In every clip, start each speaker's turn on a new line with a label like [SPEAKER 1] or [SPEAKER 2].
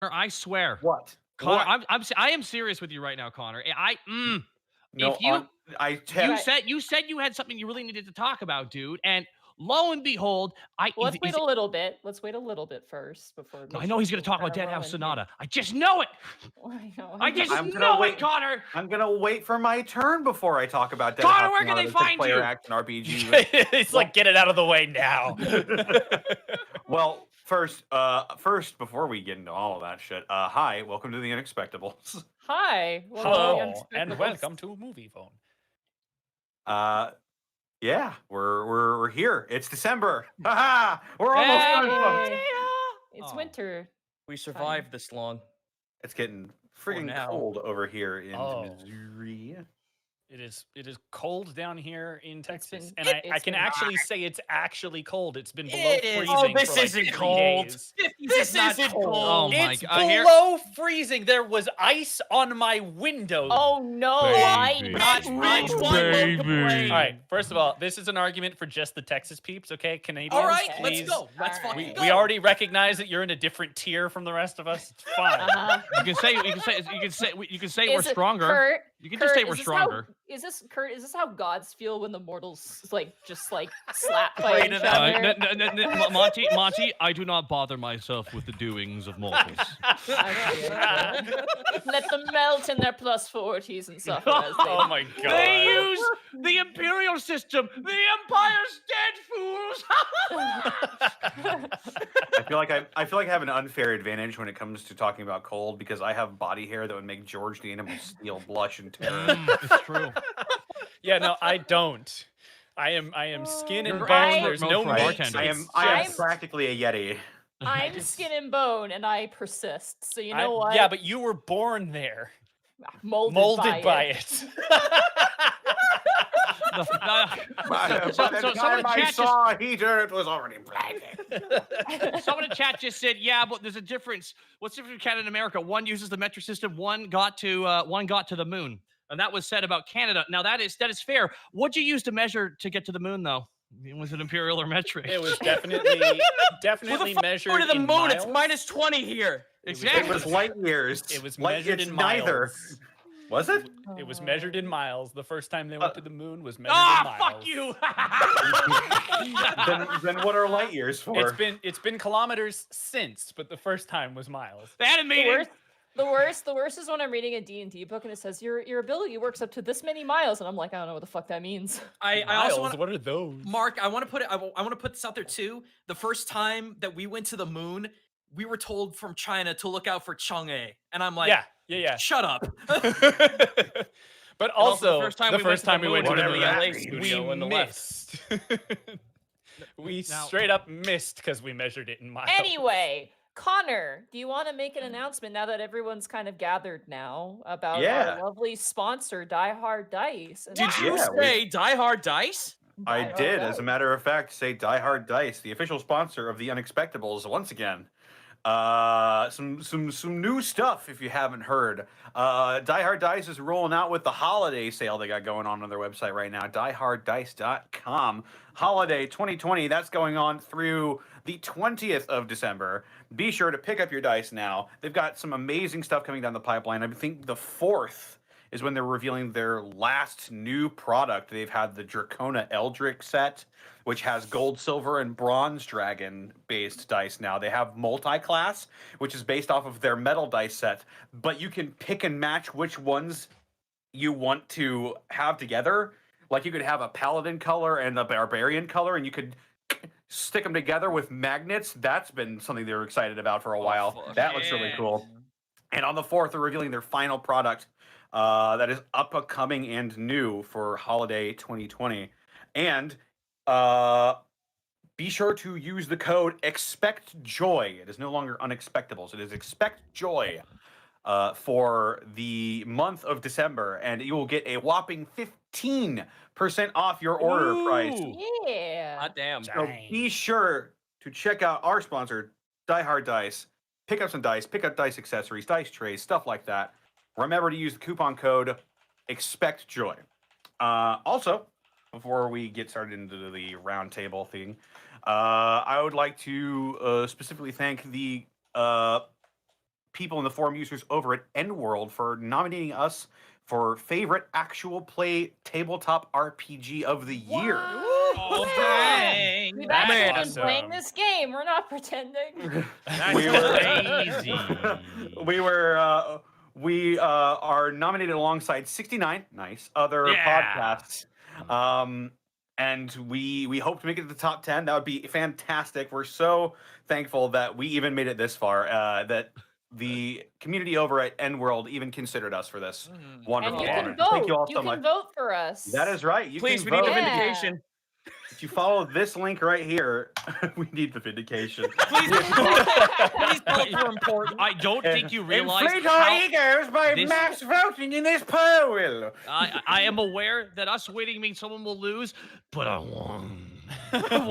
[SPEAKER 1] I swear.
[SPEAKER 2] What?
[SPEAKER 1] Connor,
[SPEAKER 2] What?
[SPEAKER 1] I am serious with you right now, Connor.
[SPEAKER 2] No,
[SPEAKER 1] If you
[SPEAKER 2] I
[SPEAKER 1] you
[SPEAKER 2] have.
[SPEAKER 1] said you said you had something you really needed to talk about, dude, and lo and behold,
[SPEAKER 3] Well, let's wait a little bit. Let's wait a little bit first before
[SPEAKER 1] I
[SPEAKER 3] make
[SPEAKER 1] know
[SPEAKER 3] sure
[SPEAKER 1] he's gonna
[SPEAKER 3] people
[SPEAKER 1] talk
[SPEAKER 3] kind
[SPEAKER 1] about
[SPEAKER 3] of
[SPEAKER 1] Dead House
[SPEAKER 3] rolling in.
[SPEAKER 1] Sonata. I just know it.
[SPEAKER 3] I know.
[SPEAKER 1] I just
[SPEAKER 2] I'm gonna
[SPEAKER 1] know it,
[SPEAKER 2] wait.
[SPEAKER 1] Connor.
[SPEAKER 2] I'm gonna wait for my turn before I talk about Dead
[SPEAKER 1] Connor,
[SPEAKER 2] House
[SPEAKER 1] where can
[SPEAKER 2] Sonata,
[SPEAKER 1] they
[SPEAKER 2] the
[SPEAKER 1] find
[SPEAKER 2] six-player
[SPEAKER 1] you?
[SPEAKER 2] action RPG.
[SPEAKER 4] It's like, get it out of the way now.
[SPEAKER 2] Well, first, before we get into all of that shit, hi, welcome to the Unexpectables.
[SPEAKER 3] Hi. Welcome to the
[SPEAKER 4] Hello, and
[SPEAKER 3] Unexpectables.
[SPEAKER 4] welcome to Movie Phone.
[SPEAKER 2] Yeah, we're here. It's December. Haha, we're almost done, folks.
[SPEAKER 3] Hey. It's
[SPEAKER 5] Oh.
[SPEAKER 3] winter.
[SPEAKER 5] We survived this long.
[SPEAKER 2] It's getting
[SPEAKER 5] For
[SPEAKER 2] friggin'
[SPEAKER 5] now.
[SPEAKER 2] cold over here in
[SPEAKER 4] Oh.
[SPEAKER 2] Missouri.
[SPEAKER 4] It is cold down here in Texas,
[SPEAKER 3] been-
[SPEAKER 4] and I
[SPEAKER 3] it's
[SPEAKER 4] can
[SPEAKER 3] been
[SPEAKER 4] actually say it's actually cold. It's been below
[SPEAKER 5] It is.
[SPEAKER 4] freezing.
[SPEAKER 5] Oh, this
[SPEAKER 4] for like
[SPEAKER 5] isn't
[SPEAKER 4] 3
[SPEAKER 5] cold.
[SPEAKER 4] days.
[SPEAKER 5] This isn't cold.
[SPEAKER 1] Oh my
[SPEAKER 4] It's
[SPEAKER 1] God,
[SPEAKER 4] below freezing. There was ice on my window.
[SPEAKER 3] Oh no,
[SPEAKER 1] Baby.
[SPEAKER 5] Not
[SPEAKER 3] ice.
[SPEAKER 5] one won't complain.
[SPEAKER 4] All right. First of all, this is an argument for just the Texas peeps, okay? Canadians,
[SPEAKER 5] All right,
[SPEAKER 4] please.
[SPEAKER 5] let's go. Let's
[SPEAKER 3] All
[SPEAKER 5] fucking
[SPEAKER 3] right.
[SPEAKER 5] go.
[SPEAKER 4] We already recognize that you're in a different tier from the rest of us. It's fine.
[SPEAKER 1] You can say we're stronger.
[SPEAKER 3] Kurt,
[SPEAKER 1] You can just say we're
[SPEAKER 3] is this
[SPEAKER 1] stronger.
[SPEAKER 3] Is this Kurt? Is this how gods feel when the mortals just slap by
[SPEAKER 5] Pray
[SPEAKER 3] each
[SPEAKER 5] to them.
[SPEAKER 3] other?
[SPEAKER 1] Monty, I do not bother myself with the doings of mortals.
[SPEAKER 3] Let them melt in their +40s and suffer as they.
[SPEAKER 4] Oh my god.
[SPEAKER 1] They use the imperial system. The empire's dead, fools.
[SPEAKER 2] I feel like I have an unfair advantage when it comes to talking about cold because I have body hair that would make George the Animal Steel blush in terror.
[SPEAKER 1] It's true.
[SPEAKER 4] Yeah, no, I don't. I am skin and
[SPEAKER 1] You're
[SPEAKER 4] bone.
[SPEAKER 3] I-
[SPEAKER 4] There's no
[SPEAKER 1] Right.
[SPEAKER 4] meat.
[SPEAKER 1] Bartender.
[SPEAKER 2] I
[SPEAKER 4] It's
[SPEAKER 2] am
[SPEAKER 4] just-
[SPEAKER 2] practically a Yeti.
[SPEAKER 3] I'm skin and bone, and I persist. So you know what?
[SPEAKER 4] Yeah, but you were born there,
[SPEAKER 3] molded,
[SPEAKER 4] by it.
[SPEAKER 1] The-
[SPEAKER 2] By
[SPEAKER 1] So-
[SPEAKER 2] the
[SPEAKER 1] so-
[SPEAKER 2] time I
[SPEAKER 1] chat
[SPEAKER 2] saw a heater, it was already blinded.
[SPEAKER 1] Someone in chat just said, "Yeah, but there's a difference. What's the difference between Canada and America? One uses the metric system. One got to the moon, and that was said about Canada. Now that is fair. What'd you use to measure to get to the moon, though? Was it imperial or metric?
[SPEAKER 4] It was definitely
[SPEAKER 5] Who the fuck
[SPEAKER 4] measured
[SPEAKER 5] go to the
[SPEAKER 4] in
[SPEAKER 5] moon? It's
[SPEAKER 4] miles.
[SPEAKER 5] -20 here.
[SPEAKER 1] exactly.
[SPEAKER 2] It was light years.
[SPEAKER 4] It was
[SPEAKER 2] Like,
[SPEAKER 4] measured
[SPEAKER 2] it's
[SPEAKER 4] in
[SPEAKER 2] neither.
[SPEAKER 4] miles.
[SPEAKER 2] Was it?
[SPEAKER 4] It was measured in miles. The first time they went to the moon was measured in
[SPEAKER 1] Ah,
[SPEAKER 4] miles.
[SPEAKER 1] fuck you!
[SPEAKER 2] Then what are light years for?
[SPEAKER 4] It's been kilometers since, but the first time was miles.
[SPEAKER 1] They had a meeting.
[SPEAKER 3] The worst is when I'm reading a D&D book and it says your ability works up to this many miles, and I'm like, I don't know what the fuck that means.
[SPEAKER 5] I also
[SPEAKER 4] Miles,
[SPEAKER 5] want
[SPEAKER 4] what are those?
[SPEAKER 5] Mark, I want to put it. I want to put this out there too. The first time that we went to the moon, we were told from China to look out for Chang'e, and I'm like,
[SPEAKER 4] yeah.
[SPEAKER 5] shut up.
[SPEAKER 4] But
[SPEAKER 1] also,
[SPEAKER 4] also, the first time we went to the
[SPEAKER 2] whatever
[SPEAKER 4] moon,
[SPEAKER 2] that
[SPEAKER 5] LA
[SPEAKER 2] means.
[SPEAKER 5] studio
[SPEAKER 4] we
[SPEAKER 5] on the left.
[SPEAKER 4] missed. We
[SPEAKER 1] Now-
[SPEAKER 4] straight up missed because we measured it in miles.
[SPEAKER 3] Anyway, Connor, do you want to make an announcement now that everyone's kind of gathered now about
[SPEAKER 2] Yeah.
[SPEAKER 3] our lovely sponsor, Die Hard Dice? And
[SPEAKER 5] Did you
[SPEAKER 2] Yeah,
[SPEAKER 5] say Die Hard Dice?
[SPEAKER 2] I
[SPEAKER 3] Die Hard
[SPEAKER 2] did, as a
[SPEAKER 3] Dice.
[SPEAKER 2] matter of fact, say Die Hard Dice, the official sponsor of the Unexpectables, once again. Some new stuff if you haven't heard. Die Hard Dice is rolling out with the holiday sale they got going on their website right now, dieharddice.com. Holiday 2020, that's going on through the 20th of December. Be sure to pick up your dice now. They've got some amazing stuff coming down the pipeline. I think the 4th is when they're revealing their last new product. They've had the Dracona Eldritch set, which has gold, silver, and bronze dragon based dice now. They have multi-class, which is based off of their metal dice set, but you can pick and match which ones you want to have together. Like you could have a paladin color and a barbarian color, and you could stick them together with magnets. That's been something they were excited about for a while.
[SPEAKER 5] fuck
[SPEAKER 2] That looks really cool. And on the 4th, they're revealing their final product that is upcoming and new for holiday 2020. And be sure to use the code EXPECTJOY. It is no longer Unexpectables. It is EXPECTJOY for the month of December, and you will get a whopping 15% off your order price.
[SPEAKER 1] Ooh.
[SPEAKER 3] Yeah.
[SPEAKER 5] God damn.
[SPEAKER 2] So be sure to check out our sponsor, Die Hard Dice. Pick up some dice, pick up dice accessories, dice trays, stuff like that. Remember to use the coupon code EXPECTJOY. Also, before we get started into the roundtable thing, I would like to specifically thank the people in the forum users over at Endworld for nominating us for favorite actual play tabletop RPG of the year.
[SPEAKER 1] Oh, dang.
[SPEAKER 3] We've
[SPEAKER 1] That's
[SPEAKER 3] actually been
[SPEAKER 4] awesome.
[SPEAKER 3] playing this game. We're not pretending.
[SPEAKER 1] That's
[SPEAKER 2] We were-
[SPEAKER 1] crazy.
[SPEAKER 2] We are nominated alongside 69 other
[SPEAKER 1] Yeah.
[SPEAKER 2] podcasts. And we hope to make it to the top 10. That would be fantastic. We're so thankful that we even made it this far, that the community over at Endworld even considered us for this
[SPEAKER 3] And
[SPEAKER 2] wonderful
[SPEAKER 3] you
[SPEAKER 1] Yeah.
[SPEAKER 3] can
[SPEAKER 2] honor.
[SPEAKER 3] vote.
[SPEAKER 2] Thank you all
[SPEAKER 3] You
[SPEAKER 2] so
[SPEAKER 3] can
[SPEAKER 2] much.
[SPEAKER 3] vote for us.
[SPEAKER 2] That is right. You
[SPEAKER 1] Please,
[SPEAKER 2] can
[SPEAKER 1] we need
[SPEAKER 2] vote.
[SPEAKER 1] a
[SPEAKER 3] Yeah.
[SPEAKER 1] vindication.
[SPEAKER 2] If you follow this link right here, we need the vindication.
[SPEAKER 5] Please vote for important.
[SPEAKER 1] I don't think you realize
[SPEAKER 2] Inflate
[SPEAKER 1] how...
[SPEAKER 2] our egos by
[SPEAKER 1] this-
[SPEAKER 2] mass voting in this poll.
[SPEAKER 1] I am aware that us winning means someone will lose, but I won.
[SPEAKER 3] You
[SPEAKER 1] this
[SPEAKER 3] can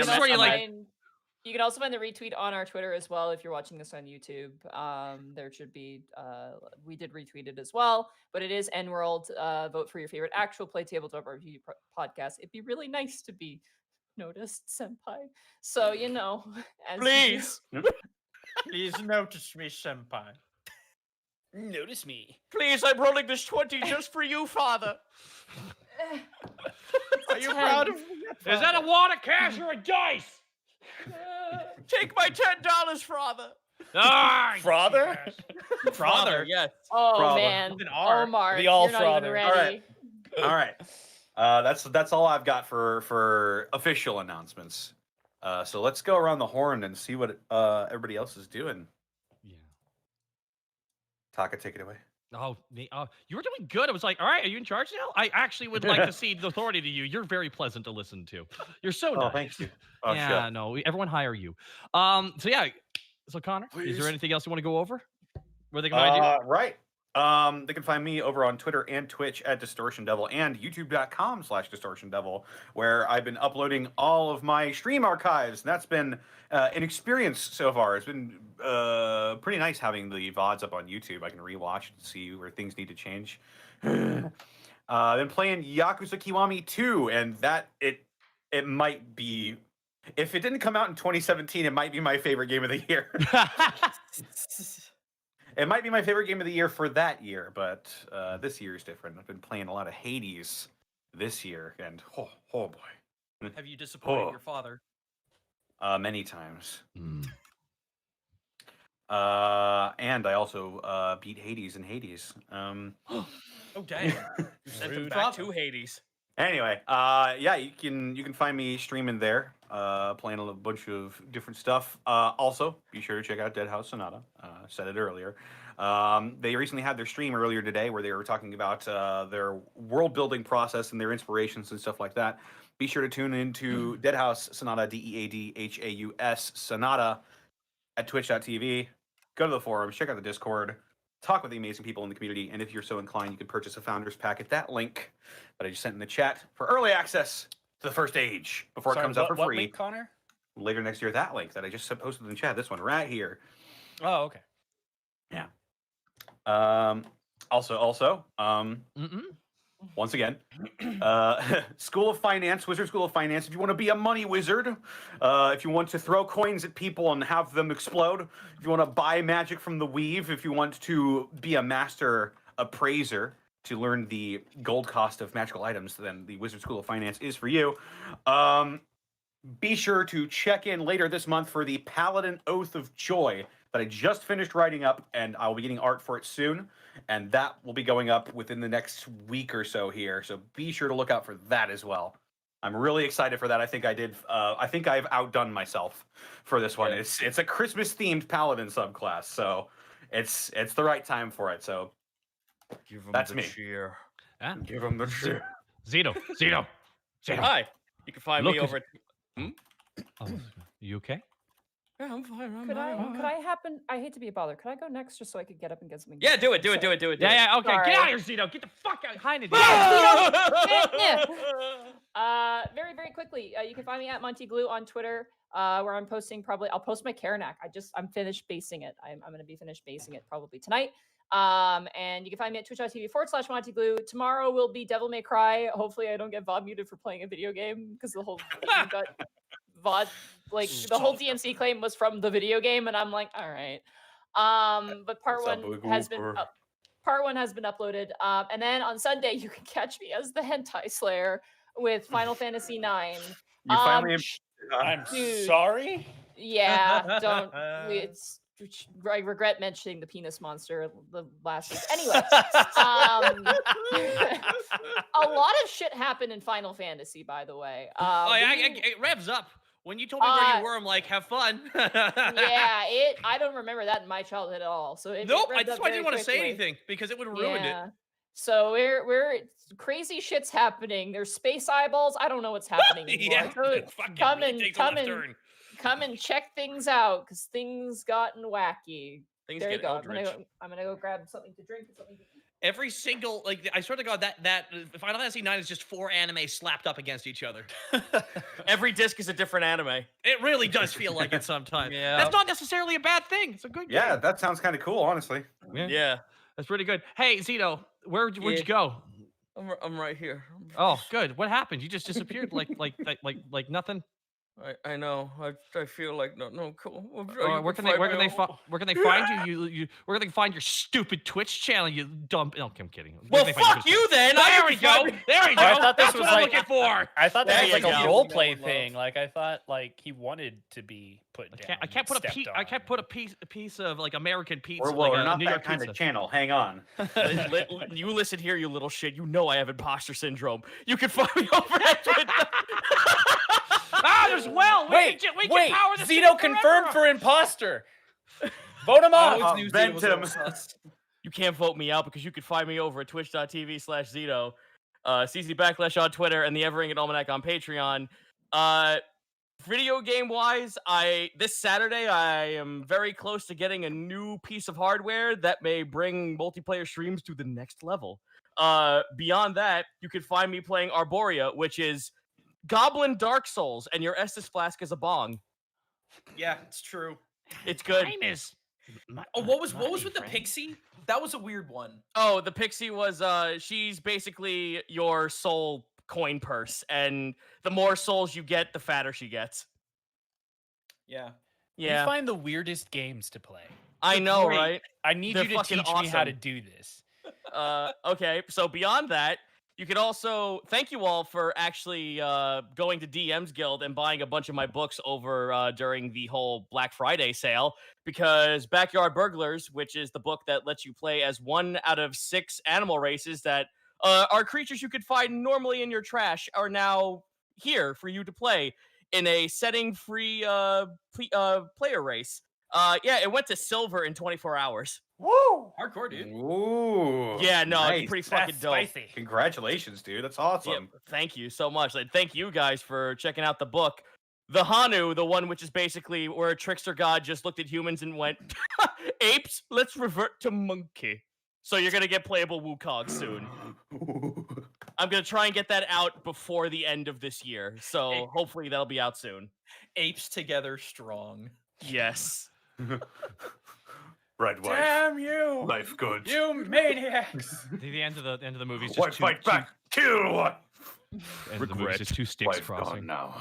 [SPEAKER 1] is where you,
[SPEAKER 3] also
[SPEAKER 1] like-
[SPEAKER 3] find- you can also find the retweet on our Twitter as well if you're watching this on YouTube. There should be we did retweet it as well, but it is Nworld. Vote for your favorite actual play tabletop RPG podcast. It'd be really nice to be noticed, senpai. So you know, as
[SPEAKER 4] Please. Please notice me, senpai.
[SPEAKER 5] Notice me.
[SPEAKER 1] Please, I'm rolling this 20 just for you, Father.
[SPEAKER 4] Are you proud of me?
[SPEAKER 1] Is that a wad of cash or a dice? Take my $10, Father. Ah,
[SPEAKER 4] Father?
[SPEAKER 5] Father, yes.
[SPEAKER 3] Oh
[SPEAKER 2] Problem.
[SPEAKER 3] man,
[SPEAKER 4] With an R.
[SPEAKER 3] Omar,
[SPEAKER 4] The all
[SPEAKER 3] you're not even
[SPEAKER 4] frother.
[SPEAKER 3] ready.
[SPEAKER 2] All right. All right. That's all I've got for official announcements. So let's go around the horn and see what everybody else is doing.
[SPEAKER 1] Yeah.
[SPEAKER 2] Taka, take it away.
[SPEAKER 1] Oh, you were doing good. I was like, all right, are you in charge now? I actually would like to cede the authority to you. You're very pleasant to listen to. You're so nice.
[SPEAKER 2] Oh, thank you. Oh,
[SPEAKER 1] yeah,
[SPEAKER 2] shit.
[SPEAKER 1] no, everyone hire you. So yeah, so Connor, is
[SPEAKER 2] Please.
[SPEAKER 1] there anything else you want to go over? Where they can find you?
[SPEAKER 2] Right. They can find me over on Twitter and Twitch at Distortion Devil and youtube.com/Distortion Devil, where I've been uploading all of my stream archives. And that's been an experience so far. It's been pretty nice having the VODs up on YouTube. I can rewatch and see where things need to change. I've been playing Yakuza Kiwami 2, and that it might be, if it didn't come out in 2017, it might be my favorite game of the year. It might be my favorite game of the year for that year, but this year is different. I've been playing a lot of Hades this year, and oh boy,
[SPEAKER 5] Have you disappointed
[SPEAKER 2] Oh.
[SPEAKER 5] your father?
[SPEAKER 2] many times.
[SPEAKER 1] Mm.
[SPEAKER 2] And I also beat Hades in Hades.
[SPEAKER 5] Oh dang! You sent him
[SPEAKER 4] Rude.
[SPEAKER 5] back to Hades.
[SPEAKER 2] Anyway, yeah, you can find me streaming there, playing a bunch of different stuff. Also, be sure to check out Dead House Sonata. Said it earlier. They recently had their stream earlier today where they were talking about their world building process and their inspirations and stuff like that. Be sure to tune into Dead House Sonata, DEADHAUS Sonata at twitch.tv. Go to the forums, check out the Discord, talk with the amazing people in the community, and if you're so inclined, you can purchase a Founders Pack at that link that I just sent in the chat for early access to the first age before it comes out for
[SPEAKER 4] what
[SPEAKER 2] free
[SPEAKER 4] link, Connor?
[SPEAKER 2] later next year. That link that I just posted in the chat, this one right here.
[SPEAKER 4] Oh, okay.
[SPEAKER 2] Also,
[SPEAKER 1] Mm-mm.
[SPEAKER 2] once again, School of Finance, Wizard School of Finance. If you want to be a money wizard, if you want to throw coins at people and have them explode, if you want to buy magic from the weave, if you want to be a master appraiser to learn the gold cost of magical items, then the Wizard School of Finance is for you. Be sure to check in later this month for the Paladin Oath of Joy that I just finished writing up, and I'll be getting art for it soon. And that will be going up within the next week or so here. So be sure to look out for that as well. I'm really excited for that. I think I've outdone myself for this one.
[SPEAKER 4] Yeah.
[SPEAKER 2] It's a Christmas themed Paladin subclass, so it's the right time for it. So
[SPEAKER 4] Give him
[SPEAKER 2] That's
[SPEAKER 4] the
[SPEAKER 2] me.
[SPEAKER 4] cheer.
[SPEAKER 1] Ah,
[SPEAKER 2] give them the shit.
[SPEAKER 1] Zito.
[SPEAKER 4] Hi. You can find
[SPEAKER 1] Look,
[SPEAKER 4] me over at
[SPEAKER 1] Oh, you okay?
[SPEAKER 4] Yeah, I'm fine.
[SPEAKER 3] Could I happen? I hate to be a bother. Could I go next just so I could get up and get something?
[SPEAKER 4] Yeah,
[SPEAKER 3] to
[SPEAKER 4] do it.
[SPEAKER 3] say?
[SPEAKER 1] Yeah, okay.
[SPEAKER 3] Sorry.
[SPEAKER 1] Get out of here, Zito. Get the fuck out. Hide it.
[SPEAKER 3] Very, very quickly, you can find me at Monty Glue on Twitter, where I'm posting I'll post my Karanak. I'm finished basing it. I'm going to be finished basing it probably tonight. And you can find me at twitch.tv/Monty Glue. Tomorrow will be Devil May Cry. Hopefully I don't get VOD muted for playing a video game because the whole like the whole DMC claim was from the video game, and I'm like, all right. But part
[SPEAKER 2] What's up,
[SPEAKER 3] one
[SPEAKER 2] Boogie
[SPEAKER 3] has been
[SPEAKER 2] Whooper?
[SPEAKER 3] part one has been uploaded. And then on Sunday you can catch me as the Hentai Slayer with Final Fantasy IX.
[SPEAKER 2] You finally.
[SPEAKER 4] I'm
[SPEAKER 3] Dude.
[SPEAKER 4] sorry.
[SPEAKER 3] Yeah, don't. I regret mentioning the penis monster the last week. Anyway, a lot of shit happened in Final Fantasy, by the way.
[SPEAKER 1] It revs up. When you told me where you were, I'm like, have fun.
[SPEAKER 3] Yeah, I don't remember that in my childhood at all. So
[SPEAKER 1] Nope,
[SPEAKER 3] it
[SPEAKER 1] that's why I didn't want to say anything because it would have ruined it.
[SPEAKER 3] So we're crazy shit's happening. There's space eyeballs. I don't know what's happening anymore.
[SPEAKER 1] Yeah,
[SPEAKER 3] So
[SPEAKER 1] fucking
[SPEAKER 3] come
[SPEAKER 1] really
[SPEAKER 3] and
[SPEAKER 1] takes a
[SPEAKER 3] come
[SPEAKER 1] left
[SPEAKER 3] and
[SPEAKER 1] turn.
[SPEAKER 3] come and check things out because things gotten wacky.
[SPEAKER 5] Things
[SPEAKER 3] There you
[SPEAKER 5] get
[SPEAKER 3] go.
[SPEAKER 5] eldritch.
[SPEAKER 3] I'm gonna go grab something to drink and something to eat.
[SPEAKER 1] Every single, like, I swear to God, that Final Fantasy IX is just 4 anime slapped up against each other.
[SPEAKER 6] Every disc is a different anime.
[SPEAKER 1] It really does feel like it sometimes.
[SPEAKER 5] Yeah.
[SPEAKER 1] That's not necessarily a bad thing. It's a good
[SPEAKER 2] Yeah,
[SPEAKER 1] game.
[SPEAKER 2] that sounds kind of cool, honestly.
[SPEAKER 6] Yeah.
[SPEAKER 1] That's pretty good. Hey, Zito, where'd you go?
[SPEAKER 6] I'm right here.
[SPEAKER 1] Oh, good. What happened? You just disappeared like nothing.
[SPEAKER 6] I know. I feel like no cool.
[SPEAKER 1] Where can they find you? Where can they find your stupid Twitch channel? You dumb. No, I'm kidding. Where
[SPEAKER 6] Well,
[SPEAKER 1] can they find
[SPEAKER 6] fuck you then.
[SPEAKER 1] There we go. There we go.
[SPEAKER 4] I thought this
[SPEAKER 1] That's
[SPEAKER 4] was
[SPEAKER 1] what I'm
[SPEAKER 4] like-
[SPEAKER 1] looking for.
[SPEAKER 4] I thought that
[SPEAKER 6] There
[SPEAKER 4] was like
[SPEAKER 6] you
[SPEAKER 4] a
[SPEAKER 6] go.
[SPEAKER 4] role play
[SPEAKER 5] Love.
[SPEAKER 4] thing. Like I thought like he wanted to be put down.
[SPEAKER 1] I can't put a
[SPEAKER 4] stepped
[SPEAKER 1] I can't
[SPEAKER 4] on.
[SPEAKER 1] put a piece of like American pizza.
[SPEAKER 2] We're
[SPEAKER 1] like a
[SPEAKER 2] not
[SPEAKER 1] New
[SPEAKER 2] that
[SPEAKER 1] York
[SPEAKER 2] kind
[SPEAKER 1] pizza.
[SPEAKER 2] of channel. Hang on.
[SPEAKER 6] You listen here, you little shit. You know I have imposter syndrome. You can find me over at Twitter.
[SPEAKER 1] There's Will. We can power the
[SPEAKER 4] Zito confirmed for imposter. Vote him off.
[SPEAKER 5] Always knew Zito was
[SPEAKER 2] Ventum.
[SPEAKER 5] a little sus.
[SPEAKER 6] You can't vote me out because you can find me over at twitch.tv/Zito, CC / on Twitter, and the Everring and Almanac on Patreon. Video game wise, this Saturday I am very close to getting a new piece of hardware that may bring multiplayer streams to the next level. Beyond that, you can find me playing Arborea, which is Goblin Dark Souls, and your Estus flask is a bong.
[SPEAKER 5] Yeah, it's true.
[SPEAKER 6] It's good.
[SPEAKER 1] Mine is.
[SPEAKER 5] Oh, what was with the pixie? That was a weird one.
[SPEAKER 6] Oh, the pixie was she's basically your soul coin purse, and the more souls you get, the fatter she gets.
[SPEAKER 5] Yeah.
[SPEAKER 6] Yeah,
[SPEAKER 4] You find the weirdest games to play.
[SPEAKER 6] I know,
[SPEAKER 1] great.
[SPEAKER 6] right?
[SPEAKER 4] I need
[SPEAKER 6] They're
[SPEAKER 4] you to
[SPEAKER 6] fucking
[SPEAKER 4] teach me how to
[SPEAKER 6] awesome.
[SPEAKER 4] do this.
[SPEAKER 6] Okay, so beyond that, you could also thank you all for actually going to DM's Guild and buying a bunch of my books over during the whole Black Friday sale, because Backyard Burglars, which is the book that lets you play as 1 out of 6 animal races that are creatures you could find normally in your trash, are now here for you to play in a setting-free player race. Yeah, it went to silver in 24 hours.
[SPEAKER 4] Woo!
[SPEAKER 5] Hardcore, dude.
[SPEAKER 2] Ooh.
[SPEAKER 6] Yeah, no,
[SPEAKER 2] nice.
[SPEAKER 6] it's pretty fucking
[SPEAKER 4] That's
[SPEAKER 6] dope.
[SPEAKER 4] spicy.
[SPEAKER 2] Congratulations, dude. That's awesome.
[SPEAKER 6] Yeah, thank you so much. And thank you guys for checking out the book. The Hanu, the one which is basically where a trickster god just looked at humans and went, apes, let's revert to monkey. So you're going to get playable Wukong soon. I'm going to try and get that out before the end of this year. So hopefully that'll be out soon.
[SPEAKER 5] Apes together strong.
[SPEAKER 6] Yes.
[SPEAKER 2] Red wife.
[SPEAKER 4] Damn you!
[SPEAKER 2] Life good.
[SPEAKER 4] You maniacs!
[SPEAKER 1] The end of the movie is just
[SPEAKER 2] Wife fight back. Kill one.
[SPEAKER 1] Regret. Just 2 sticks
[SPEAKER 2] Wife
[SPEAKER 1] crossing.
[SPEAKER 2] gone now.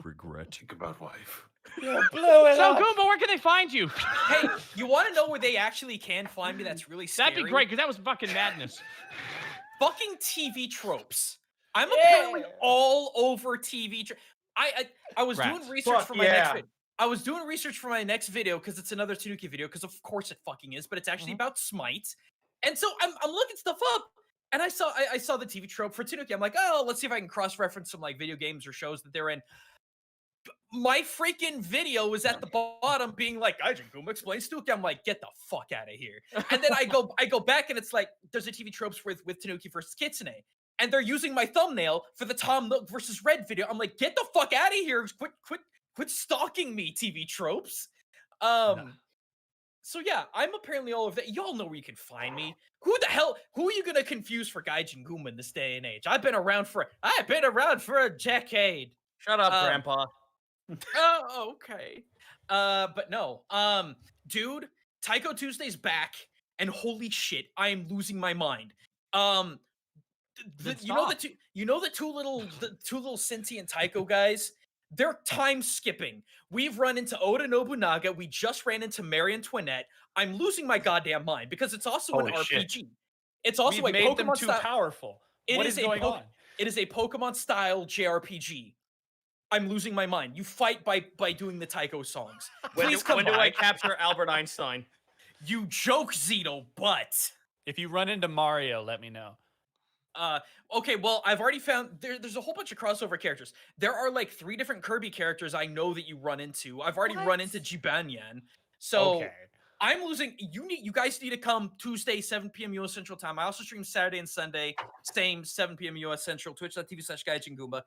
[SPEAKER 6] Regret.
[SPEAKER 2] Think about wife.
[SPEAKER 4] You blew it
[SPEAKER 1] So,
[SPEAKER 4] up.
[SPEAKER 1] Goomba, where can they find you?
[SPEAKER 5] Hey, you want to know where they actually can find me? That's really scary.
[SPEAKER 1] That'd be great, because that was fucking madness.
[SPEAKER 5] Fucking TV tropes. I'm apparently all over TV. I was
[SPEAKER 1] Rats.
[SPEAKER 5] doing research
[SPEAKER 2] Fuck
[SPEAKER 5] for my
[SPEAKER 2] yeah.
[SPEAKER 5] next video. I was doing research for my next video because it's another Tanuki video, because of course it fucking is, but it's actually about Smite. And so I'm looking stuff up, and I saw the TV trope for Tanuki. I'm like, oh, let's see if I can cross-reference some like video games or shows that they're in. My freaking video is at the bottom being like, Gaijin Guma explains Tanuki. I'm like, get the fuck out of here. And then I go back, and it's like, there's a TV tropes with Tanuki versus Kitsune. And they're using my thumbnail for the Tom Nook versus Red video. I'm like, get the fuck out of here. Quit stalking me, TV tropes. So yeah, I'm apparently all over that. Y'all know where you can find me. Who are you gonna confuse for Gaijin Guma in this day and age? I've been around for a decade.
[SPEAKER 6] Shut up, Grandpa.
[SPEAKER 5] Oh, okay. But no. Dude, Taiko Tuesday's back, and holy shit, I am losing my mind. You know the two little sentient Taiko guys? They're time skipping. We've run into Oda Nobunaga. We just ran into Mary Antoinette. I'm losing my goddamn mind because it's also an
[SPEAKER 2] Holy shit.
[SPEAKER 5] RPG. It's also
[SPEAKER 4] We've
[SPEAKER 5] a
[SPEAKER 4] made them
[SPEAKER 5] Pokemon
[SPEAKER 4] too
[SPEAKER 5] style.
[SPEAKER 4] powerful. What is going on?
[SPEAKER 5] It is a Pokemon style JRPG. I'm losing my mind. You fight by doing the Taiko songs. Please come
[SPEAKER 6] when do
[SPEAKER 5] by.
[SPEAKER 6] I capture Albert Einstein?
[SPEAKER 5] You joke, Zito, but
[SPEAKER 4] If you run into Mario, let me know.
[SPEAKER 5] okay, well, I've already found there's a whole bunch of crossover characters. There are like 3 different Kirby characters I know that you run into. I've already run into Jibanyan. So
[SPEAKER 4] Okay.
[SPEAKER 5] I'm losing. You guys need to come Tuesday, 7 p.m. US Central Time. I also stream Saturday and Sunday, same 7 p.m. US Central, twitch.tv/GaijinGoomba.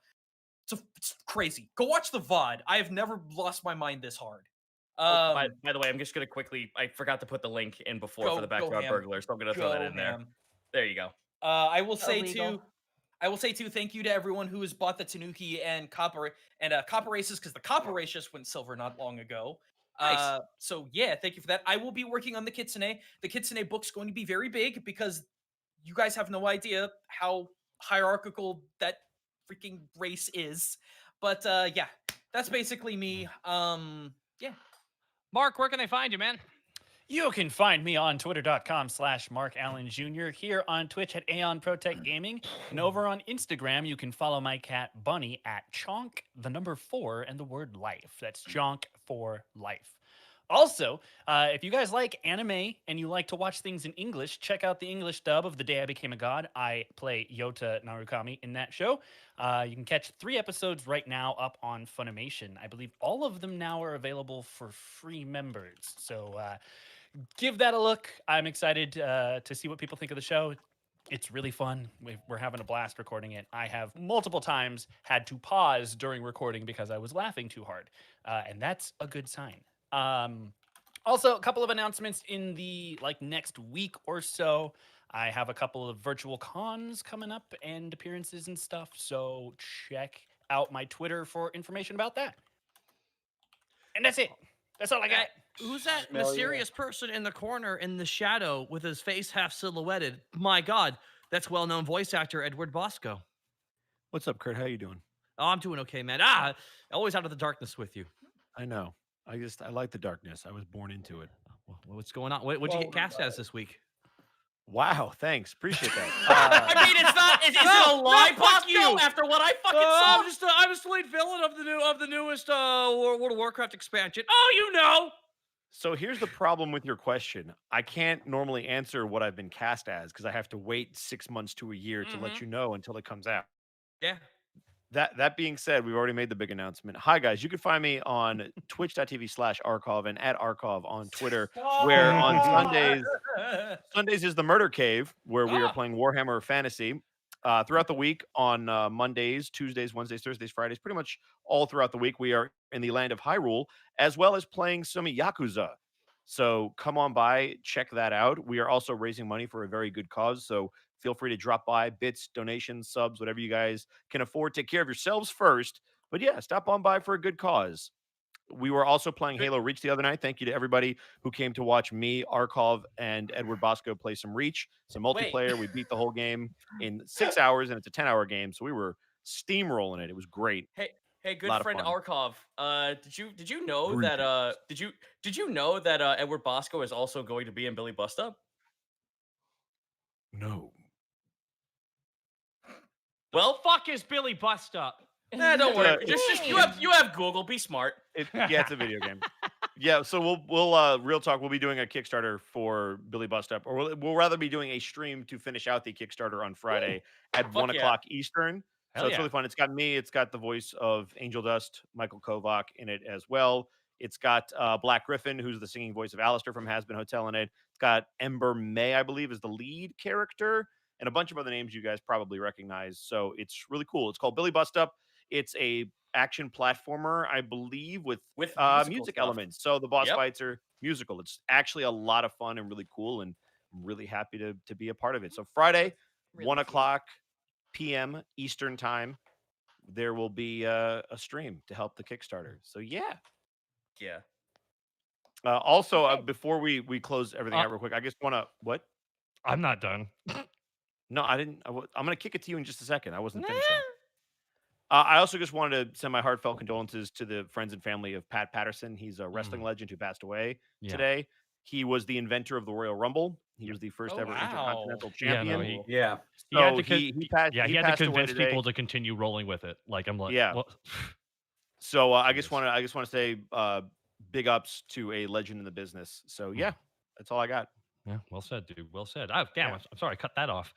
[SPEAKER 5] It's crazy. Go watch the VOD. I have never lost my mind this hard.
[SPEAKER 6] By the way, I'm just gonna quickly. I forgot to put the link in before for the backyard
[SPEAKER 5] ham.
[SPEAKER 6] burglar, so I'm gonna throw that in there.
[SPEAKER 5] Ham.
[SPEAKER 6] There you go.
[SPEAKER 5] I will say
[SPEAKER 3] Illegal.
[SPEAKER 5] too, thank you to everyone who has bought the Tanuki and Copper Races, because the Copper Race just went silver not long ago.
[SPEAKER 6] Nice.
[SPEAKER 5] So yeah, thank you for that. I will be working on the Kitsune. The Kitsune book's going to be very big because you guys have no idea how hierarchical that freaking race is. But yeah, that's basically me. Yeah.
[SPEAKER 1] Mark, where can they find you, man?
[SPEAKER 4] You can find me on twitter.com/MarkAllenJr., here on Twitch at Aeon Protect Gaming, and over on Instagram, you can follow my cat Bunny at Chonk, the number 4, and the word life. That's Chonk for life. Also, if you guys like anime and you like to watch things in English, check out the English dub of The Day I Became a God. I play Yota Narukami in that show. You can catch 3 episodes right now up on Funimation. I believe all of them now are available for free members. So give that a look. I'm excited to see what people think of the show. It's really fun. We're having a blast recording it. I have multiple times had to pause during recording because I was laughing too hard. And that's a good sign. Also, a couple of announcements in the next week or so. I have a couple of virtual cons coming up and appearances and stuff. So check out my Twitter for information about that. And that's it. That's all I got.
[SPEAKER 1] Who's that
[SPEAKER 2] Smell ya.
[SPEAKER 1] mysterious person in the corner in the shadow with his face half silhouetted? My God, that's well-known voice actor Edward Bosco.
[SPEAKER 7] What's up, Kurt? How you doing?
[SPEAKER 1] Oh, I'm doing okay, man. Always out of the darkness with you.
[SPEAKER 7] I know. I like the darkness. I was born into it.
[SPEAKER 1] Well, what's going on? What'd you get cast as this week?
[SPEAKER 7] Wow, thanks. Appreciate that.
[SPEAKER 6] I mean, it's not. Is it a lie,
[SPEAKER 1] fuck
[SPEAKER 6] Bosco?
[SPEAKER 1] you.
[SPEAKER 6] After what I fucking saw.
[SPEAKER 1] I'm just the lead villain of the newest World of Warcraft expansion. Oh, you know.
[SPEAKER 7] So here's the problem with your question. I can't normally answer what I've been cast as because I have to wait 6 months to a year to let you know until it comes out.
[SPEAKER 1] Yeah.
[SPEAKER 7] That being said, we've already made the big announcement. Hi, guys. You can find me on twitch.tv/Arcov and at Arcov on Twitter, where on Sundays is the Murder Cave, where we are playing Warhammer Fantasy. Throughout the week on Mondays, Tuesdays, Wednesdays, Thursdays, Fridays, pretty much all throughout the week, we are in the land of Hyrule, as well as playing some Yakuza. So come on by, check that out. We are also raising money for a very good cause, so feel free to drop by, bits, donations, subs, whatever you guys can afford. Take care of yourselves first. But yeah, stop on by for a good cause. We were also playing Halo Reach the other night. Thank you to everybody who came to watch me, Arcov, and Edward Bosco play some Reach, some multiplayer. We beat the whole game in 6 hours, and it's a 10-hour game, so we were steamrolling it. It was great.
[SPEAKER 6] Hey, good
[SPEAKER 7] Lot of
[SPEAKER 6] friend
[SPEAKER 7] fun.
[SPEAKER 6] Arcov. Did you know that did you know that Edward Bosco is also going to be in Billy Bust Up?
[SPEAKER 7] No.
[SPEAKER 6] Well,
[SPEAKER 1] Fuck is Billy Bust Up?
[SPEAKER 6] don't worry. Just you have Google. Be smart.
[SPEAKER 7] Yeah, it's a video game. Yeah, so we'll real talk. We'll be doing a Kickstarter for Billy Bust Up, or we'll rather be doing a stream to finish out the Kickstarter on Friday at 1
[SPEAKER 6] yeah.
[SPEAKER 7] o'clock Eastern.
[SPEAKER 1] Hell
[SPEAKER 7] So it's
[SPEAKER 1] yeah.
[SPEAKER 7] really fun. It's got me. It's got the voice of Angel Dust, Michael Kovac in it as well. It's got Black Griffin, who's the singing voice of Alistair from Has Been Hotel in it. It's got Ember May, I believe, is the lead character, and a bunch of other names you guys probably recognize. So it's really cool. It's called Billy Bust Up. It's a action platformer, I believe, with
[SPEAKER 6] musical
[SPEAKER 7] music
[SPEAKER 6] stuff.
[SPEAKER 7] elements. So the boss
[SPEAKER 6] Yep.
[SPEAKER 7] fights are musical. It's actually a lot of fun and really cool, and I'm really happy to be a part of it. So Friday,
[SPEAKER 3] Really
[SPEAKER 7] 1
[SPEAKER 3] cute.
[SPEAKER 7] o'clock p.m. Eastern time, there will be a stream to help the Kickstarter. So yeah.
[SPEAKER 6] Yeah.
[SPEAKER 7] Also,
[SPEAKER 3] Okay.
[SPEAKER 7] before we close everything out real quick, I just want to what?
[SPEAKER 1] I'm not done.
[SPEAKER 7] No, I didn't. I'm going to kick it to you in just a second. I wasn't finishing. I also just wanted to send my heartfelt condolences to the friends and family of Pat Patterson. He's a wrestling legend who passed away
[SPEAKER 1] Yeah.
[SPEAKER 7] today. He was the inventor of the Royal Rumble. He was the first
[SPEAKER 6] Oh,
[SPEAKER 7] ever
[SPEAKER 6] wow.
[SPEAKER 7] Intercontinental
[SPEAKER 1] Yeah, no,
[SPEAKER 7] Champion.
[SPEAKER 2] Yeah.
[SPEAKER 1] He had
[SPEAKER 7] So
[SPEAKER 1] to con-
[SPEAKER 7] he passed.
[SPEAKER 1] yeah,
[SPEAKER 7] he
[SPEAKER 1] he had to
[SPEAKER 7] passed away
[SPEAKER 1] convince
[SPEAKER 7] today.
[SPEAKER 1] people to continue rolling with it. Like I'm like,
[SPEAKER 7] Yeah.
[SPEAKER 1] what?
[SPEAKER 7] So I
[SPEAKER 1] Jeez.
[SPEAKER 7] just want to say big ups to a legend in the business. So yeah, that's all I got.
[SPEAKER 1] Yeah, well said, dude. Well said. Oh, damn,
[SPEAKER 7] Yeah.
[SPEAKER 1] I'm sorry, I cut that off.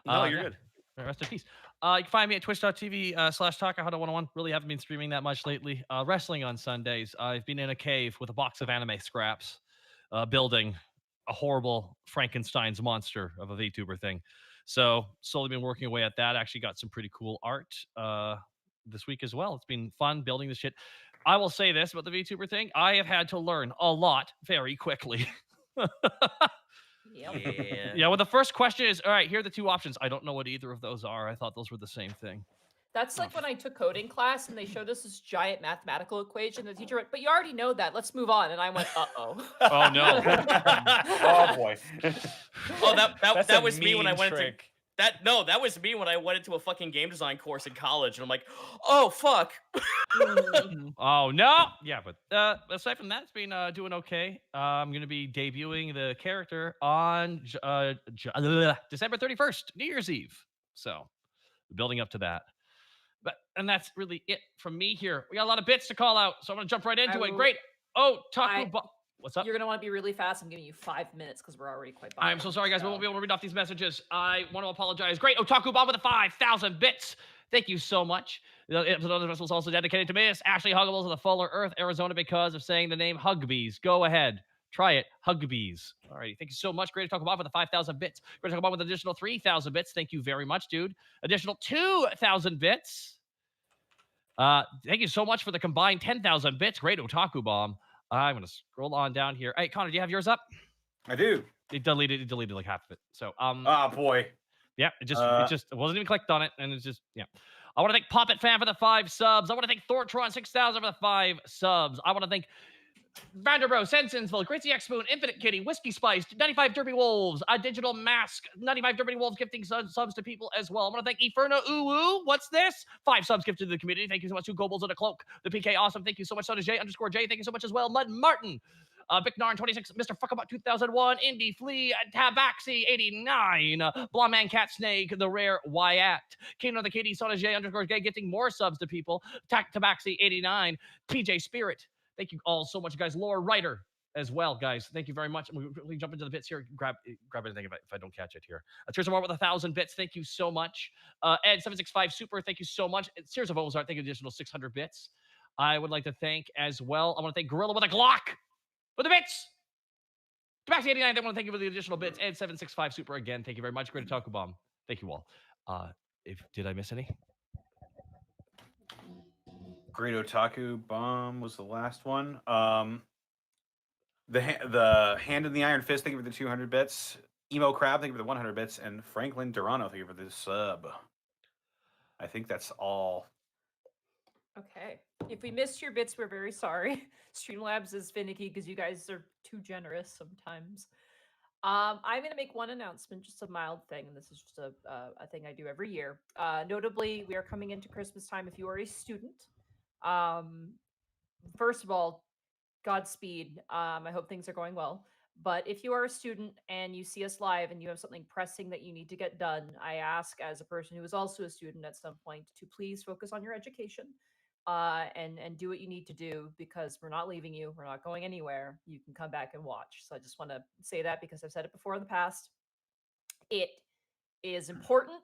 [SPEAKER 7] No, you're
[SPEAKER 1] yeah.
[SPEAKER 7] good.
[SPEAKER 1] Rest in peace. You can find me at twitch.tv/TakaHuda101. Really haven't been streaming that much lately. Wrestling on Sundays. I've been in a cave with a box of anime scraps, building a horrible Frankenstein's monster of a VTuber thing. So slowly been working away at that. Actually got some pretty cool art this week as well. It's been fun building this shit. I will say this about the VTuber thing. I have had to learn a lot very quickly.
[SPEAKER 3] Yep.
[SPEAKER 6] Yeah.
[SPEAKER 1] Yeah, well, the first question is, all right, here are the two options. I don't know what either of those are. I thought those were the same thing.
[SPEAKER 3] That's like when I took coding class and they showed us this giant mathematical equation. The teacher went, "But you already know that. Let's move on." And I went, "Uh-oh."
[SPEAKER 1] Oh, no.
[SPEAKER 2] Oh boy.
[SPEAKER 6] Oh,
[SPEAKER 4] That's
[SPEAKER 6] that
[SPEAKER 4] a
[SPEAKER 6] was me when I
[SPEAKER 4] mean
[SPEAKER 6] went into
[SPEAKER 4] trick.
[SPEAKER 6] that was me when I went into a fucking game design course in college, and I'm like, oh fuck.
[SPEAKER 1] Oh, no. Yeah, but aside from that, it's been doing okay. I'm going to be debuting the character on December 31st, New Year's Eve. So, building up to that. And that's really it from me here. We got a lot of bits to call out, so I'm going to jump right into it. Great. Oh, what's up?
[SPEAKER 3] You're gonna want to be really fast. I'm giving you 5 minutes because we're already quite.
[SPEAKER 1] I'm so sorry, guys. We won't be able to read off these messages. I want to apologize. Great. Otaku Bob with the 5,000 bits. Thank you so much. The episode of this was also dedicated to Miss Ashley Huggables of the Fuller Earth, Arizona, because of saying the name Hugbees. Go ahead. Try it. Hugbees. All righty. Thank you so much. Great to talk about with the 5,000 bits. Great to talk about with an additional 3,000 bits. Thank you very much, dude. Additional 2,000 bits. Thank you so much for the combined 10,000 bits. Great Otaku Bomb. I'm going to scroll on down here. Hey, Connor, do you have yours up?
[SPEAKER 2] I do.
[SPEAKER 1] It deleted like half of it. So,
[SPEAKER 2] Oh boy.
[SPEAKER 1] yeah, it wasn't even clicked on it, and it's just, yeah. I want to thank Poppet Fan for the 5 subs. I want to thank Thortron 6,000 for the 5 subs. I want to thank Vanderbro, Sensinsville, Gracie X Spoon, Infinite Kitty, Whiskey Spice, 95 Derby Wolves, a Digital Mask, 95 Derby Wolves gifting subs to people as well. I want to thank Inferno Ooh, what's this? 5 subs gifted to the community. Thank you so much. 2 Kobolds in a Cloak. The PK Awesome. Thank you so much. So does J_J. Thank you so much as well. Mud Martin. Big Narn 26, Mr. Fuckabout 2001, Indie Flea, Tabaxi 89, Blawman Cat Snake, The Rare Wyatt, Kano the Kitty, Soda J_J gifting more subs to people, Tabaxi 89, PJ Spirit. Thank you all so much, guys. Laura Ryder as well, guys. Thank you very much. We jump into the bits here. Grab anything if I don't catch it here. Tears of War with 1,000 bits. Thank you so much. Ed765 Super. Thank you so much. Tears of Ozark. Thank you, additional 600 bits. I would like to thank as well. I want to thank Gorilla with a Glock for the bits. Tabaxi 89. I want to thank you for the additional bits. Ed765 Super again. Thank you very much. Great to talk bomb. Thank you all. Did I miss any?
[SPEAKER 2] Great Otaku Bomb was the last one. The Hand in the Iron Fist, thank you for the 200 bits. Emo Crab, thank you for the 100 bits. And Franklin Durano, thank you for the sub. I think that's all.
[SPEAKER 3] Okay. If we missed your bits, we're very sorry. Streamlabs is finicky because you guys are too generous sometimes. I'm going to make one announcement, just a mild thing. This is just a thing I do every year. Notably, we are coming into Christmas time. If you are a student, first of all, Godspeed. I hope things are going well. But if you are a student and you see us live and you have something pressing that you need to get done, I ask as a person who is also a student at some point to please focus on your education and do what you need to do, because we're not leaving you. We're not going anywhere. You can come back and watch. So I just want to say that because I've said it before in the past. It is important.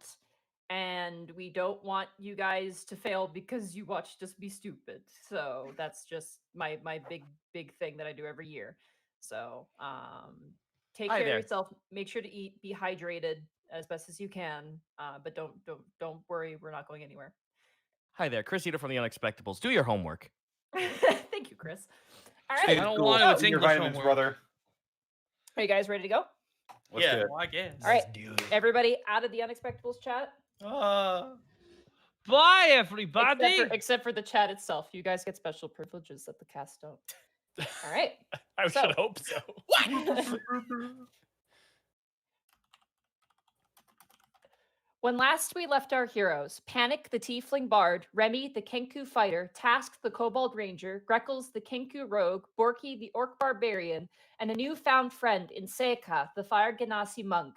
[SPEAKER 3] And we don't want you guys to fail because you watched us be stupid. So that's just my big thing that I do every year. So take care of yourself. Make sure to eat. Be hydrated as best as you can. But don't worry. We're not going anywhere.
[SPEAKER 6] Hi there, Chris Eater from the Unexpectables. Do your homework.
[SPEAKER 3] Thank you, Chris. All right.
[SPEAKER 2] Stay
[SPEAKER 1] I don't
[SPEAKER 2] cool.
[SPEAKER 1] want to. It's
[SPEAKER 2] Eat your
[SPEAKER 1] English
[SPEAKER 2] vitamins,
[SPEAKER 1] homework.
[SPEAKER 2] brother.
[SPEAKER 3] Are you guys ready to go?
[SPEAKER 2] Let's do it.
[SPEAKER 5] Well, I guess.
[SPEAKER 3] All right. Everybody out of the Unexpectables chat.
[SPEAKER 1] Bye, everybody.
[SPEAKER 3] Except for the chat itself. You guys get special privileges that the cast don't. All right.
[SPEAKER 4] I
[SPEAKER 3] So-
[SPEAKER 4] should hope so.
[SPEAKER 3] When last we left our heroes, Panic the Tiefling Bard, Remy the Kenku Fighter, Task the Kobold Ranger, Greckles the Kenku Rogue, Borky the Orc Barbarian, and a newfound friend in Seika the Fire Genasi Monk,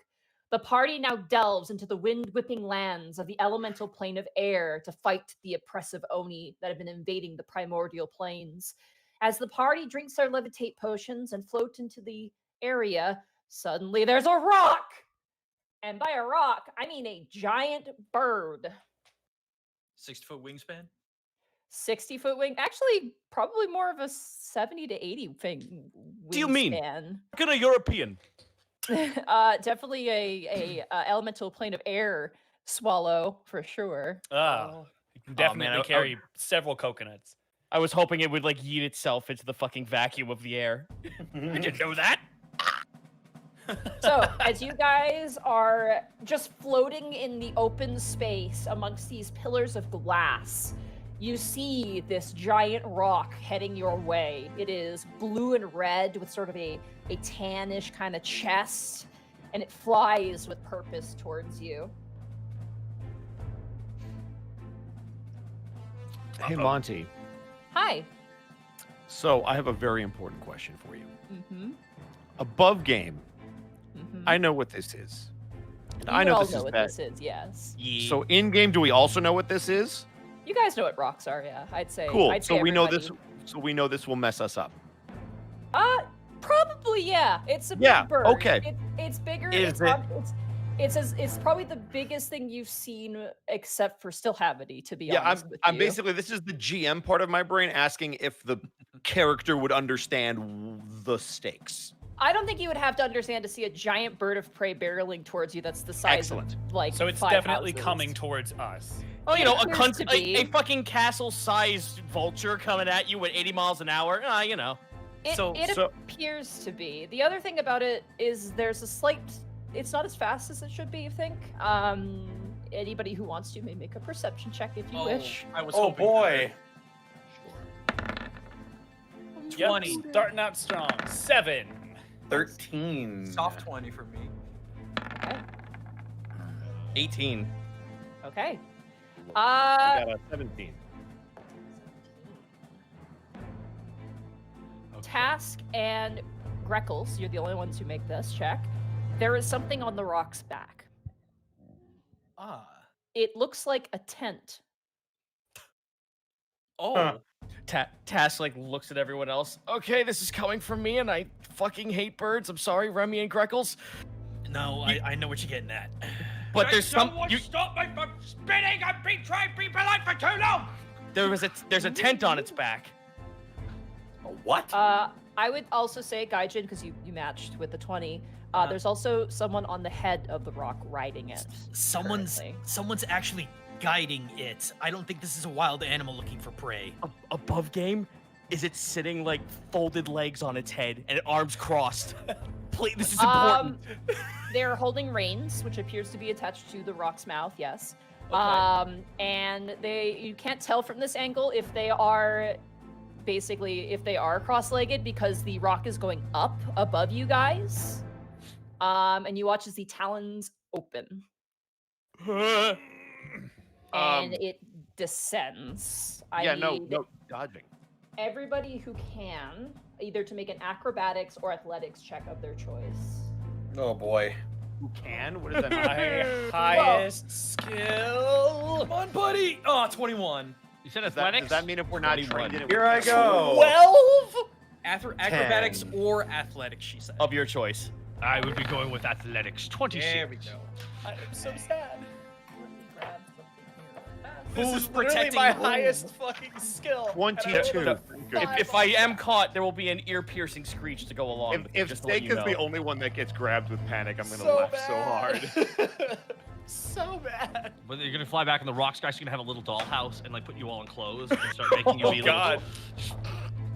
[SPEAKER 3] the party now delves into the wind-whipping lands of the elemental plane of air to fight the oppressive Oni that have been invading the primordial planes. As the party drinks their levitate potions and float into the area, suddenly there's a rock! And by a rock, I mean a giant bird.
[SPEAKER 5] 60-foot wingspan.
[SPEAKER 3] 60-foot wing. Actually, probably more of a 70 to 80 thing.
[SPEAKER 6] Do you mean?
[SPEAKER 3] Wingspan.
[SPEAKER 6] Look at a European.
[SPEAKER 3] Definitely a elemental plane of air swallow for sure.
[SPEAKER 4] You can definitely carry several coconuts.
[SPEAKER 6] I was hoping it would like yeet itself into the fucking vacuum of the air.
[SPEAKER 4] I didn't know that.
[SPEAKER 3] So, as you guys are just floating in the open space amongst these pillars of glass, you see this giant rock heading your way. It is blue and red with sort of a tannish kind of chest, and it flies with purpose towards you.
[SPEAKER 7] Hey, Monty.
[SPEAKER 3] Hi.
[SPEAKER 7] So I have a very important question for you.
[SPEAKER 3] Mm-hmm.
[SPEAKER 7] Above game,
[SPEAKER 3] Mm-hmm.
[SPEAKER 7] I know what this is. And
[SPEAKER 3] You
[SPEAKER 7] I know
[SPEAKER 3] all
[SPEAKER 7] this
[SPEAKER 3] know
[SPEAKER 7] is
[SPEAKER 3] what
[SPEAKER 7] bad.
[SPEAKER 3] this is, yes.
[SPEAKER 7] So in game, do we also know what this is?
[SPEAKER 3] You guys know what rocks are, yeah. I'd say.
[SPEAKER 7] Cool.
[SPEAKER 3] I'd
[SPEAKER 7] So
[SPEAKER 3] say
[SPEAKER 7] we know this.
[SPEAKER 3] everybody.
[SPEAKER 7] So we know this will mess us up.
[SPEAKER 3] Probably, yeah. It's a
[SPEAKER 7] Yeah,
[SPEAKER 3] big bird.
[SPEAKER 7] okay.
[SPEAKER 3] It's bigger.
[SPEAKER 2] Is
[SPEAKER 3] It's probably the biggest thing you've seen, except for still Havity, to be
[SPEAKER 7] Yeah,
[SPEAKER 3] honest with
[SPEAKER 7] I'm
[SPEAKER 3] you.
[SPEAKER 7] basically, this is the GM part of my brain asking if the character would understand the stakes.
[SPEAKER 3] I don't think you would have to understand to see a giant bird of prey barreling towards you. That's the size
[SPEAKER 7] Excellent.
[SPEAKER 3] of like.
[SPEAKER 4] So it's
[SPEAKER 3] 5
[SPEAKER 4] definitely
[SPEAKER 3] houses.
[SPEAKER 4] coming towards us.
[SPEAKER 6] Oh, you know, a
[SPEAKER 3] appears to be.
[SPEAKER 6] a fucking castle-sized vulture coming at you at 80 miles an hour. You know.
[SPEAKER 3] It
[SPEAKER 7] So-
[SPEAKER 3] appears to be. The other thing about it is there's a slight. It's not as fast as it should be. I think. Anybody who wants to may make a perception check if you wish.
[SPEAKER 5] I was
[SPEAKER 2] Oh
[SPEAKER 5] hoping
[SPEAKER 2] boy.
[SPEAKER 4] Yep,
[SPEAKER 5] 20.
[SPEAKER 4] starting out strong. 7.
[SPEAKER 2] 13.
[SPEAKER 5] Soft 20 for me.
[SPEAKER 3] Okay.
[SPEAKER 6] 18.
[SPEAKER 3] Okay.
[SPEAKER 7] I got a 17.
[SPEAKER 3] Task and Greckles, you're the only ones who make this check. There is something on the rock's back.
[SPEAKER 5] Ah.
[SPEAKER 3] It looks like a tent.
[SPEAKER 5] Oh.
[SPEAKER 6] Tass like looks at everyone else. Okay, this is coming from me, and I fucking hate birds. I'm sorry, Remy and Greckles.
[SPEAKER 5] No, I know what you're getting at.
[SPEAKER 6] But there's some.
[SPEAKER 1] Stop me from spinning! I've been trying to be polite for too long!
[SPEAKER 6] There's a tent on its back.
[SPEAKER 2] What?
[SPEAKER 3] I would also say, Gaijin, because you matched with the 20, there's also someone on the head of the rock riding it.
[SPEAKER 5] Someone's
[SPEAKER 3] currently.
[SPEAKER 5] actually guiding it. I don't think this is a wild animal looking for prey.
[SPEAKER 6] Above game, is it sitting like folded legs on its head and arms crossed? Please, this is important.
[SPEAKER 3] They're holding reins, which appears to be attached to the rock's mouth, yes.
[SPEAKER 6] Okay.
[SPEAKER 3] And you can't tell from this angle if they are cross-legged because the rock is going up above you guys. And you watch as the talons open. And it descends. I need
[SPEAKER 7] no dodging.
[SPEAKER 3] everybody who can either to make an acrobatics or athletics check of their choice.
[SPEAKER 2] Oh boy.
[SPEAKER 7] Who can? What does that mean?
[SPEAKER 4] My highest skill.
[SPEAKER 5] Come on, buddy! Oh, 21.
[SPEAKER 1] You said
[SPEAKER 7] Does
[SPEAKER 1] athletics?
[SPEAKER 7] that mean if we're not
[SPEAKER 6] 21.
[SPEAKER 7] trained in it?
[SPEAKER 2] Here I go.
[SPEAKER 4] 12?
[SPEAKER 5] Acrobatics
[SPEAKER 2] 10.
[SPEAKER 5] or athletics, she said.
[SPEAKER 6] Of your choice.
[SPEAKER 1] I would be going with athletics. 26.
[SPEAKER 5] There we go.
[SPEAKER 4] I'm so sad.
[SPEAKER 3] Let me grab something here.
[SPEAKER 4] This
[SPEAKER 5] Who's
[SPEAKER 4] is literally
[SPEAKER 5] protecting
[SPEAKER 4] my
[SPEAKER 5] whom?
[SPEAKER 4] highest fucking skill. and I
[SPEAKER 7] 22.
[SPEAKER 4] rolled a
[SPEAKER 7] Good.
[SPEAKER 6] If I am caught, there will be an ear-piercing screech to go along. with it,
[SPEAKER 7] If
[SPEAKER 6] just to let
[SPEAKER 7] Snake
[SPEAKER 6] you
[SPEAKER 7] is the
[SPEAKER 6] know.
[SPEAKER 7] only one that gets grabbed with panic, I'm gonna
[SPEAKER 4] so
[SPEAKER 7] laugh
[SPEAKER 4] bad.
[SPEAKER 7] so hard.
[SPEAKER 4] So bad.
[SPEAKER 1] But you're gonna fly back in the rocks, guys. You're gonna have a little dollhouse and like put you all in clothes and start making you
[SPEAKER 4] Oh,
[SPEAKER 1] be
[SPEAKER 4] God.
[SPEAKER 1] little.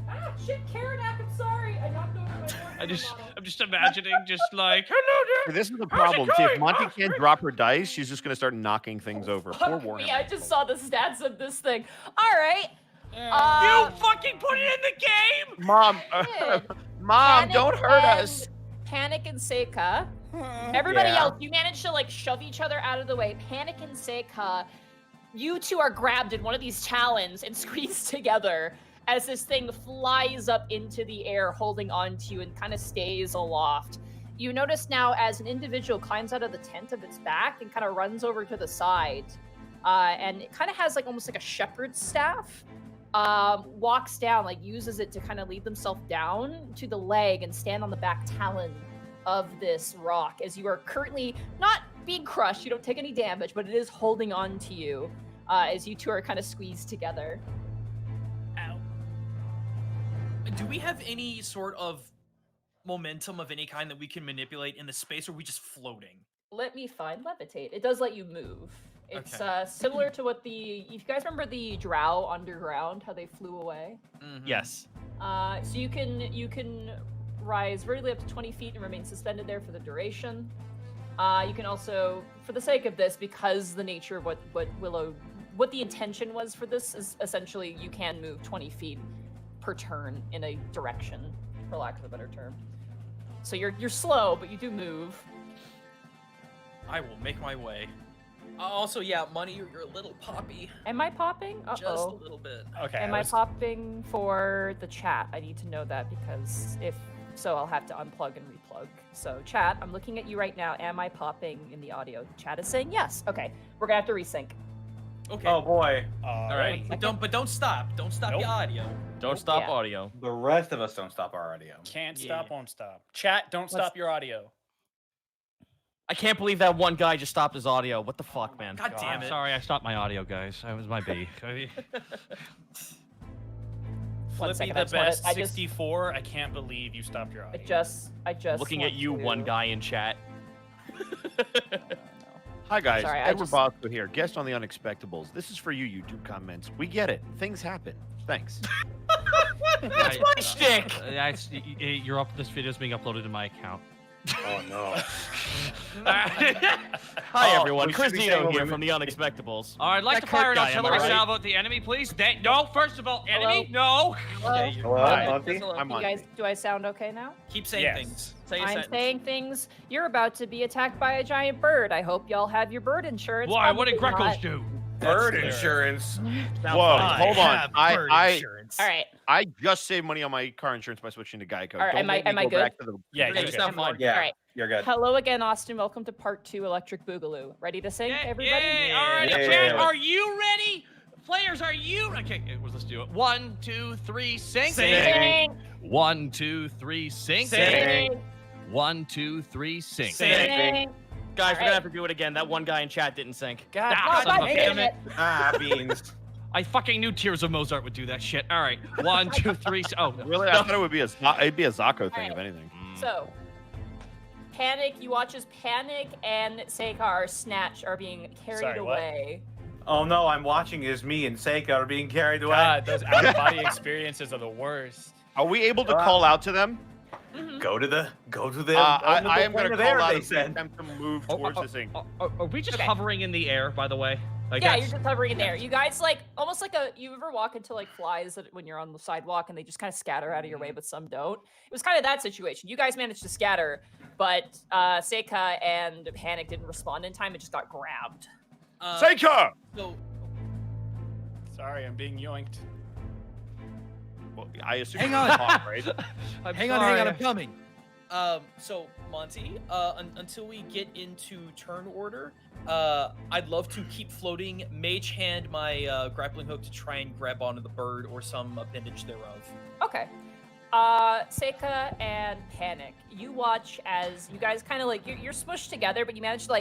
[SPEAKER 3] Ah, shit, Karanak, I'm sorry. I knocked over my
[SPEAKER 1] I'm just imagining just like, hello there.
[SPEAKER 7] This is the
[SPEAKER 1] How's it
[SPEAKER 7] problem. See, if
[SPEAKER 1] going?
[SPEAKER 7] Monty
[SPEAKER 1] Oh,
[SPEAKER 7] can't
[SPEAKER 1] great.
[SPEAKER 7] drop her dice, she's just gonna start knocking things over. Poor
[SPEAKER 3] Fuck
[SPEAKER 7] Warhammer.
[SPEAKER 3] me, I just saw the stats of this thing. All right.
[SPEAKER 1] You fucking put it in the game.
[SPEAKER 7] Mom,
[SPEAKER 3] did.
[SPEAKER 7] Mom,
[SPEAKER 3] Panic
[SPEAKER 7] don't hurt
[SPEAKER 3] and-
[SPEAKER 7] us.
[SPEAKER 3] Panic and Seika, Everybody
[SPEAKER 2] Yeah.
[SPEAKER 3] else, you manage to like shove each other out of the way. Panic and Seika, you two are grabbed in one of these talons and squeezed together as this thing flies up into the air, holding on to you and kind of stays aloft. You notice now as an individual climbs out of the tent of its back and kind of runs over to the side, and it kind of has like almost like a shepherd's staff. Walks down, like uses it to kind of lead themselves down to the leg and stand on the back talon of this rock as you are currently not being crushed. You don't take any damage, but it is holding on to you as you two are kind of squeezed together.
[SPEAKER 5] Do we have any sort of momentum of any kind that we can manipulate in the space, or are we just floating?
[SPEAKER 3] Let me find levitate. It does let you move. It's
[SPEAKER 5] Okay.
[SPEAKER 3] similar to what if you guys remember the drow underground, how they flew away.
[SPEAKER 6] Yes.
[SPEAKER 3] So you can rise vertically up to 20 feet and remain suspended there for the duration. You can also, for the sake of this, because the nature of what the intention was for this is essentially you can move 20 feet per turn in a direction, for lack of a better term. So you're slow, but you do move.
[SPEAKER 5] I will make my way. Also, yeah, Money, you're a little poppy.
[SPEAKER 3] Am I popping?
[SPEAKER 5] Just a
[SPEAKER 3] Uh-oh.
[SPEAKER 5] little bit.
[SPEAKER 4] Okay.
[SPEAKER 3] Am I popping for the chat? I need to know that because if so, I'll have to unplug and replug. So chat, I'm looking at you right now. Am I popping in the audio? Chat is saying yes. Okay, we're gonna have to resync.
[SPEAKER 5] Okay.
[SPEAKER 2] Oh boy.
[SPEAKER 4] All
[SPEAKER 5] right.
[SPEAKER 4] right.
[SPEAKER 5] But don't stop. Don't stop
[SPEAKER 4] Nope.
[SPEAKER 5] the audio.
[SPEAKER 6] Don't stop
[SPEAKER 3] Yeah.
[SPEAKER 6] audio.
[SPEAKER 2] The rest of us don't stop our audio.
[SPEAKER 4] Can't
[SPEAKER 5] Yeah.
[SPEAKER 4] stop, won't stop. Chat, don't stop your audio.
[SPEAKER 6] I can't believe that one guy just stopped his audio. What the fuck, man?
[SPEAKER 5] God damn
[SPEAKER 1] I'm
[SPEAKER 5] it.
[SPEAKER 1] sorry, I stopped my audio, guys. That was my B.
[SPEAKER 3] One
[SPEAKER 4] Flippy
[SPEAKER 3] second,
[SPEAKER 4] the
[SPEAKER 3] I just wanna-
[SPEAKER 4] best
[SPEAKER 3] I just-
[SPEAKER 4] 64. I can't believe you stopped your
[SPEAKER 3] I
[SPEAKER 4] audio.
[SPEAKER 3] just
[SPEAKER 6] Looking at
[SPEAKER 3] want
[SPEAKER 6] you,
[SPEAKER 3] to-
[SPEAKER 6] one guy in chat.
[SPEAKER 3] No.
[SPEAKER 7] Hi guys,
[SPEAKER 3] Sorry, I
[SPEAKER 7] Edward
[SPEAKER 3] just-
[SPEAKER 7] Bosco here, guest on the Unexpectables. This is for you, YouTube comments. We get it. Things happen. Thanks.
[SPEAKER 6] That's my shtick.
[SPEAKER 1] You're up. This video's being uploaded to my account.
[SPEAKER 2] Oh no.
[SPEAKER 6] Hi,
[SPEAKER 2] Oh,
[SPEAKER 6] everyone.
[SPEAKER 2] we
[SPEAKER 6] Chris
[SPEAKER 2] should be
[SPEAKER 6] Dino
[SPEAKER 2] saying
[SPEAKER 6] here
[SPEAKER 2] what we-
[SPEAKER 6] from the Unexpectables.
[SPEAKER 1] All right, I'd like
[SPEAKER 6] That
[SPEAKER 1] to fire
[SPEAKER 6] Kirk
[SPEAKER 1] an
[SPEAKER 6] guy, am I
[SPEAKER 1] artillery
[SPEAKER 6] right?
[SPEAKER 1] salvo at the enemy, please. No, first of all, enemy, no.
[SPEAKER 5] Okay, you're
[SPEAKER 2] Hello,
[SPEAKER 7] Hi.
[SPEAKER 2] Monty?
[SPEAKER 7] I'm
[SPEAKER 3] You
[SPEAKER 7] on.
[SPEAKER 3] guys, do I sound okay now?
[SPEAKER 5] Keep saying
[SPEAKER 4] Yes.
[SPEAKER 5] things.
[SPEAKER 6] Say a
[SPEAKER 3] I'm
[SPEAKER 6] sentence.
[SPEAKER 3] saying things. You're about to be attacked by a giant bird. I hope y'all have your bird insurance.
[SPEAKER 1] Why? What did
[SPEAKER 3] Probably
[SPEAKER 1] Greckles
[SPEAKER 3] not.
[SPEAKER 1] do?
[SPEAKER 2] Bird
[SPEAKER 5] fair.
[SPEAKER 2] insurance.
[SPEAKER 7] Whoa, hold on. I
[SPEAKER 3] All right.
[SPEAKER 7] I just saved money on my car insurance by switching to Geico.
[SPEAKER 3] All right,
[SPEAKER 7] Don't
[SPEAKER 3] am I-
[SPEAKER 7] make me
[SPEAKER 3] am I
[SPEAKER 7] go
[SPEAKER 3] good?
[SPEAKER 7] back to the
[SPEAKER 4] Yeah,
[SPEAKER 6] Yeah,
[SPEAKER 4] you're
[SPEAKER 6] you
[SPEAKER 4] good.
[SPEAKER 6] sound fine.
[SPEAKER 2] Yeah,
[SPEAKER 3] All right.
[SPEAKER 2] you're good.
[SPEAKER 3] Hello again, Austin. Welcome to part 2, Electric Boogaloo. Ready to sing, everybody?
[SPEAKER 1] Yay. All right,
[SPEAKER 2] Yeah.
[SPEAKER 1] chat, are you ready? Players, are you? Okay, let's do it. 1, 2, 3, sing.
[SPEAKER 5] Sing.
[SPEAKER 1] 1, 2, 3, sing.
[SPEAKER 5] Sing.
[SPEAKER 1] 1, 2, 3, sing.
[SPEAKER 5] Sing.
[SPEAKER 6] Guys, we're
[SPEAKER 3] Alright.
[SPEAKER 6] gonna have to do it again. That one guy in chat didn't sync.
[SPEAKER 3] God,
[SPEAKER 1] Ah, son of a
[SPEAKER 3] damn
[SPEAKER 1] bitch.
[SPEAKER 3] it.
[SPEAKER 2] Ah, beans.
[SPEAKER 1] I fucking knew Tears of Mozart would do that shit. All right, 1, 2, 3. Oh,
[SPEAKER 7] Really? I thought it would be it'd be a Zako thing,
[SPEAKER 3] Alright.
[SPEAKER 7] if anything.
[SPEAKER 3] So, Panic, you watch as Panic and Seika are being carried
[SPEAKER 4] Sorry, what?
[SPEAKER 3] away.
[SPEAKER 2] Oh no, I'm watching as me and Seika are being carried away.
[SPEAKER 4] God, those out of body experiences are the worst.
[SPEAKER 7] Are we able to call out to them?
[SPEAKER 2] Go to the.
[SPEAKER 7] I am going to call out
[SPEAKER 2] They
[SPEAKER 7] if we
[SPEAKER 2] said.
[SPEAKER 7] attempt to move
[SPEAKER 1] Oh,
[SPEAKER 7] towards
[SPEAKER 1] oh,
[SPEAKER 7] this thing.
[SPEAKER 1] are we just
[SPEAKER 3] Okay.
[SPEAKER 1] hovering in the air, by the way? Like
[SPEAKER 3] Yeah,
[SPEAKER 1] that's-
[SPEAKER 3] you're just hovering in there. You guys like almost like you ever walk into like flies when you're on the sidewalk and they just kind of scatter out of your way, but some don't. It was kind of that situation. You guys managed to scatter, but Seika and Panic didn't respond in time. It just got grabbed.
[SPEAKER 7] Seika!
[SPEAKER 5] So,
[SPEAKER 4] Sorry, I'm being yoinked.
[SPEAKER 7] Well, I assume
[SPEAKER 8] Hang
[SPEAKER 7] it's
[SPEAKER 8] on.
[SPEAKER 7] hot, right?
[SPEAKER 1] I'm
[SPEAKER 8] Hang on,
[SPEAKER 1] sorry.
[SPEAKER 8] I'm coming.
[SPEAKER 5] so Monty, until we get into turn order, I'd love to keep floating. Mage hand my grappling hook to try and grab onto the bird or some appendage thereof.
[SPEAKER 3] Okay. Seika and Panic, you watch as you guys kind of like you're smushed together, but you manage to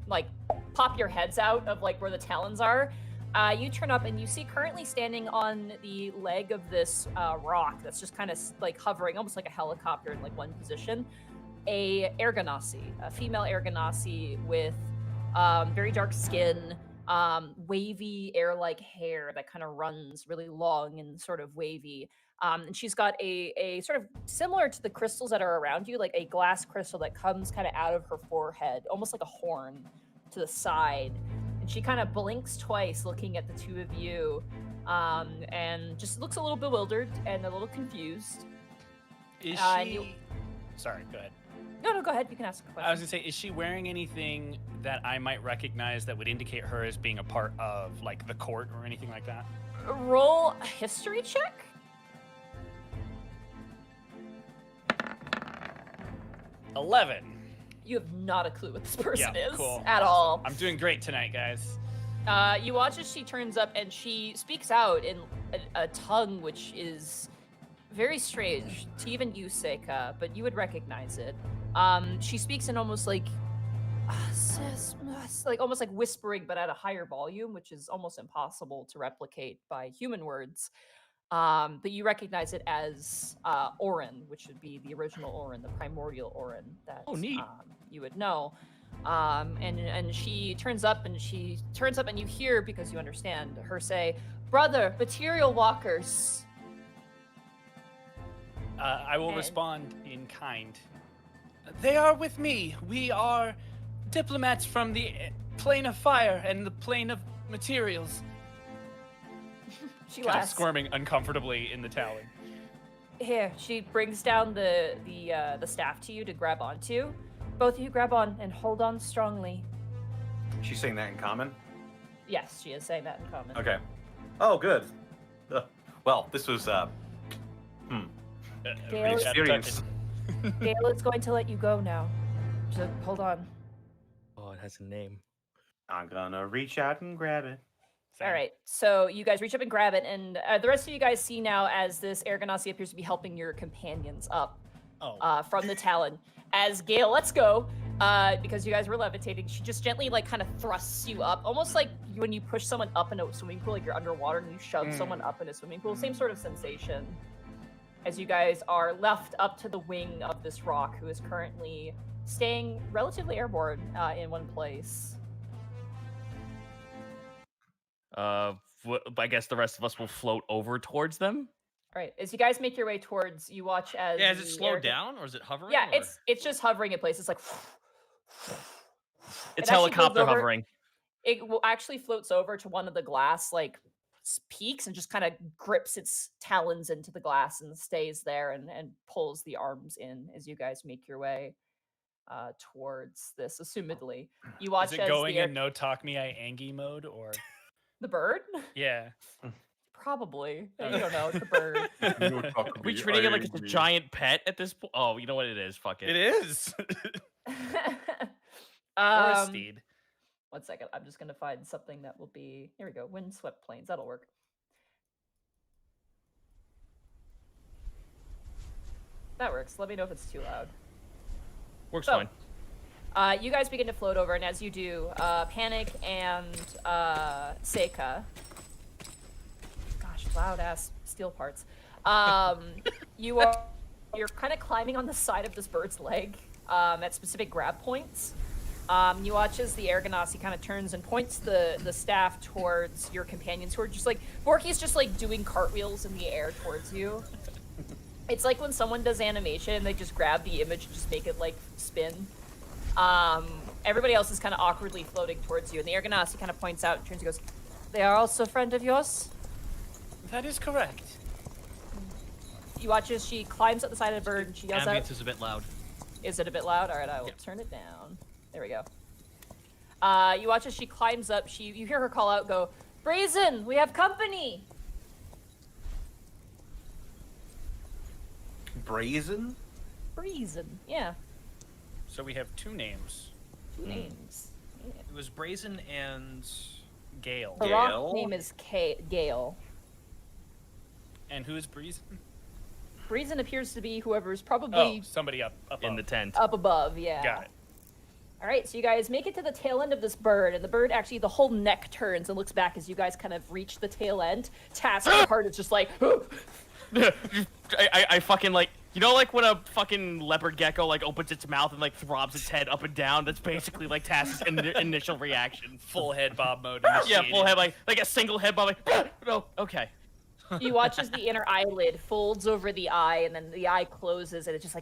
[SPEAKER 3] like pop your heads out of like where the talons are. You turn up and you see currently standing on the leg of this rock that's just kind of like hovering, almost like a helicopter in like one position, a air ganassi, a female air ganassi with very dark skin, wavy air-like hair that kind of runs really long and sort of wavy. And she's got a sort of similar to the crystals that are around you, like a glass crystal that comes kind of out of her forehead, almost like a horn to the side. And she kind of blinks twice looking at the two of you, and just looks a little bewildered and a little confused.
[SPEAKER 4] Is
[SPEAKER 3] And
[SPEAKER 4] she? Sorry, go ahead.
[SPEAKER 3] No, go ahead. You can ask a question.
[SPEAKER 4] I was gonna say, is she wearing anything that I might recognize that would indicate her as being a part of like the court or anything like that?
[SPEAKER 3] Roll a history check.
[SPEAKER 4] 11.
[SPEAKER 3] You have not a clue what this person
[SPEAKER 4] Yeah,
[SPEAKER 3] is
[SPEAKER 4] cool.
[SPEAKER 3] at
[SPEAKER 4] Awesome.
[SPEAKER 3] all.
[SPEAKER 4] I'm doing great tonight, guys.
[SPEAKER 3] You watch as she turns up and she speaks out in a tongue which is very strange to even you, Seika, but you would recognize it. She speaks in almost like almost like whispering, but at a higher volume, which is almost impossible to replicate by human words. But you recognize it as Orin, which would be the original Orin, the primordial Orin that
[SPEAKER 6] neat.
[SPEAKER 3] You would know. And she turns up and you hear, because you understand, her say, "Brother, material walkers."
[SPEAKER 4] I will
[SPEAKER 3] And-
[SPEAKER 4] respond in kind. They are with me. We are diplomats from the plane of fire and the plane of materials.
[SPEAKER 3] She
[SPEAKER 4] Kind of
[SPEAKER 3] laughs.
[SPEAKER 4] squirming uncomfortably in the talon.
[SPEAKER 3] Here, she brings down the staff to you to grab onto. Both of you grab on and hold on strongly.
[SPEAKER 2] She's saying that in common?
[SPEAKER 3] Yes, she is saying that in common.
[SPEAKER 2] Okay. Oh, good. Well, this was,
[SPEAKER 3] Gale,
[SPEAKER 2] experience.
[SPEAKER 3] Gale is going to let you go now. So hold on.
[SPEAKER 6] Oh, it has a name.
[SPEAKER 2] I'm gonna reach out and grab it.
[SPEAKER 3] All right, so you guys reach up and grab it, and the rest of you guys see now as this air ganassi appears to be helping your companions up from the talon. As Gale lets go, because you guys were levitating, she just gently kind of thrusts you up, almost like when you push someone up in a swimming pool, like you're underwater and you shove someone up in a swimming pool. Same sort of sensation. As you guys are left up to the wing of this rock, who is currently staying relatively airborne in one place.
[SPEAKER 6] I guess the rest of us will float over towards them.
[SPEAKER 3] All right, as you guys make your way towards, you watch as
[SPEAKER 1] Yeah, is it
[SPEAKER 3] the
[SPEAKER 1] slowed
[SPEAKER 3] air-
[SPEAKER 1] down or is it hovering?
[SPEAKER 3] Yeah,
[SPEAKER 1] or-
[SPEAKER 3] it's just hovering in place. It's like
[SPEAKER 6] It's
[SPEAKER 3] It actually goes
[SPEAKER 6] helicopter
[SPEAKER 3] over-
[SPEAKER 6] hovering.
[SPEAKER 3] it will actually floats over to one of the glass peaks and just kind of grips its talons into the glass and stays there and pulls the arms in as you guys make your way towards this. Assumedly, you watch
[SPEAKER 4] Is it
[SPEAKER 3] as
[SPEAKER 4] going
[SPEAKER 3] the,
[SPEAKER 4] in no talk me I Angie mode or?
[SPEAKER 3] the bird.
[SPEAKER 4] Yeah.
[SPEAKER 3] Probably. You don't know. It's a bird.
[SPEAKER 6] Are we treating it like it's a giant pet at this point? Oh, you know what it is? Fuck it.
[SPEAKER 4] It is. Or a
[SPEAKER 3] Um,
[SPEAKER 4] steed.
[SPEAKER 3] 1 second. I'm just going to find something that will be. Here we go. Windswept plains. That'll work. That works. Let me know if it's too loud.
[SPEAKER 6] Works
[SPEAKER 3] So,
[SPEAKER 6] fine.
[SPEAKER 3] You guys begin to float over, and as you do, Panic and Seika. Gosh, loud ass steel parts. You're kind of climbing on the side of this bird's leg at specific grab points. You watch as the air ganassi kind of turns and points the staff towards your companions, who are just Borky's just doing cartwheels in the air towards you. It's like when someone does animation, they just grab the image and just make it spin. Everybody else is kind of awkwardly floating towards you, and the air ganassi kind of points out and turns and goes, "They are also a friend of yours?"
[SPEAKER 4] That is correct.
[SPEAKER 3] You watch as she climbs up the side of the bird and she yells out.
[SPEAKER 1] Ambience is a bit loud.
[SPEAKER 3] Is it a bit loud? All right, I will turn it down. There we go. You watch as she climbs up. You hear her call out, go, "Brazen, we have company!"
[SPEAKER 2] Brazen?
[SPEAKER 3] Brazen, yeah.
[SPEAKER 4] So we have two names.
[SPEAKER 3] Two names. Yeah.
[SPEAKER 5] It was Brazen and
[SPEAKER 4] Gale.
[SPEAKER 3] The rock
[SPEAKER 2] Gale?
[SPEAKER 3] name is Gale.
[SPEAKER 4] And who is Breeze?
[SPEAKER 3] Brazen appears to be whoever's probably
[SPEAKER 4] Oh, somebody up
[SPEAKER 6] In
[SPEAKER 4] above.
[SPEAKER 6] the tent.
[SPEAKER 3] up above, yeah.
[SPEAKER 4] Got it.
[SPEAKER 3] All right, so you guys make it to the tail end of this bird, and the bird actually, the whole neck turns and looks back as you guys kind of reach the tail end. Task the heart is just
[SPEAKER 6] I fucking when a fucking leopard gecko opens its mouth and throbs its head up and down. That's basically Task's initial reaction.
[SPEAKER 4] Full head bob mode.
[SPEAKER 6] Yeah, full
[SPEAKER 4] initiated.
[SPEAKER 6] head like a single head bob. No, okay.
[SPEAKER 3] You watch as the inner eyelid folds over the eye, and then the eye closes, and it's just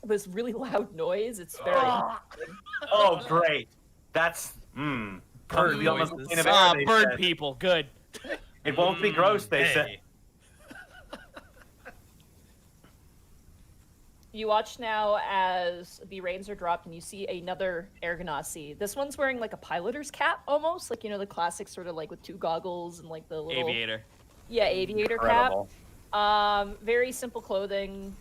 [SPEAKER 3] this really loud noise. It's very.
[SPEAKER 2] Oh, great. That's, Come to be on the
[SPEAKER 1] noises.
[SPEAKER 2] plane of air, they
[SPEAKER 6] Bird
[SPEAKER 2] said.
[SPEAKER 6] people, good.
[SPEAKER 2] It won't be gross, they said.
[SPEAKER 1] Hey.
[SPEAKER 3] You watch now as the reins are dropped and you see another Ergonasi. This one's wearing like a piloter's cap almost, like, you know, the classic sort of like with 2 goggles and like the little
[SPEAKER 6] Aviator.
[SPEAKER 3] Yeah, aviator
[SPEAKER 2] Incredible.
[SPEAKER 3] cap. Very simple clothing.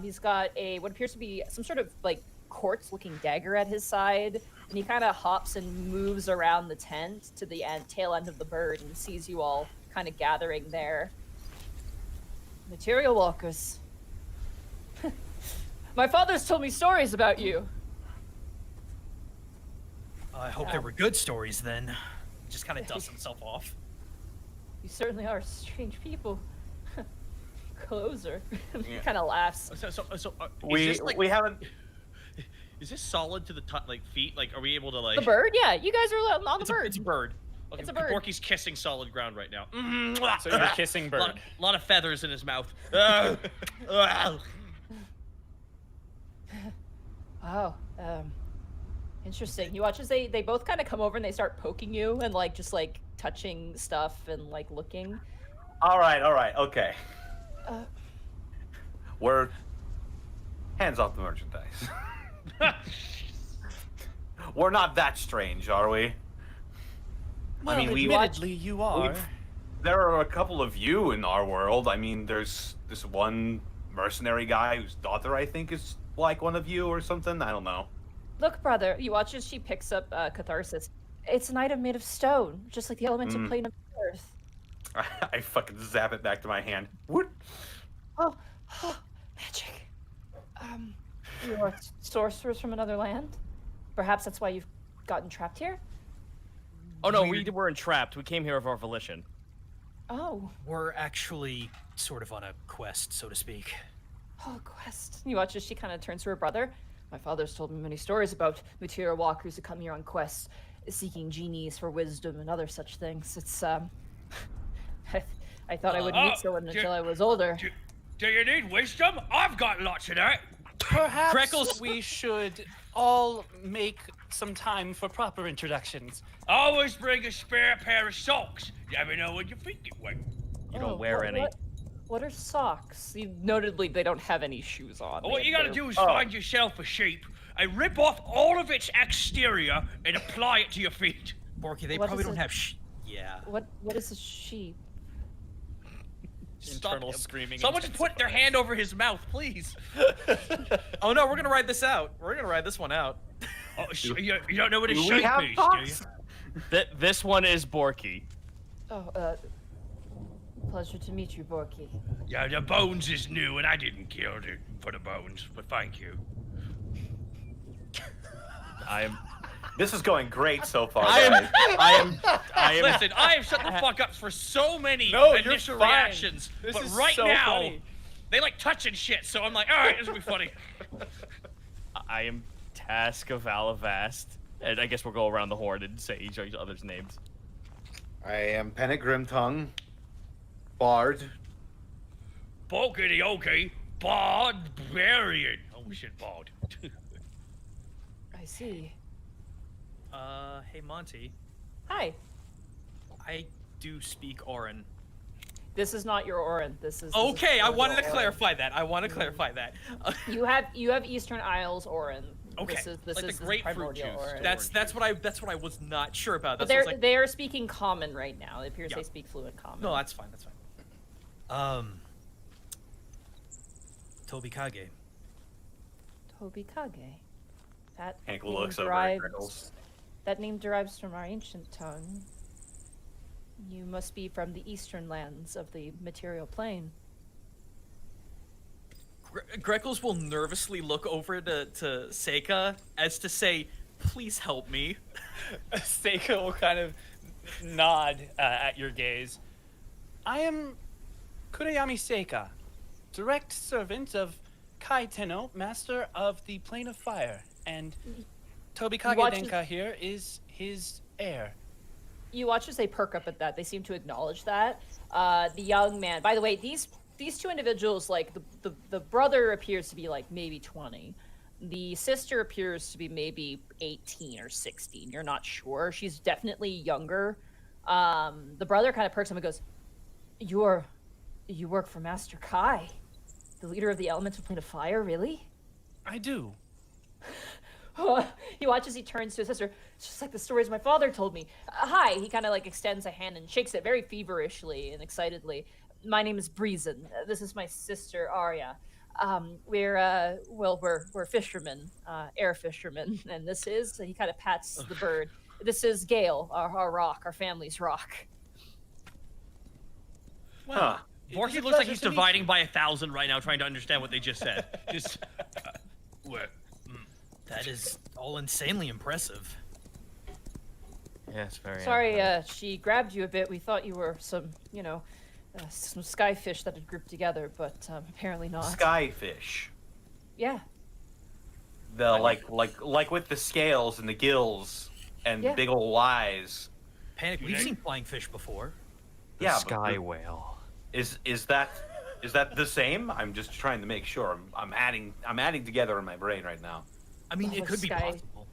[SPEAKER 3] He's got what appears to be some sort of like quartz-looking dagger at his side, and he kind of hops and moves around the tent to the tail end of the bird and sees you all kind of gathering there. Material walkers. My father's told me stories about you.
[SPEAKER 5] I hope they were good stories then. He just kind of dusts himself off.
[SPEAKER 3] You certainly are strange people. Closer.
[SPEAKER 2] Yeah.
[SPEAKER 3] Kind of laughs.
[SPEAKER 2] We haven't.
[SPEAKER 1] Is this solid to the feet? Like, are we able to like?
[SPEAKER 3] The bird? Yeah, you guys are on the bird.
[SPEAKER 5] It's a bird.
[SPEAKER 1] Okay,
[SPEAKER 3] It's a bird.
[SPEAKER 1] Borky's kissing solid ground right now.
[SPEAKER 4] So you're kissing bird.
[SPEAKER 1] Lot of feathers in his mouth.
[SPEAKER 3] Wow. Interesting. You watch as they both kind of come over and they start poking you and like just like touching stuff and like looking.
[SPEAKER 2] All right. Okay.
[SPEAKER 3] Uh,
[SPEAKER 2] We're hands off the merchandise. We're not that strange, are we?
[SPEAKER 4] Well,
[SPEAKER 2] I mean,
[SPEAKER 4] admittedly, you are.
[SPEAKER 2] There are a couple of you in our world. I mean, there's this one mercenary guy whose daughter, I think, is like one of you or something. I don't know.
[SPEAKER 3] Look, brother. You watch as she picks up Catharsis. It's an item made of stone, just like the elemental plane of the earth.
[SPEAKER 2] I fucking zap it back to my hand. What?
[SPEAKER 3] Oh, magic. You are sorcerers from another land? Perhaps that's why you've gotten trapped here?
[SPEAKER 6] Oh no, we weren't trapped. We came here of our volition.
[SPEAKER 3] Oh.
[SPEAKER 5] We're actually sort of on a quest, so to speak.
[SPEAKER 3] Oh, quest. You watch as she kind of turns to her brother. My father's told me many stories about material walkers who come here on quests, seeking genies for wisdom and other such things. It's, I thought I would meet someone until I was older.
[SPEAKER 1] Do you need wisdom? I've got lots of that.
[SPEAKER 4] Perhaps
[SPEAKER 5] Greckles-
[SPEAKER 4] we should all make some time for proper introductions.
[SPEAKER 1] Always bring a spare pair of socks. Never know when you think it went.
[SPEAKER 6] You don't wear any.
[SPEAKER 3] What are socks? Notably, they don't have any shoes on.
[SPEAKER 1] What you gotta do is find yourself a sheep and rip off all of its exterior and apply it to your feet.
[SPEAKER 5] Borky, they
[SPEAKER 3] What
[SPEAKER 5] probably
[SPEAKER 3] is
[SPEAKER 5] don't
[SPEAKER 3] it?
[SPEAKER 5] have Yeah.
[SPEAKER 3] What is a sheep?
[SPEAKER 4] Internal screaming.
[SPEAKER 1] Someone just put their hand over his mouth, please.
[SPEAKER 5] Oh no, we're gonna ride this out. We're gonna ride this one out.
[SPEAKER 1] Oh, you don't know what a
[SPEAKER 2] Do we
[SPEAKER 1] sheep
[SPEAKER 2] have
[SPEAKER 1] is,
[SPEAKER 2] socks?
[SPEAKER 1] do you?
[SPEAKER 6] This one is Borky.
[SPEAKER 3] Oh, pleasure to meet you, Borky.
[SPEAKER 1] Yeah, the bones is new, and I didn't kill it for the bones, but thank you.
[SPEAKER 6] I am.
[SPEAKER 2] This is going great so far.
[SPEAKER 6] I
[SPEAKER 2] guys.
[SPEAKER 6] am.
[SPEAKER 1] Listen, I have shut the fuck up for so many
[SPEAKER 4] No, you're
[SPEAKER 1] initial
[SPEAKER 4] fine.
[SPEAKER 1] reactions,
[SPEAKER 4] This
[SPEAKER 1] but
[SPEAKER 4] is
[SPEAKER 1] right
[SPEAKER 4] so
[SPEAKER 1] now,
[SPEAKER 4] funny.
[SPEAKER 1] they like touching shit, so I'm like, all right, this will be funny.
[SPEAKER 6] I am Task of Alivast, and I guess we'll go around the horn and say each other's names.
[SPEAKER 2] I am Penic Grimtongue, Bard.
[SPEAKER 1] Borky the Barbarian. Oh shit, Bard.
[SPEAKER 3] I see.
[SPEAKER 5] Hey Monty,
[SPEAKER 3] Hi.
[SPEAKER 5] I do speak Orin.
[SPEAKER 3] This is not your Orin. This is
[SPEAKER 5] Okay, I wanted to
[SPEAKER 3] Orin.
[SPEAKER 5] clarify that. I want to clarify that.
[SPEAKER 3] You have Eastern Isles Orin.
[SPEAKER 5] Okay,
[SPEAKER 3] This
[SPEAKER 1] like the
[SPEAKER 3] is
[SPEAKER 1] grapefruit
[SPEAKER 3] primordial
[SPEAKER 1] juice.
[SPEAKER 3] Orin.
[SPEAKER 5] that's what I was not sure about.
[SPEAKER 3] But
[SPEAKER 5] That's what I was like,
[SPEAKER 3] they're speaking common right now. It appears
[SPEAKER 5] Yeah.
[SPEAKER 3] they speak fluent common.
[SPEAKER 5] no, that's fine. That's fine. Toby Kage.
[SPEAKER 3] Toby Kage. That
[SPEAKER 2] Hank
[SPEAKER 3] name
[SPEAKER 2] looks over at
[SPEAKER 3] derives-
[SPEAKER 2] Greckles.
[SPEAKER 3] That name derives from our ancient tongue. You must be from the eastern lands of the material plane.
[SPEAKER 5] Greckles will nervously look over to Seika as to say, "Please help me."
[SPEAKER 4] Seika will kind of nod at your gaze. I am Kurayami Seika, direct servant of Kai Tenno, master of the Plane of Fire, and Toby Kagedenka here is his heir.
[SPEAKER 3] You watch as they perk up at that. They seem to acknowledge that. The young man. By the way, these two individuals, like the brother appears to be like maybe 20. The sister appears to be maybe 18 or 16. You're not sure. She's definitely younger. The brother kind of perks up and goes, "You work for Master Kai, the leader of the Elemental Plane of Fire, really?"
[SPEAKER 4] I do.
[SPEAKER 3] He watches, he turns to his sister. It's just like the stories my father told me. Hi, he kind of like extends a hand and shakes it very feverishly and excitedly. My name is Breezen. This is my sister, Arya. We're fishermen, air fishermen. And this is, he kind of pats the bird. This is Gale, our rock, our family's rock.
[SPEAKER 2] Huh.
[SPEAKER 1] Borky looks like he's dividing by 1,000 right now, trying to understand what they just said. Just,
[SPEAKER 5] That is all insanely impressive.
[SPEAKER 6] Yes, very.
[SPEAKER 3] Sorry, she grabbed you a bit. We thought you were some, some skyfish that had grouped together, but apparently not.
[SPEAKER 2] Skyfish.
[SPEAKER 3] Yeah.
[SPEAKER 2] The like with the scales and the gills and
[SPEAKER 3] Yeah.
[SPEAKER 2] big ol' eyes.
[SPEAKER 5] Panic, we've seen flying fish before.
[SPEAKER 2] Yeah, but
[SPEAKER 6] Sky whale.
[SPEAKER 2] Is that the same? I'm just trying to make sure. I'm adding together in my brain right now.
[SPEAKER 5] I mean,
[SPEAKER 3] Oh,
[SPEAKER 5] it could be
[SPEAKER 3] sky-
[SPEAKER 5] possible.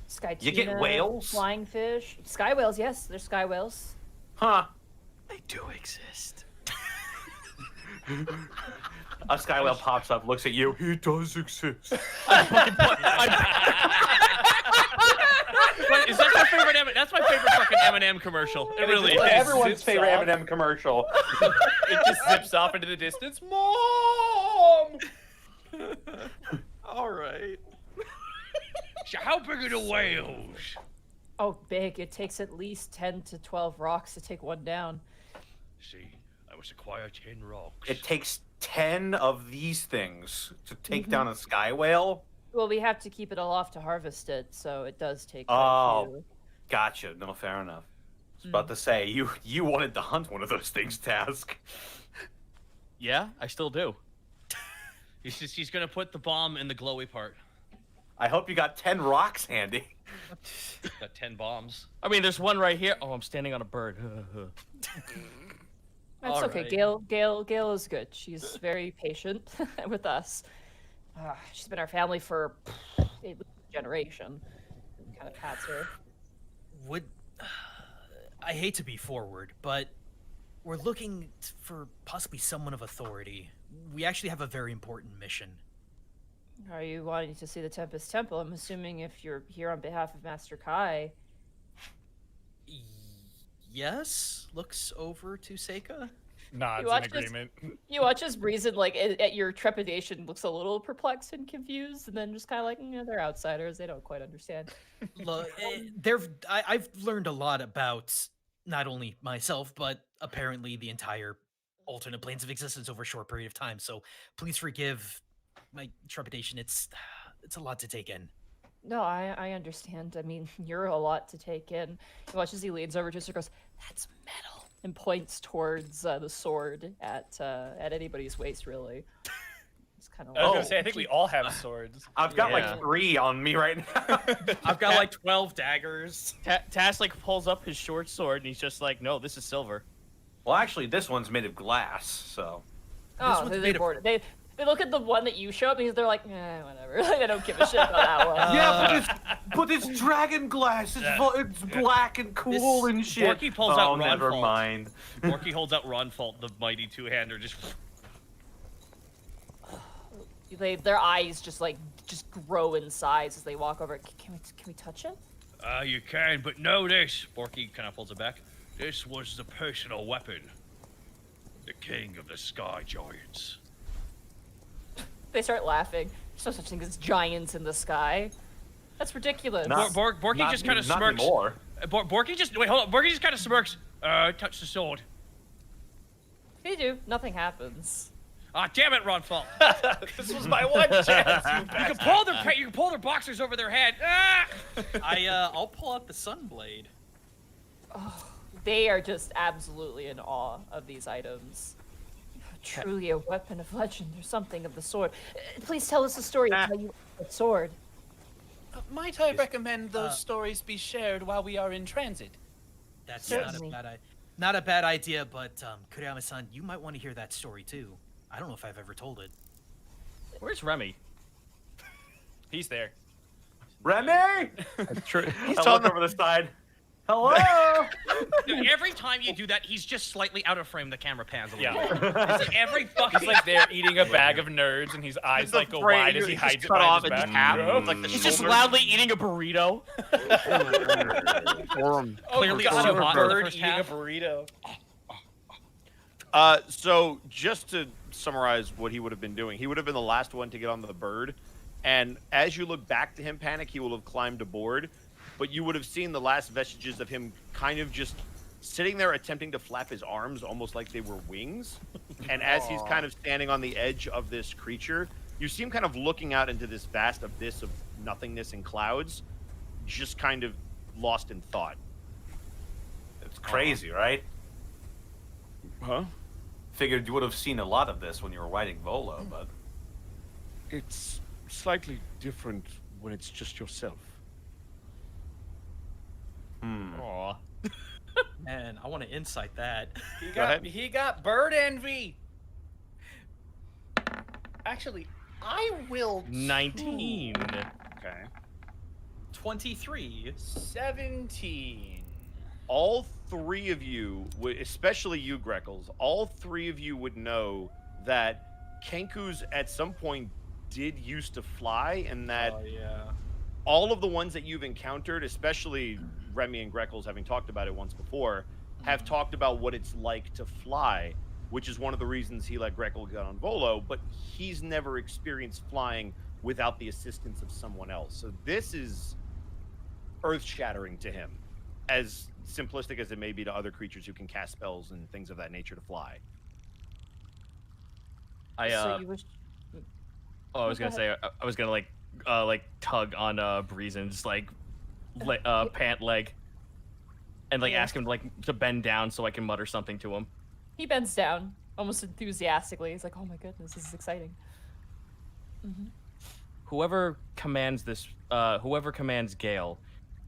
[SPEAKER 3] Sky
[SPEAKER 2] You get
[SPEAKER 3] tuna,
[SPEAKER 2] whales?
[SPEAKER 3] flying fish, sky whales. Yes, they're sky whales.
[SPEAKER 2] Huh.
[SPEAKER 6] They do exist.
[SPEAKER 2] A sky whale pops up, looks at you. He does exist.
[SPEAKER 1] Is that my favorite? That's my favorite fucking M&M commercial. It really is.
[SPEAKER 2] Everyone's
[SPEAKER 8] zips
[SPEAKER 2] favorite
[SPEAKER 8] off.
[SPEAKER 2] M&M commercial.
[SPEAKER 8] It just zips off into the distance. Mom! All right.
[SPEAKER 1] So how big are the whales?
[SPEAKER 3] Oh, big. It takes at least 10 to 12 rocks to take one down.
[SPEAKER 1] See, I was acquired 10 rocks.
[SPEAKER 2] It takes 10 of these things to take down a sky whale.
[SPEAKER 3] Well, we have to keep it aloft to harvest it, so it does take quite a
[SPEAKER 2] Oh.
[SPEAKER 3] few.
[SPEAKER 2] Gotcha. No, fair enough. I was about to say, you wanted to hunt one of those things, Task.
[SPEAKER 6] Yeah, I still do.
[SPEAKER 1] He's gonna put the bomb in the glowy part.
[SPEAKER 2] I hope you got 10 rocks handy.
[SPEAKER 1] Got 10 bombs.
[SPEAKER 6] I mean, there's one right here. Oh, I'm standing on a bird.
[SPEAKER 3] That's
[SPEAKER 5] All
[SPEAKER 3] okay.
[SPEAKER 5] right.
[SPEAKER 3] Gail is good. She's very patient with us. She's been our family for at least a generation. Kind of pats her.
[SPEAKER 5] Would I hate to be forward, but we're looking for possibly someone of authority. We actually have a very important mission.
[SPEAKER 3] Are you wanting to see the Tempest Temple? I'm assuming if you're here on behalf of Master Kai.
[SPEAKER 5] Yes, looks over to Seika.
[SPEAKER 4] Nods in
[SPEAKER 3] watch this-
[SPEAKER 4] agreement.
[SPEAKER 3] You watch as Reason, like, at your trepidation, looks a little perplexed and confused, and then just kind of like, they're outsiders. They don't quite understand.
[SPEAKER 5] Look, I've learned a lot about not only myself, but apparently the entire alternate planes of existence over a short period of time. So please forgive my trepidation. It's a lot to take in.
[SPEAKER 3] No, I understand. I mean, you're a lot to take in. You watch as he leans over to us and goes, "That's metal," and points towards the sword at anybody's waist, really. It's kind of
[SPEAKER 4] I was
[SPEAKER 2] Oh.
[SPEAKER 4] gonna say, I think we all have swords.
[SPEAKER 2] I've got
[SPEAKER 6] Yeah.
[SPEAKER 2] like 3 on me right now.
[SPEAKER 5] I've got like 12 daggers.
[SPEAKER 6] Tass like pulls up his short sword and he's just like, "No, this is silver."
[SPEAKER 2] Well, actually, this one's made of glass, so.
[SPEAKER 3] Oh,
[SPEAKER 5] one's
[SPEAKER 3] they
[SPEAKER 5] made of-
[SPEAKER 3] bored. They look at the one that you show up and they're like, whatever. Like, they don't give a shit about that one.
[SPEAKER 2] but it's dragon glass. It's black and cool and shit.
[SPEAKER 1] Borky pulls
[SPEAKER 2] oh,
[SPEAKER 1] out
[SPEAKER 2] never
[SPEAKER 1] Ronfault.
[SPEAKER 2] mind.
[SPEAKER 1] Borky holds out Ronfault, the mighty two-hander, just...
[SPEAKER 3] Their eyes just grow in size as they walk over. Can we touch it?
[SPEAKER 1] You can, but know this. Borky kind of pulls it back. This was the personal weapon. The king of the sky giants.
[SPEAKER 3] They start laughing. There's no such thing as giants in the sky. That's ridiculous.
[SPEAKER 2] Not-
[SPEAKER 1] Borky
[SPEAKER 2] Not-
[SPEAKER 1] just kind of
[SPEAKER 2] not
[SPEAKER 1] smirks.
[SPEAKER 2] anymore.
[SPEAKER 1] Borky just... Wait, hold on. Borky just kind of smirks. Touch the sword.
[SPEAKER 3] They do. Nothing happens.
[SPEAKER 1] Ah, damn it, Ronfault.
[SPEAKER 8] This was my one chance.
[SPEAKER 1] You can pull their boxers over their head. Ah!
[SPEAKER 5] I'll pull out the sunblade.
[SPEAKER 3] They are just absolutely in awe of these items. Truly a weapon of legend or something of the sort. Please tell us the story of how you got the sword.
[SPEAKER 4] Might I recommend those stories be shared while we are in transit?
[SPEAKER 5] That's
[SPEAKER 3] Certainly.
[SPEAKER 5] not a bad idea, but Kuriyama-san, you might want to hear that story too. I don't know if I've ever told it.
[SPEAKER 6] Where's Remy?
[SPEAKER 4] He's there.
[SPEAKER 2] Remy!
[SPEAKER 7] True.
[SPEAKER 2] I look over the side. Hello.
[SPEAKER 1] Every time you do that, he's just slightly out of frame. The camera pans a little
[SPEAKER 4] Yeah.
[SPEAKER 1] bit. It's like every fucking.
[SPEAKER 8] He's like there eating a bag of nerds, and his eyes
[SPEAKER 7] The
[SPEAKER 8] like go
[SPEAKER 7] frame,
[SPEAKER 8] wide as he
[SPEAKER 7] he's
[SPEAKER 8] hides it
[SPEAKER 7] cut
[SPEAKER 8] behind
[SPEAKER 7] off
[SPEAKER 8] his
[SPEAKER 7] and
[SPEAKER 8] back.
[SPEAKER 7] half,
[SPEAKER 8] Yep.
[SPEAKER 7] like the
[SPEAKER 6] He's just
[SPEAKER 7] shoulder.
[SPEAKER 6] loudly eating a burrito.
[SPEAKER 1] Clearly
[SPEAKER 8] God,
[SPEAKER 1] too
[SPEAKER 8] a
[SPEAKER 1] hot for the
[SPEAKER 8] bird
[SPEAKER 1] first
[SPEAKER 8] eating
[SPEAKER 1] half.
[SPEAKER 8] a burrito.
[SPEAKER 7] So just to summarize what he would have been doing, he would have been the last one to get on the bird, and as you look back to him, Panic, he will have climbed aboard, but you would have seen the last vestiges of him kind of just sitting there attempting to flap his arms almost like they were wings. And as he's kind of standing on the edge of this creature, you see him kind of looking out into this vast abyss of nothingness and clouds, just kind of lost in thought.
[SPEAKER 2] It's crazy, right?
[SPEAKER 7] Huh?
[SPEAKER 2] Figured you would have seen a lot of this when you were writing Volo, but
[SPEAKER 7] It's slightly different when it's just yourself.
[SPEAKER 6] Aw.
[SPEAKER 5] Man, I want to insight that.
[SPEAKER 8] He got bird envy. Actually, I will
[SPEAKER 6] 19.
[SPEAKER 7] Okay.
[SPEAKER 5] 23.
[SPEAKER 8] 17.
[SPEAKER 7] All three of you, especially you, Greckles, all three of you would know that Kenkus at some point did used to fly, and that
[SPEAKER 5] Oh yeah.
[SPEAKER 7] all of the ones that you've encountered, especially Remy and Greckles having talked about it once before, have talked about what it's like to fly, which is one of the reasons he let Greckles get on Volo, but he's never experienced flying without the assistance of someone else. So this is earth-shattering to him, as simplistic as it may be to other creatures who can cast spells and things of that nature to fly.
[SPEAKER 3] So you wish.
[SPEAKER 6] Oh, I was
[SPEAKER 3] Go
[SPEAKER 6] gonna say I was gonna like tug on Breeze and just pant leg, and like
[SPEAKER 3] Yeah.
[SPEAKER 6] ask him to bend down so I can mutter something to him.
[SPEAKER 3] He bends down almost enthusiastically. He's like, "Oh my goodness, this is exciting."
[SPEAKER 6] Whoever commands Gale,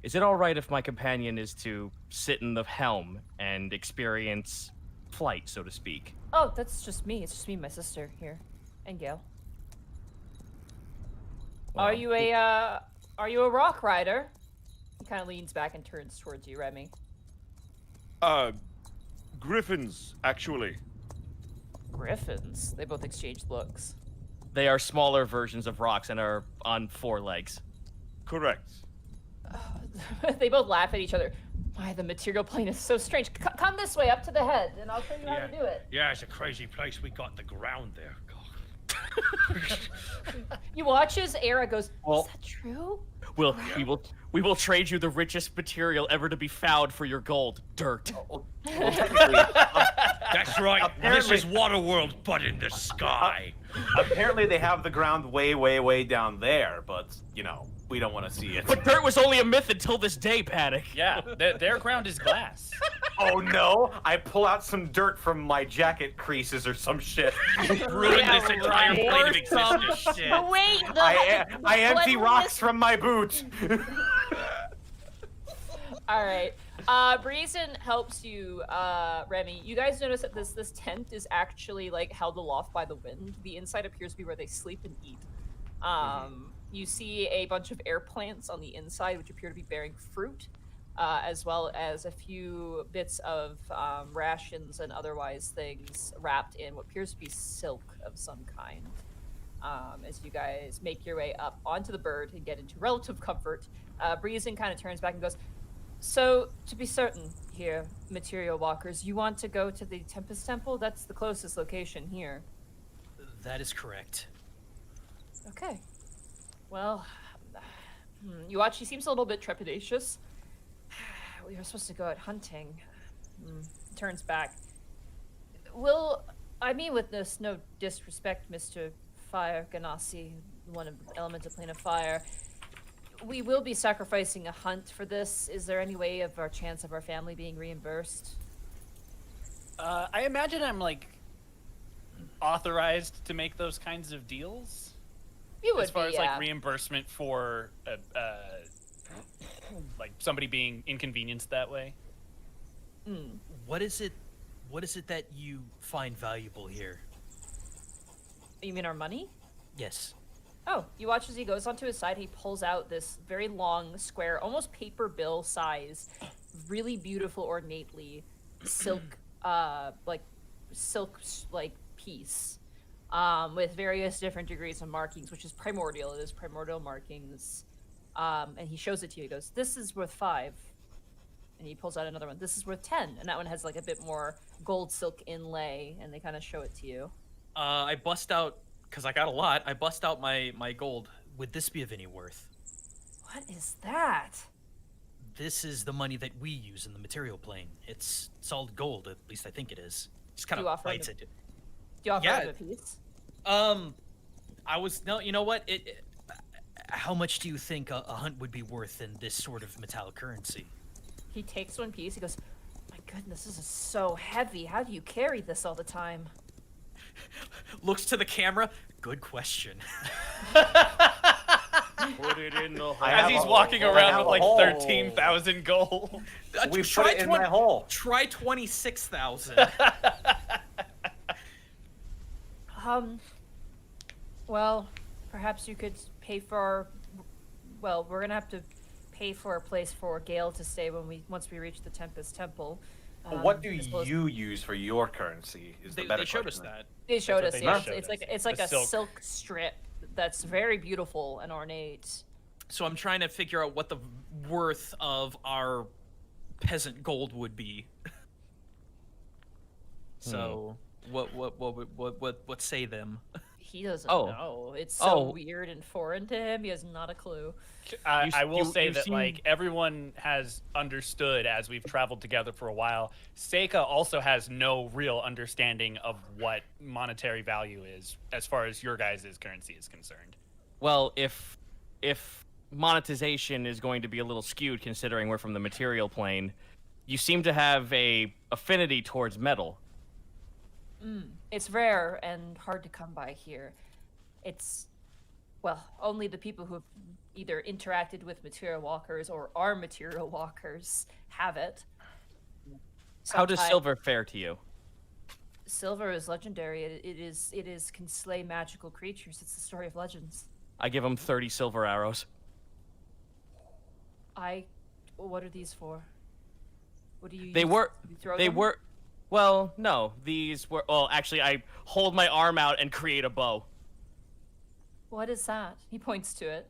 [SPEAKER 6] is it all right if my companion is to sit in the helm and experience flight, so to speak?
[SPEAKER 3] Oh, that's just me. It's just me and my sister here, and Gail. Are you a rock rider? He kind of leans back and turns towards you, Remy.
[SPEAKER 7] Griffins, actually.
[SPEAKER 3] Griffins. They both exchange looks.
[SPEAKER 6] They are smaller versions of rocks and are on 4 legs.
[SPEAKER 7] Correct.
[SPEAKER 3] They both laugh at each other. Why, the material plane is so strange. Come this way, up to the head, and I'll show you how to do it.
[SPEAKER 1] Yeah, it's a crazy place we got the ground there. God.
[SPEAKER 3] You watch as Era goes,
[SPEAKER 6] Well-
[SPEAKER 3] is that true?
[SPEAKER 6] We will trade you the richest material ever to be found for your gold, dirt.
[SPEAKER 1] That's right. This is Waterworld, but in the sky.
[SPEAKER 2] apparently they have the ground way, way, way down there, but, you know, we don't want to see it.
[SPEAKER 6] But dirt was only a myth until this day, Panic.
[SPEAKER 8] Yeah, their ground is glass.
[SPEAKER 2] Oh no! I pull out some dirt from my jacket creases or some shit.
[SPEAKER 1] Ruined this entire plane of existence. Shit.
[SPEAKER 3] Oh, wait!
[SPEAKER 2] I empty
[SPEAKER 3] blood
[SPEAKER 2] rocks
[SPEAKER 3] mist-
[SPEAKER 2] from my boot.
[SPEAKER 3] All right. Breezen helps you, Remy. You guys notice that this tent is actually like held aloft by the wind. The inside appears to be where they sleep and eat. You see a bunch of air plants on the inside, which appear to be bearing fruit, as well as a few bits of rations and otherwise things wrapped in what appears to be silk of some kind. As you guys make your way up onto the bird and get into relative comfort, Breezen kind of turns back and goes, "So, to be certain here, material walkers, you want to go to the Tempest Temple? That's the closest location here."
[SPEAKER 5] That is correct.
[SPEAKER 3] Okay. Well, you watch, he seems a little bit trepidatious. We were supposed to go out hunting. Turns back. Well, I mean with this, no disrespect, Mr. Fire Ganassi, one of the elemental plane of fire. We will be sacrificing a hunt for this. Is there any way of our chance of our family being reimbursed?
[SPEAKER 4] I imagine I'm like authorized to make those kinds of deals.
[SPEAKER 3] You would
[SPEAKER 4] As far
[SPEAKER 3] be,
[SPEAKER 4] as like
[SPEAKER 3] yeah.
[SPEAKER 4] reimbursement for like somebody being inconvenienced that way.
[SPEAKER 5] What is it that you find valuable here?
[SPEAKER 3] You mean our money?
[SPEAKER 5] Yes.
[SPEAKER 3] Oh, you watch as he goes onto his side. He pulls out this very long, square, almost paper bill size really beautiful, ornately silk, like piece, with various different degrees of markings, which is primordial. It is primordial markings. And he shows it to you. He goes, "This is worth 5." And he pulls out another one. "This is worth 10." And that one has like a bit more gold silk inlay, and they kind of show it to you.
[SPEAKER 5] I bust out, because I got a lot, I bust out my gold. Would this be of any worth?
[SPEAKER 3] What is that?
[SPEAKER 5] This is the money that we use in the material plane. It's solid gold, at least I think it is. Just kind
[SPEAKER 3] Do you
[SPEAKER 5] of
[SPEAKER 3] offer him
[SPEAKER 5] bites
[SPEAKER 3] a-
[SPEAKER 5] it.
[SPEAKER 3] Do you offer
[SPEAKER 5] Yeah.
[SPEAKER 3] him a piece?
[SPEAKER 5] You know what? How much do you think a hunt would be worth in this sort of metallic currency?
[SPEAKER 3] He takes one piece. He goes, "My goodness, this is so heavy. How do you carry this all the time?"
[SPEAKER 5] Looks to the camera. Good question.
[SPEAKER 6] Put it in the
[SPEAKER 2] I
[SPEAKER 8] As
[SPEAKER 2] have
[SPEAKER 8] he's
[SPEAKER 2] a-
[SPEAKER 8] walking
[SPEAKER 2] I
[SPEAKER 8] around
[SPEAKER 2] have
[SPEAKER 8] with
[SPEAKER 2] a
[SPEAKER 8] like
[SPEAKER 2] hole.
[SPEAKER 8] 13,000 gold.
[SPEAKER 2] We
[SPEAKER 5] Try
[SPEAKER 2] put it in my
[SPEAKER 5] 20
[SPEAKER 2] hole.
[SPEAKER 5] Try 26,000.
[SPEAKER 3] Well, perhaps you could pay for. Well, we're gonna have to pay for a place for Gale to stay once we reach the Tempest Temple.
[SPEAKER 2] What do
[SPEAKER 3] as well as-
[SPEAKER 2] you use for your currency? Is the
[SPEAKER 5] They
[SPEAKER 2] better
[SPEAKER 5] showed us
[SPEAKER 2] question.
[SPEAKER 5] that.
[SPEAKER 3] They showed
[SPEAKER 4] That's
[SPEAKER 3] us.
[SPEAKER 4] what
[SPEAKER 3] Yeah,
[SPEAKER 4] they
[SPEAKER 3] it's,
[SPEAKER 4] showed
[SPEAKER 3] it's like
[SPEAKER 4] us.
[SPEAKER 3] it's like
[SPEAKER 4] The
[SPEAKER 3] a
[SPEAKER 4] silk.
[SPEAKER 3] silk strip that's very beautiful and ornate.
[SPEAKER 5] So I'm trying to figure out what the worth of our peasant gold would be. So what say them?
[SPEAKER 3] He doesn't
[SPEAKER 6] Oh.
[SPEAKER 3] know. It's so
[SPEAKER 6] Oh.
[SPEAKER 3] weird and foreign to him. He has not a clue.
[SPEAKER 4] I will say
[SPEAKER 6] you've
[SPEAKER 4] that
[SPEAKER 6] seen-
[SPEAKER 4] like everyone has understood as we've traveled together for a while. Seika also has no real understanding of what monetary value is as far as your guys' currency is concerned.
[SPEAKER 6] Well, if monetization is going to be a little skewed considering we're from the material plane, you seem to have a affinity towards metal.
[SPEAKER 3] It's rare and hard to come by here. It's, well, only the people who have either interacted with material walkers or are material walkers have it.
[SPEAKER 6] How does
[SPEAKER 3] Sometime-
[SPEAKER 6] silver fare to you?
[SPEAKER 3] Silver is legendary. It can slay magical creatures. It's the story of legends.
[SPEAKER 6] I give him 30 silver arrows.
[SPEAKER 3] What are these for? What do you
[SPEAKER 6] They
[SPEAKER 3] use?
[SPEAKER 6] were
[SPEAKER 3] You throw
[SPEAKER 6] they
[SPEAKER 3] them?
[SPEAKER 6] were well, no, these were well, actually I hold my arm out and create a bow.
[SPEAKER 3] What is that? He points to it.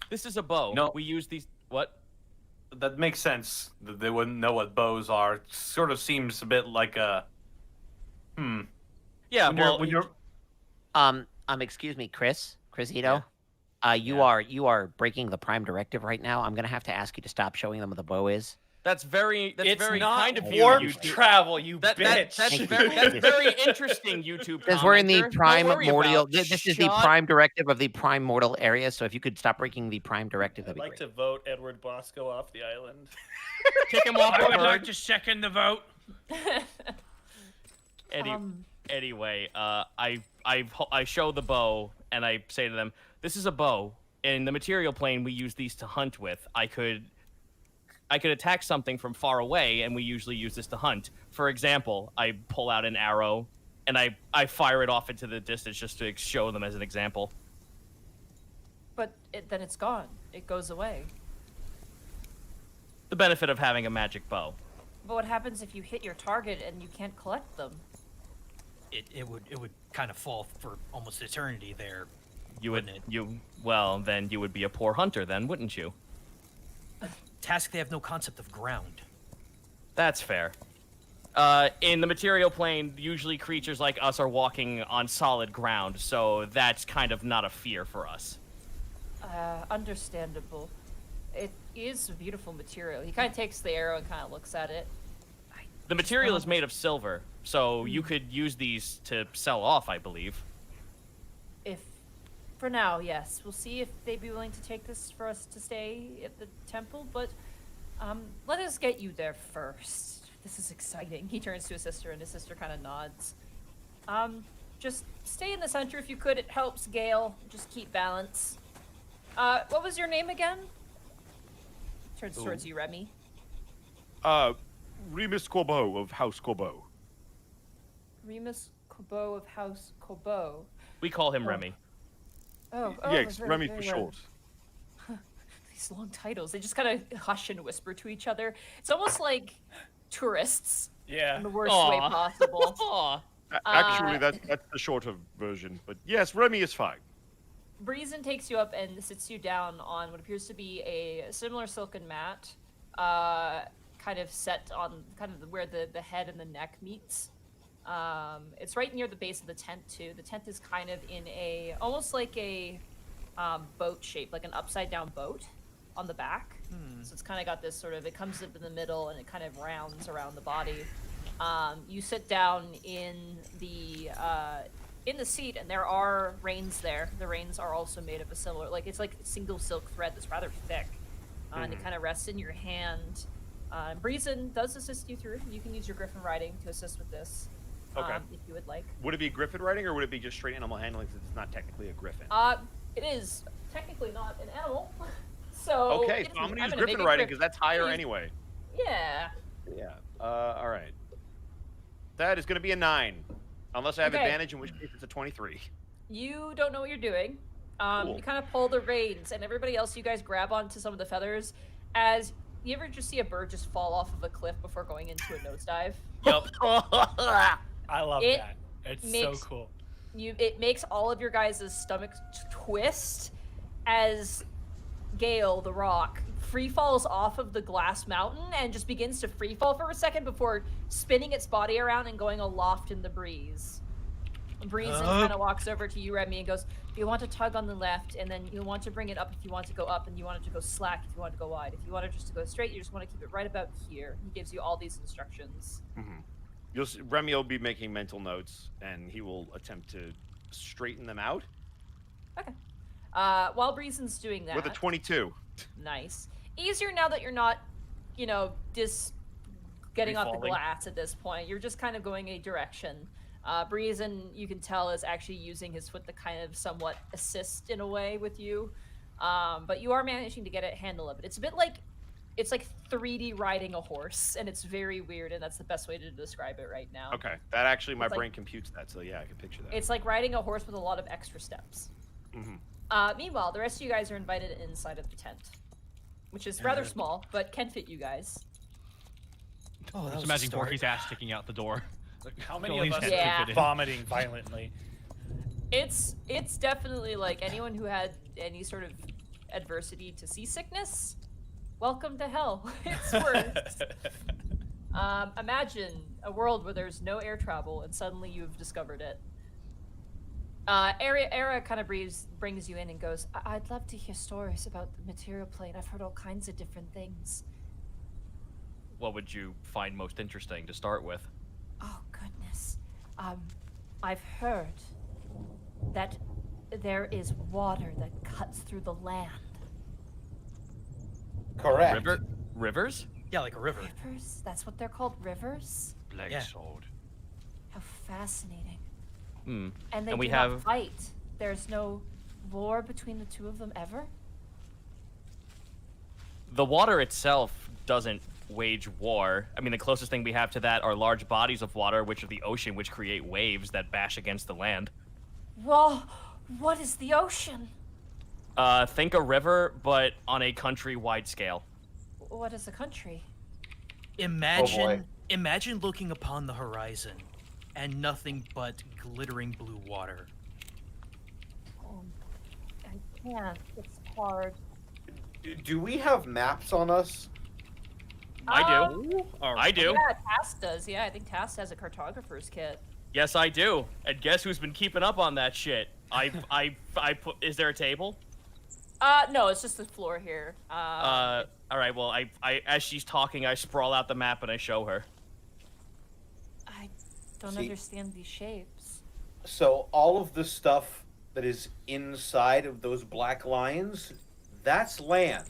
[SPEAKER 6] This is a bow.
[SPEAKER 2] No.
[SPEAKER 6] We use these what?
[SPEAKER 2] That makes sense. That they wouldn't know what bows are. Sort of seems a bit like a.
[SPEAKER 6] Yeah,
[SPEAKER 2] When you're
[SPEAKER 9] Excuse me, Chrisito. You are breaking the Prime Directive right now. I'm gonna have to ask you to stop showing them what the bow is.
[SPEAKER 6] that's very
[SPEAKER 8] It's
[SPEAKER 6] very
[SPEAKER 8] not
[SPEAKER 6] kind of you.
[SPEAKER 8] warp
[SPEAKER 6] YouTube.
[SPEAKER 8] travel, you
[SPEAKER 6] That's
[SPEAKER 8] bitch.
[SPEAKER 6] very interesting, YouTube.
[SPEAKER 9] Because we're in the
[SPEAKER 6] commenter. Don't worry
[SPEAKER 9] primordial.
[SPEAKER 6] about it.
[SPEAKER 9] This is the
[SPEAKER 6] Shut-
[SPEAKER 9] Prime Directive of the primordial area. So if you could stop breaking the Prime Directive,
[SPEAKER 4] I'd
[SPEAKER 9] that'd be
[SPEAKER 4] like
[SPEAKER 9] great.
[SPEAKER 4] to vote Edward Bosco off the island.
[SPEAKER 6] Kick him off the bird.
[SPEAKER 1] to second the vote.
[SPEAKER 6] Anyway, I show the bow and I say to them, "This is a bow. In the material plane, we use these to hunt with. I could attack something from far away, and we usually use this to hunt. For example, I pull out an arrow and I fire it off into the distance just to show them as an example.
[SPEAKER 3] But then it's gone. It goes away.
[SPEAKER 6] The benefit of having a magic bow.
[SPEAKER 3] But what happens if you hit your target and you can't collect them?
[SPEAKER 5] It would kind of fall for almost eternity there.
[SPEAKER 6] You would
[SPEAKER 5] Wouldn't
[SPEAKER 6] then you would be a poor hunter, then, wouldn't you?
[SPEAKER 5] Task, they have no concept of ground.
[SPEAKER 6] That's fair. In the material plane, usually creatures like us are walking on solid ground, so that's kind of not a fear for us.
[SPEAKER 3] Understandable. It is a beautiful material. He kind of takes the arrow and kind of looks at it.
[SPEAKER 6] The material is made of silver, so you could use these to sell off, I believe.
[SPEAKER 3] For now, yes. We'll see if they'd be willing to take this for us to stay at the temple, but let us get you there first. This is exciting. He turns to his sister, and his sister kind of nods. Just stay in the center if you could. It helps Gale. Just keep balance. What was your name again? Turns towards you, Remy.
[SPEAKER 7] Remus Corbeau of House Corbeau.
[SPEAKER 3] Remus Kobo of House Kobo.
[SPEAKER 6] We call him Remy.
[SPEAKER 3] Oh,
[SPEAKER 7] Yes,
[SPEAKER 3] very-
[SPEAKER 7] Remy
[SPEAKER 3] very
[SPEAKER 7] for
[SPEAKER 3] well.
[SPEAKER 7] short.
[SPEAKER 3] these long titles. They just kind of hush and whisper to each other. It's almost like tourists
[SPEAKER 4] Yeah.
[SPEAKER 3] in the worst way
[SPEAKER 6] Aw.
[SPEAKER 3] possible.
[SPEAKER 6] Aw.
[SPEAKER 7] Actually, that's the shorter version. But yes, Remy is fine.
[SPEAKER 3] Breezen takes you up and sits you down on what appears to be a similar silken mat, kind of set on kind of where the head and the neck meets. It's right near the base of the tent too. The tent is kind of in a almost like a boat shape, like an upside down boat on the back. So it's kind of got this sort of, it comes up in the middle and it kind of rounds around the body. You sit down in the seat, and there are reins there. The reins are also made of a similar, like it's like single silk thread that's rather thick, and it kind of rests in your hand. Breezen does assist you through. You can use your griffin riding to assist with this, if you would like.
[SPEAKER 7] Would it be griffin riding, or would it be just straight animal handling since it's not technically a griffin?
[SPEAKER 3] It is technically not an animal, so
[SPEAKER 7] Okay, so I'm gonna use griffin riding because that's higher anyway.
[SPEAKER 3] Yeah.
[SPEAKER 7] Yeah. All right. That is gonna be a 9, unless I have
[SPEAKER 3] Okay.
[SPEAKER 7] advantage, in which case it's a 23.
[SPEAKER 3] You don't know what you're doing.
[SPEAKER 7] Cool.
[SPEAKER 3] You kind of pull the reins, and everybody else, you guys grab onto some of the feathers. As you ever just see a bird just fall off of a cliff before going into a nosedive?
[SPEAKER 4] Yep. I love
[SPEAKER 3] It
[SPEAKER 4] that. It's so
[SPEAKER 3] makes-
[SPEAKER 4] cool.
[SPEAKER 3] It makes all of your guys' stomachs twist as Gale, the rock, free falls off of the glass mountain and just begins to free fall for a second before spinning its body around and going aloft in the breeze. Breezen kind of walks over to you, Remy, and goes, you want to tug on the left, and then you want to bring it up if you want to go up, and you want it to go slack if you want to go wide. If you want it just to go straight, you just want to keep it right about here. He gives you all these instructions.
[SPEAKER 7] Remy will be making mental notes, and he will attempt to straighten them out
[SPEAKER 3] Okay. While Breezen's doing that...
[SPEAKER 7] with a 22.
[SPEAKER 3] Nice. Easier now that you're not, getting off the
[SPEAKER 4] Free-falling.
[SPEAKER 3] glass at this point. You're just kind of going a direction. Breezen, you can tell, is actually using his foot to kind of somewhat assist in a way with you. But you are managing to get a handle of it. It's a bit like, it's like 3D riding a horse, and it's very weird, and that's the best way to describe it right now.
[SPEAKER 7] Okay, that actually, my
[SPEAKER 3] It's like-
[SPEAKER 7] brain computes that, so yeah, I can picture that.
[SPEAKER 3] It's like riding a horse with a lot of extra steps. Meanwhile, the rest of you guys are invited inside of the tent, which is rather small, but can fit you guys.
[SPEAKER 5] Oh,
[SPEAKER 1] Just imagine Borky's ass sticking out the door.
[SPEAKER 4] How many
[SPEAKER 1] Only
[SPEAKER 4] of us
[SPEAKER 1] ten
[SPEAKER 3] to
[SPEAKER 4] are
[SPEAKER 3] fit
[SPEAKER 1] in.
[SPEAKER 4] vomiting violently?
[SPEAKER 3] It's definitely like anyone who had any sort of adversity to seasickness. Welcome to hell. It's worse. Imagine a world where there's no air travel and suddenly you've discovered it. Era kind of brings you in and goes, I'd love to hear stories about the material plane. I've heard all kinds of different things.
[SPEAKER 6] What would you find most interesting to start with?
[SPEAKER 3] Oh, goodness. I've heard that there is water that cuts through the land.
[SPEAKER 2] Correct.
[SPEAKER 6] Rivers?
[SPEAKER 5] Yeah, like a river.
[SPEAKER 3] Rivers? That's what they're called, rivers?
[SPEAKER 1] Black
[SPEAKER 5] Yeah.
[SPEAKER 1] sword.
[SPEAKER 3] How fascinating.
[SPEAKER 6] Hmm.
[SPEAKER 3] And they
[SPEAKER 6] And we
[SPEAKER 3] do not
[SPEAKER 6] have-
[SPEAKER 3] fight. There's no war between the two of them ever?
[SPEAKER 6] The water itself doesn't wage war. I mean, the closest thing we have to that are large bodies of water, which are the ocean, which create waves that bash against the land.
[SPEAKER 3] Well, what is the ocean?
[SPEAKER 6] Think a river, but on a countrywide scale.
[SPEAKER 3] What is a country?
[SPEAKER 5] Imagine looking upon the horizon and nothing but glittering blue water.
[SPEAKER 3] I can't. It's hard.
[SPEAKER 2] Do we have maps on us?
[SPEAKER 6] I do. I do.
[SPEAKER 3] Yeah, Task does. Yeah, I think Task has a cartographer's kit.
[SPEAKER 6] Yes, I do. And guess who's been keeping up on that shit? I put. Is there a table?
[SPEAKER 3] No, it's just the floor here.
[SPEAKER 6] All right. Well, I as she's talking, I sprawl out the map and I show her.
[SPEAKER 3] I don't
[SPEAKER 2] See-
[SPEAKER 3] understand these shapes.
[SPEAKER 2] So all of the stuff that is inside of those black lines, that's land.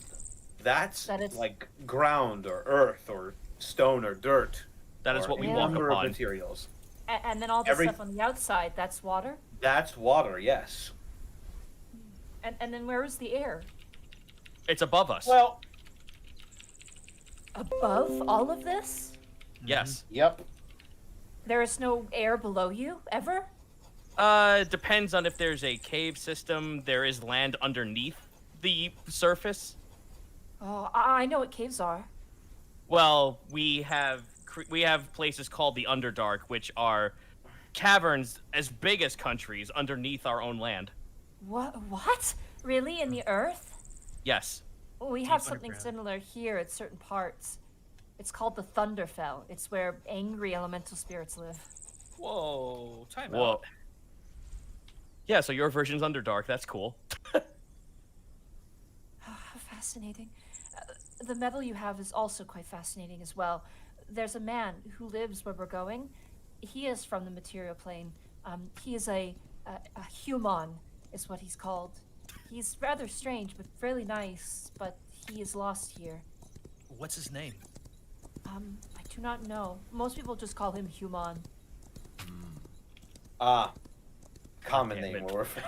[SPEAKER 2] That's
[SPEAKER 3] That is-
[SPEAKER 2] like ground or earth or stone or dirt.
[SPEAKER 6] That is
[SPEAKER 2] or
[SPEAKER 6] what we
[SPEAKER 2] a
[SPEAKER 6] walk
[SPEAKER 2] number of
[SPEAKER 6] upon.
[SPEAKER 2] materials.
[SPEAKER 3] And then all the
[SPEAKER 2] Every-
[SPEAKER 3] stuff on the outside, that's water?
[SPEAKER 2] That's water, yes.
[SPEAKER 3] And then where is the air?
[SPEAKER 6] It's above us.
[SPEAKER 2] Well,
[SPEAKER 3] Above all of this?
[SPEAKER 6] Yes.
[SPEAKER 2] yep.
[SPEAKER 3] There is no air below you, ever?
[SPEAKER 6] Depends on if there's a cave system. There is land underneath the surface.
[SPEAKER 3] Oh, I know what caves are.
[SPEAKER 6] Well, we have places called the Underdark, which are caverns as big as countries underneath our own land.
[SPEAKER 3] What? Really? In the earth?
[SPEAKER 6] Yes.
[SPEAKER 3] We
[SPEAKER 5] Deep
[SPEAKER 3] have something
[SPEAKER 5] underground.
[SPEAKER 3] similar here at certain parts. It's called the Thunderfell. It's where angry elemental spirits live.
[SPEAKER 5] Whoa, time
[SPEAKER 6] Whoa.
[SPEAKER 5] out.
[SPEAKER 6] Yeah, so your version's Underdark. That's cool.
[SPEAKER 3] How fascinating. The metal you have is also quite fascinating as well. There's a man who lives where we're going. He is from the material plane. He is a human, is what he's called. He's rather strange, but really nice, but he is lost here.
[SPEAKER 5] What's his name?
[SPEAKER 3] I do not know. Most people just call him human.
[SPEAKER 2] Common
[SPEAKER 6] Damn
[SPEAKER 2] name,
[SPEAKER 6] it.
[SPEAKER 2] Orf.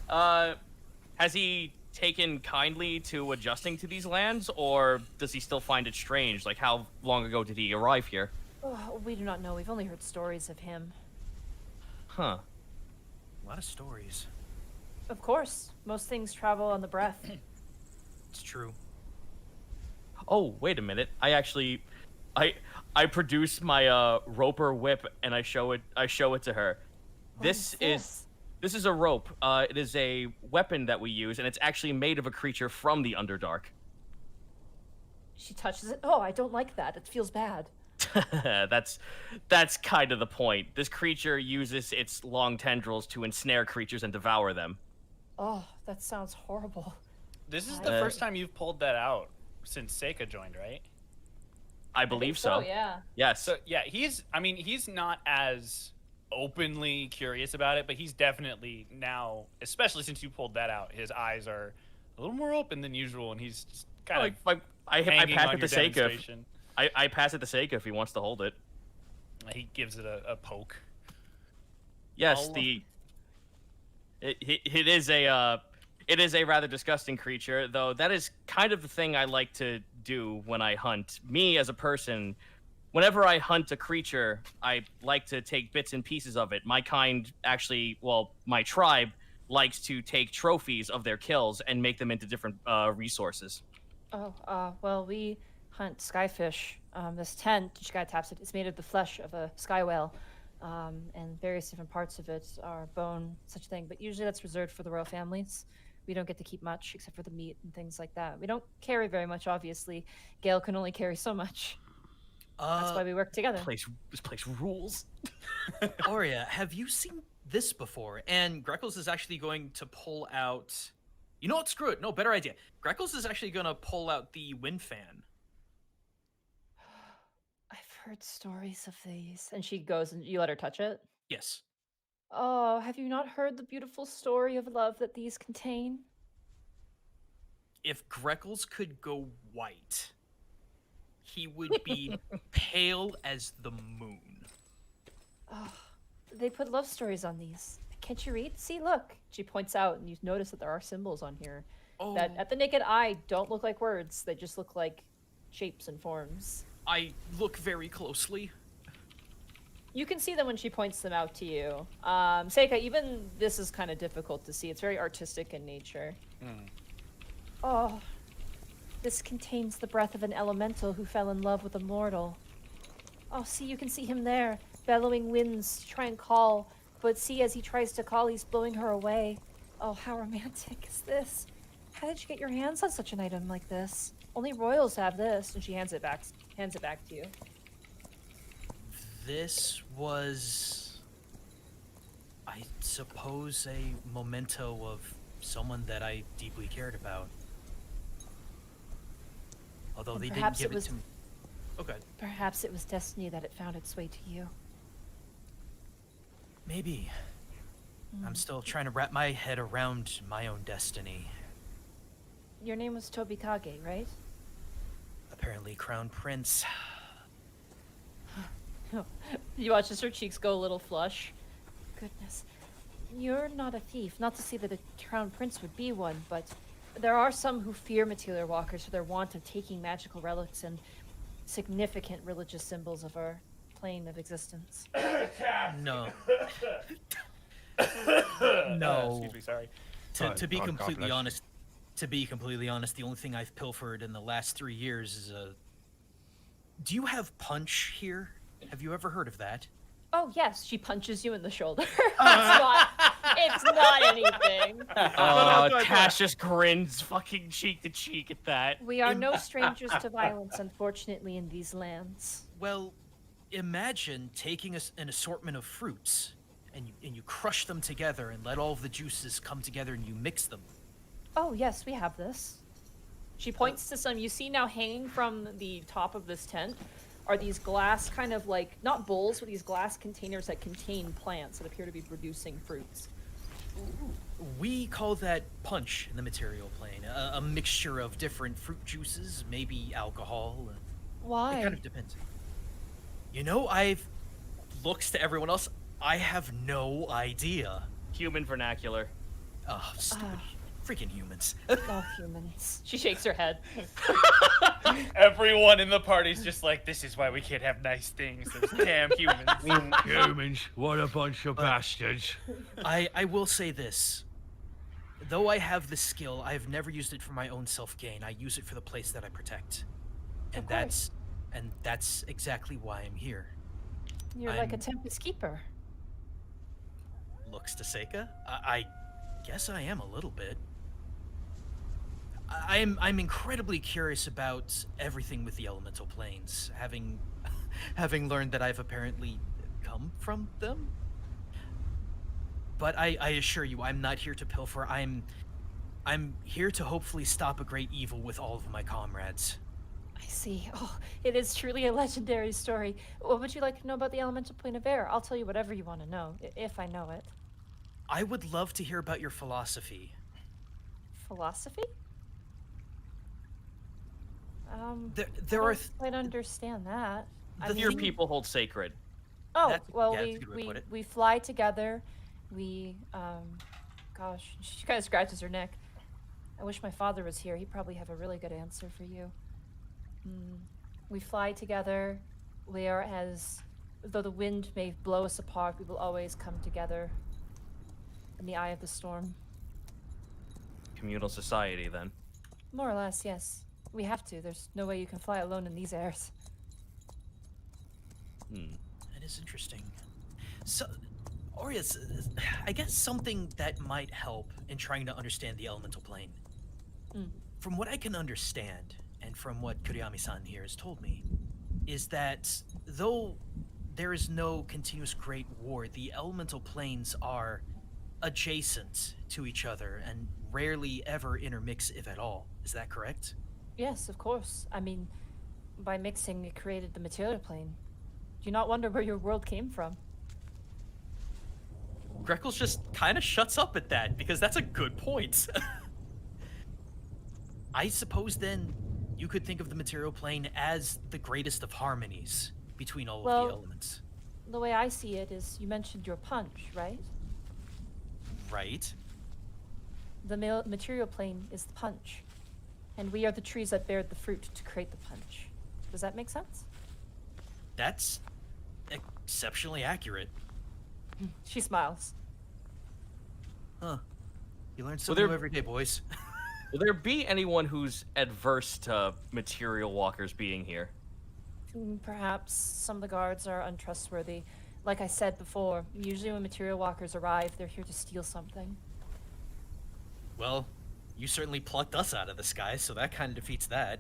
[SPEAKER 6] Yeah. Has he taken kindly to adjusting to these lands, or does he still find it strange? Like, how long ago did he arrive here?
[SPEAKER 3] Oh, we do not know. We've only heard stories of him.
[SPEAKER 6] Huh.
[SPEAKER 5] A lot of stories.
[SPEAKER 3] Of course, most things travel on the breath.
[SPEAKER 5] It's true.
[SPEAKER 6] Oh, wait a minute. I produce my roper whip and I show it to her. This is a rope. It is a weapon that we use, and it's actually made of a creature from the Underdark.
[SPEAKER 3] She touches it. Oh, I don't like that. It feels bad.
[SPEAKER 6] That's kind of the point. This creature uses its long tendrils to ensnare creatures and devour them.
[SPEAKER 3] Oh, that sounds horrible.
[SPEAKER 4] This is the first time you've pulled that out since Seika joined, right?
[SPEAKER 6] I believe so.
[SPEAKER 3] Yeah.
[SPEAKER 6] Yes.
[SPEAKER 4] So yeah, he's not as openly curious about it, but he's definitely now, especially since you pulled that out, his eyes are a little more open than usual, and he's just kind of
[SPEAKER 6] I
[SPEAKER 4] hanging
[SPEAKER 6] pass
[SPEAKER 4] on
[SPEAKER 6] it
[SPEAKER 4] your
[SPEAKER 6] to Seika.
[SPEAKER 4] demonstration.
[SPEAKER 6] I pass it to Seika if he wants to hold it.
[SPEAKER 4] He gives it a poke.
[SPEAKER 6] Yes, it is a rather disgusting creature, though. That is kind of the thing I like to do when I hunt. Me as a person, whenever I hunt a creature, I like to take bits and pieces of it. My kind actually, well, my tribe likes to take trophies of their kills and make them into different resources.
[SPEAKER 3] Oh, well, we hunt skyfish. This tent, Shikai taps it, is made of the flesh of a sky whale. And various different parts of it are bone, such thing. But usually that's reserved for the royal families. We don't get to keep much except for the meat and things like that. We don't carry very much, obviously. Gale can only carry so much. That's why we work together.
[SPEAKER 6] This place rules.
[SPEAKER 5] Aurea, have you seen this before? And Greckles is actually going to pull out... You know what? Screw it. No, better idea. Greckles is actually going to pull out the wind fan.
[SPEAKER 3] I've heard stories of these. And she goes and you let her touch it?
[SPEAKER 5] Yes.
[SPEAKER 3] Oh, have you not heard the beautiful story of love that these contain?
[SPEAKER 5] If Greckles could go white, he would be pale as the moon.
[SPEAKER 3] Oh, they put love stories on these. Can't you read? See, look. She points out, and you notice that there are symbols on here that, at the naked eye, don't look like words. They just look like shapes and forms.
[SPEAKER 5] I look very closely.
[SPEAKER 3] You can see them when she points them out to you. Seika, even this is kind of difficult to see. It's very artistic in nature. Oh, this contains the breath of an elemental who fell in love with a mortal. Oh, see, you can see him there, bellowing winds to try and call. But see, as he tries to call, he's blowing her away. Oh, how romantic is this? How did you get your hands on such an item like this? Only royals have this. And she hands it back to you.
[SPEAKER 5] This was, I suppose, a memento of someone that I deeply cared about. Although
[SPEAKER 3] And
[SPEAKER 5] they didn't
[SPEAKER 3] perhaps
[SPEAKER 5] give
[SPEAKER 3] it
[SPEAKER 5] it
[SPEAKER 3] was-
[SPEAKER 5] to me. Okay,
[SPEAKER 3] Perhaps it was destiny that it found its way to you.
[SPEAKER 5] maybe. I'm still trying to wrap my head around my own destiny.
[SPEAKER 3] Your name was Tobikage, right?
[SPEAKER 5] Apparently, Crown Prince.
[SPEAKER 3] You watch as her cheeks go a little flush. Goodness. You're not a thief. Not to say that a crown prince would be one, but there are some who fear material walkers for their want of taking magical relics and significant religious symbols of our plane of existence.
[SPEAKER 5] No. No.
[SPEAKER 4] Excuse me, sorry.
[SPEAKER 5] To be completely honest, To be completely honest, the only thing I've pilfered in the last 3 years is a. Do you have punch here? Have you ever heard of that?
[SPEAKER 3] Oh yes, she punches you in the shoulder. It's not anything.
[SPEAKER 6] Tash just grins fucking cheek to cheek at that.
[SPEAKER 10] We are no strangers to violence, unfortunately, in these lands.
[SPEAKER 5] Well, imagine taking an assortment of fruits, and you crush them together and let all of the juices come together and you mix them.
[SPEAKER 10] Oh yes, we have this.
[SPEAKER 3] She points to some you see now hanging from the top of this tent are these glass kind of like, not bowls, but these glass containers that contain plants that appear to be producing fruits.
[SPEAKER 5] We call that punch in the material plane. A mixture of different fruit juices, maybe alcohol.
[SPEAKER 10] Why?
[SPEAKER 5] It kind of depends. You know, I've looks to everyone else. I have no idea.
[SPEAKER 6] Human vernacular.
[SPEAKER 5] Oh, stupid freaking humans.
[SPEAKER 10] Oh, humans.
[SPEAKER 3] She shakes her head.
[SPEAKER 8] Everyone in the party's just like, this is why we can't have nice things. Those damn humans.
[SPEAKER 1] Humans, what a bunch of bastards.
[SPEAKER 5] I will say this. Though I have the skill, I've never used it for my own self-gain. I use it for the place that I protect. And
[SPEAKER 10] Of course.
[SPEAKER 5] that's exactly why I'm here.
[SPEAKER 10] You're like a
[SPEAKER 5] I'm-
[SPEAKER 10] Tempest Keeper.
[SPEAKER 5] Looks to Seika? I guess I am a little bit. I'm incredibly curious about everything with the elemental planes, having learned that I've apparently come from them. But I assure you, I'm not here to pilfer. I'm here to hopefully stop a great evil with all of my comrades.
[SPEAKER 10] I see. Oh, it is truly a legendary story. What would you like to know about the elemental plane of air? I'll tell you whatever you want to know, if I know it.
[SPEAKER 5] I would love to hear about your philosophy.
[SPEAKER 10] Philosophy?
[SPEAKER 5] There
[SPEAKER 10] I
[SPEAKER 5] are
[SPEAKER 10] don't quite understand that. I
[SPEAKER 5] The
[SPEAKER 6] Your
[SPEAKER 10] mean-
[SPEAKER 6] people hold sacred.
[SPEAKER 10] Oh,
[SPEAKER 5] That's-
[SPEAKER 10] well,
[SPEAKER 5] yeah, that's a good way to
[SPEAKER 10] we
[SPEAKER 5] put it.
[SPEAKER 10] we fly together. We gosh, she kind of scratches her neck. I wish my father was here. He'd probably have a really good answer for you. We fly together. We are as though the wind may blow us apart, we will always come together in the eye of the storm.
[SPEAKER 6] Communal society, then.
[SPEAKER 10] More or less, yes. We have to. There's no way you can fly alone in these airs.
[SPEAKER 5] That is interesting. So, Aureus, I guess something that might help in trying to understand the elemental plane. From what I can understand, and from what Kuriyami-san here has told me, is that though there is no continuous great war, the elemental planes are adjacent to each other and rarely ever intermix, if at all. Is that correct?
[SPEAKER 10] Yes, of course. I mean, by mixing, it created the material plane. Do you not wonder where your world came from?
[SPEAKER 5] Greckles just kind of shuts up at that, because that's a good point. I suppose then you could think of the material plane as the greatest of harmonies between all of
[SPEAKER 10] Well-
[SPEAKER 5] the elements.
[SPEAKER 10] The way I see it is, you mentioned your punch, right?
[SPEAKER 5] Right?
[SPEAKER 10] The material plane is the punch, and we are the trees that bear the fruit to create the punch. Does that make sense?
[SPEAKER 5] That's exceptionally accurate.
[SPEAKER 10] She smiles.
[SPEAKER 5] Huh. You learn something
[SPEAKER 6] there-
[SPEAKER 5] new every day, boys.
[SPEAKER 6] Will there be anyone who's adverse to material walkers being here?
[SPEAKER 10] Perhaps some of the guards are untrustworthy. Like I said before, usually when material walkers arrive, they're here to steal something.
[SPEAKER 5] Well, you certainly plucked us out of the sky, so that kind of defeats that.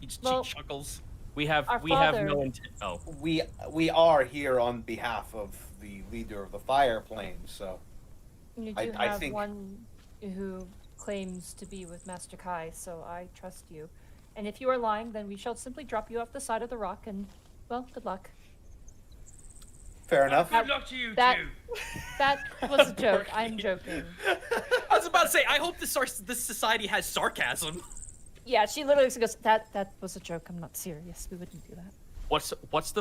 [SPEAKER 5] She
[SPEAKER 10] Well-
[SPEAKER 5] chuckles.
[SPEAKER 6] We have
[SPEAKER 10] Our
[SPEAKER 6] we have
[SPEAKER 10] father-
[SPEAKER 6] no intent. Oh,
[SPEAKER 11] We are here on behalf of the leader of the fire plane, so
[SPEAKER 10] You do
[SPEAKER 11] I
[SPEAKER 10] have
[SPEAKER 11] think-
[SPEAKER 10] one who claims to be with Master Kai, so I trust you. And if you are lying, then we shall simply drop you off the side of the rock and, well, good luck.
[SPEAKER 11] fair enough.
[SPEAKER 10] Good
[SPEAKER 1] luck to you
[SPEAKER 10] That that was a joke. I'm joking.
[SPEAKER 5] I was about to say, I hope this society has sarcasm.
[SPEAKER 10] Yeah, she literally goes, that was a joke. I'm not serious. We wouldn't do that.
[SPEAKER 6] what's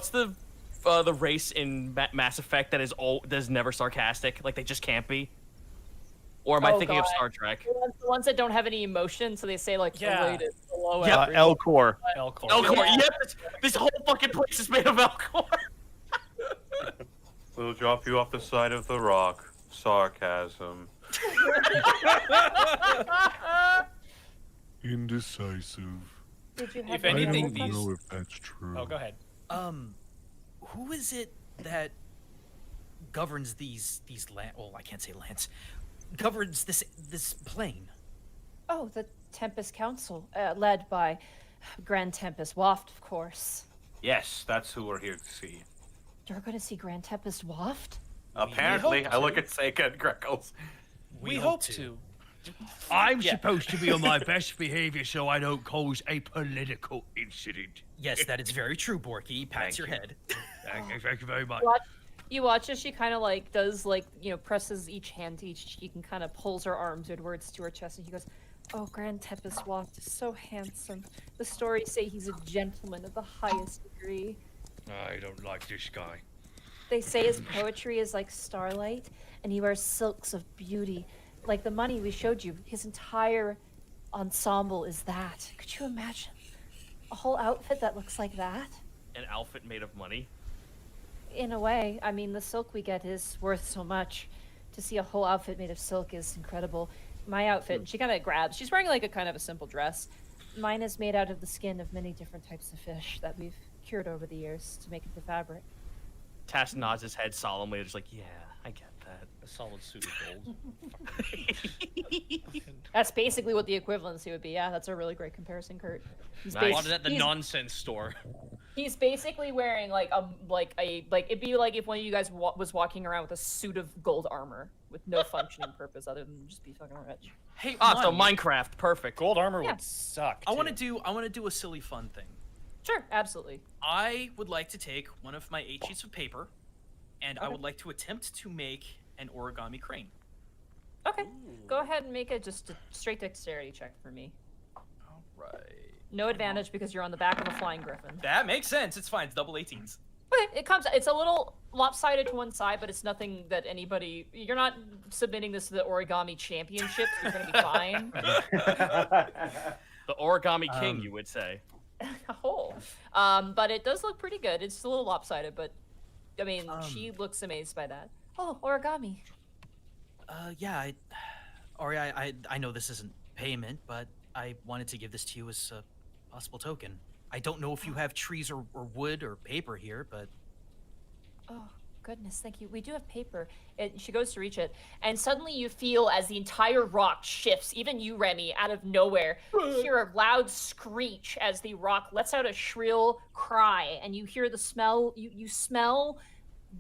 [SPEAKER 6] the race in Mass Effect that is never sarcastic? Like they just can't be. Or am I
[SPEAKER 3] Oh,
[SPEAKER 6] thinking of
[SPEAKER 3] God.
[SPEAKER 6] Star Trek?
[SPEAKER 3] The ones that don't have any emotion, so they say like
[SPEAKER 4] Yeah.
[SPEAKER 3] related below
[SPEAKER 6] Yeah,
[SPEAKER 3] average.
[SPEAKER 7] Elcor.
[SPEAKER 4] Elcor.
[SPEAKER 6] Elcor,
[SPEAKER 3] Yeah.
[SPEAKER 6] yes! This whole fucking place is made of Elcor!
[SPEAKER 2] We'll drop you off the side of the rock. Sarcasm.
[SPEAKER 7] Indecisive.
[SPEAKER 10] Did you have
[SPEAKER 8] If
[SPEAKER 10] any
[SPEAKER 8] anything,
[SPEAKER 10] other
[SPEAKER 8] these-
[SPEAKER 10] questions?
[SPEAKER 7] if that's true.
[SPEAKER 8] Oh, go ahead.
[SPEAKER 5] Who is it that governs these land? Well, I can't say lands. Governs this plane.
[SPEAKER 10] Oh, the Tempest Council, led by Grand Tempest Waft, of course.
[SPEAKER 2] Yes, that's who we're here to see.
[SPEAKER 10] You're going to see Grand Tempest Waft?
[SPEAKER 2] Apparently,
[SPEAKER 8] hope
[SPEAKER 2] I look
[SPEAKER 8] to.
[SPEAKER 2] at Seika and Greckles.
[SPEAKER 8] We hope to.
[SPEAKER 1] I'm
[SPEAKER 8] Yeah.
[SPEAKER 1] supposed to be on my best behavior so I don't cause a political incident.
[SPEAKER 5] Yes, that is very true, Borky. Pats
[SPEAKER 1] Thank
[SPEAKER 5] your
[SPEAKER 1] you.
[SPEAKER 5] head.
[SPEAKER 1] Thank you very much.
[SPEAKER 10] You watch as she kind of like does like, you know, presses each hand to each cheek and kind of pulls her arms inwards to her chest, and he goes, "Oh, Grand Tempest Waft is so handsome. The stories say he's a gentleman of the highest degree.
[SPEAKER 1] I don't like this guy.
[SPEAKER 10] They say his poetry is like starlight, and he wears silks of beauty. Like the money we showed you, his entire ensemble is that. Could you imagine? A whole outfit that looks like that?
[SPEAKER 6] An outfit made of money.
[SPEAKER 10] In a way, I mean, the silk we get is worth so much. To see a whole outfit made of silk is incredible. My outfit, she kind of grabs, she's wearing like a kind of a simple dress. Mine is made out of the skin of many different types of fish that we've cured over the years to make into fabric.
[SPEAKER 6] Task nods his head solemnly, just like, yeah, I get that.
[SPEAKER 1] A solid suit of gold.
[SPEAKER 10] That's basically what the equivalency would be. Yeah, that's a really great comparison, Kurt. He's
[SPEAKER 6] Nice.
[SPEAKER 1] Bought it at the
[SPEAKER 10] he's-
[SPEAKER 1] nonsense store.
[SPEAKER 10] He's basically wearing like it'd be like if one of you guys was walking around with a suit of gold armor with no functioning purpose other than just be fucking rich.
[SPEAKER 5] Hey,
[SPEAKER 6] Ah, so
[SPEAKER 5] Lonnie,
[SPEAKER 6] Minecraft, perfect.
[SPEAKER 4] Gold armor
[SPEAKER 10] Yeah.
[SPEAKER 4] would suck.
[SPEAKER 5] I want to
[SPEAKER 4] too.
[SPEAKER 5] do a silly fun thing.
[SPEAKER 10] Sure, absolutely.
[SPEAKER 5] I would like to take one of my 8 sheets of paper, and I
[SPEAKER 10] Okay.
[SPEAKER 5] would like to attempt to make an origami crane.
[SPEAKER 10] Okay, go ahead and make it just a straight dexterity check for me.
[SPEAKER 5] All right.
[SPEAKER 10] No advantage because you're on the back of a flying griffin.
[SPEAKER 5] That makes sense. It's fine. It's double 18s.
[SPEAKER 10] Okay, it's a little lopsided to one side, but it's nothing that you're not submitting this to the origami championships. You're gonna be fine.
[SPEAKER 6] The origami king, you would say.
[SPEAKER 10] Oh, but it does look pretty good. It's a little lopsided, but I mean, she looks amazed by that. Oh, origami.
[SPEAKER 5] Yeah, Ori, I know this isn't payment, but I wanted to give this to you as a possible token. I don't know if you have trees or wood or paper here, but
[SPEAKER 10] Oh, goodness, thank you. We do have paper. She goes to reach it, and suddenly you feel as the entire rock shifts, even you, Remy, out of nowhere, you hear a loud screech as the rock lets out a shrill cry, and you hear the smell, you smell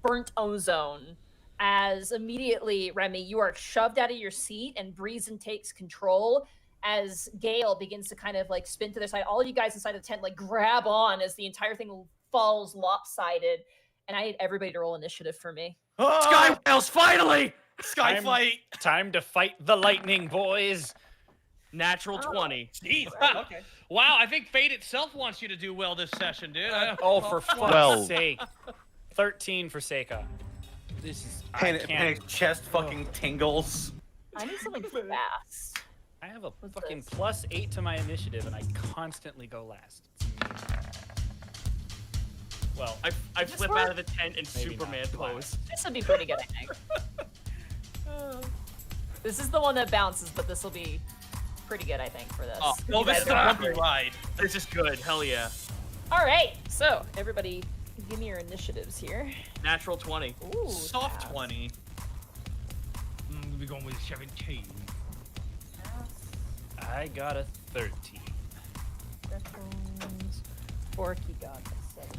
[SPEAKER 10] burnt ozone. As immediately, Remy, you are shoved out of your seat, and Breezen takes control as Gale begins to kind of like spin to the side. All of you guys inside the tent like grab on as the entire thing falls lopsided. And I need everybody to roll initiative for me.
[SPEAKER 6] Sky Whales, finally!
[SPEAKER 5] Skyfight.
[SPEAKER 4] Time to fight the lightning, boys.
[SPEAKER 6] Natural 20.
[SPEAKER 1] Jeez.
[SPEAKER 5] Okay.
[SPEAKER 1] Wow, I think fate itself wants you to do well this session, dude.
[SPEAKER 4] Oh, for fuck's
[SPEAKER 7] 12.
[SPEAKER 4] sake. 13 for Seika. This is. I
[SPEAKER 2] Panic,
[SPEAKER 4] can't.
[SPEAKER 2] panic chest fucking tingles.
[SPEAKER 10] I need something fast.
[SPEAKER 4] I have a
[SPEAKER 10] What's
[SPEAKER 4] fucking
[SPEAKER 10] this?
[SPEAKER 4] +8 to my initiative, and I constantly go last. It's amazing. Well,
[SPEAKER 6] I flip out of the tent and
[SPEAKER 4] Maybe
[SPEAKER 6] Superman
[SPEAKER 4] not.
[SPEAKER 6] pose.
[SPEAKER 10] This would be pretty good, I think. This is the one that bounces, but this will be pretty good, I think, for this.
[SPEAKER 6] Oh,
[SPEAKER 10] 'Cause
[SPEAKER 5] Well,
[SPEAKER 10] you
[SPEAKER 5] this
[SPEAKER 10] guys
[SPEAKER 5] is a
[SPEAKER 10] are
[SPEAKER 5] bumpy
[SPEAKER 10] awkward.
[SPEAKER 5] ride.
[SPEAKER 6] This is good. Hell yeah.
[SPEAKER 10] All right, so everybody, give me your initiatives here.
[SPEAKER 6] Natural 20.
[SPEAKER 10] Ooh,
[SPEAKER 5] Soft
[SPEAKER 10] fast.
[SPEAKER 5] 20.
[SPEAKER 1] We're going with 17.
[SPEAKER 4] I got a 13.
[SPEAKER 10] Griffins. Borky got a 17.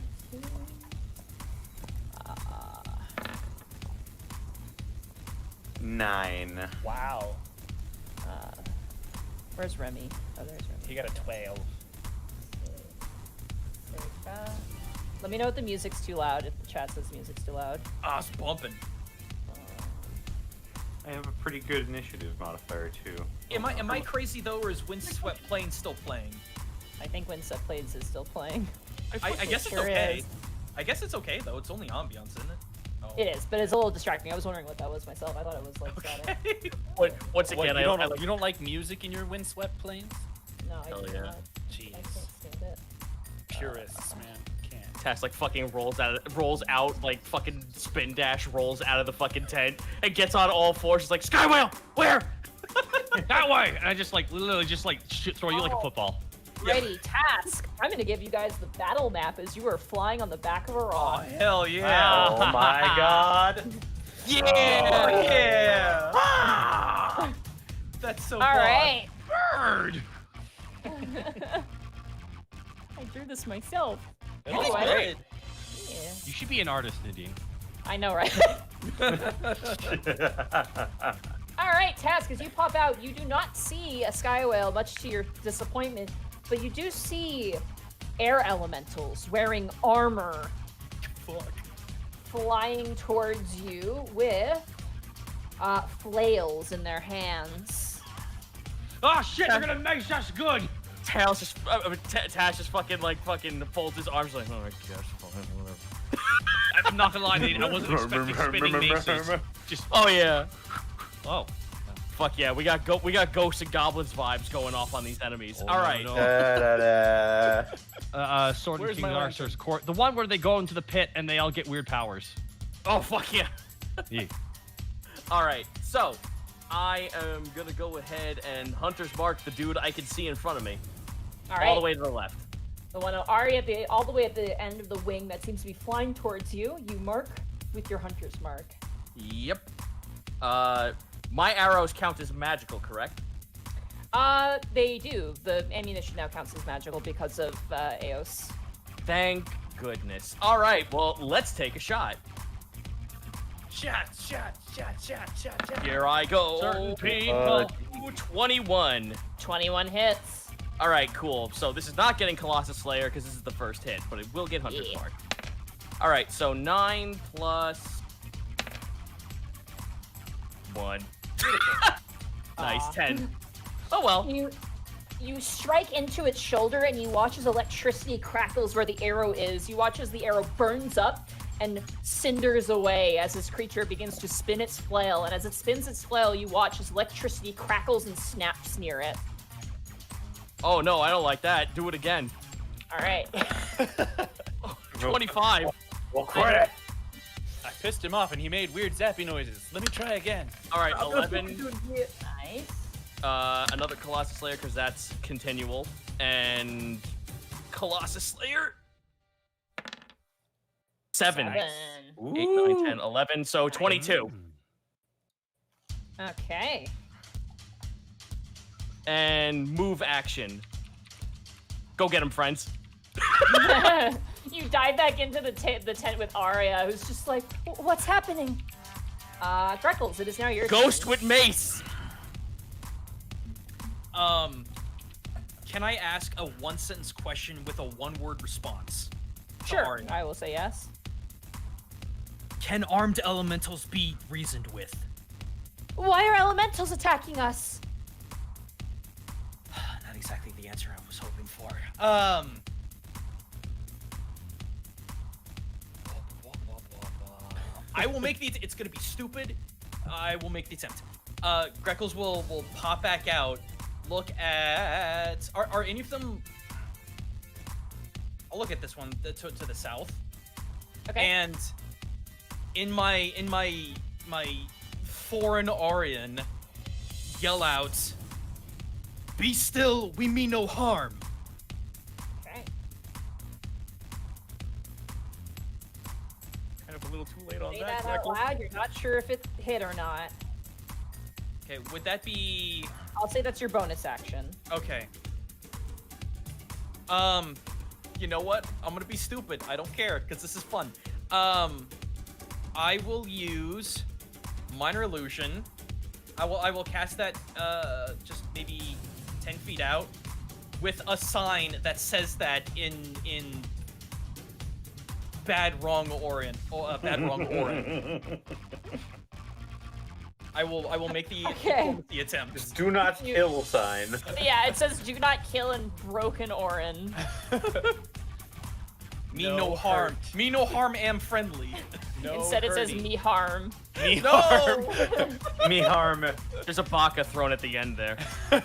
[SPEAKER 2] 9.
[SPEAKER 4] Wow.
[SPEAKER 10] Where's Remy? Oh, there's Remy.
[SPEAKER 4] He got a 12.
[SPEAKER 10] Seika. Let me know if the music's too loud, if the chat says music's too loud.
[SPEAKER 5] Ah, it's bumping.
[SPEAKER 2] I have a pretty good initiative modifier too.
[SPEAKER 5] Am I crazy though, or is Windswept Plains still playing?
[SPEAKER 10] I think when Set Plays is still playing.
[SPEAKER 5] I guess it's
[SPEAKER 10] Sure
[SPEAKER 5] okay.
[SPEAKER 10] is.
[SPEAKER 5] I guess it's okay though. It's only ambiance, isn't it? Oh.
[SPEAKER 10] It is, but it's a little distracting. I was wondering what that was myself. I thought it was like static.
[SPEAKER 6] Once
[SPEAKER 4] What,
[SPEAKER 6] again,
[SPEAKER 4] you,
[SPEAKER 6] I
[SPEAKER 4] don't,
[SPEAKER 6] like
[SPEAKER 4] you don't like music in your windswept plains?
[SPEAKER 10] No, I
[SPEAKER 6] Hell
[SPEAKER 10] do
[SPEAKER 6] yeah.
[SPEAKER 10] not.
[SPEAKER 4] Jeez.
[SPEAKER 10] I can't stand it.
[SPEAKER 4] Purists, man. Can't.
[SPEAKER 6] Tess like fucking rolls out, like fucking spin dash, rolls out of the fucking tent and gets on all fours. She's like, Skywhale, where?
[SPEAKER 1] That way! And I just like literally just like throw you like a football.
[SPEAKER 3] Ready, Task. I'm gonna give you guys the battle map as you are flying on the back of a rock.
[SPEAKER 5] Oh, hell yeah.
[SPEAKER 2] Oh my god.
[SPEAKER 5] Yeah. Yeah. Ah! That's so
[SPEAKER 3] All
[SPEAKER 5] fun.
[SPEAKER 3] right.
[SPEAKER 1] Bird!
[SPEAKER 3] I drew this myself.
[SPEAKER 5] That's
[SPEAKER 3] Anyway.
[SPEAKER 5] great.
[SPEAKER 3] Yeah.
[SPEAKER 1] You should be an artist, Nadine.
[SPEAKER 3] I know, right? All right, Task, as you pop out, you do not see a sky whale, much to your disappointment, but you do see air elementals wearing armor
[SPEAKER 5] Fuck.
[SPEAKER 3] flying towards you with flails in their hands.
[SPEAKER 1] Oh shit, they're gonna make us good!
[SPEAKER 6] Tails just, Tash just fucking folds his arms like, oh, I guess, whatever.
[SPEAKER 1] I'm not gonna lie, Nadine, I wasn't expecting spinning maces. Just,
[SPEAKER 6] Oh yeah.
[SPEAKER 1] oh.
[SPEAKER 6] Fuck yeah, we got ghosts and goblins vibes going off on these enemies.
[SPEAKER 1] Oh,
[SPEAKER 6] All right.
[SPEAKER 1] no.
[SPEAKER 2] Da-da-da.
[SPEAKER 1] Sword
[SPEAKER 6] Where's
[SPEAKER 1] and King
[SPEAKER 6] my
[SPEAKER 1] Arthur's court. The one where they go into the pit and they all get weird powers.
[SPEAKER 6] Oh fuck yeah.
[SPEAKER 1] Yeah.
[SPEAKER 6] All right. So, I am gonna go ahead and Hunter's Mark the dude I can see in front of me,
[SPEAKER 3] All right.
[SPEAKER 6] all the way to the left.
[SPEAKER 3] The one Ari all the way at the end of the wing that seems to be flying towards you. You mark with your hunter's mark.
[SPEAKER 6] Yep. My arrows count as magical, correct?
[SPEAKER 3] They do. The ammunition now counts as magical because of Eos.
[SPEAKER 6] Thank goodness. All right. Well, let's take a shot.
[SPEAKER 8] Shot.
[SPEAKER 6] Here I go.
[SPEAKER 1] Certain people.
[SPEAKER 6] 21.
[SPEAKER 3] 21 hits.
[SPEAKER 6] All right, cool. So this is not getting Colossus Slayer because this is the first hit, but it will get Hunter's
[SPEAKER 3] Yeah.
[SPEAKER 6] Mark. All right, so 9 plus 1. Nice, 10. Oh well.
[SPEAKER 3] You strike into its shoulder and you watch as electricity crackles where the arrow is. You watch as the arrow burns up and cinders away as this creature begins to spin its flail. And as it spins its flail, you watch as electricity crackles and snaps near it.
[SPEAKER 6] Oh no, I don't like that. Do it again.
[SPEAKER 3] All right.
[SPEAKER 6] 25.
[SPEAKER 2] We'll quit it.
[SPEAKER 8] I pissed him off and he made weird zappy noises. Let me try again.
[SPEAKER 6] All right, 11.
[SPEAKER 3] Nice.
[SPEAKER 6] Another Colossus Slayer because that's continual. And Colossus Slayer. 7. 8, 9, 10, 11. So 22.
[SPEAKER 3] Okay.
[SPEAKER 6] And move action. Go get him, friends.
[SPEAKER 3] You dive back into the tent with Arya, who's just like, what's happening? Greckles, it is now your
[SPEAKER 6] Ghost
[SPEAKER 3] turn.
[SPEAKER 6] with mace.
[SPEAKER 5] Can I ask a one-sentence question with a one-word response? to
[SPEAKER 3] Sure,
[SPEAKER 5] Arya?
[SPEAKER 3] I will say yes.
[SPEAKER 5] Can armed elementals be reasoned with?
[SPEAKER 10] Why are elementals attacking us?
[SPEAKER 5] Not exactly the answer I was hoping for. I will make the. It's gonna be stupid. I will make the attempt. Greckles will pop back out. Look at. Are any of them? I'll look at this one to the south.
[SPEAKER 3] Okay.
[SPEAKER 5] And in my foreign Aryan, yell out, "Be still, we mean no harm."
[SPEAKER 3] Okay.
[SPEAKER 6] Kind of a little too late on
[SPEAKER 3] Say
[SPEAKER 6] that.
[SPEAKER 3] that out
[SPEAKER 6] Greckles.
[SPEAKER 3] loud. You're not sure if it hit or not.
[SPEAKER 5] Okay, would that be
[SPEAKER 3] I'll say that's your bonus action.
[SPEAKER 5] okay? You know what? I'm gonna be stupid. I don't care because this is fun. I will use Minor Illusion. I will cast that just maybe 10 feet out with a sign that says that in bad wrong Orin. Bad wrong Orin. I will make the diplomacy attempt.
[SPEAKER 2] Just do not kill sign.
[SPEAKER 3] Yeah, it says do not kill in broken Orin.
[SPEAKER 5] Mean
[SPEAKER 8] No
[SPEAKER 5] no harm.
[SPEAKER 8] hurt.
[SPEAKER 5] Me no harm am friendly.
[SPEAKER 8] No
[SPEAKER 3] Instead it says
[SPEAKER 8] hurting.
[SPEAKER 3] me harm.
[SPEAKER 8] Me
[SPEAKER 5] No!
[SPEAKER 8] harm.
[SPEAKER 2] Me harm.
[SPEAKER 6] There's a baka thrown at the end there.
[SPEAKER 5] No.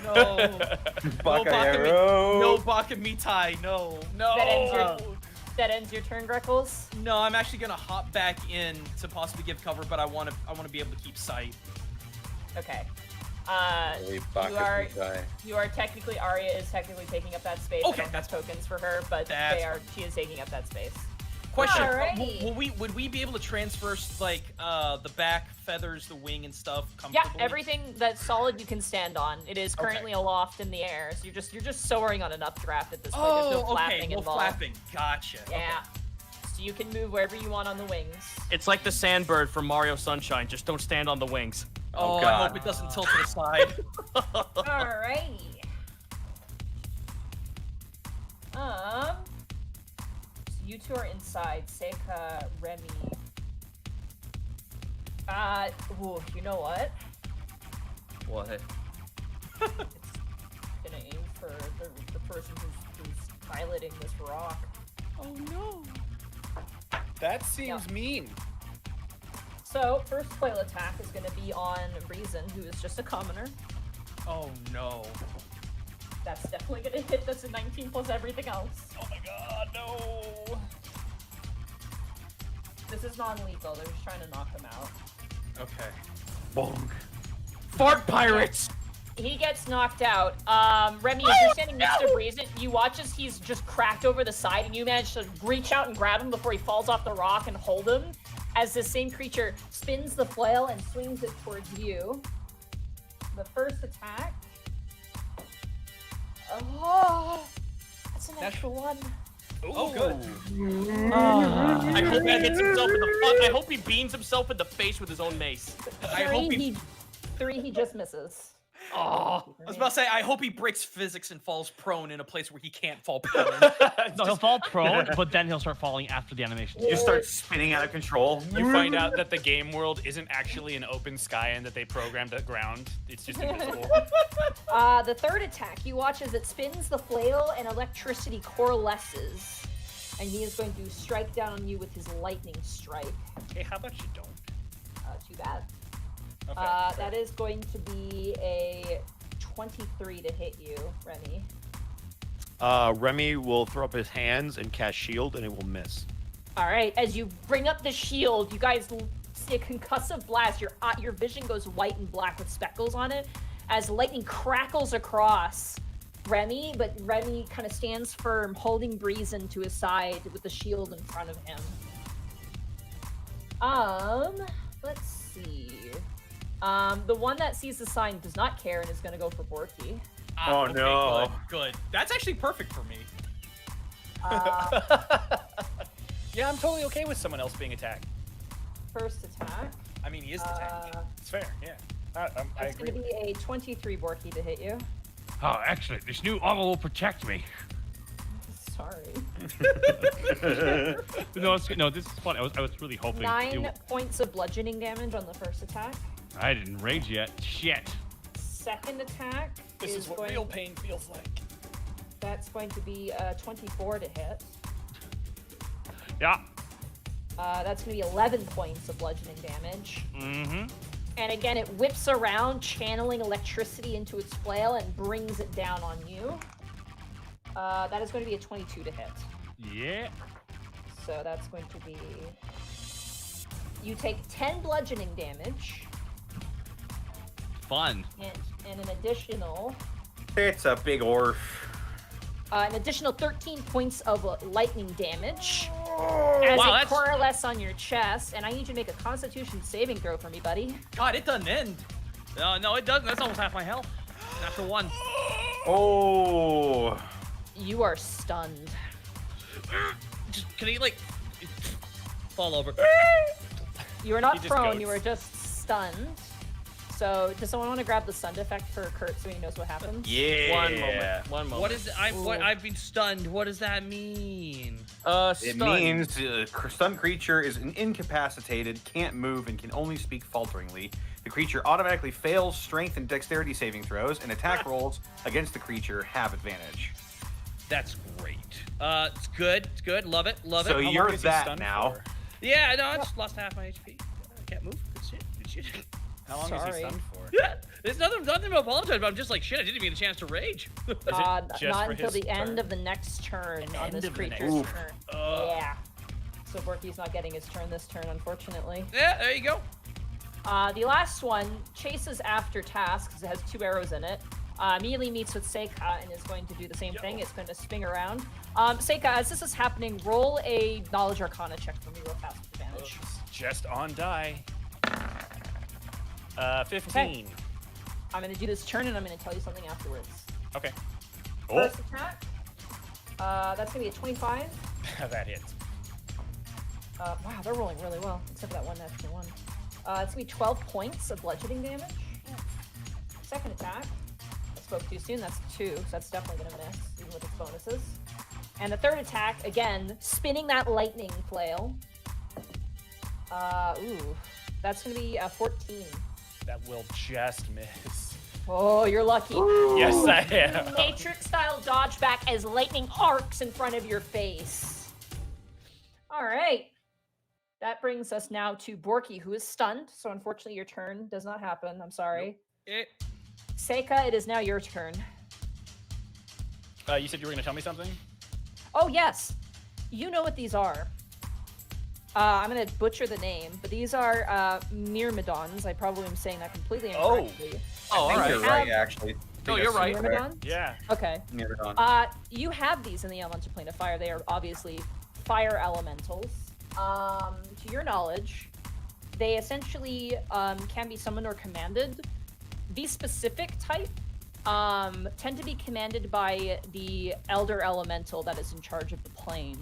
[SPEAKER 2] Baka
[SPEAKER 5] Baka
[SPEAKER 2] arrow.
[SPEAKER 5] No Baka Mitai. No. No.
[SPEAKER 3] That ends your That ends your turn, Greckles.
[SPEAKER 5] No, I'm actually gonna hop back in to possibly give cover, but I want to be able to keep sight.
[SPEAKER 3] Okay.
[SPEAKER 11] Holy bucket, we die.
[SPEAKER 3] You are technically, Arya is technically taking up that space.
[SPEAKER 5] Okay,
[SPEAKER 3] I don't have tokens for her, but she is taking up that space.
[SPEAKER 5] Question:
[SPEAKER 3] Alrighty.
[SPEAKER 5] would we be able to transfer like the back feathers, the wing, and stuff
[SPEAKER 3] Yeah,
[SPEAKER 5] comfortably?
[SPEAKER 3] everything that's solid you can stand on. It is currently aloft in the air, so you're just soaring on an updraft at this point. There's no flapping
[SPEAKER 5] no
[SPEAKER 3] involved.
[SPEAKER 5] flapping. Gotcha.
[SPEAKER 3] Yeah.
[SPEAKER 5] Okay.
[SPEAKER 3] So you can move wherever you want on the wings.
[SPEAKER 6] It's like the sandbird from Mario Sunshine. Just don't stand on the wings.
[SPEAKER 5] Oh, I
[SPEAKER 2] God.
[SPEAKER 5] hope it doesn't tilt to the side.
[SPEAKER 3] Alrighty. So you two are inside. Seika, Remy. Ooh, you know what?
[SPEAKER 6] What?
[SPEAKER 3] It's gonna aim for the person who's piloting this rock.
[SPEAKER 8] Oh no. That seems mean.
[SPEAKER 3] So, first flail attack is going to be on Reason, who is just a commoner.
[SPEAKER 5] Oh no.
[SPEAKER 3] That's definitely going to hit. That's a 19 plus everything else.
[SPEAKER 8] Oh my god, no.
[SPEAKER 3] This is non-lethal. They're just trying to knock him out.
[SPEAKER 5] Okay.
[SPEAKER 2] Bonk.
[SPEAKER 6] Fart pirates!
[SPEAKER 3] He gets knocked out. Remy, if you're standing next to Reason, you watch as he's just cracked over the side, and you manage to reach out and grab him before he falls off the rock and hold him, as this same creature spins the flail and swings it towards you. The first attack. Oh, that's an extra one.
[SPEAKER 5] Oh, good.
[SPEAKER 6] I hope he hits himself in the I hope he beans himself in the face with his own mace.
[SPEAKER 5] I hope
[SPEAKER 3] Three, he just misses.
[SPEAKER 6] Oh.
[SPEAKER 5] I was about to say, I hope he breaks physics and falls prone in a place where he can't fall prone.
[SPEAKER 1] No, he'll fall prone, but then he'll start falling after the animation.
[SPEAKER 2] You start spinning out of control.
[SPEAKER 8] You find out that the game world isn't actually an open sky and that they programmed at ground. It's just invisible.
[SPEAKER 3] The third attack, you watch as it spins the flail and electricity coalesces. And he is going to strike down on you with his lightning strike.
[SPEAKER 8] Hey, how about you don't?
[SPEAKER 3] Too bad.
[SPEAKER 8] Okay.
[SPEAKER 3] That is going to be a 23 to hit you, Remy.
[SPEAKER 7] Remy will throw up his hands and cast shield, and it will miss.
[SPEAKER 3] All right, as you bring up the shield, you guys see a concussive blast. Your vision goes white and black with speckles on it as lightning crackles across Remy, but Remy kind of stands firm, holding Breezen to his side with the shield in front of him. Let's see. The one that sees the sign does not care and is going to go for Borky.
[SPEAKER 2] Oh,
[SPEAKER 5] okay,
[SPEAKER 2] no.
[SPEAKER 5] Good. That's actually perfect for me.
[SPEAKER 8] Yeah, I'm totally okay with someone else being attacked.
[SPEAKER 3] First attack.
[SPEAKER 5] I mean, he is the tank.
[SPEAKER 8] It's fair, yeah. I
[SPEAKER 3] That's
[SPEAKER 8] agree.
[SPEAKER 3] going to be a 23 Borky to hit you.
[SPEAKER 1] Oh, excellent. This new armor will protect me.
[SPEAKER 3] Sorry.
[SPEAKER 1] No, it's good. No, this is fun. I was really hoping.
[SPEAKER 3] 9 points of bludgeoning damage on the first attack.
[SPEAKER 1] I didn't rage yet. Shit.
[SPEAKER 3] Second attack
[SPEAKER 8] This is what
[SPEAKER 3] going,
[SPEAKER 8] real pain feels like.
[SPEAKER 3] That's going to be 24 to hit.
[SPEAKER 1] Yeah.
[SPEAKER 3] That's going to be 11 points of bludgeoning damage.
[SPEAKER 1] Mm-hmm.
[SPEAKER 3] And again, it whips around, channeling electricity into its flail and brings it down on you. That is going to be a 22 to hit.
[SPEAKER 1] Yeah.
[SPEAKER 3] So that's going to be... You take 10 bludgeoning damage.
[SPEAKER 1] Fun.
[SPEAKER 3] And an additional...
[SPEAKER 2] It's a big orf.
[SPEAKER 3] An additional 13 points of lightning damage.
[SPEAKER 1] Wow,
[SPEAKER 3] As it
[SPEAKER 1] that's-
[SPEAKER 3] coalesces on your chest, and I need you to make a Constitution saving throw for me, buddy.
[SPEAKER 5] God, it doesn't end.
[SPEAKER 1] No, it doesn't. That's almost half my health. After one.
[SPEAKER 2] Oh.
[SPEAKER 3] You are stunned.
[SPEAKER 1] Just, can he, like, fall over?
[SPEAKER 3] You are not
[SPEAKER 8] He just
[SPEAKER 3] prone,
[SPEAKER 8] goes.
[SPEAKER 3] you are just stunned. So, does someone want to grab the stunned effect for Kurt so he knows what happens?
[SPEAKER 2] Yeah.
[SPEAKER 6] One moment.
[SPEAKER 1] What is I've been stunned. What does that mean?
[SPEAKER 2] It
[SPEAKER 6] Stunned.
[SPEAKER 2] means stunned creature is incapacitated, can't move, and can only speak falteringly. The creature automatically fails strength and dexterity saving throws, and attack rolls against the creature have advantage.
[SPEAKER 1] That's great. It's good. It's good. Love it. Love
[SPEAKER 2] So
[SPEAKER 1] it.
[SPEAKER 8] How
[SPEAKER 2] you're
[SPEAKER 8] long is he
[SPEAKER 2] that
[SPEAKER 8] stunned
[SPEAKER 2] now.
[SPEAKER 8] for?
[SPEAKER 1] Yeah, no, I just lost half my HP. I can't move. Good shit. Good shit.
[SPEAKER 8] How long is he
[SPEAKER 3] Sorry.
[SPEAKER 8] stunned for?
[SPEAKER 1] There's nothing to apologize about. I'm just like, shit, I didn't even get a chance to rage.
[SPEAKER 10] Not
[SPEAKER 4] just for
[SPEAKER 10] until
[SPEAKER 4] his
[SPEAKER 10] the end
[SPEAKER 4] turn?
[SPEAKER 10] of the next turn on
[SPEAKER 4] End
[SPEAKER 10] this
[SPEAKER 4] of the next
[SPEAKER 10] creature's
[SPEAKER 4] turn.
[SPEAKER 10] turn. Yeah. So Borky's not getting his turn this turn, unfortunately.
[SPEAKER 1] Yeah, there you go.
[SPEAKER 10] The last one chases after Task because it has 2 arrows in it. Immediately meets with Seika and is going to do the same thing. It's going to spin around. Seika, as this is happening, roll a Knowledge Arcana check for me real fast with advantage.
[SPEAKER 4] Just on die. 15.
[SPEAKER 10] Okay. I'm going to do this turn and I'm going to tell you something afterwards.
[SPEAKER 4] Okay.
[SPEAKER 10] First attack. That's going to be a 25.
[SPEAKER 4] That hits.
[SPEAKER 10] Wow, they're rolling really well, except for that one extra one. It's going to be 12 points of bludgeoning damage. Second attack. I spoke too soon. That's 2, so that's definitely going to miss, even with its bonuses. And the third attack, again, spinning that lightning flail. That's going to be a 14.
[SPEAKER 4] That will just miss.
[SPEAKER 10] Oh, you're lucky.
[SPEAKER 4] Yes, I am.
[SPEAKER 10] Matrix-style dodge back as lightning arcs in front of your face. All right. That brings us now to Borky, who is stunned. So unfortunately, your turn does not happen. I'm sorry.
[SPEAKER 1] Nope.
[SPEAKER 10] Seika, it is now your turn.
[SPEAKER 4] You said you were going to tell me something?
[SPEAKER 10] Oh, yes. You know what these are. I'm going to butcher the name, but these are Myrmidons. I probably am saying that completely incorrectly.
[SPEAKER 1] Oh, all right.
[SPEAKER 2] You're right, actually.
[SPEAKER 1] No, you're right.
[SPEAKER 10] Myrmidons?
[SPEAKER 4] Yeah.
[SPEAKER 10] Okay.
[SPEAKER 2] Myrmidon.
[SPEAKER 10] You have these in the Elemental Plane of Fire. They are obviously fire elementals. To your knowledge, they essentially can be summoned or commanded. These specific type tend to be commanded by the Elder Elemental that is in charge of the plane.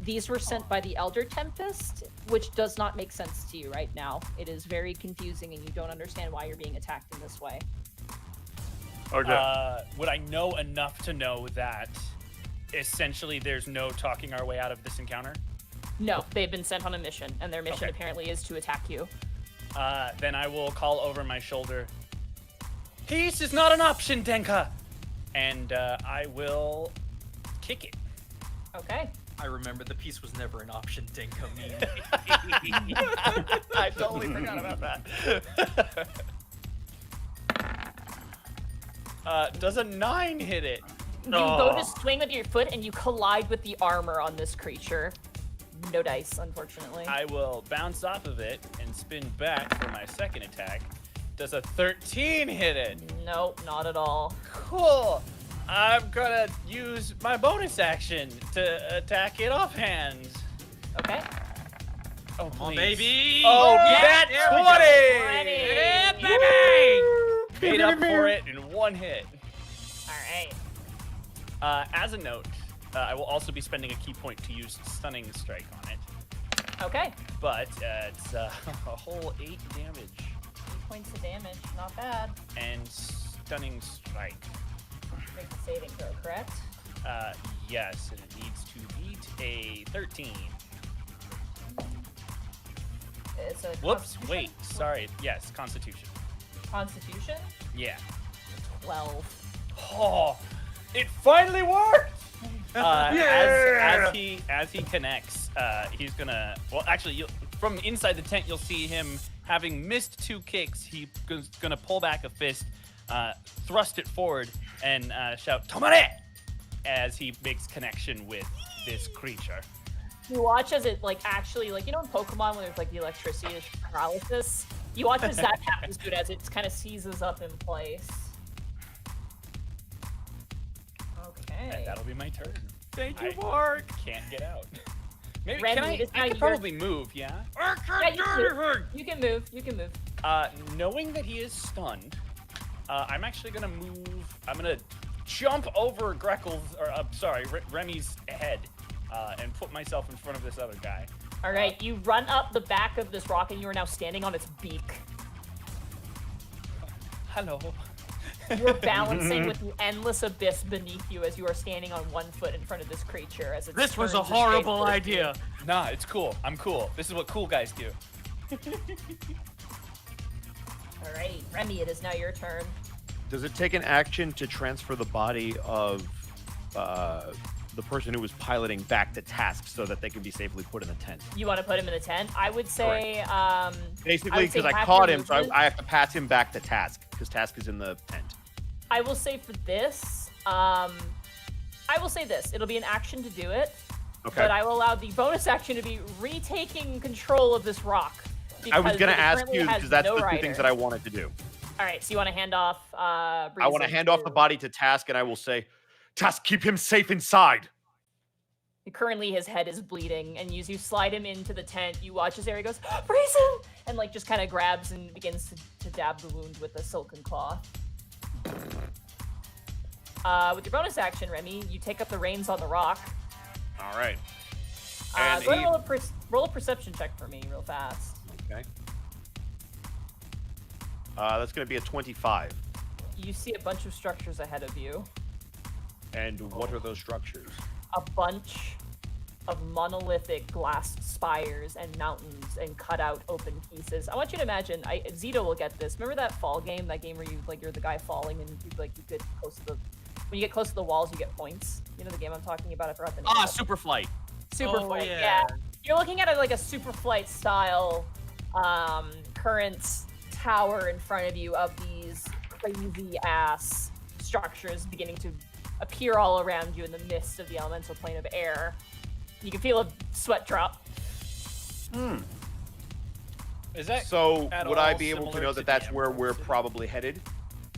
[SPEAKER 10] These were sent by the Elder Tempest, which does not make sense to you right now. It is very confusing and you don't understand why you're being attacked in this way.
[SPEAKER 7] Okay.
[SPEAKER 4] Would I know enough to know that essentially there's no talking our way out of this encounter?
[SPEAKER 10] No, they've been sent on a mission, and their mission
[SPEAKER 4] Okay.
[SPEAKER 10] apparently is to attack you.
[SPEAKER 4] Then I will call over my shoulder. Peace is not an option, Denka! And I will kick it.
[SPEAKER 10] Okay.
[SPEAKER 5] I remember the piece was never an option, Dinka meme.
[SPEAKER 4] I totally forgot about that. Does a 9 hit it?
[SPEAKER 10] You go to swing with your foot, and you collide with the armor on this creature. No dice, unfortunately.
[SPEAKER 4] I will bounce off of it and spin back for my second attack. Does a 13 hit it?
[SPEAKER 10] Nope, not at all.
[SPEAKER 4] Cool. I'm gonna use my bonus action to attack it offhand.
[SPEAKER 10] Okay.
[SPEAKER 4] Oh,
[SPEAKER 5] Come on,
[SPEAKER 4] please.
[SPEAKER 5] baby!
[SPEAKER 4] Oh,
[SPEAKER 10] Yeah,
[SPEAKER 4] that
[SPEAKER 5] there we
[SPEAKER 4] 20!
[SPEAKER 1] Yeah, baby!
[SPEAKER 4] Made up for it in one hit.
[SPEAKER 10] All right.
[SPEAKER 4] As a note, I will also be spending a key point to use Stunning Strike on it.
[SPEAKER 10] Okay.
[SPEAKER 4] But it's a whole 8 damage.
[SPEAKER 10] 8 points of damage. Not bad.
[SPEAKER 4] And Stunning Strike.
[SPEAKER 10] Make the saving throw, correct?
[SPEAKER 4] Yes, and it needs to beat a 13.
[SPEAKER 10] It's a
[SPEAKER 4] Whoops,
[SPEAKER 10] Constitution?
[SPEAKER 4] wait, sorry. Yes, Constitution.
[SPEAKER 10] Constitution?
[SPEAKER 4] Yeah.
[SPEAKER 10] 12.
[SPEAKER 4] Oh, it finally worked! As he connects, he's gonna. Well, actually, from inside the tent, you'll see him having missed 2 kicks. He's gonna pull back a fist, thrust it forward, and shout "Tomare!" as he makes connection with this creature.
[SPEAKER 10] You watch as it, actually, you know in Pokemon when there's, the electricity paralysis? You watch as that happens to it as it kind of seizes up in place. Okay.
[SPEAKER 4] And that'll be my turn.
[SPEAKER 1] Thank you,
[SPEAKER 4] I
[SPEAKER 1] Mark.
[SPEAKER 4] Can't get out. Maybe
[SPEAKER 10] Remy,
[SPEAKER 4] can I?
[SPEAKER 10] this
[SPEAKER 4] I
[SPEAKER 10] guy
[SPEAKER 4] could
[SPEAKER 10] you're-
[SPEAKER 4] probably move. Yeah.
[SPEAKER 1] I
[SPEAKER 10] Yeah,
[SPEAKER 1] can't
[SPEAKER 10] you
[SPEAKER 1] do
[SPEAKER 10] can
[SPEAKER 1] anything.
[SPEAKER 10] move. You can move. You can move.
[SPEAKER 4] Knowing that he is stunned, I'm actually gonna move. I'm gonna jump over Greckles, or Remy's head, and put myself in front of this other guy.
[SPEAKER 10] All right, you run up the back of this rock and you are now standing on its beak.
[SPEAKER 4] Hello.
[SPEAKER 10] You're balancing with the endless abyss beneath you as you are standing on one foot in front of this creature as it
[SPEAKER 1] This was a
[SPEAKER 10] turns its face
[SPEAKER 1] horrible
[SPEAKER 10] towards
[SPEAKER 1] idea.
[SPEAKER 4] Nah, it's cool. I'm cool. This is what cool guys do.
[SPEAKER 10] you. All right, Remy, it is now your turn.
[SPEAKER 7] Does it take an action to transfer the body of the person who was piloting back to task so that they can be safely put in the tent.
[SPEAKER 3] You want to put him in the tent? I would say,
[SPEAKER 7] Basically,
[SPEAKER 3] would say
[SPEAKER 7] because I
[SPEAKER 3] half
[SPEAKER 7] caught
[SPEAKER 3] your
[SPEAKER 7] him, so
[SPEAKER 3] movement-
[SPEAKER 7] I have to pass him back to task because task is in the tent.
[SPEAKER 3] I will say for this, I will say this. It'll be an action to do it,
[SPEAKER 7] Okay.
[SPEAKER 3] but I will allow the bonus action to be retaking control of this rock.
[SPEAKER 7] I was
[SPEAKER 3] because
[SPEAKER 7] gonna
[SPEAKER 3] it
[SPEAKER 7] ask
[SPEAKER 3] currently
[SPEAKER 7] you
[SPEAKER 3] has
[SPEAKER 7] because that's
[SPEAKER 3] no
[SPEAKER 7] the two
[SPEAKER 3] rider.
[SPEAKER 7] things that I wanted to do.
[SPEAKER 3] All right, so you want to hand off.
[SPEAKER 7] I want to
[SPEAKER 3] Breezy
[SPEAKER 7] hand off the body to task, and I will say, task, keep him safe inside.
[SPEAKER 3] Currently, his head is bleeding, and as you slide him into the tent, you watch as Ari goes, "Reason!" and like just kind of grabs and begins to dab the wound with a silken cloth. With your bonus action, Remy, you take up the reins on the rock.
[SPEAKER 7] All right.
[SPEAKER 3] Go
[SPEAKER 7] And
[SPEAKER 3] ahead and
[SPEAKER 7] he-
[SPEAKER 3] roll a perception check for me, real fast.
[SPEAKER 7] Okay. That's going to be a 25.
[SPEAKER 3] You see a bunch of structures ahead of you.
[SPEAKER 7] And what are those structures?
[SPEAKER 3] A bunch of monolithic glass spires and mountains and cut out open pieces. I want you to imagine, Zito will get this. Remember that fall game? That game where you're the guy falling and you get close to the, when you get close to the walls, you get points. You know the game I'm talking about? I forgot the name.
[SPEAKER 6] Ah,
[SPEAKER 3] of it.
[SPEAKER 6] Super Flight.
[SPEAKER 3] Superflight,
[SPEAKER 5] yeah.
[SPEAKER 3] yeah. You're looking at it like a Superflight style current tower in front of you of these crazy ass structures beginning to appear all around you in the midst of the elemental plane of air. You can feel a sweat drop.
[SPEAKER 8] Is that
[SPEAKER 7] So
[SPEAKER 8] at
[SPEAKER 7] would I
[SPEAKER 8] all
[SPEAKER 7] be able to
[SPEAKER 8] similar
[SPEAKER 7] know
[SPEAKER 8] to
[SPEAKER 7] that that's
[SPEAKER 8] the
[SPEAKER 7] where
[SPEAKER 8] Emerald
[SPEAKER 7] we're
[SPEAKER 8] City?
[SPEAKER 7] probably headed?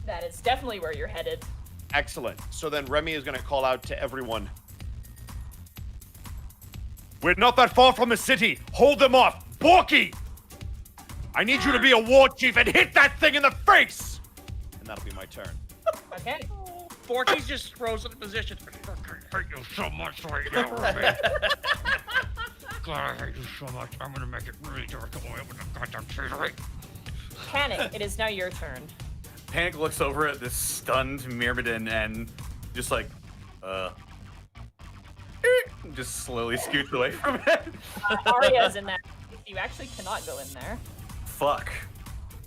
[SPEAKER 3] That is definitely where you're headed.
[SPEAKER 7] Excellent. So then Remy is going to call out to everyone. We're not that far from the city. Hold them off. Borky! I need you to be a war chief and hit that thing in the face! And that'll be my turn.
[SPEAKER 3] Okay.
[SPEAKER 1] Borky just throws in position. I hate you so much right now, Remy. God, I hate you so much. I'm gonna make it really dark away with the goddamn treasury.
[SPEAKER 3] Panic, it is now your turn.
[SPEAKER 2] Panic looks over at this stunned Myrmidon and just like, just slowly scoots away from it.
[SPEAKER 3] Arya's in that. You actually cannot go in there.
[SPEAKER 2] Fuck.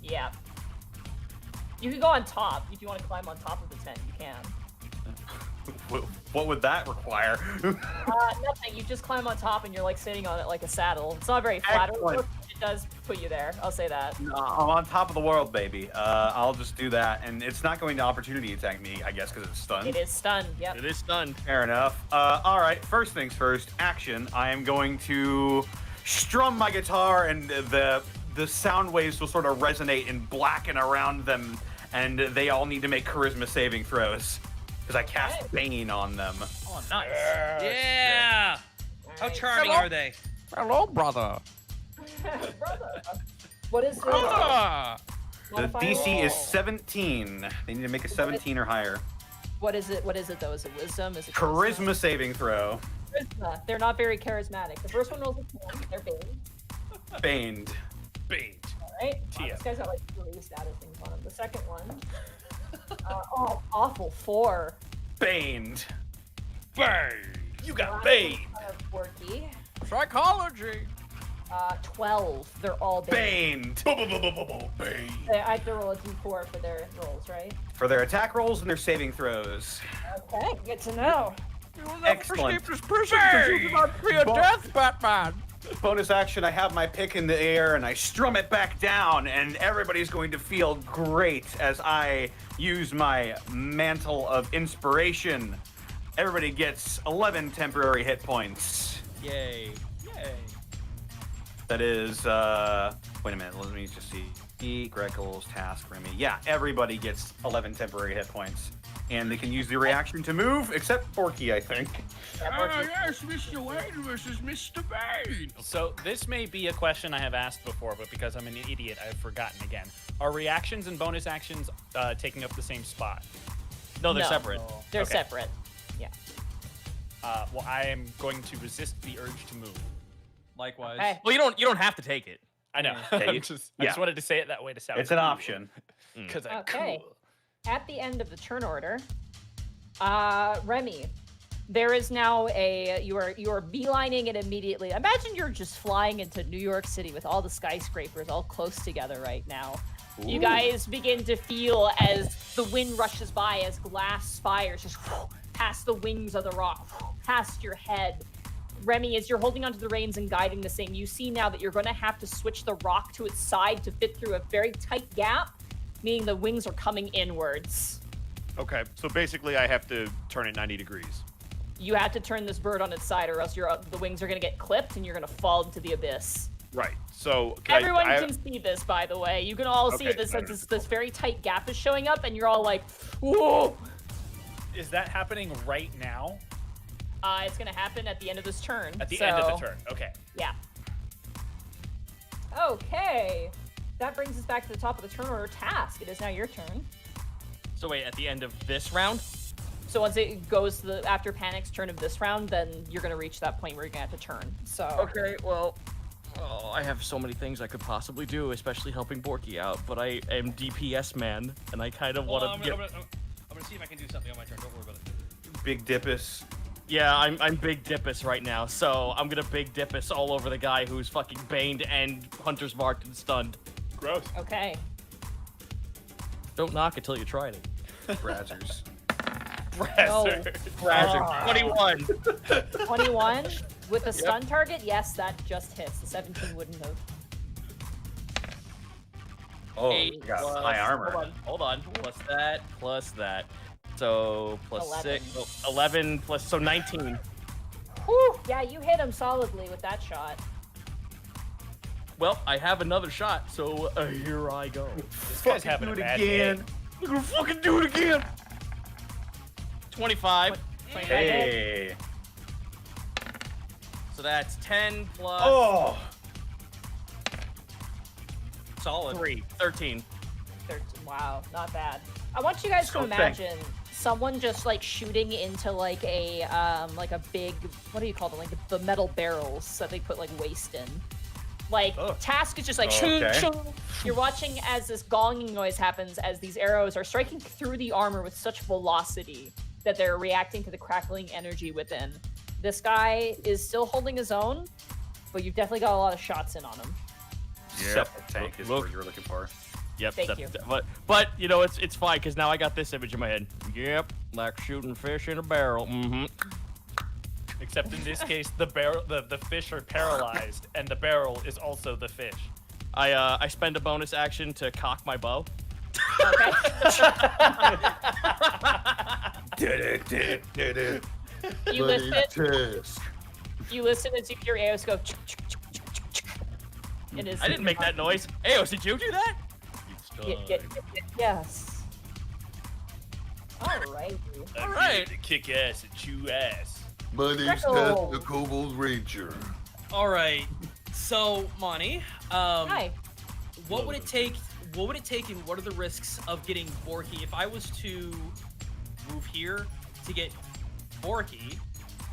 [SPEAKER 3] Yeah. You can go on top. If you want to climb on top of the tent, you can.
[SPEAKER 2] What would that require?
[SPEAKER 3] Nothing. You just climb on top and you're like sitting on it like a saddle. It's not very flattering.
[SPEAKER 2] Excellent.
[SPEAKER 3] But it does put you there. I'll say that.
[SPEAKER 2] I'm on top of the world, baby. I'll just do that, and it's not going to opportunity attack me, I guess, because it's stunned.
[SPEAKER 3] It is stunned. Yep.
[SPEAKER 6] It is stunned.
[SPEAKER 2] Fair enough. All right. First things first. Action. I am going to strum my guitar, and the sound waves will sort of resonate and blacken around them, and they all need to make charisma saving throws because I cast Bane on them.
[SPEAKER 1] Oh, nice. Yeah. How charming are they?
[SPEAKER 9] Hello, brother.
[SPEAKER 3] Brother. What is the
[SPEAKER 1] Ah.
[SPEAKER 2] The DC is 17. They need to make a 17 or higher.
[SPEAKER 3] What is it? What is it though? Is it wisdom? Is it
[SPEAKER 2] Charisma saving throw.
[SPEAKER 3] Charisma. They're not very charismatic. The first one rolls a 10. They're bane.
[SPEAKER 2] Baned.
[SPEAKER 8] Bait.
[SPEAKER 3] All right.
[SPEAKER 8] TM.
[SPEAKER 3] This guy's got like 3 status things on him. The second one. Awful 4.
[SPEAKER 2] Baned.
[SPEAKER 8] Bang! You got
[SPEAKER 3] Last
[SPEAKER 8] bait.
[SPEAKER 3] one's kind of quirky.
[SPEAKER 9] Psychology.
[SPEAKER 3] 12. They're all bane.
[SPEAKER 2] Baned.
[SPEAKER 8] Bait.
[SPEAKER 3] I have to roll a d4 for their rolls, right?
[SPEAKER 2] For their attack rolls and their saving throws.
[SPEAKER 3] Okay, good to know.
[SPEAKER 2] Excellent.
[SPEAKER 9] this prison because you did not fear death, Batman.
[SPEAKER 2] Bonus action, I have my pick in the air and I strum it back down, and everybody's going to feel great as I use my mantle of inspiration. Everybody gets 11 temporary hit points.
[SPEAKER 1] Yay.
[SPEAKER 2] That is, wait a minute, let me just see. Greckles, Task, Remy. Yeah, everybody gets 11 temporary hit points. And they can use the reaction to move, except Borky, I think.
[SPEAKER 1] Yes, Mr. Wayne versus Mr. Bane.
[SPEAKER 4] So this may be a question I have asked before, but because I'm an idiot, I've forgotten again. Are reactions and bonus actions taking up the same spot?
[SPEAKER 6] No, they're
[SPEAKER 3] No.
[SPEAKER 6] separate.
[SPEAKER 3] They're
[SPEAKER 4] Okay.
[SPEAKER 3] separate. Yeah.
[SPEAKER 4] Well, I am going to resist the urge to move.
[SPEAKER 5] Likewise.
[SPEAKER 3] Okay.
[SPEAKER 6] Well, you don't have to take it.
[SPEAKER 4] I know.
[SPEAKER 2] Okay,
[SPEAKER 4] I just wanted to say it that way to sound.
[SPEAKER 2] It's an option.
[SPEAKER 4] Because I'm
[SPEAKER 3] Okay.
[SPEAKER 4] cool.
[SPEAKER 3] At the end of the turn order, Remy, there is now you are beelining it immediately. Imagine you're just flying into New York City with all the skyscrapers all close together right now. You guys begin to feel as the wind rushes by, as glass spires just past the wings of the rock. past your head. Remy, as you're holding onto the reins and guiding this thing, you see now that you're going to have to switch the rock to its side to fit through a very tight gap, meaning the wings are coming inwards.
[SPEAKER 7] Okay, so basically I have to turn it 90 degrees.
[SPEAKER 3] You have to turn this bird on its side, or else the wings are going to get clipped and you're going to fall into the abyss.
[SPEAKER 7] Right. So
[SPEAKER 3] Everyone can see this, by the way. You can all see
[SPEAKER 7] Okay,
[SPEAKER 3] this very tight gap is showing up, and you're all like, whoa!
[SPEAKER 4] Is that happening right now?
[SPEAKER 3] It's going to happen at the end of this turn.
[SPEAKER 4] At the end of the turn. Okay.
[SPEAKER 3] Yeah. Okay. That brings us back to the top of the turn order. Task. It is now your turn.
[SPEAKER 6] So wait, at the end of this round?
[SPEAKER 3] So once it goes to after Panic's turn of this round, then you're going to reach that point where you're going to have to turn. So.
[SPEAKER 6] Okay, well, I have so many things I could possibly do, especially helping Borky out, but I am DPS man, and I kind of want to
[SPEAKER 1] I'm gonna see if I can do something on my turn. Don't worry about it.
[SPEAKER 2] Big Dippus.
[SPEAKER 6] Yeah, I'm Big Dippus right now, so I'm gonna Big Dippus all over the guy who's fucking baned and Hunter's Marked and stunned.
[SPEAKER 4] Gross.
[SPEAKER 3] Okay.
[SPEAKER 6] Don't knock it till you tried it.
[SPEAKER 2] Brazzers.
[SPEAKER 4] Brazzer.
[SPEAKER 6] Brazzer. 21.
[SPEAKER 3] 21 with a stun target. Yes, that just hits. The 17 wouldn't have.
[SPEAKER 2] Oh,
[SPEAKER 6] 8
[SPEAKER 2] you got
[SPEAKER 6] plus-
[SPEAKER 2] high armor.
[SPEAKER 6] Hold on. Plus that. So, plus
[SPEAKER 3] 11.
[SPEAKER 6] 6. Oh, 11 plus, so 19.
[SPEAKER 3] Whew, yeah, you hit him solidly with that shot.
[SPEAKER 6] Well, I have another shot, so here I go.
[SPEAKER 4] This guy's having a bad day.
[SPEAKER 6] I'm gonna fucking do it again. 25.
[SPEAKER 3] 25 hit.
[SPEAKER 2] Hey.
[SPEAKER 6] So that's 10 plus
[SPEAKER 2] Oh.
[SPEAKER 1] Solid.
[SPEAKER 6] 3. 13.
[SPEAKER 3] 13. Wow, not bad. I want you guys to
[SPEAKER 2] So
[SPEAKER 3] imagine someone just like shooting into like a big, what do you call them? Like the metal barrels that they put like waste in. Like Task is just like shoo,
[SPEAKER 2] Okay.
[SPEAKER 3] shoo. You're watching as this gonging noise happens as these arrows are striking through the armor with such velocity that they're reacting to the crackling energy within. This guy is still holding his own, but you've definitely got a lot of shots in on him.
[SPEAKER 2] Septic tank is
[SPEAKER 6] Look.
[SPEAKER 2] what you're looking for.
[SPEAKER 6] Yep.
[SPEAKER 3] Thank you.
[SPEAKER 6] But you know it's fine because now I got this image in my head. Yep, like shooting fish in a barrel. Mm-hmm.
[SPEAKER 4] Except in this case, the fish are paralyzed, and the barrel is also the fish.
[SPEAKER 6] I spend a bonus action to cock my bow.
[SPEAKER 3] Okay.
[SPEAKER 11] Did it.
[SPEAKER 3] You listen as you hear Eos go. It is.
[SPEAKER 6] I didn't make that noise. Eos, did you do that?
[SPEAKER 3] Yes. Alright.
[SPEAKER 6] All right.
[SPEAKER 4] Kick ass and chew ass.
[SPEAKER 12] My name's Task
[SPEAKER 3] Greckles.
[SPEAKER 12] The Kobold Ranger.
[SPEAKER 5] All right. So, Monty,
[SPEAKER 3] Hi.
[SPEAKER 5] what would it take? What would it take, and what are the risks of getting Borky? If I was to move here to get Borky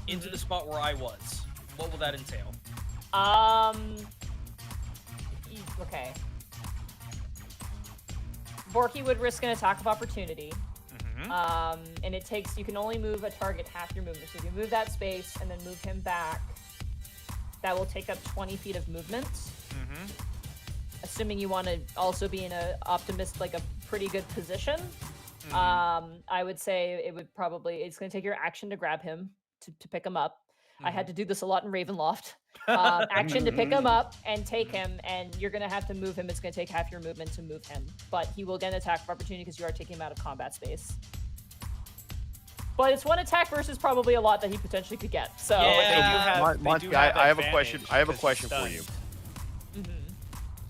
[SPEAKER 5] into the spot where I was, what will that entail?
[SPEAKER 3] Okay. Borky would risk an attack of opportunity. And it takes, you can only move a target half your movement. So if you move that space and then move him back, that will take up 20 feet of movement. Assuming you want to also be in a like a pretty good position. I would say it would probably, it's going to take your action to grab him, to pick him up. I had to do this a lot in Ravenloft. Action to pick him up and take him, and you're going to have to move him. It's going to take half your movement to move him, but he will get an attack of opportunity because you are taking him out of combat space. But it's one attack versus probably a lot that he potentially could get. So
[SPEAKER 5] Yeah.
[SPEAKER 7] Monty, I have a question. I have a question for you.
[SPEAKER 3] Mhm.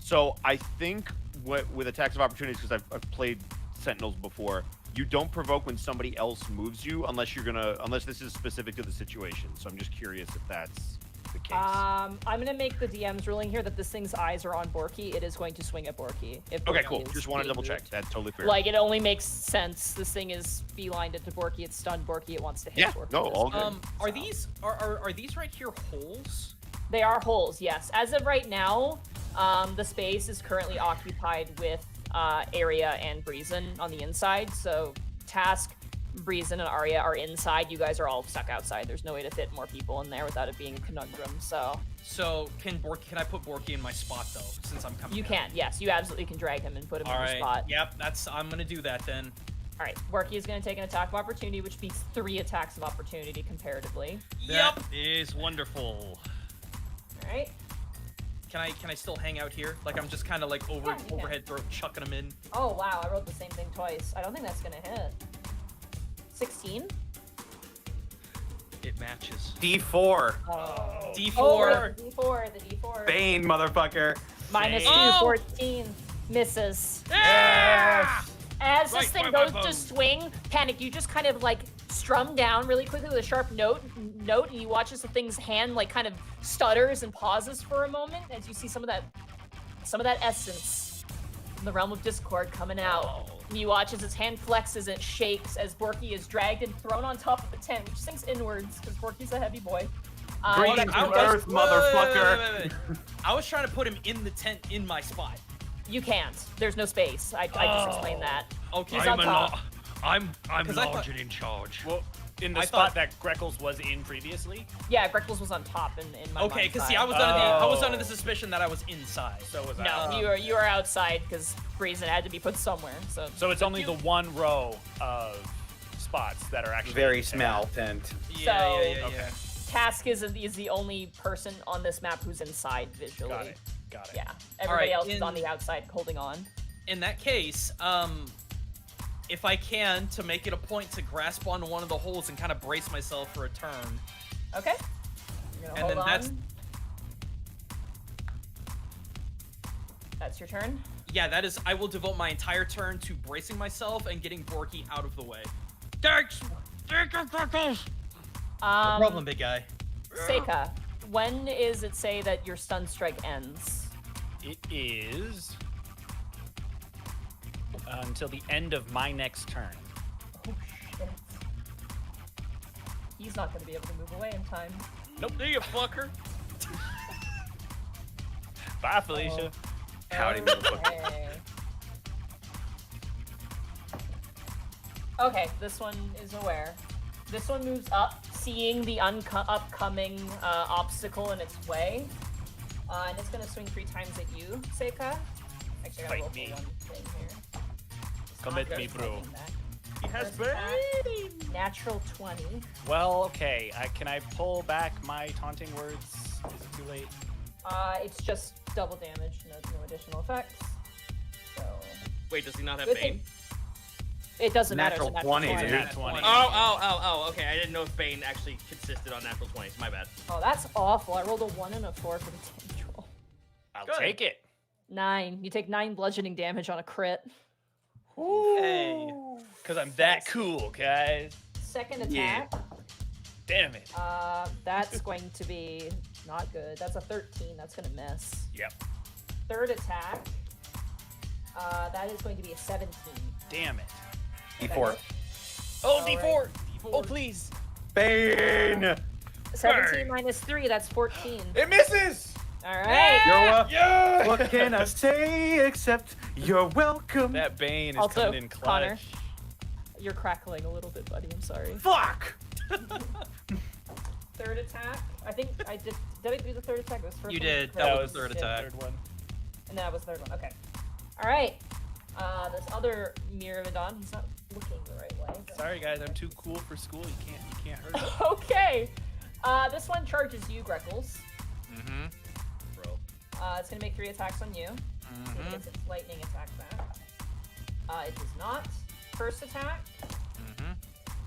[SPEAKER 7] So I think with attacks of opportunities, because I've played Sentinels before, you don't provoke when somebody else moves you unless this is specific to the situation. So I'm just curious if that's the case.
[SPEAKER 3] I'm gonna make the DM's ruling here that this thing's eyes are on Borky. It is going to swing at Borky. If
[SPEAKER 7] Okay,
[SPEAKER 3] Borky
[SPEAKER 7] cool.
[SPEAKER 3] is
[SPEAKER 7] Just want to
[SPEAKER 3] being
[SPEAKER 7] double check.
[SPEAKER 3] moved.
[SPEAKER 7] That's totally fair.
[SPEAKER 3] Like, it only makes sense. This thing is beelined into Borky. It's stunned Borky. It wants to hit
[SPEAKER 7] Yeah,
[SPEAKER 3] Borky.
[SPEAKER 7] no,
[SPEAKER 3] at this
[SPEAKER 7] all
[SPEAKER 3] point.
[SPEAKER 7] good.
[SPEAKER 5] Are these are these right here holes?
[SPEAKER 3] They are holes, yes. As of right now, the space is currently occupied with Arya and Breezen on the inside. So Task, Breezen, and Arya are inside. You guys are all stuck outside. There's no way to fit more people in there without it being a conundrum. So
[SPEAKER 5] Can I put Borky in my spot though? Since I'm coming.
[SPEAKER 3] you
[SPEAKER 5] out?
[SPEAKER 3] can, yes, you absolutely can drag him and put him
[SPEAKER 5] All
[SPEAKER 3] in
[SPEAKER 5] right.
[SPEAKER 3] your spot.
[SPEAKER 5] Yep. I'm gonna do that then.
[SPEAKER 3] All right, Borky is going to take an attack of opportunity, which beats 3 attacks of opportunity comparatively.
[SPEAKER 5] Yep.
[SPEAKER 1] That is wonderful.
[SPEAKER 3] All right.
[SPEAKER 5] Can I still hang out here? Like I'm just kind of like
[SPEAKER 3] Yeah, you can.
[SPEAKER 5] overhead throw, chucking them in.
[SPEAKER 3] Oh wow, I rolled the same thing twice. I don't think that's going to hit. 16.
[SPEAKER 1] It matches.
[SPEAKER 2] D4.
[SPEAKER 5] D4.
[SPEAKER 3] Oh, the D4.
[SPEAKER 2] Bane, motherfucker.
[SPEAKER 3] Minus 2,
[SPEAKER 1] Oh!
[SPEAKER 3] 14. Misses.
[SPEAKER 1] Yeah!
[SPEAKER 3] As this
[SPEAKER 1] Right,
[SPEAKER 3] thing
[SPEAKER 1] boom, boom,
[SPEAKER 3] goes to
[SPEAKER 1] boom.
[SPEAKER 3] swing, Panic, you just kind of like strum down really quickly with a sharp note, and you watch as the thing's hand like kind of stutters and pauses for a moment as you see some of that essence from the realm of discord coming out. And you watch as its hand flexes and it shakes as Borky is dragged and thrown on top of the tent, which sinks inwards because Borky's a heavy boy.
[SPEAKER 2] Greetings from Earth, motherfucker.
[SPEAKER 5] I was trying to put him in the tent in my spot.
[SPEAKER 3] You can't. There's no space. I just explained that.
[SPEAKER 5] Okay.
[SPEAKER 3] He's on top.
[SPEAKER 1] I'm
[SPEAKER 5] 'Cause I
[SPEAKER 1] large
[SPEAKER 5] thought-
[SPEAKER 1] and in charge.
[SPEAKER 8] Well, in the
[SPEAKER 5] I
[SPEAKER 8] spot
[SPEAKER 5] thought-
[SPEAKER 8] that Greckles was in previously.
[SPEAKER 3] Yeah, Greckles was on top in my
[SPEAKER 5] Okay,
[SPEAKER 3] mind's
[SPEAKER 5] because see,
[SPEAKER 3] eye.
[SPEAKER 5] I was under the
[SPEAKER 8] Oh.
[SPEAKER 5] suspicion that I was inside.
[SPEAKER 8] So was I.
[SPEAKER 3] No, you are outside because reason had to be put somewhere. So
[SPEAKER 8] So it's only the one row of spots that are actually
[SPEAKER 2] Very
[SPEAKER 8] in there.
[SPEAKER 2] small tent.
[SPEAKER 5] Yeah.
[SPEAKER 8] Okay.
[SPEAKER 3] Task is the only person on this map who's inside visually.
[SPEAKER 8] Got it.
[SPEAKER 3] Yeah, everybody
[SPEAKER 5] right,
[SPEAKER 3] else is on
[SPEAKER 5] in-
[SPEAKER 3] the outside holding on.
[SPEAKER 5] In that case, if I can, to make it a point to grasp onto one of the holes and kind of brace myself for a turn.
[SPEAKER 3] Okay. You're gonna
[SPEAKER 5] And
[SPEAKER 3] hold
[SPEAKER 5] then
[SPEAKER 3] on. That's your turn.
[SPEAKER 5] Yeah, that is. I will devote my entire turn to bracing myself and getting Borky out of the way.
[SPEAKER 1] Thanks. Thank you, Greckles.
[SPEAKER 5] No problem, big guy.
[SPEAKER 3] Seika, when is it say that your stun strike ends?
[SPEAKER 8] It is until the end of my next turn.
[SPEAKER 3] Oh shit. He's not gonna be able to move away in time.
[SPEAKER 6] Nope, there you fucker.
[SPEAKER 8] Bye, Felicia.
[SPEAKER 2] Howdy, motherfucker.
[SPEAKER 3] Okay, this one is aware. This one moves up, seeing the upcoming obstacle in its way. And it's gonna swing 3 times at you, Seika. Actually, I gotta
[SPEAKER 8] Fight
[SPEAKER 3] roll
[SPEAKER 8] me.
[SPEAKER 3] for one thing here. It's
[SPEAKER 8] Come
[SPEAKER 3] not
[SPEAKER 8] at me,
[SPEAKER 3] good.
[SPEAKER 8] bro.
[SPEAKER 6] He has
[SPEAKER 3] First attack, Natural 20.
[SPEAKER 8] Well, okay. Can I pull back my taunting words? Is it too late?
[SPEAKER 3] It's just double damage, no additional effects. So
[SPEAKER 6] Wait, does he not have
[SPEAKER 3] Good
[SPEAKER 6] Bane?
[SPEAKER 3] thing- it doesn't matter.
[SPEAKER 2] Natural
[SPEAKER 3] It's a
[SPEAKER 2] 20,
[SPEAKER 3] natural
[SPEAKER 2] dude.
[SPEAKER 8] Nat 20.
[SPEAKER 6] Oh, okay. I didn't know if Bane actually consisted on natural 20s. My bad.
[SPEAKER 3] Oh, that's awful. I rolled a 1 and a 4 for the damage roll.
[SPEAKER 8] I'll
[SPEAKER 6] Good.
[SPEAKER 8] take it.
[SPEAKER 3] 9. You take 9 bludgeoning damage on a crit.
[SPEAKER 5] Hey.
[SPEAKER 8] Because I'm that cool, guys.
[SPEAKER 3] Second
[SPEAKER 2] Yeah.
[SPEAKER 3] attack.
[SPEAKER 8] Damn it.
[SPEAKER 3] That's going to be not good. That's a 13. That's going to miss.
[SPEAKER 8] Yep.
[SPEAKER 3] Third attack. That is going to be a 17.
[SPEAKER 8] Damn it.
[SPEAKER 2] D4.
[SPEAKER 8] Oh,
[SPEAKER 3] All
[SPEAKER 8] D4. Oh, please.
[SPEAKER 2] Bane.
[SPEAKER 3] 17 minus 3. That's 14.
[SPEAKER 11] It misses.
[SPEAKER 3] All right.
[SPEAKER 11] Yeah.
[SPEAKER 2] What can I say except you're welcome?
[SPEAKER 8] That Bane is
[SPEAKER 3] Also,
[SPEAKER 8] coming in clutch.
[SPEAKER 3] Connor, you're crackling a little bit, buddy. I'm sorry.
[SPEAKER 2] Fuck!
[SPEAKER 3] Third attack. I think I did. Did I do the third attack? It was first
[SPEAKER 5] You
[SPEAKER 3] one.
[SPEAKER 5] did.
[SPEAKER 3] Right.
[SPEAKER 5] That was the third
[SPEAKER 3] Yeah.
[SPEAKER 5] attack.
[SPEAKER 8] Third one.
[SPEAKER 3] And that was the third one. Okay. All right. This other Myrmidon, he's not looking the right way.
[SPEAKER 8] Sorry, guys. I'm too cool for school. You can't hurt me.
[SPEAKER 3] Okay. This one charges you, Greckles.
[SPEAKER 5] Mm-hmm.
[SPEAKER 6] Bro.
[SPEAKER 3] It's gonna make 3 attacks on you. See if it gets its lightning attack back. It does not. First attack.
[SPEAKER 5] Mm-hmm.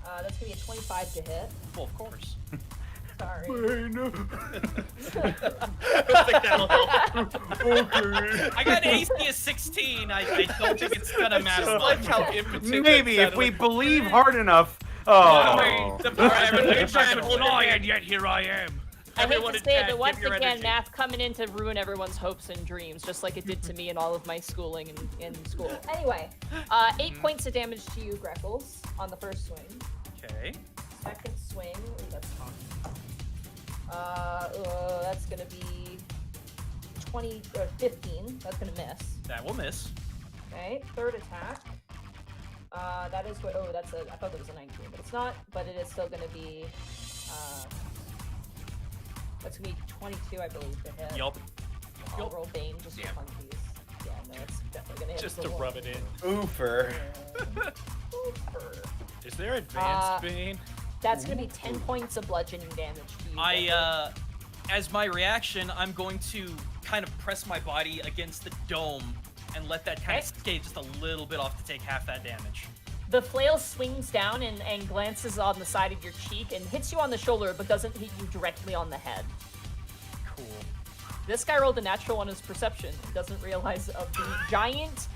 [SPEAKER 3] That's gonna be a 25 to hit.
[SPEAKER 5] Well, of course.
[SPEAKER 3] Sorry.
[SPEAKER 5] I got an AC of 16. I don't think it's gonna matter much.
[SPEAKER 2] Maybe if we believe hard enough. Oh.
[SPEAKER 1] And yet here I am.
[SPEAKER 3] I hate
[SPEAKER 6] Everyone
[SPEAKER 3] to
[SPEAKER 6] in
[SPEAKER 3] say it,
[SPEAKER 6] chat,
[SPEAKER 3] but once
[SPEAKER 6] give your
[SPEAKER 3] again,
[SPEAKER 6] energy.
[SPEAKER 3] math coming in to ruin everyone's hopes and dreams, just like it did to me in all of my schooling in school. Anyway, 8 points of damage to you, Greckles, on the first swing.
[SPEAKER 5] Okay.
[SPEAKER 3] Second swing, ooh, that's that's gonna be 20 or 15. That's gonna miss.
[SPEAKER 5] That will miss.
[SPEAKER 3] Okay, third attack. That is what. Oh, that's a. I thought that was a 19, but it's not. But it is still gonna be. That's gonna be 22, I believe, to hit.
[SPEAKER 5] Yup.
[SPEAKER 3] I'll roll Bane just for funsies. Yeah, no, it's definitely gonna hit.
[SPEAKER 8] Just
[SPEAKER 3] the
[SPEAKER 8] to
[SPEAKER 3] one.
[SPEAKER 8] rub it in.
[SPEAKER 11] Oofer.
[SPEAKER 3] over.
[SPEAKER 8] Is there advanced Bane?
[SPEAKER 3] That's gonna be 10 points of bludgeoning damage to you.
[SPEAKER 5] As my reaction, I'm going to kind of press my body against the dome and let that kind of skate just a little bit off to take half that damage.
[SPEAKER 3] The flail swings down and glances on the side of your cheek and hits you on the shoulder, but doesn't hit you directly on the head.
[SPEAKER 5] Cool.
[SPEAKER 3] This guy rolled a natural on his perception and doesn't realize of the giant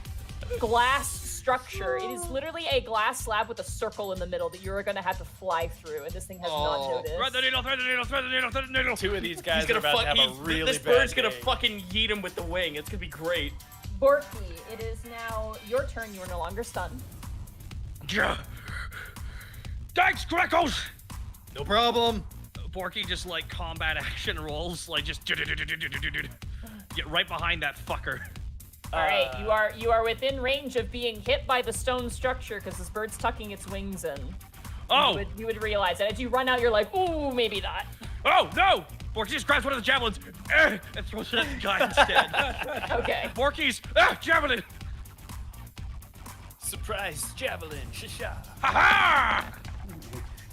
[SPEAKER 3] glass structure. It is literally a glass slab with a circle in the middle that you're going to have to fly through, and this thing has not noticed.
[SPEAKER 1] Thread the needle, thread the needle, thread the needle, thread the needle.
[SPEAKER 8] Two of these guys
[SPEAKER 6] He's
[SPEAKER 8] are
[SPEAKER 6] gonna
[SPEAKER 8] about to have a really
[SPEAKER 6] this
[SPEAKER 8] bad
[SPEAKER 6] bird's gonna
[SPEAKER 8] day.
[SPEAKER 6] fucking yeet him with the wing. It's gonna be great.
[SPEAKER 3] Borky, it is now your turn. You are no longer stunned.
[SPEAKER 1] Thanks, Greckles!
[SPEAKER 5] No problem.
[SPEAKER 1] Borky just like combat action rolls, like just get right behind that fucker.
[SPEAKER 3] All right, you are within range of being hit by the stone structure because this bird's tucking its wings in.
[SPEAKER 1] Oh!
[SPEAKER 3] You would realize that. As you run out, you're like, ooh, maybe not.
[SPEAKER 1] Oh, no! Borky just grabs one of the javelins and throws it at the guy instead.
[SPEAKER 3] Okay.
[SPEAKER 1] Borky's javelin!
[SPEAKER 8] Surprise javelin, shisha.
[SPEAKER 1] Ha-ha!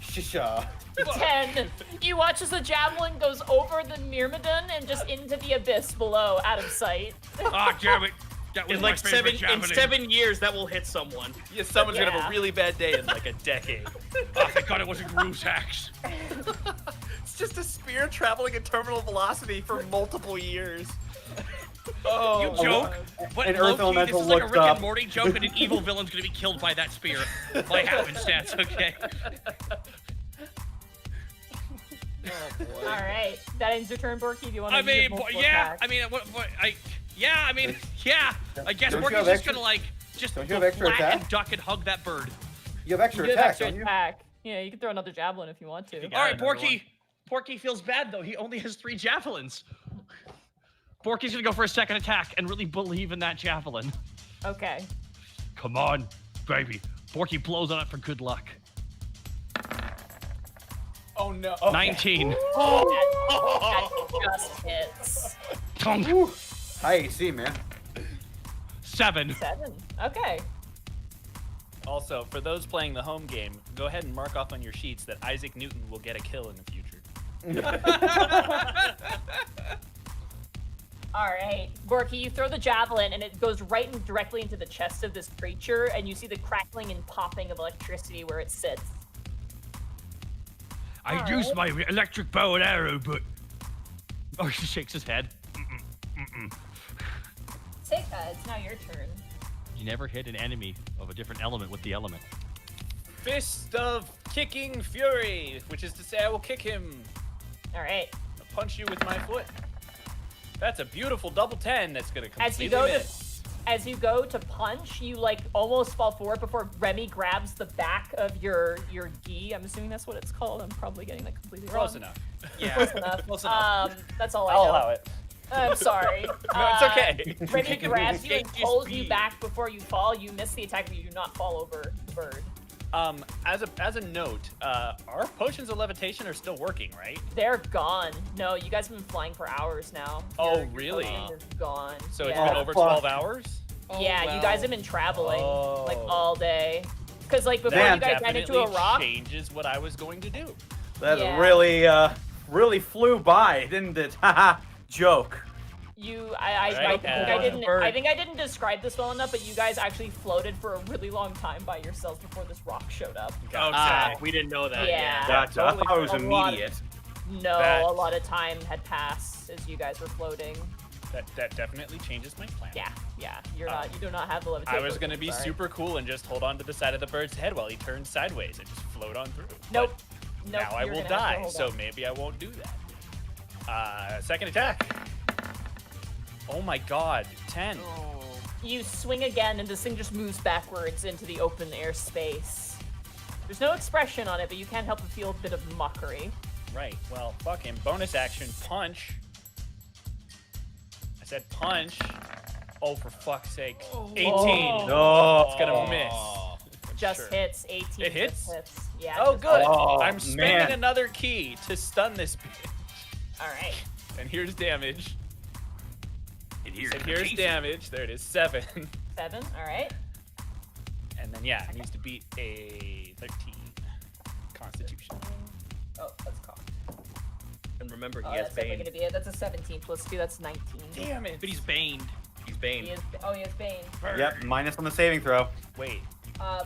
[SPEAKER 11] Shisha.
[SPEAKER 3] 10. You watch as the javelin goes over the myrmidon and just into the abyss below, out of sight.
[SPEAKER 1] Ah, damn it. That was
[SPEAKER 6] In
[SPEAKER 1] my
[SPEAKER 6] like
[SPEAKER 1] favorite
[SPEAKER 6] in
[SPEAKER 1] javelin.
[SPEAKER 6] 7 years, that will hit someone.
[SPEAKER 8] Yeah, someone's gonna have
[SPEAKER 3] Yeah.
[SPEAKER 8] a really bad day in like a decade.
[SPEAKER 1] Oh, thank God it wasn't Gru's axe.
[SPEAKER 8] It's just a spear traveling at terminal velocity for multiple years.
[SPEAKER 1] You joke, but
[SPEAKER 11] And Earth
[SPEAKER 1] low-key, this
[SPEAKER 11] Elemental
[SPEAKER 1] is like a
[SPEAKER 11] looked
[SPEAKER 1] Rick
[SPEAKER 11] up.
[SPEAKER 1] and Morty joke, and an evil villain's gonna be killed by that spear. By happenstance, okay?
[SPEAKER 3] All right. That ends your turn, Borky. Do you want to
[SPEAKER 1] I mean,
[SPEAKER 3] multiple
[SPEAKER 1] yeah,
[SPEAKER 3] attacks?
[SPEAKER 1] I mean, yeah. I guess
[SPEAKER 11] Don't you
[SPEAKER 1] Borky's
[SPEAKER 11] have
[SPEAKER 1] just
[SPEAKER 11] extra-
[SPEAKER 1] gonna like, just
[SPEAKER 11] don't
[SPEAKER 1] go
[SPEAKER 11] you have extra
[SPEAKER 1] flat
[SPEAKER 11] attack?
[SPEAKER 1] and duck and hug that bird.
[SPEAKER 11] You have extra
[SPEAKER 3] You have
[SPEAKER 11] attack,
[SPEAKER 3] extra
[SPEAKER 11] don't you?
[SPEAKER 3] attack. Yeah, you can throw another javelin if you want to.
[SPEAKER 1] All right, Borky feels bad though. He only has 3 javelins. Borky's gonna go for a second attack and really believe in that javelin.
[SPEAKER 3] Okay.
[SPEAKER 1] Come on, baby. Borky blows on it for good luck.
[SPEAKER 8] Oh no.
[SPEAKER 1] 19.
[SPEAKER 3] That just hits.
[SPEAKER 1] Tonk.
[SPEAKER 11] High AC, man.
[SPEAKER 1] 7.
[SPEAKER 3] 7. Okay.
[SPEAKER 4] Also, for those playing the home game, go ahead and mark off on your sheets that Isaac Newton will get a kill in the future.
[SPEAKER 3] All right, Borky, you throw the javelin and it goes right and directly into the chest of this creature, and you see the crackling and popping of electricity where it sits.
[SPEAKER 1] I used my electric bow and arrow, but... Oh, he shakes his head.
[SPEAKER 3] Seika, it's now your turn.
[SPEAKER 1] You never hit an enemy of a different element with the element.
[SPEAKER 8] Fist of kicking fury, which is to say I will kick him.
[SPEAKER 3] All right.
[SPEAKER 8] I'll punch you with my foot. That's a beautiful double 10 that's gonna
[SPEAKER 3] As you
[SPEAKER 8] completely
[SPEAKER 3] go
[SPEAKER 8] miss.
[SPEAKER 3] as you go to punch, you like almost fall forward before Remy grabs the back of your gi. I'm assuming that's what it's called. I'm probably getting that completely
[SPEAKER 8] Close
[SPEAKER 3] wrong.
[SPEAKER 8] enough.
[SPEAKER 5] Yeah.
[SPEAKER 3] Close enough.
[SPEAKER 5] Close enough.
[SPEAKER 3] That's all I
[SPEAKER 8] I'll
[SPEAKER 3] know.
[SPEAKER 8] allow it.
[SPEAKER 3] I'm sorry.
[SPEAKER 8] No, it's okay.
[SPEAKER 3] Remy grabs you and
[SPEAKER 6] Just
[SPEAKER 3] pulls you
[SPEAKER 6] be-
[SPEAKER 3] back before you fall. You miss the attack, but you do not fall over the bird.
[SPEAKER 8] As a note, our potions of levitation are still working, right?
[SPEAKER 3] They're gone. No, you guys have been flying for hours now.
[SPEAKER 8] Oh,
[SPEAKER 3] Your
[SPEAKER 8] really?
[SPEAKER 3] potion is gone.
[SPEAKER 8] So it's
[SPEAKER 3] yeah.
[SPEAKER 8] been over
[SPEAKER 11] fuck.
[SPEAKER 8] 12 hours?
[SPEAKER 3] Yeah, you guys have been traveling like
[SPEAKER 8] Oh.
[SPEAKER 3] all day. Because like before
[SPEAKER 11] Damn.
[SPEAKER 3] you guys ran into a
[SPEAKER 8] Definitely
[SPEAKER 3] rock.
[SPEAKER 8] changes what I was going to do.
[SPEAKER 2] That
[SPEAKER 3] Yeah.
[SPEAKER 2] really flew by, didn't it? Haha. Joke.
[SPEAKER 8] Right,
[SPEAKER 3] I think I didn't describe this well enough, but you guys actually floated for a really long time by yourselves before this rock showed up.
[SPEAKER 6] We didn't know that.
[SPEAKER 3] Yeah.
[SPEAKER 2] Gotcha. I thought it was
[SPEAKER 3] A lot of-
[SPEAKER 2] immediate.
[SPEAKER 3] No,
[SPEAKER 8] That-
[SPEAKER 3] a lot of time had passed as you guys were floating.
[SPEAKER 8] That definitely changes my plan.
[SPEAKER 3] Yeah. You do not have the levitation.
[SPEAKER 8] I was gonna be
[SPEAKER 3] sorry.
[SPEAKER 8] super cool and just hold on to the side of the bird's head while he turns sideways and just float on through.
[SPEAKER 3] Nope.
[SPEAKER 8] But
[SPEAKER 3] Nope,
[SPEAKER 8] now I
[SPEAKER 3] you're
[SPEAKER 8] will
[SPEAKER 3] gonna have to
[SPEAKER 8] die,
[SPEAKER 3] hold
[SPEAKER 8] so
[SPEAKER 3] on.
[SPEAKER 8] maybe I won't do that. Second attack. Oh my god, 10.
[SPEAKER 3] You swing again, and this thing just moves backwards into the open air space. There's no expression on it, but you can't help but feel a bit of mockery.
[SPEAKER 8] Right, well, fuck him. Bonus action, punch. I said punch. Oh, for fuck's sake. 18.
[SPEAKER 2] No.
[SPEAKER 8] It's gonna miss. I'm
[SPEAKER 3] Just
[SPEAKER 8] sure.
[SPEAKER 3] hits. 18.
[SPEAKER 8] It hits?
[SPEAKER 3] just hits. Yeah.
[SPEAKER 8] Oh,
[SPEAKER 3] just
[SPEAKER 8] good.
[SPEAKER 3] hits.
[SPEAKER 2] Oh,
[SPEAKER 8] I'm spending
[SPEAKER 2] man.
[SPEAKER 8] another key to stun this bitch.
[SPEAKER 3] All right.
[SPEAKER 8] And here's damage.
[SPEAKER 1] And here's
[SPEAKER 8] And here's damage. There it is, 7.
[SPEAKER 3] 7. All right.
[SPEAKER 8] And
[SPEAKER 4] And then yeah, it needs to beat a 13 Constitution.
[SPEAKER 3] Oh, that's cocked.
[SPEAKER 6] And remember,
[SPEAKER 3] Oh,
[SPEAKER 6] he has
[SPEAKER 3] that's definitely
[SPEAKER 6] Bane.
[SPEAKER 3] gonna be it. That's a 17 plus 2. That's 19.
[SPEAKER 4] Damn it!
[SPEAKER 5] But he's baned.
[SPEAKER 6] He's Bane.
[SPEAKER 3] He is, oh, he has Bane.
[SPEAKER 2] Yep, minus on the saving throw.
[SPEAKER 4] Wait,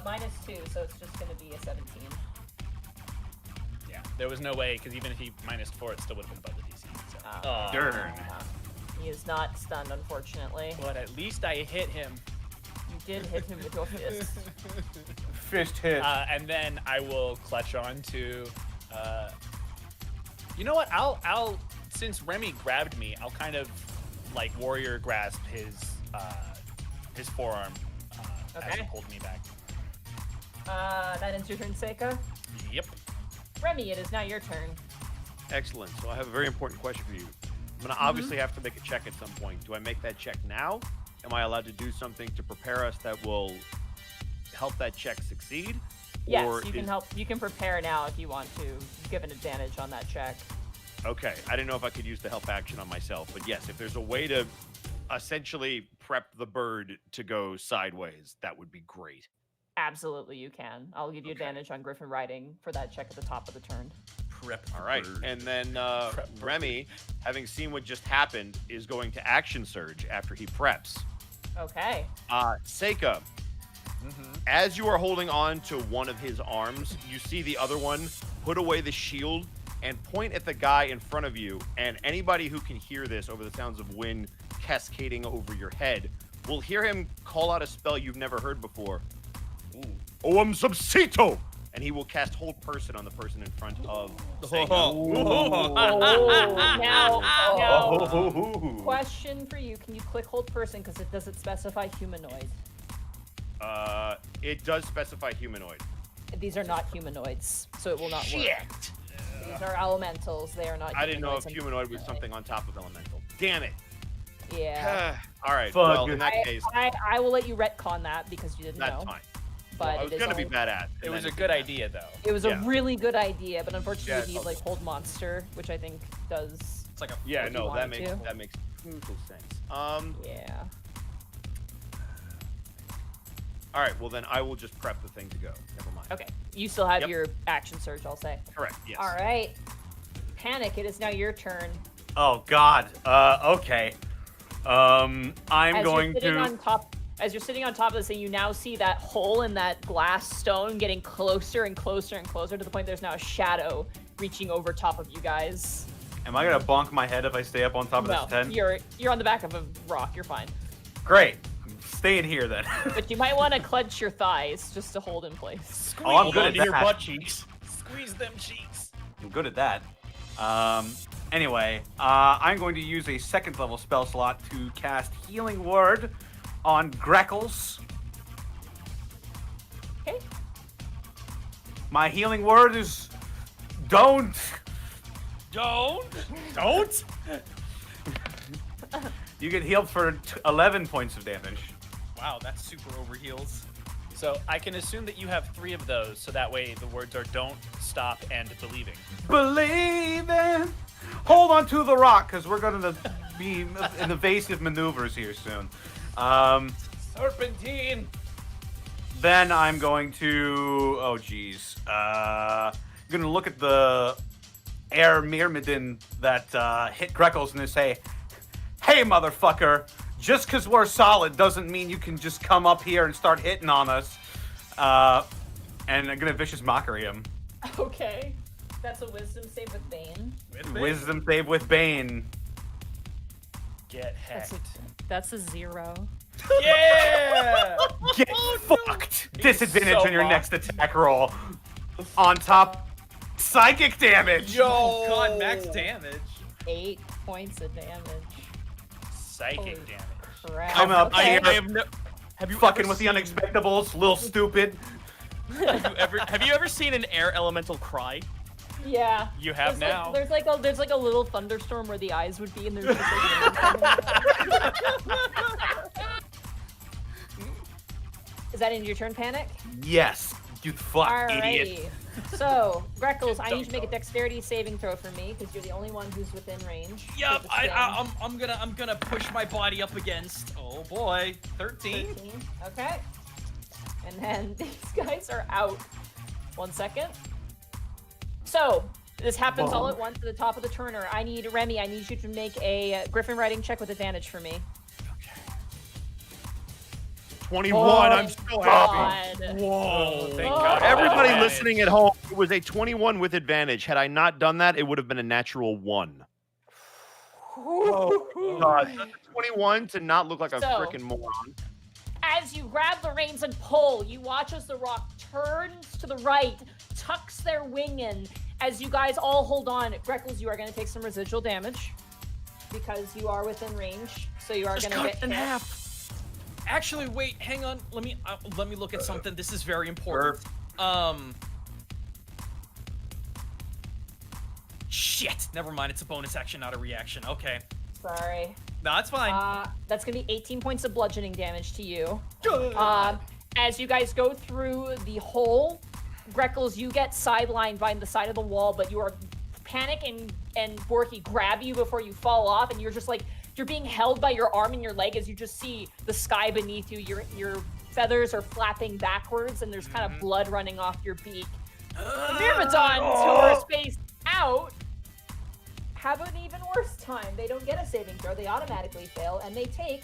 [SPEAKER 3] Minus 2, so it's just gonna be a 17.
[SPEAKER 4] yeah, there was no way because even if he -4, it still would have been above the DC. So.
[SPEAKER 6] Aw.
[SPEAKER 2] Darn.
[SPEAKER 3] He is not stunned, unfortunately.
[SPEAKER 4] But at least I hit him.
[SPEAKER 3] You did hit him with your fist.
[SPEAKER 2] Fist hit.
[SPEAKER 4] And then I will clutch on to. You know what? I'll since Remy grabbed me, I'll kind of like warrior grasp his forearm as he
[SPEAKER 3] Okay.
[SPEAKER 4] pulled me back.
[SPEAKER 3] That ends your turn, Seika.
[SPEAKER 4] Yep.
[SPEAKER 3] Remy, it is now your turn.
[SPEAKER 7] Excellent. So I have a very important question for you. I'm going to obviously have to make a check at some point. Do I make that check now? Am I allowed to do something to prepare us that will help that check succeed?
[SPEAKER 3] Yes,
[SPEAKER 7] Or
[SPEAKER 3] you can
[SPEAKER 7] is-
[SPEAKER 3] help. You can prepare now if you want to give an advantage on that check.
[SPEAKER 7] Okay, I didn't know if I could use the help action on myself, but yes, if there's a way to essentially prep the bird to go sideways, that would be great.
[SPEAKER 3] Absolutely, you can. I'll give you
[SPEAKER 7] Okay.
[SPEAKER 3] advantage on Griffin riding for that check at the top of the turn.
[SPEAKER 5] Prep.
[SPEAKER 7] All right, and then Remy, having seen what just happened, is going to action surge after he preps.
[SPEAKER 3] Okay.
[SPEAKER 7] Seika, as you are holding on to one of his arms, you see the other one put away the shield and point at the guy in front of you, and anybody who can hear this over the sounds of wind cascading over your head will hear him call out a spell you've never heard before. Oum subsito! And he will cast Hold Person on the person in front of Seika.
[SPEAKER 3] Now, question for you: can you click hold person because does it specify humanoid?
[SPEAKER 7] It does specify humanoid.
[SPEAKER 3] These are not humanoids, so it will not work.
[SPEAKER 7] Shit!
[SPEAKER 3] These are elementals. They are not.
[SPEAKER 7] I didn't know if
[SPEAKER 3] humanoids,
[SPEAKER 7] humanoid was something on top of elemental. Damn it!
[SPEAKER 3] Yeah.
[SPEAKER 7] All right.
[SPEAKER 2] Fuck.
[SPEAKER 7] Well, in that case,
[SPEAKER 3] I will let you retcon that because you didn't
[SPEAKER 7] that's
[SPEAKER 3] know.
[SPEAKER 7] fine.
[SPEAKER 3] But
[SPEAKER 7] I was
[SPEAKER 3] it is
[SPEAKER 7] gonna be
[SPEAKER 3] only-
[SPEAKER 7] badass.
[SPEAKER 8] It was a good idea, though.
[SPEAKER 3] It was
[SPEAKER 7] Yeah.
[SPEAKER 3] a really good idea, but unfortunately,
[SPEAKER 7] Yeah,
[SPEAKER 3] you need like hold monster, which I think does.
[SPEAKER 5] It's like a.
[SPEAKER 7] Yeah,
[SPEAKER 3] what you
[SPEAKER 7] no, that
[SPEAKER 3] wanted
[SPEAKER 7] makes
[SPEAKER 3] to.
[SPEAKER 7] that makes total sense.
[SPEAKER 3] Yeah.
[SPEAKER 7] All right. Well, then I will just prep the thing to go. Never mind.
[SPEAKER 3] Okay. You still have
[SPEAKER 7] Yep.
[SPEAKER 3] your action surge, I'll say.
[SPEAKER 7] Correct. Yes.
[SPEAKER 3] All right. Panic. It is now your turn.
[SPEAKER 2] Oh God. Okay. I'm
[SPEAKER 3] As
[SPEAKER 2] going
[SPEAKER 3] you're sitting
[SPEAKER 2] to.
[SPEAKER 3] on top. As you're sitting on top of this thing, you now see that hole in that glass stone getting closer and closer and closer to the point there's now a shadow reaching over top of you guys.
[SPEAKER 2] Am I gonna bonk my head if I stay up on top of
[SPEAKER 3] No,
[SPEAKER 2] this tent?
[SPEAKER 3] you're on the back of a rock. You're fine.
[SPEAKER 2] Great. I'm staying here then.
[SPEAKER 3] But you might want to clench your thighs just to hold in place.
[SPEAKER 2] Oh, I'm good at
[SPEAKER 6] Into your
[SPEAKER 2] that.
[SPEAKER 6] butt cheeks.
[SPEAKER 4] Squeeze them cheeks.
[SPEAKER 2] I'm good at that. Anyway, I'm going to use a second level spell slot to cast Healing Word on Greckles.
[SPEAKER 3] Okay.
[SPEAKER 2] My Healing Word is don't.
[SPEAKER 5] Don't.
[SPEAKER 2] You get healed for 11 points of damage.
[SPEAKER 5] Wow, that's super over heals.
[SPEAKER 4] So I can assume that you have 3 of those, so that way the words are don't, stop, and believing.
[SPEAKER 2] Believing. Hold on to the rock, because we're going to be in evasive maneuvers here soon.
[SPEAKER 5] Serpentine.
[SPEAKER 2] Then I'm going to. Oh, geez. I'm going to look at the air myrmidon that hit Greckles and say, hey, motherfucker, just because we're solid doesn't mean you can just come up here and start hitting on us. And I'm going to vicious mockery him.
[SPEAKER 3] Okay. That's a wisdom save with Bane.
[SPEAKER 2] Wisdom save with Bane.
[SPEAKER 4] Get hecked.
[SPEAKER 10] That's a 0.
[SPEAKER 5] Yeah.
[SPEAKER 2] Get fucked. Disadvantage
[SPEAKER 4] so
[SPEAKER 2] on your
[SPEAKER 4] hot.
[SPEAKER 2] next attack roll. On top, psychic damage.
[SPEAKER 5] Oh God, max damage.
[SPEAKER 3] 8 points of damage.
[SPEAKER 4] Psychic
[SPEAKER 3] Holy
[SPEAKER 4] damage.
[SPEAKER 3] Crap.
[SPEAKER 2] I'm up
[SPEAKER 3] Okay.
[SPEAKER 2] here.
[SPEAKER 6] I have no. Have you
[SPEAKER 2] Fucking
[SPEAKER 6] ever
[SPEAKER 2] with the
[SPEAKER 6] seen-
[SPEAKER 2] Unexpectables, little stupid.
[SPEAKER 6] Have you ever seen an air elemental cry?
[SPEAKER 3] Yeah.
[SPEAKER 4] You have
[SPEAKER 3] There's
[SPEAKER 4] now.
[SPEAKER 3] there's like a little thunderstorm where the eyes would be, and there's just like Is that in your turn, Panic?
[SPEAKER 2] Yes, you fuck idiot.
[SPEAKER 3] Alrighty. So, Greckles, I need you to make a dexterity saving throw for me because you're the only one who's within range.
[SPEAKER 5] Yep,
[SPEAKER 3] for the sting.
[SPEAKER 5] I'm gonna push my body up against. Oh boy, 13.
[SPEAKER 3] 13. Okay. And then these guys are out. 1 second. So, this happens all at once at the top of the turner. Remy, I need you to make a Griffin riding check with advantage for me.
[SPEAKER 7] 21. I'm so happy.
[SPEAKER 3] God.
[SPEAKER 8] Whoa, thank
[SPEAKER 3] Oh.
[SPEAKER 8] God.
[SPEAKER 7] Everybody
[SPEAKER 8] Advantage.
[SPEAKER 7] listening at home, it was a 21 with advantage. Had I not done that, it would have been a natural 1. Oh, God. That's a 21 to not look like a
[SPEAKER 3] So-
[SPEAKER 7] freaking moron.
[SPEAKER 3] As you grab the reins and pull, you watch as the rock turns to the right, tucks their wing in. As you guys all hold on, Greckles, you are going to take some residual damage because you are within range. So you are going to get hit.
[SPEAKER 5] Actually, wait, hang on. Let me look at something. This is very important. Shit. Never mind. It's a bonus action, not a reaction. Okay.
[SPEAKER 3] Sorry.
[SPEAKER 5] No, it's fine.
[SPEAKER 3] That's going to be 18 points of bludgeoning damage to you. As you guys go through the hole, Greckles, you get sidelined behind the side of the wall, but you are Panic and Borky grab you before you fall off, and you're just like, you're being held by your arm and your leg as you just see the sky beneath you. Your feathers are flapping backwards, and there's kind of blood running off your beak. The Myrmidons, who are spaced out, have an even worse time. They don't get a saving throw. They automatically fail, and they take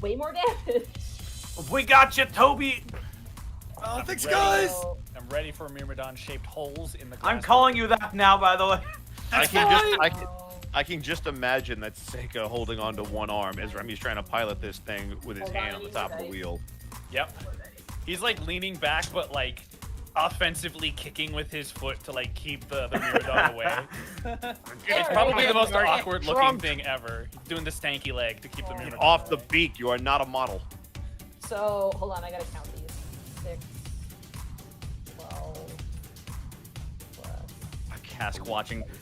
[SPEAKER 3] way more damage.
[SPEAKER 2] We got you, Toby.
[SPEAKER 5] Oh, thanks,
[SPEAKER 4] ready.
[SPEAKER 5] guys.
[SPEAKER 4] I'm ready for Myrmidon-shaped holes in the glass.
[SPEAKER 2] I'm calling you that now, by the way.
[SPEAKER 7] I can just imagine that Seika holding on to one arm as Remy's trying to pilot this thing with his hand on the top of the wheel.
[SPEAKER 4] Yep. He's like leaning back, but like offensively kicking with his foot to like keep the Myrmidon away. It's probably the most awkward looking thing ever. Doing the stanky leg to keep the Myrmidon
[SPEAKER 7] Off the
[SPEAKER 4] away.
[SPEAKER 7] beak, you are not a model.
[SPEAKER 3] So, hold on, I gotta count these. 6, 12, plus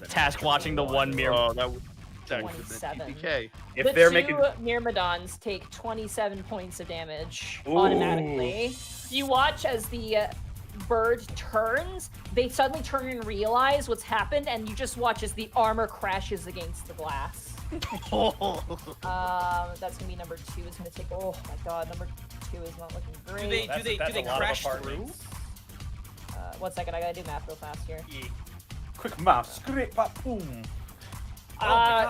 [SPEAKER 6] Task watching the one mirror.
[SPEAKER 7] Oh, that would
[SPEAKER 3] 27.
[SPEAKER 7] TPK.
[SPEAKER 2] If
[SPEAKER 3] the
[SPEAKER 2] they're
[SPEAKER 3] two
[SPEAKER 2] making
[SPEAKER 3] Myrmidons take 27 points of damage automatically. You watch as the bird turns, they suddenly turn and realize what's happened, and you just watch as the armor crashes against the glass. That's gonna be number 2 is gonna take, oh my god, number 2 is not looking great.
[SPEAKER 5] Do they crash through?
[SPEAKER 3] 1 second, I gotta do math real fast here.
[SPEAKER 2] quick mouse, scrape, pop, boom.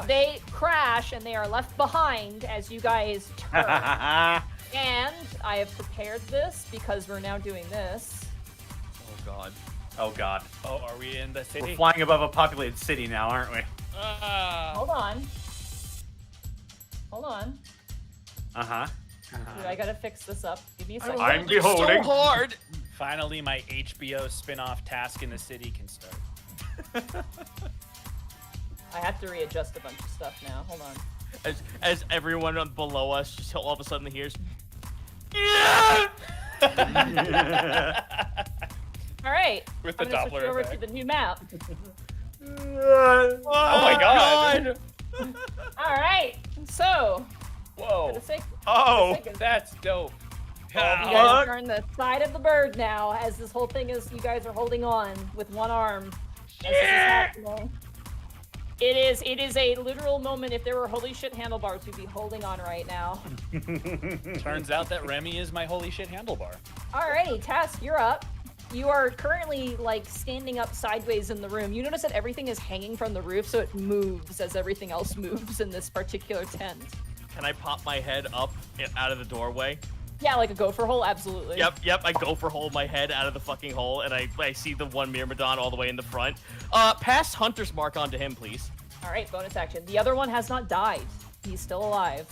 [SPEAKER 3] They crash and they are left behind as you guys turn. And I have prepared this because we're now doing this.
[SPEAKER 6] Oh god.
[SPEAKER 2] Oh god.
[SPEAKER 4] Oh, are we in the city?
[SPEAKER 2] We're flying above a populated city now, aren't we?
[SPEAKER 3] Hold on. Hold on.
[SPEAKER 2] Uh-huh.
[SPEAKER 3] Dude, I gotta fix this up. Give me a second.
[SPEAKER 2] I'm beholding.
[SPEAKER 6] So hard.
[SPEAKER 4] Finally, my HBO spin-off Task in the City can start.
[SPEAKER 3] I have to readjust a bunch of stuff now. Hold on.
[SPEAKER 6] As everyone below us just all of a sudden hears.
[SPEAKER 3] All right.
[SPEAKER 4] With the
[SPEAKER 3] I'm gonna switch
[SPEAKER 4] Doppler
[SPEAKER 3] over
[SPEAKER 4] effect.
[SPEAKER 3] to the new map.
[SPEAKER 6] Oh
[SPEAKER 4] my god.
[SPEAKER 3] All right. So, for
[SPEAKER 4] Whoa.
[SPEAKER 3] the sake,
[SPEAKER 7] Oh,
[SPEAKER 4] That's dope.
[SPEAKER 3] you guys turn the side of the bird now, as this whole thing is, you guys are holding on with one arm. As this is happening. It is a literal moment. If there were holy shit handlebars, we'd be holding on right now.
[SPEAKER 4] Turns out that Remy is my holy shit handlebar.
[SPEAKER 3] Alrighty, Task, you're up. You are currently like standing up sideways in the room. You notice that everything is hanging from the roof, so it moves as everything else moves in this particular tent.
[SPEAKER 6] Can I pop my head up out of the doorway?
[SPEAKER 3] Yeah, like a gopher hole, absolutely.
[SPEAKER 6] Yep. I go for hold my head out of the fucking hole, and I see the one Myrmidon all the way in the front. Pass Hunter's Mark onto him, please.
[SPEAKER 3] All right, bonus action. The other one has not died. He's still alive.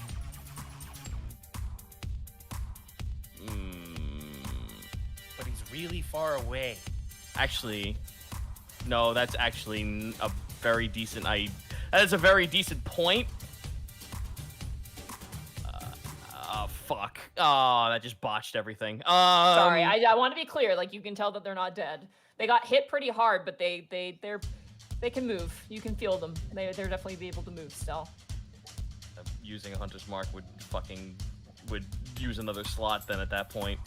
[SPEAKER 4] But he's really far away.
[SPEAKER 6] Actually, no, that's actually a very decent. That is a very decent point. Fuck. Oh, that just botched everything.
[SPEAKER 3] Sorry, I want to be clear. Like, you can tell that they're not dead. They got hit pretty hard, but they can move. You can feel them. They're definitely be able to move still.
[SPEAKER 6] Using a Hunter's Mark would use another slot then at that point.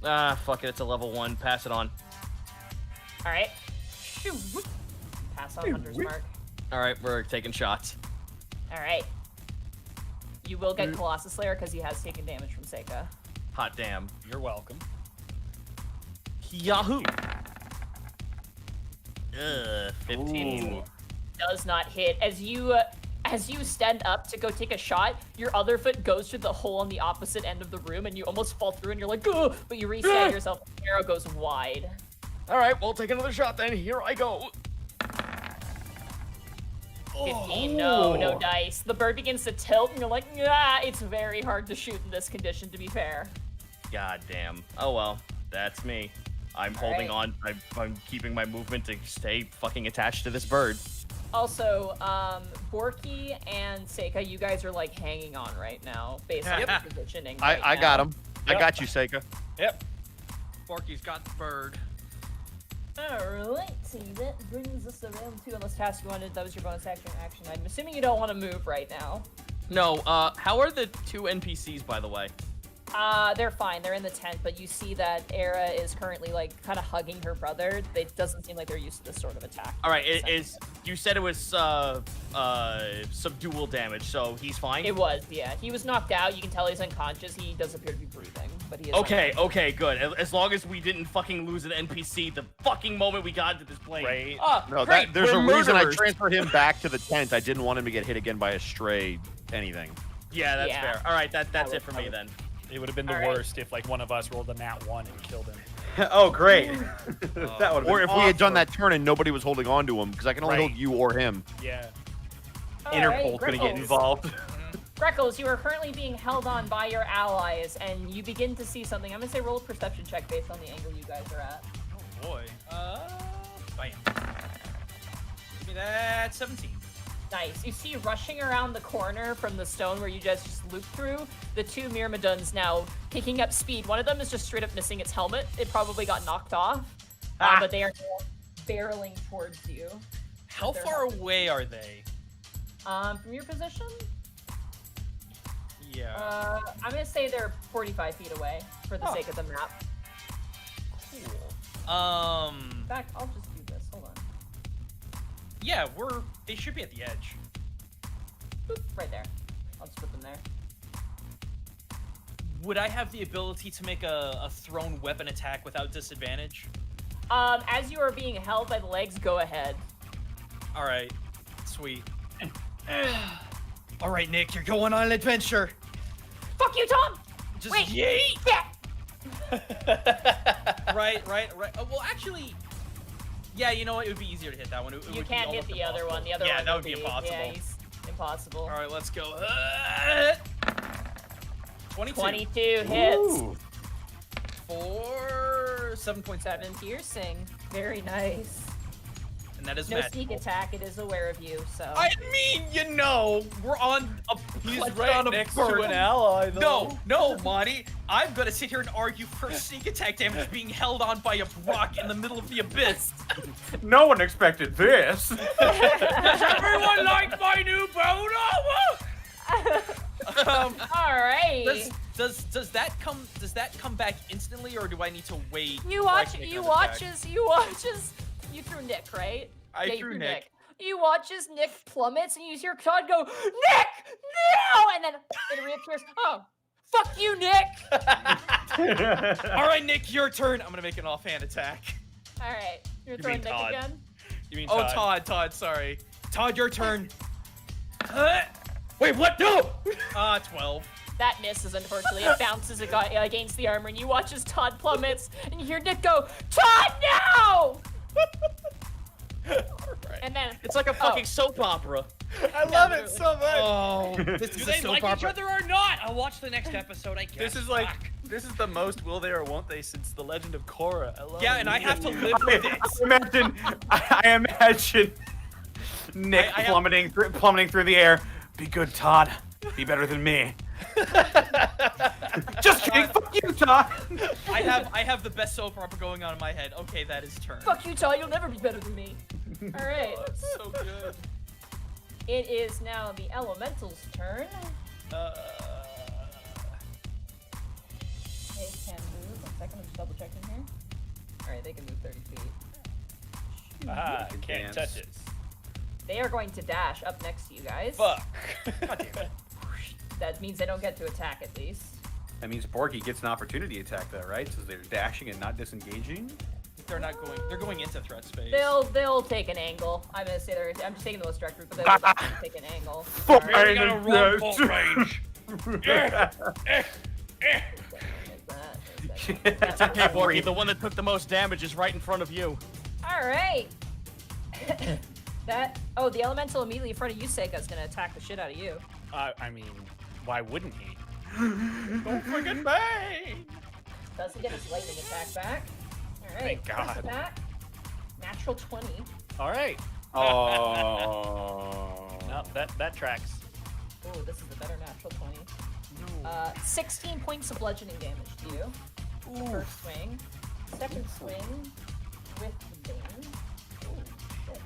[SPEAKER 6] Fuck it. It's a level 1. Pass it on.
[SPEAKER 3] All right. Shoo, whoop. Pass on Hunter's Mark.
[SPEAKER 6] All right, we're taking shots.
[SPEAKER 3] All right. You will get Colossus Slayer because he has taken damage from Seika.
[SPEAKER 6] Hot damn.
[SPEAKER 4] You're welcome.
[SPEAKER 6] Yahoo! 15.
[SPEAKER 2] Ooh.
[SPEAKER 3] Does not hit. As you stand up to go take a shot, your other foot goes through the hole on the opposite end of the room, and you almost fall through, and you're like, "Ugh," but you restand yourself. And the arrow goes wide.
[SPEAKER 6] All right, we'll take another shot then. Here I go.
[SPEAKER 3] 15. No dice. The bird begins to tilt, and you're like, "Ah, it's very hard to shoot in this condition." To be fair.
[SPEAKER 6] God damn. Oh well, that's me. I'm holding
[SPEAKER 3] right.
[SPEAKER 6] on. I'm keeping my movement to stay fucking attached to this bird.
[SPEAKER 3] Also, Borky and Seika, you guys are like hanging on right now based on your positioning.
[SPEAKER 7] I got him. I got you, Seika.
[SPEAKER 4] Yep.
[SPEAKER 1] Borky's got the bird.
[SPEAKER 3] Alright, so that brings us around to unless Task you wanted, that was your bonus action. I'm assuming you don't want to move right now.
[SPEAKER 6] No. How are the 2 NPCs, by the way?
[SPEAKER 3] They're fine. They're in the tent, but you see that Era is currently like kind of hugging her brother. It doesn't seem like they're used to this sort of attack.
[SPEAKER 6] All right. You said it was subdual damage, so he's fine.
[SPEAKER 3] It was, yeah. He was knocked out. You can tell he's unconscious. He does appear to be breathing, but he is
[SPEAKER 6] Okay, good. As long as we didn't fucking lose an NPC the fucking moment we got into this plane.
[SPEAKER 4] Right.
[SPEAKER 3] Oh,
[SPEAKER 7] No,
[SPEAKER 6] great,
[SPEAKER 7] there's a
[SPEAKER 6] we're
[SPEAKER 7] reason I
[SPEAKER 6] murderers.
[SPEAKER 7] transferred him back to the tent. I didn't want him to get hit again by a stray anything.
[SPEAKER 6] Yeah, that's
[SPEAKER 3] Yeah.
[SPEAKER 6] fair. All right, that's it for me then.
[SPEAKER 4] It would have been the
[SPEAKER 3] All right.
[SPEAKER 4] worst if like one of us rolled a nat 1 and killed him.
[SPEAKER 2] Oh, great. That would have
[SPEAKER 7] Or
[SPEAKER 2] been
[SPEAKER 7] if we had done
[SPEAKER 2] awesome.
[SPEAKER 7] that turn and nobody was holding on to him, because I can only
[SPEAKER 4] Right.
[SPEAKER 7] hold you or him.
[SPEAKER 4] Yeah.
[SPEAKER 2] Interpol's gonna get
[SPEAKER 3] Greckles.
[SPEAKER 2] involved.
[SPEAKER 3] Greckles, you are currently being held on by your allies, and you begin to see something. I'm gonna say roll a perception check based on the angle you guys are at.
[SPEAKER 5] Oh boy. Bam. Give me that 17.
[SPEAKER 3] Nice. You see rushing around the corner from the stone where you guys just looped through, the 2 Myrmidons now picking up speed. One of them is just straight up missing its helmet. It probably got knocked off, but they are now barreling towards you.
[SPEAKER 5] How
[SPEAKER 3] They're
[SPEAKER 5] far away are they?
[SPEAKER 3] From your position?
[SPEAKER 5] Yeah.
[SPEAKER 3] I'm gonna say they're 45 feet away for the sake of the map.
[SPEAKER 5] Cool.
[SPEAKER 3] In fact, I'll just do this. Hold on.
[SPEAKER 5] Yeah, they should be at the edge.
[SPEAKER 3] Boop, right there. I'll just put them there.
[SPEAKER 5] Would I have the ability to make a thrown weapon attack without disadvantage?
[SPEAKER 3] As you are being held by the legs, go ahead.
[SPEAKER 5] All right. Sweet. All right, Nick, you're going on an adventure.
[SPEAKER 3] Fuck you, Tom!
[SPEAKER 5] Just
[SPEAKER 3] Wait.
[SPEAKER 5] yeet.
[SPEAKER 3] Yeah!
[SPEAKER 5] Right. Well, actually, yeah. You know what? It would be easier to hit that one. It
[SPEAKER 3] You
[SPEAKER 5] would be
[SPEAKER 3] can't hit
[SPEAKER 5] almost
[SPEAKER 3] the other one.
[SPEAKER 5] impossible.
[SPEAKER 3] The other
[SPEAKER 5] yeah,
[SPEAKER 3] one
[SPEAKER 5] that would be
[SPEAKER 3] Yeah,
[SPEAKER 5] impossible.
[SPEAKER 3] he's impossible.
[SPEAKER 5] All right, let's go. 22.
[SPEAKER 3] 22 hits.
[SPEAKER 2] Ooh.
[SPEAKER 5] For 7.7.
[SPEAKER 3] 7 piercing. Very nice.
[SPEAKER 5] And that is
[SPEAKER 3] No
[SPEAKER 5] magical.
[SPEAKER 3] sneak attack. It is aware of you, so.
[SPEAKER 5] I mean, you know, we're on a
[SPEAKER 8] He's
[SPEAKER 5] clutched
[SPEAKER 8] right
[SPEAKER 5] on a
[SPEAKER 8] next
[SPEAKER 5] bird.
[SPEAKER 8] to an ally, though.
[SPEAKER 5] No, Monty. I'm gonna sit here and argue for sneak attack damage being held on by a rock in the middle of the abyss.
[SPEAKER 2] No one expected this.
[SPEAKER 5] Does everyone like my new bow?
[SPEAKER 3] All right.
[SPEAKER 5] Does that come back instantly, or do I need to wait?
[SPEAKER 3] You
[SPEAKER 5] before I
[SPEAKER 3] watch.
[SPEAKER 5] can make
[SPEAKER 3] You
[SPEAKER 5] another attack?
[SPEAKER 3] watches. You threw Nick, right?
[SPEAKER 5] I
[SPEAKER 3] Yeah, you
[SPEAKER 5] threw Nick.
[SPEAKER 3] You watch as Nick plummets, and you hear Todd go, "Nick, no!" And then it reappears. Oh, fuck you, Nick!
[SPEAKER 5] All right, Nick, your turn. I'm gonna make an offhand attack.
[SPEAKER 3] All right, you're
[SPEAKER 8] You
[SPEAKER 3] throwing
[SPEAKER 8] mean
[SPEAKER 3] Nick
[SPEAKER 8] Todd.
[SPEAKER 3] again.
[SPEAKER 8] You mean
[SPEAKER 5] Oh,
[SPEAKER 8] Todd?
[SPEAKER 5] Todd, sorry. Todd, your turn.
[SPEAKER 6] Wait, what? No!
[SPEAKER 5] 12.
[SPEAKER 3] That misses, unfortunately. It bounces against the armor, and you watch as Todd plummets, and you hear Nick go, "Todd, no!" And then
[SPEAKER 6] It's like a fucking soap opera.
[SPEAKER 8] I love it so much.
[SPEAKER 5] Oh, this
[SPEAKER 1] Do
[SPEAKER 5] is
[SPEAKER 1] they
[SPEAKER 5] a soap
[SPEAKER 1] like each
[SPEAKER 5] opera.
[SPEAKER 1] other or not? I'll watch the next episode, I guess.
[SPEAKER 8] This is like
[SPEAKER 1] Fuck.
[SPEAKER 8] this is the most will they or won't they since the Legend of Korra. I love
[SPEAKER 5] Yeah,
[SPEAKER 8] it.
[SPEAKER 5] and I have to live with it.
[SPEAKER 2] I imagine Nick
[SPEAKER 5] I have-
[SPEAKER 2] plummeting through the air. Be good, Todd. Be better than me. Just kidding. Fuck you, Todd.
[SPEAKER 5] I have the best soap opera going on in my head. Okay, that is turn.
[SPEAKER 3] fuck you, Todd. You'll never be better than me. All right.
[SPEAKER 8] So good.
[SPEAKER 3] It is now the Elemental's turn. They can move. 1 second, I'm just double checking here. All right, they can move 30 feet.
[SPEAKER 8] Ah, can't touch it.
[SPEAKER 3] They are going to dash up next to you guys.
[SPEAKER 8] Fuck.
[SPEAKER 3] That means they don't get to attack at least.
[SPEAKER 2] That means Borky gets an opportunity attack, though, right? So they're dashing and not disengaging.
[SPEAKER 5] They're not going. They're going into threat space.
[SPEAKER 3] They'll take an angle. I'm gonna say I'm just taking the most direct route, but they'll definitely take an angle.
[SPEAKER 1] We got a wrong bolt range.
[SPEAKER 6] It's okay, Borky. The one that took the most damage is right in front of you.
[SPEAKER 3] All right. The elemental immediately in front of you, Seika, is gonna attack the shit out of you.
[SPEAKER 4] I mean, why wouldn't he?
[SPEAKER 5] Don't forget me.
[SPEAKER 3] Doesn't get his lightning attack back. All right.
[SPEAKER 4] Thank God.
[SPEAKER 3] First attack, natural 20.
[SPEAKER 4] All right.
[SPEAKER 2] Oh.
[SPEAKER 4] No, that tracks.
[SPEAKER 3] Ooh, this is a better natural 20. 16 points of bludgeoning damage to you. First swing. Second swing with the bane. Ooh, shit.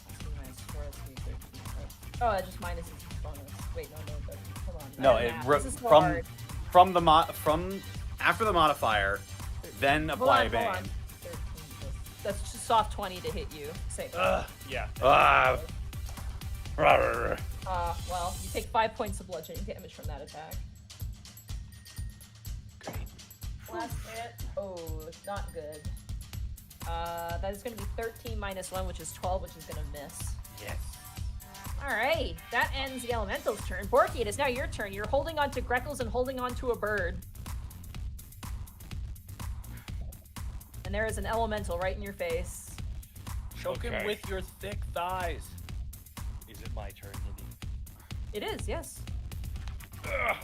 [SPEAKER 3] Let's see my score. Let's see, 13. Oh, it just minuses its bonus. Wait, no, it doesn't. Hold on.
[SPEAKER 2] No,
[SPEAKER 3] This is so hard.
[SPEAKER 2] from after the modifier, then apply
[SPEAKER 3] Hold on.
[SPEAKER 2] bane.
[SPEAKER 3] 13 That's just soft 20 to hit you. Say.
[SPEAKER 4] Yeah.
[SPEAKER 3] Well, you take 5 points of bludgeoning damage from that attack. Last hit. Oh, it's not good. That is going to be 13 minus 1, which is 12, which is going to miss.
[SPEAKER 4] Yes.
[SPEAKER 3] Alright, that ends the elemental's turn. Borky, it is now your turn. You're holding on to Greckles and holding on to a bird. And there is an elemental right in your face.
[SPEAKER 8] Choke him with your thick thighs. Is it my turn, Libby?
[SPEAKER 3] It is, yes.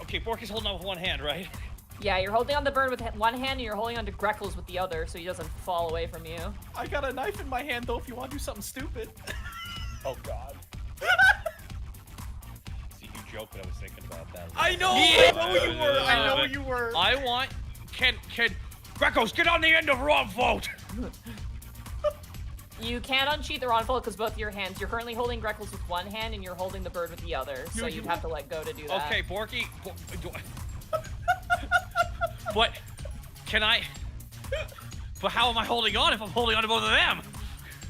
[SPEAKER 1] Okay, Borky's holding on with one hand, right?
[SPEAKER 3] Yeah, you're holding on the bird with one hand and you're holding on to Greckles with the other so he doesn't fall away from you.
[SPEAKER 5] I got a knife in my hand, though, if you want to do something stupid.
[SPEAKER 8] Oh, God. See, you joked, but I was thinking about that.
[SPEAKER 5] I know!
[SPEAKER 1] Yeah.
[SPEAKER 5] I know you were! I know you were!
[SPEAKER 1] I want... Can Greckles, get on the end of Ronfold!
[SPEAKER 3] You can't uncheat the Ronfold because both your hands. You're currently holding Greckles with one hand and you're holding the bird with the other. So you'd have to let go to do that.
[SPEAKER 1] Okay, Borky... What? Can I... But how am I holding on if I'm holding on to both of them?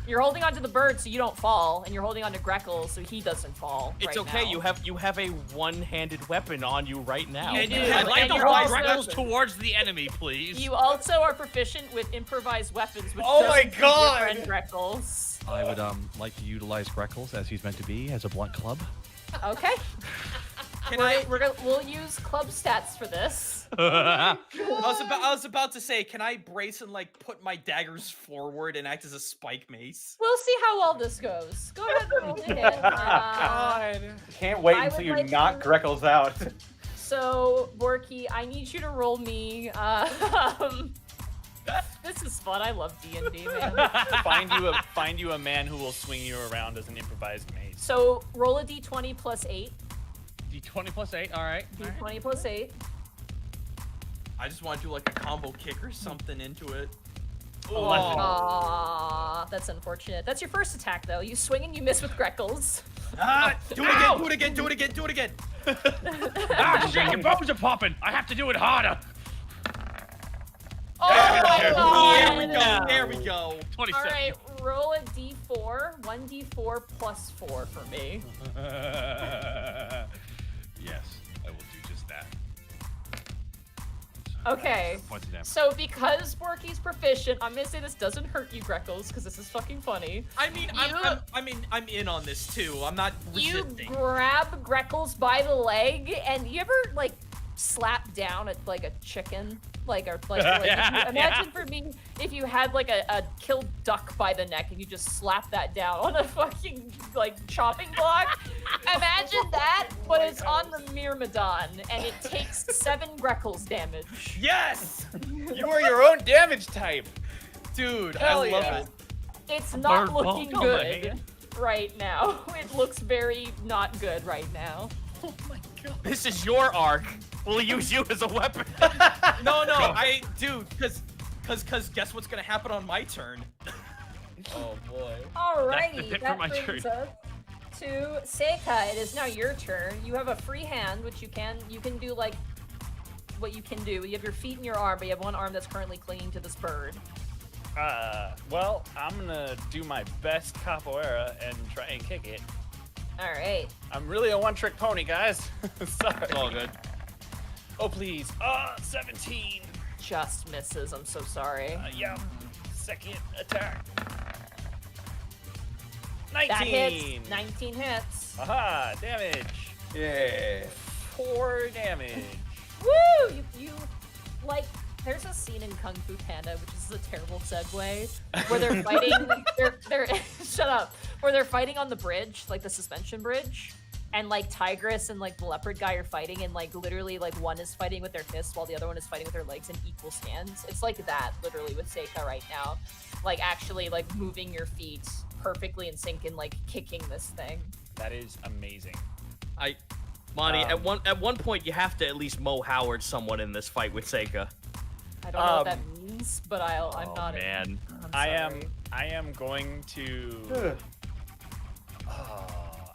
[SPEAKER 3] You're holding onto the bird so you don't fall, and you're holding onto Greckles so he doesn't fall.
[SPEAKER 6] It's okay.
[SPEAKER 3] Now.
[SPEAKER 6] You have a one-handed weapon on you right now.
[SPEAKER 3] You do.
[SPEAKER 1] I'd like
[SPEAKER 3] And
[SPEAKER 1] to
[SPEAKER 3] you're
[SPEAKER 1] hold
[SPEAKER 3] also-
[SPEAKER 1] Greckles towards the enemy, please.
[SPEAKER 3] You also are proficient with improvised weapons, which
[SPEAKER 5] Oh my
[SPEAKER 3] doesn't do
[SPEAKER 5] God!
[SPEAKER 3] your friend Greckles.
[SPEAKER 13] I would like to utilize Greckles as he's meant to be as a blunt club.
[SPEAKER 3] Okay. We'll use club stats for this.
[SPEAKER 5] I was about to say, can I brace and like put my daggers forward and act as a spike mace?
[SPEAKER 3] We'll see how well this goes. Go ahead and roll to hit.
[SPEAKER 2] Can't wait
[SPEAKER 3] I
[SPEAKER 2] until
[SPEAKER 3] would
[SPEAKER 2] you
[SPEAKER 3] like
[SPEAKER 2] knock
[SPEAKER 3] to-
[SPEAKER 2] Greckles out.
[SPEAKER 3] So, Borky, I need you to roll me. This is fun. I love D&D, man.
[SPEAKER 4] Find you a man who will swing you around as an improvised mace.
[SPEAKER 3] So, roll a d20 plus 8.
[SPEAKER 1] D20 plus 8, alright.
[SPEAKER 3] D20 plus 8.
[SPEAKER 5] I just want to do like a combo kick or something into it.
[SPEAKER 3] Aww, that's unfortunate. That's your first attack, though. You swing and you miss with Greckles.
[SPEAKER 5] Do it again, do it again, do it again, do it again.
[SPEAKER 1] Ah, shit, your bones are popping. I have to do it harder.
[SPEAKER 3] Oh my
[SPEAKER 5] There
[SPEAKER 3] god!
[SPEAKER 5] we go, there we go.
[SPEAKER 1] 27.
[SPEAKER 3] Alright, roll a d4. 1d4 plus 4 for me.
[SPEAKER 13] Yes, I will do just that.
[SPEAKER 3] Okay.
[SPEAKER 13] Points of damage.
[SPEAKER 3] So because Borky's proficient, I'm gonna say this doesn't hurt you, Greckles, because this is fucking funny.
[SPEAKER 5] I mean, I'm in on this too. I'm not
[SPEAKER 3] You
[SPEAKER 5] resisting.
[SPEAKER 3] grab Greckles by the leg, and you ever like slap down at like a chicken, like if you, imagine for me if you had like a killed duck by the neck and you just slap that down on a fucking like chopping block. Imagine that, but it's on the Myrmidon, and it takes 7 Greckles damage.
[SPEAKER 5] Yes,
[SPEAKER 8] You are your own damage type.
[SPEAKER 5] dude,
[SPEAKER 8] Hell
[SPEAKER 5] I love
[SPEAKER 8] yeah.
[SPEAKER 5] it.
[SPEAKER 3] It's not
[SPEAKER 1] Bird
[SPEAKER 3] looking
[SPEAKER 1] ball,
[SPEAKER 3] good right now. It looks very not good right now.
[SPEAKER 6] This is your arc. We'll use you as a weapon.
[SPEAKER 5] No, dude, cause guess what's gonna happen on my turn?
[SPEAKER 8] Oh boy.
[SPEAKER 3] Alrighty,
[SPEAKER 1] pick
[SPEAKER 3] that
[SPEAKER 1] for my
[SPEAKER 3] brings
[SPEAKER 1] turn.
[SPEAKER 3] us to Seika. It is now your turn. You have a free hand, which you can do like what you can do. You have your feet and your arm, but you have one arm that's currently clinging to this bird.
[SPEAKER 4] Well, I'm gonna do my best capoeira and try and kick it.
[SPEAKER 3] All right.
[SPEAKER 4] I'm really a one-trick pony, guys. Sorry.
[SPEAKER 1] It's all good.
[SPEAKER 4] Oh, please. 17.
[SPEAKER 3] Just misses. I'm so sorry.
[SPEAKER 4] Yeah. Second attack. 19.
[SPEAKER 3] That hits. 19 hits.
[SPEAKER 4] Aha, damage.
[SPEAKER 2] Yeah.
[SPEAKER 4] 4 damage.
[SPEAKER 3] Woo! You like. There's a scene in Kung Fu Panda, which is a terrible segue, where they're fighting. they're shut up. Where they're fighting on the bridge, like the suspension bridge, and like Tigress and like the leopard guy are fighting, and like literally like one is fighting with their fists while the other one is fighting with their legs in equal stands. It's like that literally with Seika right now, like actually like moving your feet perfectly in sync and like kicking this thing.
[SPEAKER 4] That is amazing.
[SPEAKER 6] Monty, at one point you have to at least Mo Howard someone in this fight with Seika.
[SPEAKER 3] I don't know what that means, but I'm not.
[SPEAKER 6] Man,
[SPEAKER 4] I am going to.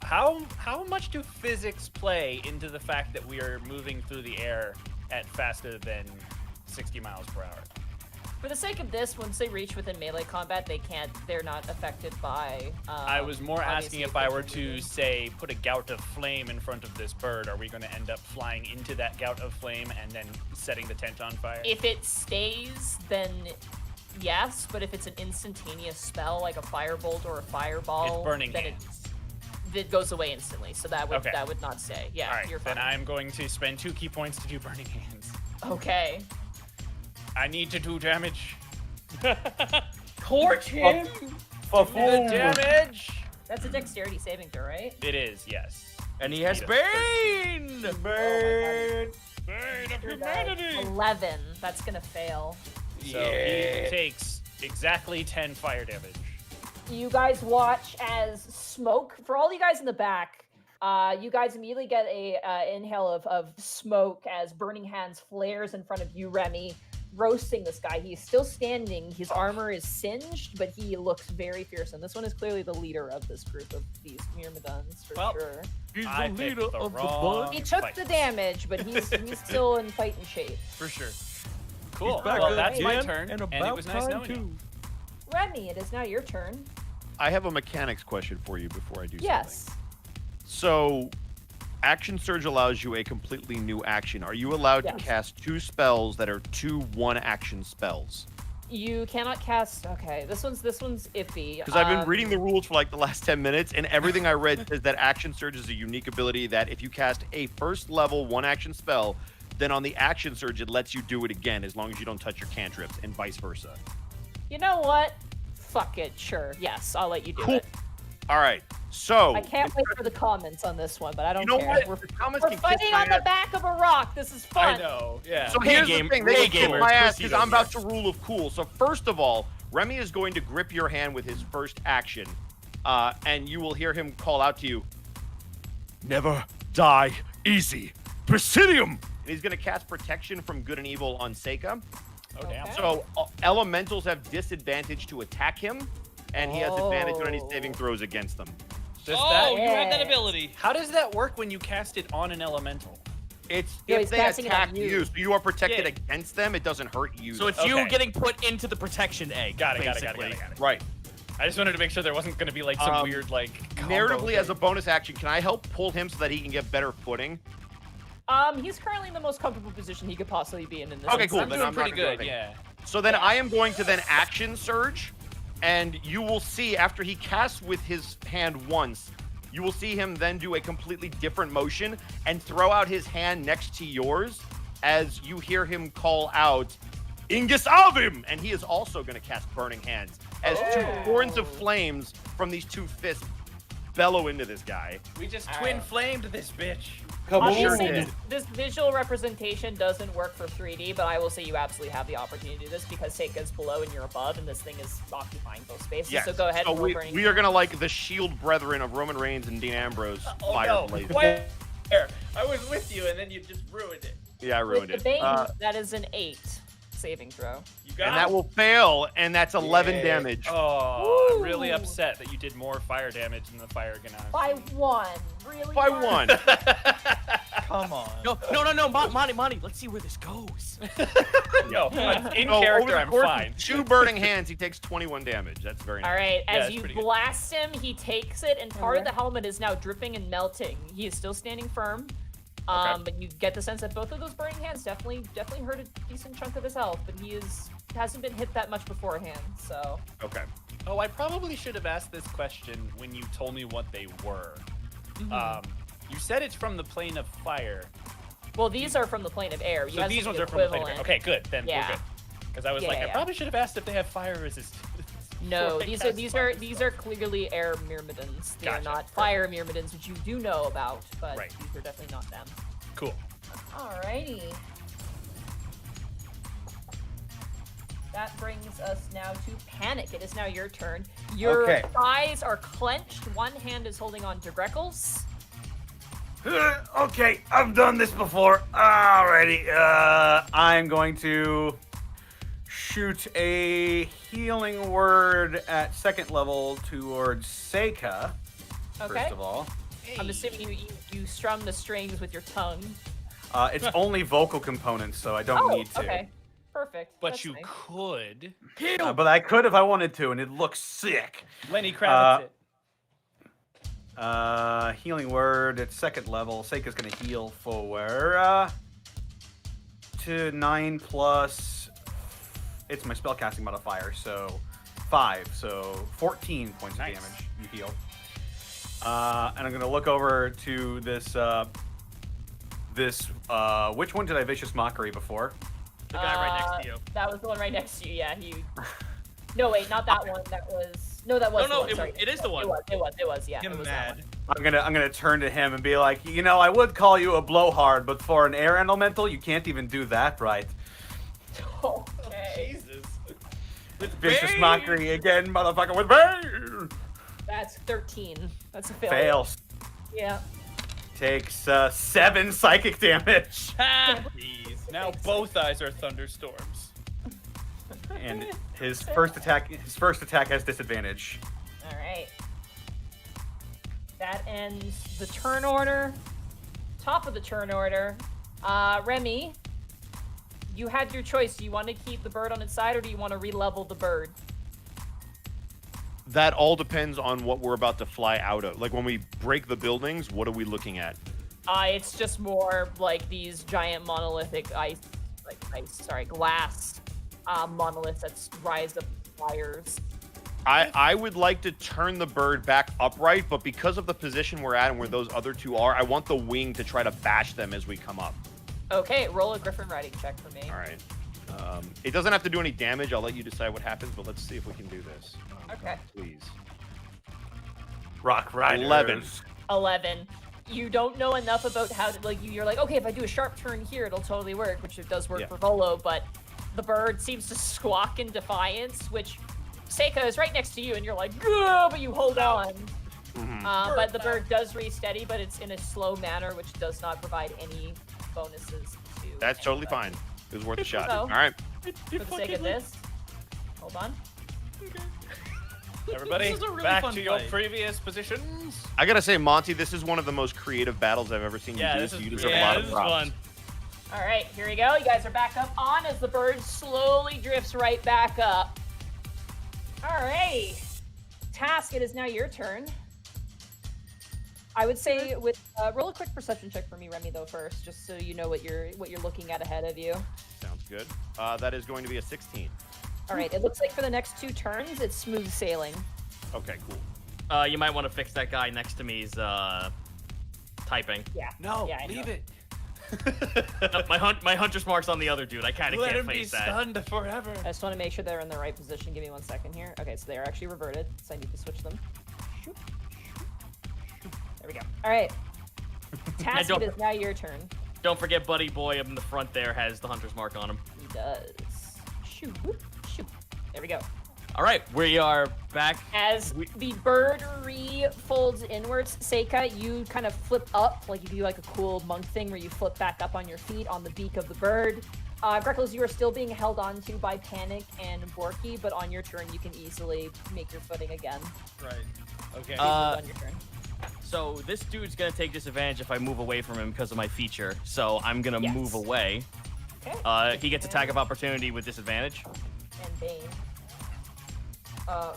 [SPEAKER 4] How much do physics play into the fact that we are moving through the air at faster than 60 miles per hour?
[SPEAKER 3] For the sake of this, once they reach within melee combat, they're not affected by.
[SPEAKER 4] I was more asking
[SPEAKER 3] obviously
[SPEAKER 4] if I were
[SPEAKER 3] affected
[SPEAKER 4] to
[SPEAKER 3] moving.
[SPEAKER 4] say put a gout of flame in front of this bird. Are we going to end up flying into that gout of flame and then setting the tent on fire?
[SPEAKER 3] If it stays, then yes. But if it's an instantaneous spell like a firebolt or a fireball,
[SPEAKER 4] It's burning
[SPEAKER 3] then
[SPEAKER 4] hands.
[SPEAKER 3] it goes away instantly. So that would
[SPEAKER 4] Okay.
[SPEAKER 3] that would not stay. Yeah,
[SPEAKER 4] All right,
[SPEAKER 3] you're fine.
[SPEAKER 4] then I'm going to spend 2 key points to do burning hands.
[SPEAKER 3] Okay.
[SPEAKER 4] I need to do damage.
[SPEAKER 6] torch him.
[SPEAKER 4] The damage.
[SPEAKER 3] That's a dexterity saving throw, right?
[SPEAKER 4] It is, yes.
[SPEAKER 6] And he has
[SPEAKER 4] Speed of
[SPEAKER 6] Bane.
[SPEAKER 2] Burn.
[SPEAKER 4] Bane of
[SPEAKER 3] Your die. 11. That's gonna fail.
[SPEAKER 4] So he takes exactly 10 fire damage.
[SPEAKER 3] You guys watch as smoke, for all you guys in the back, you guys immediately get a inhale of smoke as Burning Hands flares in front of you, Remy, roasting this guy. He's still standing. His armor is singed, but he looks very fearsome. This one is clearly the leader of this group of these Myrmidons, for sure.
[SPEAKER 6] He's
[SPEAKER 4] I
[SPEAKER 6] the
[SPEAKER 4] picked
[SPEAKER 6] leader
[SPEAKER 4] the
[SPEAKER 6] of the
[SPEAKER 4] wrong
[SPEAKER 6] bunch.
[SPEAKER 3] He took
[SPEAKER 4] fight.
[SPEAKER 3] the damage, but he's still in fighting shape.
[SPEAKER 4] For sure. Cool.
[SPEAKER 1] back
[SPEAKER 4] Well, that's my
[SPEAKER 1] again,
[SPEAKER 4] turn,
[SPEAKER 1] and
[SPEAKER 4] and it
[SPEAKER 1] about
[SPEAKER 4] was nice
[SPEAKER 1] time
[SPEAKER 4] knowing you.
[SPEAKER 1] too.
[SPEAKER 3] Remy, it is now your turn.
[SPEAKER 7] I have a mechanics question for you before I do
[SPEAKER 3] Yes.
[SPEAKER 7] something. So, Action Surge allows you a completely new action. Are you allowed
[SPEAKER 3] Yes.
[SPEAKER 7] to cast 2 spells that are 2 1-action spells?
[SPEAKER 3] You cannot cast. Okay, this one's iffy.
[SPEAKER 7] Because I've been reading the rules for like the last 10 minutes, and everything I read says that Action Surge is a unique ability that if you cast a first level 1-action spell, then on the Action Surge it lets you do it again as long as you don't touch your cantrips, and vice versa.
[SPEAKER 3] You know what? Fuck it. Sure. Yes, I'll let you do
[SPEAKER 7] Cool.
[SPEAKER 3] it.
[SPEAKER 7] All right, so
[SPEAKER 3] I can't wait for the comments on this one, but I don't
[SPEAKER 7] you know
[SPEAKER 3] care.
[SPEAKER 7] what? The comments
[SPEAKER 3] We're
[SPEAKER 7] can kiss
[SPEAKER 3] fighting
[SPEAKER 7] my
[SPEAKER 3] on the
[SPEAKER 7] ass.
[SPEAKER 3] back of a rock. This is fun.
[SPEAKER 4] I know, yeah.
[SPEAKER 7] So
[SPEAKER 6] Hey,
[SPEAKER 7] here's
[SPEAKER 6] game-
[SPEAKER 7] the thing, they
[SPEAKER 6] hey,
[SPEAKER 7] can kiss
[SPEAKER 6] gamers,
[SPEAKER 7] my ass
[SPEAKER 6] Chris
[SPEAKER 7] because I'm about
[SPEAKER 6] Ito
[SPEAKER 7] to rule of cool. So first of all, Remy is going to grip your hand with his first action, and you will hear him call out to you, "Never die easy, Presidium!" And he's going to cast Protection from Good and Evil on Seika.
[SPEAKER 4] Oh, damn.
[SPEAKER 3] Okay.
[SPEAKER 7] So elementals have disadvantage to attack him, and he has advantage on any saving throws against them.
[SPEAKER 4] Does
[SPEAKER 1] Oh,
[SPEAKER 4] that,
[SPEAKER 1] you have that
[SPEAKER 3] Yes.
[SPEAKER 1] ability.
[SPEAKER 4] how does that work when you cast it on an elemental?
[SPEAKER 7] It's
[SPEAKER 3] No,
[SPEAKER 7] if
[SPEAKER 3] he's
[SPEAKER 7] they
[SPEAKER 3] casting it on
[SPEAKER 7] attack
[SPEAKER 3] you.
[SPEAKER 7] you, so you are protected
[SPEAKER 4] Yeah.
[SPEAKER 7] against them. It doesn't hurt you.
[SPEAKER 6] So it's
[SPEAKER 4] Okay.
[SPEAKER 6] you getting put into the protection egg.
[SPEAKER 4] Got it.
[SPEAKER 6] basically.
[SPEAKER 7] right.
[SPEAKER 4] I just wanted to make sure there wasn't going to be like some weird like combo
[SPEAKER 7] Narratively,
[SPEAKER 4] thing.
[SPEAKER 7] as a bonus action, can I help pull him so that he can get better footing?
[SPEAKER 3] He's currently in the most comfortable position he could possibly be in this.
[SPEAKER 7] Okay, cool.
[SPEAKER 4] I'm
[SPEAKER 7] Then
[SPEAKER 4] doing
[SPEAKER 7] I'm not
[SPEAKER 4] pretty
[SPEAKER 7] gonna do
[SPEAKER 4] good.
[SPEAKER 7] anything.
[SPEAKER 4] Yeah.
[SPEAKER 7] So then I am going to then action surge, and you will see after he casts with his hand once, you will see him then do a completely different motion and throw out his hand next to yours as you hear him call out, "Ingus Alvim!" And he is also going to cast Burning Hands as 2 horns of flames from these 2 fists bellow into this guy.
[SPEAKER 4] We just
[SPEAKER 3] All
[SPEAKER 4] twin
[SPEAKER 3] right.
[SPEAKER 4] flamed this bitch.
[SPEAKER 3] Obviously,
[SPEAKER 7] did.
[SPEAKER 3] this visual representation doesn't work for 3D, but I will say you absolutely have the opportunity to do this because Seika's below and you're above, and this thing is occupying both spaces.
[SPEAKER 7] Yes.
[SPEAKER 3] So go ahead
[SPEAKER 7] So
[SPEAKER 3] and roll
[SPEAKER 7] we,
[SPEAKER 3] Burning
[SPEAKER 7] we are going to like the shield brethren of Roman Reigns and Dean Ambrose fire blaze.
[SPEAKER 4] Where? I was with you and then you just ruined it.
[SPEAKER 7] Yeah, I
[SPEAKER 3] With
[SPEAKER 7] ruined
[SPEAKER 3] the
[SPEAKER 7] it.
[SPEAKER 3] Bane, that is an 8 saving throw.
[SPEAKER 4] You got
[SPEAKER 7] And that will fail, and that's 11 damage.
[SPEAKER 4] Oh, I'm really
[SPEAKER 3] Woo.
[SPEAKER 4] upset that you did more fire damage than the fire Ganassi.
[SPEAKER 3] By 1. Really?
[SPEAKER 7] By
[SPEAKER 3] Mark?
[SPEAKER 7] 1.
[SPEAKER 1] Come on.
[SPEAKER 6] No, Monty, let's see where this goes.
[SPEAKER 4] No, in
[SPEAKER 7] So over
[SPEAKER 4] character,
[SPEAKER 7] the
[SPEAKER 4] I'm
[SPEAKER 7] course
[SPEAKER 4] fine.
[SPEAKER 7] of 2 burning hands, he takes 21 damage. That's very nice.
[SPEAKER 3] All right,
[SPEAKER 4] Yeah,
[SPEAKER 3] as
[SPEAKER 4] that's
[SPEAKER 3] you
[SPEAKER 4] pretty good.
[SPEAKER 3] blast him, he takes it, and part of the helmet is now dripping and melting. He is still standing firm. But you get the sense that both of those burning hands definitely hurt a decent chunk of his health, but hasn't been hit that much beforehand, so.
[SPEAKER 7] Okay.
[SPEAKER 4] Oh, I probably should have asked this question when you told me what they were. You said it's from the plane of fire.
[SPEAKER 3] Well, these are from the plane of air.
[SPEAKER 4] So these ones are from the plane of air. Okay, good. Then
[SPEAKER 3] Yeah.
[SPEAKER 4] we're good. Because I was I probably should have asked if they have fire resistance.
[SPEAKER 3] No, these are clearly air myrmidons. They are not fire myrmidons, which you do know about, but these are definitely not them.
[SPEAKER 4] Cool.
[SPEAKER 3] Alrighty. That brings us now to Panic. It is now your turn. Your thighs are clenched. One hand is holding on to Greckles.
[SPEAKER 2] Okay, I've done this before. Alrighty. I'm going to shoot a healing word at 2nd level towards Seika. First of all.
[SPEAKER 3] I'm assuming you strum the strings with your tongue.
[SPEAKER 2] It's only vocal components, so I don't need to.
[SPEAKER 3] Okay. Perfect.
[SPEAKER 4] But
[SPEAKER 3] That's
[SPEAKER 4] you
[SPEAKER 3] nice.
[SPEAKER 4] could.
[SPEAKER 2] But I could if I wanted to, and it looks sick.
[SPEAKER 4] Lenny Kravitz
[SPEAKER 2] Healing word at 2nd level. Seika's gonna heal for to 9 plus. It's my spellcasting modifier, so 5, so 14 points of damage. You heal. And I'm gonna look over to this. Which one did I vicious mockery before?
[SPEAKER 6] The guy right next to you.
[SPEAKER 3] That was the one right next to you. Yeah, No, wait, not that one. That was that was.
[SPEAKER 6] No,
[SPEAKER 3] the one. Sorry.
[SPEAKER 6] it is the one.
[SPEAKER 3] It was. Yeah, it was that one.
[SPEAKER 2] I'm gonna turn to him and be like, I would call you a blowhard, but for an air elemental, you can't even do that right.
[SPEAKER 3] Okay.
[SPEAKER 4] Jesus.
[SPEAKER 2] Vicious mockery again, motherfucker, with bane.
[SPEAKER 3] That's 13. That's a failure.
[SPEAKER 2] Fails.
[SPEAKER 3] Yeah.
[SPEAKER 2] Takes 7 psychic damage.
[SPEAKER 4] Jeez. Now both eyes are thunderstorms.
[SPEAKER 2] And his first attack has disadvantage.
[SPEAKER 3] All right. That ends the turn order. Top of the turn order. Remy, you had your choice. Do you want to keep the bird on its side, or do you want to re-level the bird?
[SPEAKER 7] That all depends on what we're about to fly out of. Like when we break the buildings, what are we looking at?
[SPEAKER 3] It's just more like these giant monolithic glass monoliths that rise up fires.
[SPEAKER 7] I would like to turn the bird back upright, but because of the position we're at and where those other two are, I want the wing to try to bash them as we come up.
[SPEAKER 3] Okay, roll a Griffin riding check for me.
[SPEAKER 7] All right. It doesn't have to do any damage. I'll let you decide what happens, but let's see if we can do this.
[SPEAKER 3] Okay.
[SPEAKER 7] Please.
[SPEAKER 2] Rock Riders.
[SPEAKER 3] 11. You don't know enough about how to, you're like, okay, if I do a sharp turn here, it'll totally work, which it does work for Volo, but the bird seems to squawk in defiance, which Seika is right next to you, and you're like, go, but you hold on. But the bird does re-steady, but it's in a slow manner, which does not provide any bonuses to
[SPEAKER 7] That's totally fine. It was worth a shot.
[SPEAKER 3] So,
[SPEAKER 7] All right.
[SPEAKER 3] For the sake of this, hold on.
[SPEAKER 4] Everybody,
[SPEAKER 5] This is a really
[SPEAKER 4] back
[SPEAKER 5] fun
[SPEAKER 4] to your
[SPEAKER 5] fight.
[SPEAKER 4] previous positions.
[SPEAKER 7] I gotta say, Monty, this is one of the most creative battles I've ever seen you do.
[SPEAKER 4] this
[SPEAKER 7] So
[SPEAKER 4] is-
[SPEAKER 7] you deserve a lot
[SPEAKER 6] this
[SPEAKER 7] of
[SPEAKER 6] is
[SPEAKER 7] props.
[SPEAKER 6] fun.
[SPEAKER 3] All right, here we go. You guys are back up on as the bird slowly drifts right back up. All right. Task, it is now your turn. I would say with roll a quick perception check for me, Remy, though, first, just so you know what you're looking at ahead of you.
[SPEAKER 7] Sounds good. That is going to be a 16.
[SPEAKER 3] All right, it looks like for the next 2 turns, it's smooth sailing.
[SPEAKER 7] Okay, cool.
[SPEAKER 6] You might want to fix that guy next to me's typing.
[SPEAKER 3] Yeah.
[SPEAKER 4] No,
[SPEAKER 3] Yeah, I
[SPEAKER 4] leave
[SPEAKER 3] know.
[SPEAKER 4] it.
[SPEAKER 6] My hunter's mark's on the other dude. I kind of
[SPEAKER 4] Let
[SPEAKER 6] can't
[SPEAKER 4] him be
[SPEAKER 6] face that.
[SPEAKER 4] stunned forever.
[SPEAKER 3] I just want to make sure they're in the right position. Give me 1 second here. Okay, so they're actually reverted, so I need to switch them. Shoop, shoop, shoop. There we go. All right. Task,
[SPEAKER 6] don't-
[SPEAKER 3] it is now your turn.
[SPEAKER 6] Don't forget, Buddy Boy up in the front there has the hunter's mark on him.
[SPEAKER 3] He does. Shoot, whoop, shoot. There we go.
[SPEAKER 6] All right, we are back.
[SPEAKER 3] As the bird re-folds inwards, Seika, you kind of flip up, like you do like a cool monk thing where you flip back up on your feet on the beak of the bird. Greckles, you are still being held onto by Panic and Borky, but on your turn, you can easily make your footing again.
[SPEAKER 5] Right.
[SPEAKER 4] Okay.
[SPEAKER 3] On your turn.
[SPEAKER 6] So this dude's gonna take disadvantage if I move away from him because of my feature. So I'm gonna move away.
[SPEAKER 3] Okay.
[SPEAKER 6] He gets attack of opportunity with disadvantage.
[SPEAKER 3] And Bane.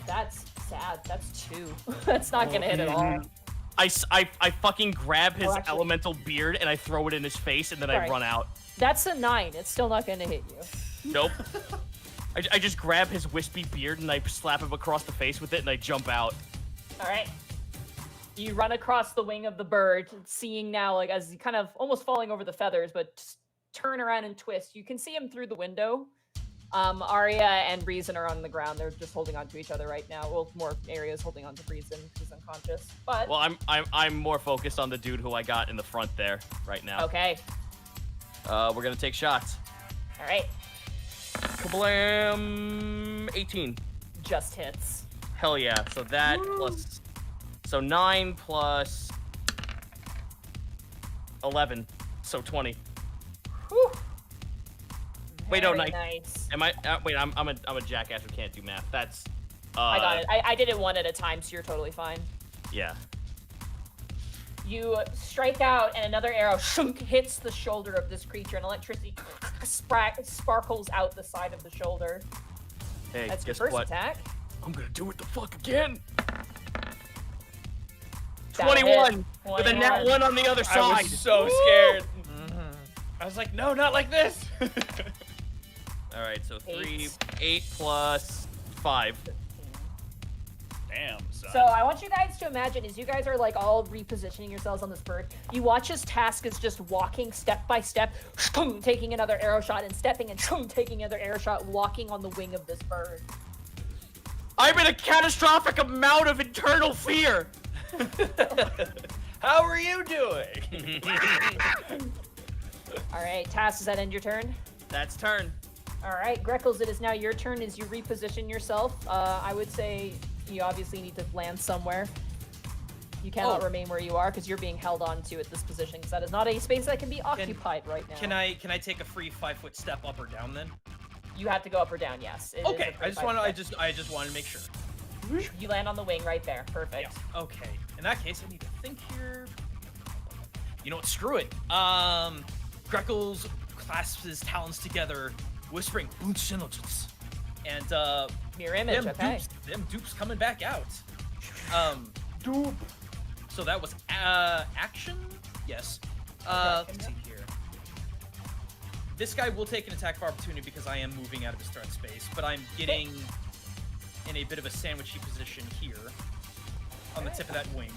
[SPEAKER 3] That's sad. That's 2. That's not gonna hit at all.
[SPEAKER 6] I fucking grab his
[SPEAKER 10] actually-
[SPEAKER 6] elemental beard and I throw it in his face and then I
[SPEAKER 10] Sorry.
[SPEAKER 6] run out.
[SPEAKER 10] That's a 9. It's still not going to hit you.
[SPEAKER 6] Nope. I just grab his wispy beard and I slap him across the face with it and I jump out.
[SPEAKER 10] All right. You run across the wing of the bird, seeing now, like, as he kind of almost falling over the feathers, but just turn around and twist. You can see him through the window. Arya and Reason are on the ground. They're just holding on to each other right now. Well, more Arya's holding on to Reason because he's unconscious. But
[SPEAKER 6] Well, I'm more focused on the dude who I got in the front there right now.
[SPEAKER 10] okay.
[SPEAKER 6] We're gonna take shots.
[SPEAKER 10] All right.
[SPEAKER 6] Kablam! 18.
[SPEAKER 10] Just hits.
[SPEAKER 6] Hell yeah. So that plus... So 9 plus 11. So 20.
[SPEAKER 10] Whew.
[SPEAKER 6] Wait, no,
[SPEAKER 10] Very
[SPEAKER 6] 9.
[SPEAKER 10] nice.
[SPEAKER 6] Am I... wait, I'm a jackass who can't do math. That's...
[SPEAKER 10] I got it. I did it one at a time, so you're totally fine.
[SPEAKER 6] Yeah.
[SPEAKER 10] You strike out, and another arrow hits the shoulder of this creature, and electricity sparkles out the side of the shoulder.
[SPEAKER 6] Hey,
[SPEAKER 10] That's your
[SPEAKER 6] guess
[SPEAKER 10] first
[SPEAKER 6] what?
[SPEAKER 10] attack.
[SPEAKER 6] I'm gonna do it the fuck again.
[SPEAKER 10] That'll
[SPEAKER 6] 21
[SPEAKER 10] hit.
[SPEAKER 6] with a nat 1 on the other
[SPEAKER 4] I
[SPEAKER 6] side.
[SPEAKER 4] was so scared. I was like, no, not like this.
[SPEAKER 6] All right, so 3,
[SPEAKER 10] 8.
[SPEAKER 6] 8 plus 5.
[SPEAKER 4] Damn, son.
[SPEAKER 10] So I want you guys to imagine, as you guys are like all repositioning yourselves on this bird, you watch as Task is just walking step by step, taking another arrow shot and stepping and taking another arrow shot, walking on the wing of this bird.
[SPEAKER 6] I'm in a catastrophic amount of internal fear.
[SPEAKER 4] How are you doing?
[SPEAKER 10] All right, Task, does that end your turn?
[SPEAKER 6] That's turn.
[SPEAKER 10] All right, Greckles, it is now your turn as you reposition yourself. I would say you obviously need to land somewhere. You cannot remain where you are because you're being held on to at this position because that is not a space that can be occupied right now.
[SPEAKER 5] Can I take a free 5-foot step up or down then?
[SPEAKER 10] You have to go up or down, yes. It is
[SPEAKER 5] Okay,
[SPEAKER 10] a
[SPEAKER 5] I just
[SPEAKER 10] 45
[SPEAKER 5] want to.
[SPEAKER 10] step.
[SPEAKER 5] I just wanted to make sure.
[SPEAKER 10] You land on the wing right there. Perfect.
[SPEAKER 5] Yeah. Okay. In that case, I need to think here. You know what? Screw it. Greckles clasps his talons together, whispering "Bunshinojutsu," and
[SPEAKER 10] Mirror image. Okay.
[SPEAKER 5] them dupes coming back out. Dupe. So that was action. Yes. Let's see here. This guy will take an attack of opportunity because I am moving out of his threat space, but I'm getting in a bit of a sandwichy position here on the tip of that wing.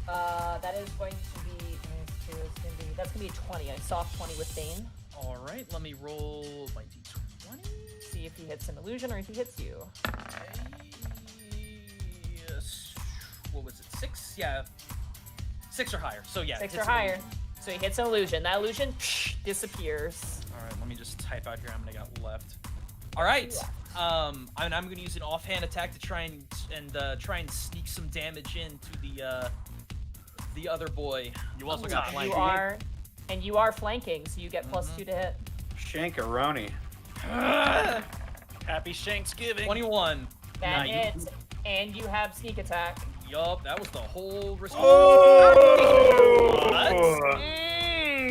[SPEAKER 10] That is going to be that's gonna be a 20. A soft 20 with Bane.
[SPEAKER 5] All right, let me roll my d20.
[SPEAKER 10] See if he hits an illusion or if he hits you.
[SPEAKER 5] Yes. What was it? 6? Yeah. 6 or higher. So yeah.
[SPEAKER 10] 6
[SPEAKER 5] hits
[SPEAKER 10] or
[SPEAKER 5] an
[SPEAKER 10] higher.
[SPEAKER 5] illusion.
[SPEAKER 10] So he hits an illusion. That illusion disappears.
[SPEAKER 5] All right, let me just type out here how many I got left. All right. I'm going to use an offhand attack to try and sneak some damage into the other boy.
[SPEAKER 6] You also got flank.
[SPEAKER 10] You are flanking, so you get +2 to hit.
[SPEAKER 2] Shankaroni.
[SPEAKER 4] Happy Shanksgiving.
[SPEAKER 5] 21.
[SPEAKER 10] That hits, and you have sneak attack.
[SPEAKER 5] Yup, that was the whole response.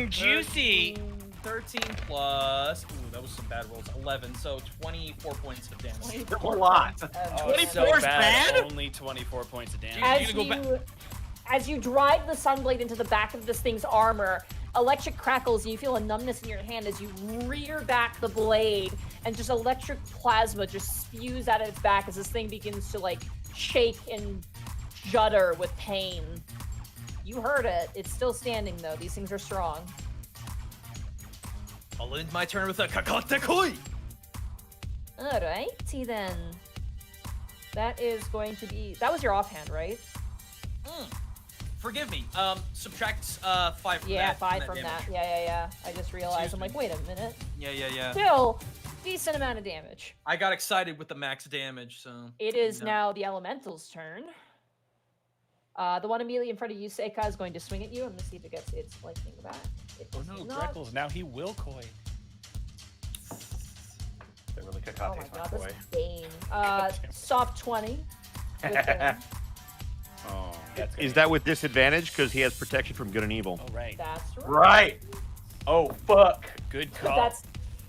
[SPEAKER 1] Juicy.
[SPEAKER 5] 13 plus. Ooh, that was some bad rolls. 11, so 24 points of damage.
[SPEAKER 2] A lot.
[SPEAKER 4] Oh,
[SPEAKER 6] 24 is bad?
[SPEAKER 4] Only 24 points of damage.
[SPEAKER 10] As you drive the sunblade into the back of this thing's armor, electric crackles, and you feel a numbness in your hand as you rear back the blade, and just electric plasma just spews out of its back as this thing begins to like shake and shudder with pain. You heard it. It's still standing though. These things are strong.
[SPEAKER 5] I'll end my turn with a Kakatekoi!
[SPEAKER 10] Alrighty then. That is going to be. That was your offhand, right?
[SPEAKER 5] Forgive me. Subtract 5 from that.
[SPEAKER 10] Yeah, 5 from
[SPEAKER 5] damage.
[SPEAKER 10] that. Yeah. I just realized.
[SPEAKER 5] Excuse
[SPEAKER 10] I'm like, wait a minute.
[SPEAKER 5] Yeah.
[SPEAKER 10] Still, decent amount of damage.
[SPEAKER 5] I got excited with the max damage, so.
[SPEAKER 10] It is now the elemental's turn. The one immediately in front of you, Seika, is going to swing at you. I'm going to see if it gets its lightning back. It
[SPEAKER 4] Oh
[SPEAKER 10] does
[SPEAKER 4] no,
[SPEAKER 10] not.
[SPEAKER 4] Greckles, now he will koi.
[SPEAKER 2] They really
[SPEAKER 10] Oh
[SPEAKER 2] Kakate's
[SPEAKER 10] my
[SPEAKER 2] my
[SPEAKER 10] god,
[SPEAKER 2] boy.
[SPEAKER 10] this is Bane. Soft 20. With Bane.
[SPEAKER 2] Oh.
[SPEAKER 7] Is that with disadvantage? Because he has protection from good and evil.
[SPEAKER 4] Oh, right.
[SPEAKER 10] That's right.
[SPEAKER 2] Right. Oh, fuck.
[SPEAKER 4] Good
[SPEAKER 10] But
[SPEAKER 4] call.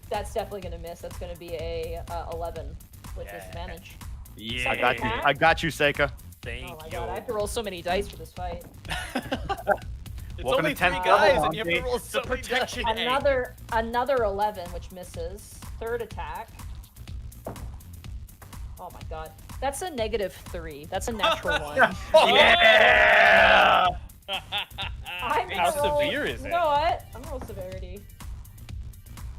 [SPEAKER 10] that's definitely going to miss. That's going to be a 11 with
[SPEAKER 4] Yeah.
[SPEAKER 10] disadvantage.
[SPEAKER 2] Yeah.
[SPEAKER 7] I got you, Seika.
[SPEAKER 4] Thank
[SPEAKER 3] Oh my
[SPEAKER 4] you.
[SPEAKER 3] god, I have to roll so many dice for this fight.
[SPEAKER 4] It's
[SPEAKER 2] Welcome
[SPEAKER 4] only
[SPEAKER 2] to
[SPEAKER 4] 3
[SPEAKER 2] 10th
[SPEAKER 4] guys,
[SPEAKER 2] level,
[SPEAKER 4] and you have to
[SPEAKER 2] Monty.
[SPEAKER 4] roll so many
[SPEAKER 6] protection
[SPEAKER 4] dice.
[SPEAKER 3] Another 11, which misses. Third attack. Oh my god. That's a -3. That's a natural one.
[SPEAKER 2] Yeah!
[SPEAKER 3] I'm
[SPEAKER 4] How
[SPEAKER 3] gonna roll-
[SPEAKER 4] severe is
[SPEAKER 3] You
[SPEAKER 4] it?
[SPEAKER 3] know what? I'm gonna roll severity.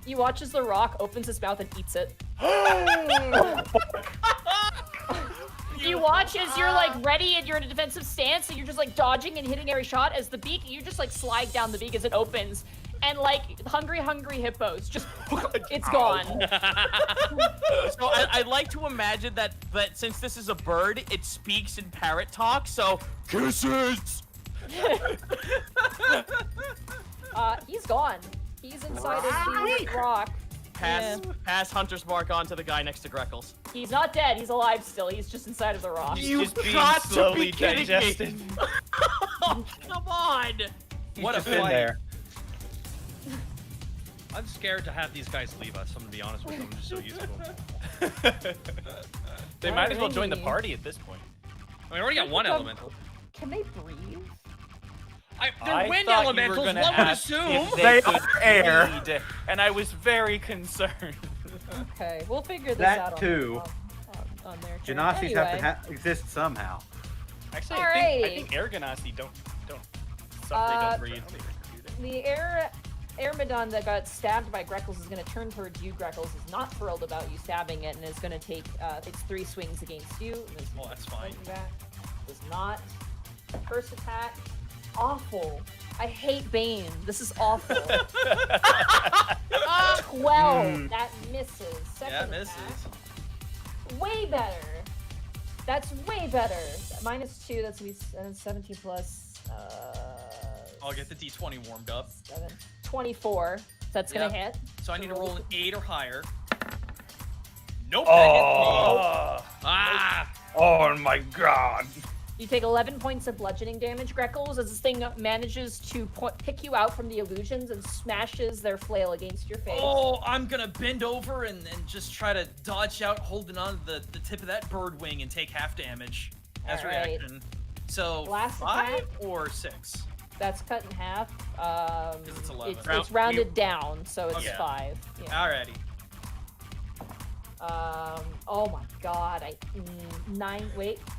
[SPEAKER 3] You watch as the rock opens his mouth and eats it. You watch as you're like ready and you're in a defensive stance, and you're just like dodging and hitting every shot as the beak. You just like slide down the beak as it opens, and like hungry hippos, just it's gone.
[SPEAKER 6] So I'd like to imagine that since this is a bird, it speaks in parrot talk. So kisses.
[SPEAKER 3] He's gone. He's inside of the rock.
[SPEAKER 6] Pass Hunter's Mark on to the guy next to Greckles.
[SPEAKER 3] He's not dead. He's alive still. He's just inside of the rock.
[SPEAKER 6] You
[SPEAKER 4] Just being
[SPEAKER 6] got to
[SPEAKER 4] slowly
[SPEAKER 6] be kidding
[SPEAKER 4] digested.
[SPEAKER 6] me. Oh, come on.
[SPEAKER 5] What a
[SPEAKER 2] Just in
[SPEAKER 5] fight.
[SPEAKER 2] there.
[SPEAKER 13] I'm scared to have these guys leave us. I'm gonna be honest with you. I'm just so used to them.
[SPEAKER 4] They might as well join the
[SPEAKER 3] Alrighty.
[SPEAKER 4] party at this point.
[SPEAKER 13] I mean, I already got one elemental.
[SPEAKER 3] Can they breathe?
[SPEAKER 13] They're
[SPEAKER 4] I
[SPEAKER 13] wind
[SPEAKER 4] thought you were
[SPEAKER 13] elementals.
[SPEAKER 4] gonna
[SPEAKER 13] One would
[SPEAKER 4] ask
[SPEAKER 13] assume.
[SPEAKER 4] if
[SPEAKER 2] They
[SPEAKER 4] could
[SPEAKER 2] are air.
[SPEAKER 4] breed, and I was very concerned.
[SPEAKER 3] Okay, we'll figure this
[SPEAKER 2] That
[SPEAKER 3] out
[SPEAKER 2] too.
[SPEAKER 3] on their turn.
[SPEAKER 2] Genasi's
[SPEAKER 3] Anyway,
[SPEAKER 2] have to exist somehow.
[SPEAKER 4] Actually, I
[SPEAKER 3] Alright.
[SPEAKER 4] think air ganassi don't don't breathe.
[SPEAKER 3] the Airmidon that got stabbed by Greckles is going to turn towards you. Greckles is not thrilled about you stabbing it and is going to take its 3 swings against you.
[SPEAKER 5] Oh, that's fine.
[SPEAKER 3] Does not. First attack, awful. I hate Bane. This is awful. 12. That misses. Second
[SPEAKER 5] Yeah, it misses.
[SPEAKER 3] attack, way better. That's way better. -2. That's gonna be 17 plus.
[SPEAKER 5] I'll get the D20 warmed up.
[SPEAKER 3] 7. 24. That's gonna
[SPEAKER 5] Yep.
[SPEAKER 3] hit.
[SPEAKER 5] So I need to roll an 8 or higher. Nope.
[SPEAKER 2] Oh.
[SPEAKER 5] Ah!
[SPEAKER 2] Oh my god.
[SPEAKER 3] You take 11 points of bludgeoning damage, Greckles, as this thing manages to pick you out from the illusions and smashes their flail against your face.
[SPEAKER 5] Oh, I'm gonna bend over and just try to dodge out, holding on to the tip of that bird wing and take half damage as
[SPEAKER 3] Alright.
[SPEAKER 5] reaction. So
[SPEAKER 3] Last
[SPEAKER 5] 5
[SPEAKER 3] attack?
[SPEAKER 5] or 6?
[SPEAKER 3] That's cut in half.
[SPEAKER 5] it's 11.
[SPEAKER 3] It's rounded down, so it's
[SPEAKER 5] Okay.
[SPEAKER 3] 5. Yeah.
[SPEAKER 5] Alrighty.
[SPEAKER 3] Oh my god.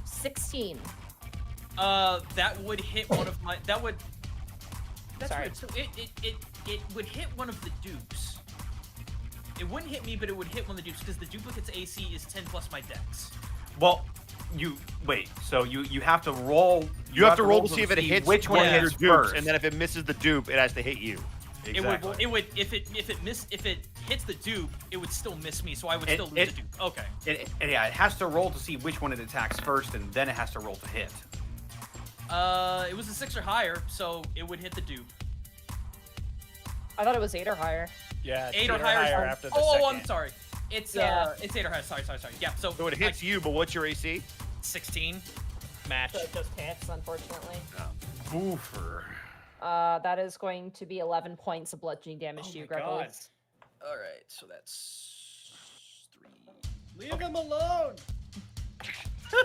[SPEAKER 3] 16.
[SPEAKER 5] That would hit one of my. That would. That's
[SPEAKER 3] Sorry.
[SPEAKER 5] weird. So it would hit one of the dupes. It wouldn't hit me, but it would hit one of the dupes because the duplicate's AC is 10 plus my dex.
[SPEAKER 2] Well, wait. So you have to roll.
[SPEAKER 7] You have to roll to see if it hits
[SPEAKER 2] which one
[SPEAKER 7] of your
[SPEAKER 2] hits
[SPEAKER 7] dupes,
[SPEAKER 2] first.
[SPEAKER 7] and then if it misses the dupe, it has to hit you.
[SPEAKER 2] Exactly.
[SPEAKER 5] It would if it hits the dupe, it would still miss me, so I would
[SPEAKER 2] It-
[SPEAKER 5] still lose
[SPEAKER 2] it-
[SPEAKER 5] the dupe. Okay.
[SPEAKER 2] Yeah, it has to roll to see which one it attacks first, and then it has to roll to hit.
[SPEAKER 5] It was a 6 or higher, so it would hit the dupe.
[SPEAKER 3] I thought it was 8 or higher.
[SPEAKER 4] Yeah,
[SPEAKER 5] 8 or higher.
[SPEAKER 4] after the
[SPEAKER 5] Oh,
[SPEAKER 4] second.
[SPEAKER 5] I'm sorry. It's
[SPEAKER 3] Yeah.
[SPEAKER 5] it's 8 or higher. Sorry. Yeah. So
[SPEAKER 7] So it hits you, but what's your AC?
[SPEAKER 5] 16.
[SPEAKER 6] Match.
[SPEAKER 3] So it just hits, unfortunately.
[SPEAKER 2] Boofer.
[SPEAKER 3] That is going to be 11 points of bludgeoning damage
[SPEAKER 5] Oh
[SPEAKER 3] to you,
[SPEAKER 5] my God.
[SPEAKER 3] Greckles.
[SPEAKER 5] All right. So that's 3.
[SPEAKER 4] Leave him alone.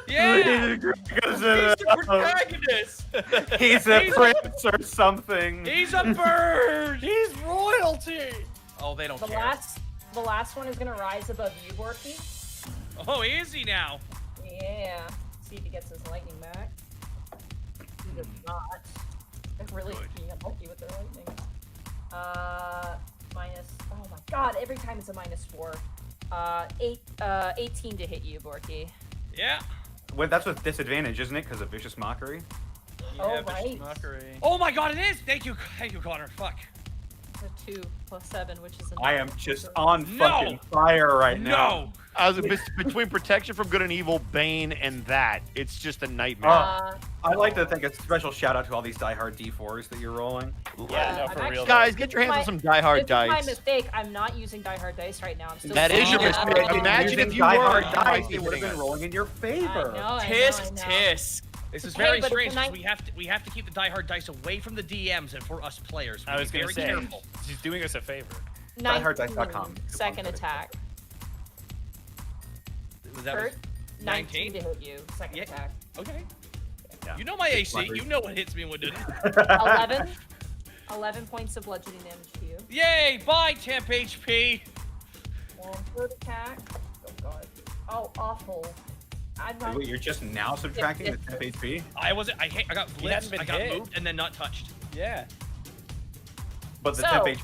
[SPEAKER 5] Yeah.
[SPEAKER 2] He's
[SPEAKER 5] He's the protagonist.
[SPEAKER 2] He's a prince or something.
[SPEAKER 5] He's a bird.
[SPEAKER 4] He's royalty.
[SPEAKER 5] Oh, they don't
[SPEAKER 3] The
[SPEAKER 5] care.
[SPEAKER 3] last one is gonna rise above you, Borky.
[SPEAKER 5] Oh, easy now.
[SPEAKER 3] Yeah. See if he gets his lightning back. He does not. They're really being unlucky with their lightning. Minus. Oh my god! Every time it's a -4. 18 to hit you, Borky.
[SPEAKER 5] Yeah.
[SPEAKER 2] Well, that's with disadvantage, isn't it? Because of vicious mockery.
[SPEAKER 3] Oh,
[SPEAKER 5] vicious
[SPEAKER 3] right.
[SPEAKER 5] mockery.
[SPEAKER 13] Oh my god, it is! Thank you, Connor. Fuck.
[SPEAKER 3] So 2 plus 7, which is a
[SPEAKER 2] I am
[SPEAKER 3] 9.
[SPEAKER 2] just on
[SPEAKER 13] No!
[SPEAKER 2] fucking fire right now.
[SPEAKER 13] No!
[SPEAKER 7] I was between protection from good and evil, Bane, and that. It's just a nightmare.
[SPEAKER 2] I'd like to think a special shout out to all these diehard D4s that you're rolling.
[SPEAKER 4] Yeah, no,
[SPEAKER 3] I'm
[SPEAKER 4] for real.
[SPEAKER 3] actually-
[SPEAKER 7] Guys, get your hands on some diehard
[SPEAKER 3] This is my
[SPEAKER 7] dice.
[SPEAKER 3] mistake. I'm not using diehard dice right now. I'm still
[SPEAKER 7] That is your
[SPEAKER 3] saving
[SPEAKER 7] mistake.
[SPEAKER 3] up.
[SPEAKER 7] Imagine if you
[SPEAKER 2] diehard
[SPEAKER 7] were.
[SPEAKER 2] dice, it would have been rolling in your favor.
[SPEAKER 6] Tisk tisk.
[SPEAKER 13] This is
[SPEAKER 3] Hey,
[SPEAKER 13] very
[SPEAKER 3] but
[SPEAKER 13] strange.
[SPEAKER 3] tonight-
[SPEAKER 13] 'Cause we have to keep the diehard dice away from the DMs and for us players.
[SPEAKER 4] I was
[SPEAKER 13] We're
[SPEAKER 4] gonna
[SPEAKER 13] very
[SPEAKER 4] say,
[SPEAKER 13] careful.
[SPEAKER 4] she's doing us a favor.
[SPEAKER 2] 19, dieharddice.com.
[SPEAKER 3] Second attack.
[SPEAKER 13] Was that
[SPEAKER 3] Hurt. 19 to hit you. Second
[SPEAKER 1] Yeah.
[SPEAKER 3] attack.
[SPEAKER 1] Okay.
[SPEAKER 2] Yeah.
[SPEAKER 1] You know my AC.
[SPEAKER 2] Leverage.
[SPEAKER 1] You know what hits me and what doesn't.
[SPEAKER 3] 11. 11 points of bludgeoning damage to you.
[SPEAKER 1] Yay! Bye, temp HP.
[SPEAKER 3] And third attack. Oh god. Oh, awful. I'm not.
[SPEAKER 2] Wait, you're just now subtracting the temp HP?
[SPEAKER 1] I wasn't. I got
[SPEAKER 8] He hadn't
[SPEAKER 1] blitzed.
[SPEAKER 8] been
[SPEAKER 1] I got
[SPEAKER 8] hit.
[SPEAKER 1] moved and then not touched.
[SPEAKER 8] Yeah.
[SPEAKER 2] But the
[SPEAKER 3] So-
[SPEAKER 2] temp HP.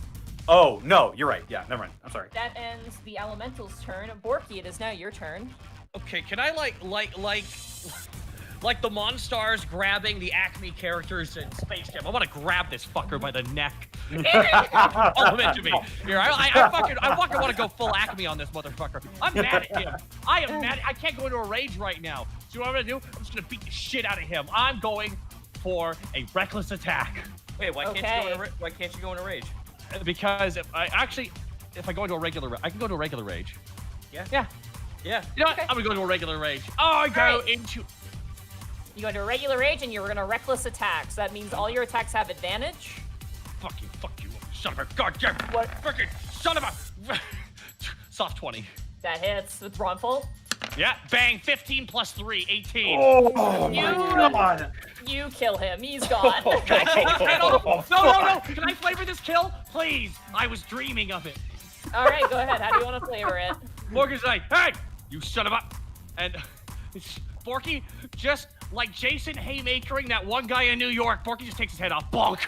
[SPEAKER 2] Oh, no, you're right. Yeah, never mind. I'm sorry.
[SPEAKER 3] That ends the elemental's turn. Borky, it is now your turn.
[SPEAKER 1] Okay, can I like the Monstars grabbing the Acme characters in Space Jam? I want to grab this fucker by the neck. Pull him into me. Here, I fucking want to go full Acme on this motherfucker. I'm mad at him. I am mad. I can't go into a rage right now. So what I'm gonna do? I'm just gonna beat the shit out of him. I'm going for a reckless attack.
[SPEAKER 6] Wait, why
[SPEAKER 3] Okay.
[SPEAKER 6] can't you go in a rage?
[SPEAKER 1] Because if I go into a regular, I can go into a regular rage.
[SPEAKER 6] Yeah.
[SPEAKER 1] Yeah.
[SPEAKER 6] Yeah.
[SPEAKER 1] You know what?
[SPEAKER 3] Okay.
[SPEAKER 1] I'm gonna go into a regular rage. Oh, I go
[SPEAKER 3] Alright.
[SPEAKER 1] into.
[SPEAKER 3] You go into a regular rage and you're gonna reckless attack. So that means all your attacks have advantage.
[SPEAKER 1] Fuck you, son of a goddamn freaking son of a soft 20.
[SPEAKER 3] That hits with wrongful.
[SPEAKER 1] Yeah, bang, 15 plus 3, 18.
[SPEAKER 2] Oh,
[SPEAKER 3] You-
[SPEAKER 2] my God.
[SPEAKER 3] You kill him. He's gone.
[SPEAKER 1] Can I take his head off? No. Can I flavor this kill? Please. I was dreaming of it.
[SPEAKER 3] All right, go ahead. How do you want to flavor it?
[SPEAKER 1] Morgan's like, hey, you son of a. And Borky, just like Jason haymakering that one guy in New York, Borky just takes his head off. Bonk.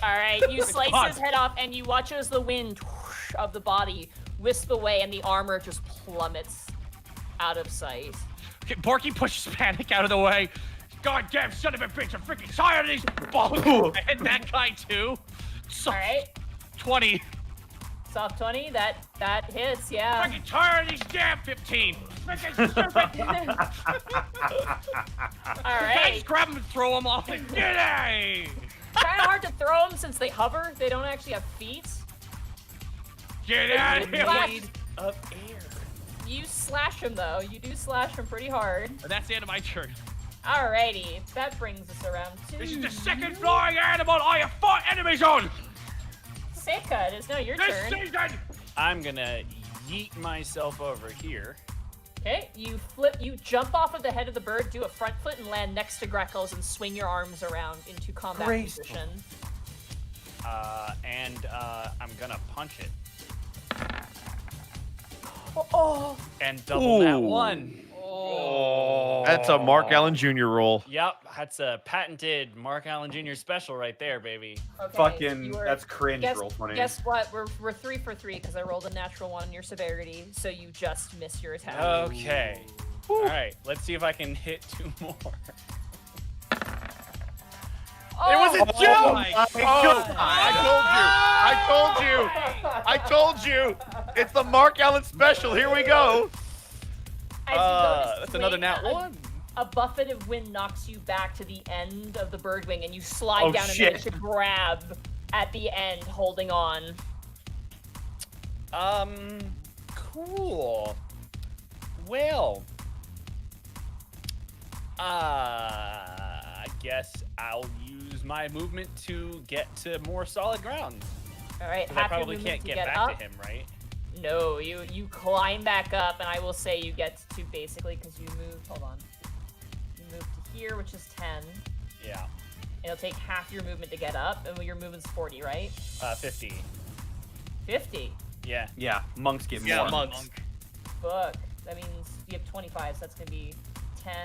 [SPEAKER 3] All right, you slice
[SPEAKER 1] God.
[SPEAKER 3] his head off, and you watch as the wind whoosh of the body wisp away, and the armor just plummets out of sight.
[SPEAKER 1] Okay, Borky pushes Panic out of the way. Goddamn son of a bitch, I'm freaking tired of these. Bonk. I hit that guy too. So,
[SPEAKER 3] All right,
[SPEAKER 1] 20.
[SPEAKER 3] soft 20. That hits. Yeah.
[SPEAKER 1] Freaking tired of these damn 15. Freaking stupid.
[SPEAKER 3] All
[SPEAKER 1] Can I
[SPEAKER 3] right.
[SPEAKER 1] just grab him and throw him off? Like, g'day!
[SPEAKER 3] Kind of hard to throw them since they hover. They don't actually have feet.
[SPEAKER 1] Get out of here!
[SPEAKER 3] Slash-
[SPEAKER 8] Need of air.
[SPEAKER 3] You slash him though. You do slash him pretty hard.
[SPEAKER 1] And that's the end of my turn.
[SPEAKER 3] Alrighty, that brings us around to
[SPEAKER 1] This is the second flying animal I have fought enemies on
[SPEAKER 3] Seika. It is now your
[SPEAKER 1] this
[SPEAKER 3] turn.
[SPEAKER 1] season!
[SPEAKER 4] I'm gonna yeet myself over here.
[SPEAKER 3] Okay, you jump off of the head of the bird, do a front flip, and land next to Greckles and swing your arms around into combat
[SPEAKER 2] Graceful.
[SPEAKER 3] position.
[SPEAKER 4] And I'm gonna punch it
[SPEAKER 3] Oh,
[SPEAKER 4] and double that
[SPEAKER 7] Ooh.
[SPEAKER 4] one.
[SPEAKER 7] That's a Mark Allen Jr. roll.
[SPEAKER 4] Yep, that's a patented Mark Allen Jr. special right there, baby.
[SPEAKER 3] okay.
[SPEAKER 2] Fucking,
[SPEAKER 3] you were-
[SPEAKER 2] that's cringe,
[SPEAKER 3] guess,
[SPEAKER 2] roll 20.
[SPEAKER 3] Guess what? We're 3 for 3 because I rolled a natural 1 on your severity, so you just miss your attack.
[SPEAKER 4] Okay. All right, let's see if I can hit 2 more.
[SPEAKER 3] Oh,
[SPEAKER 4] It was a
[SPEAKER 1] Oh
[SPEAKER 4] joke!
[SPEAKER 1] my
[SPEAKER 7] I told you. It's the Mark Allen special. Here we go.
[SPEAKER 3] As you go to
[SPEAKER 4] That's another
[SPEAKER 3] swing,
[SPEAKER 4] nat 1.
[SPEAKER 3] A buffet of wind knocks you back to the end of the bird wing, and you slide
[SPEAKER 2] Oh,
[SPEAKER 3] down and
[SPEAKER 2] shit.
[SPEAKER 3] manage to grab at the end, holding on.
[SPEAKER 4] Cool. Well, I guess I'll use my movement to get to more solid ground.
[SPEAKER 3] All right,
[SPEAKER 4] 'Cause I
[SPEAKER 3] half your
[SPEAKER 4] probably
[SPEAKER 3] movement
[SPEAKER 4] can't
[SPEAKER 3] to
[SPEAKER 4] get back
[SPEAKER 3] up.
[SPEAKER 4] to him, right?
[SPEAKER 3] No, you climb back up, and I will say you get to basically because you moved. Hold on, you moved to here, which is 10.
[SPEAKER 4] Yeah.
[SPEAKER 3] It'll take half your movement to get up, and your movement's 40, right?
[SPEAKER 4] 50.
[SPEAKER 3] 50.
[SPEAKER 4] Yeah.
[SPEAKER 2] Yeah, monks get
[SPEAKER 1] Yeah,
[SPEAKER 2] more.
[SPEAKER 1] monks.
[SPEAKER 3] Fuck. That means you have 25, so that's gonna be 10.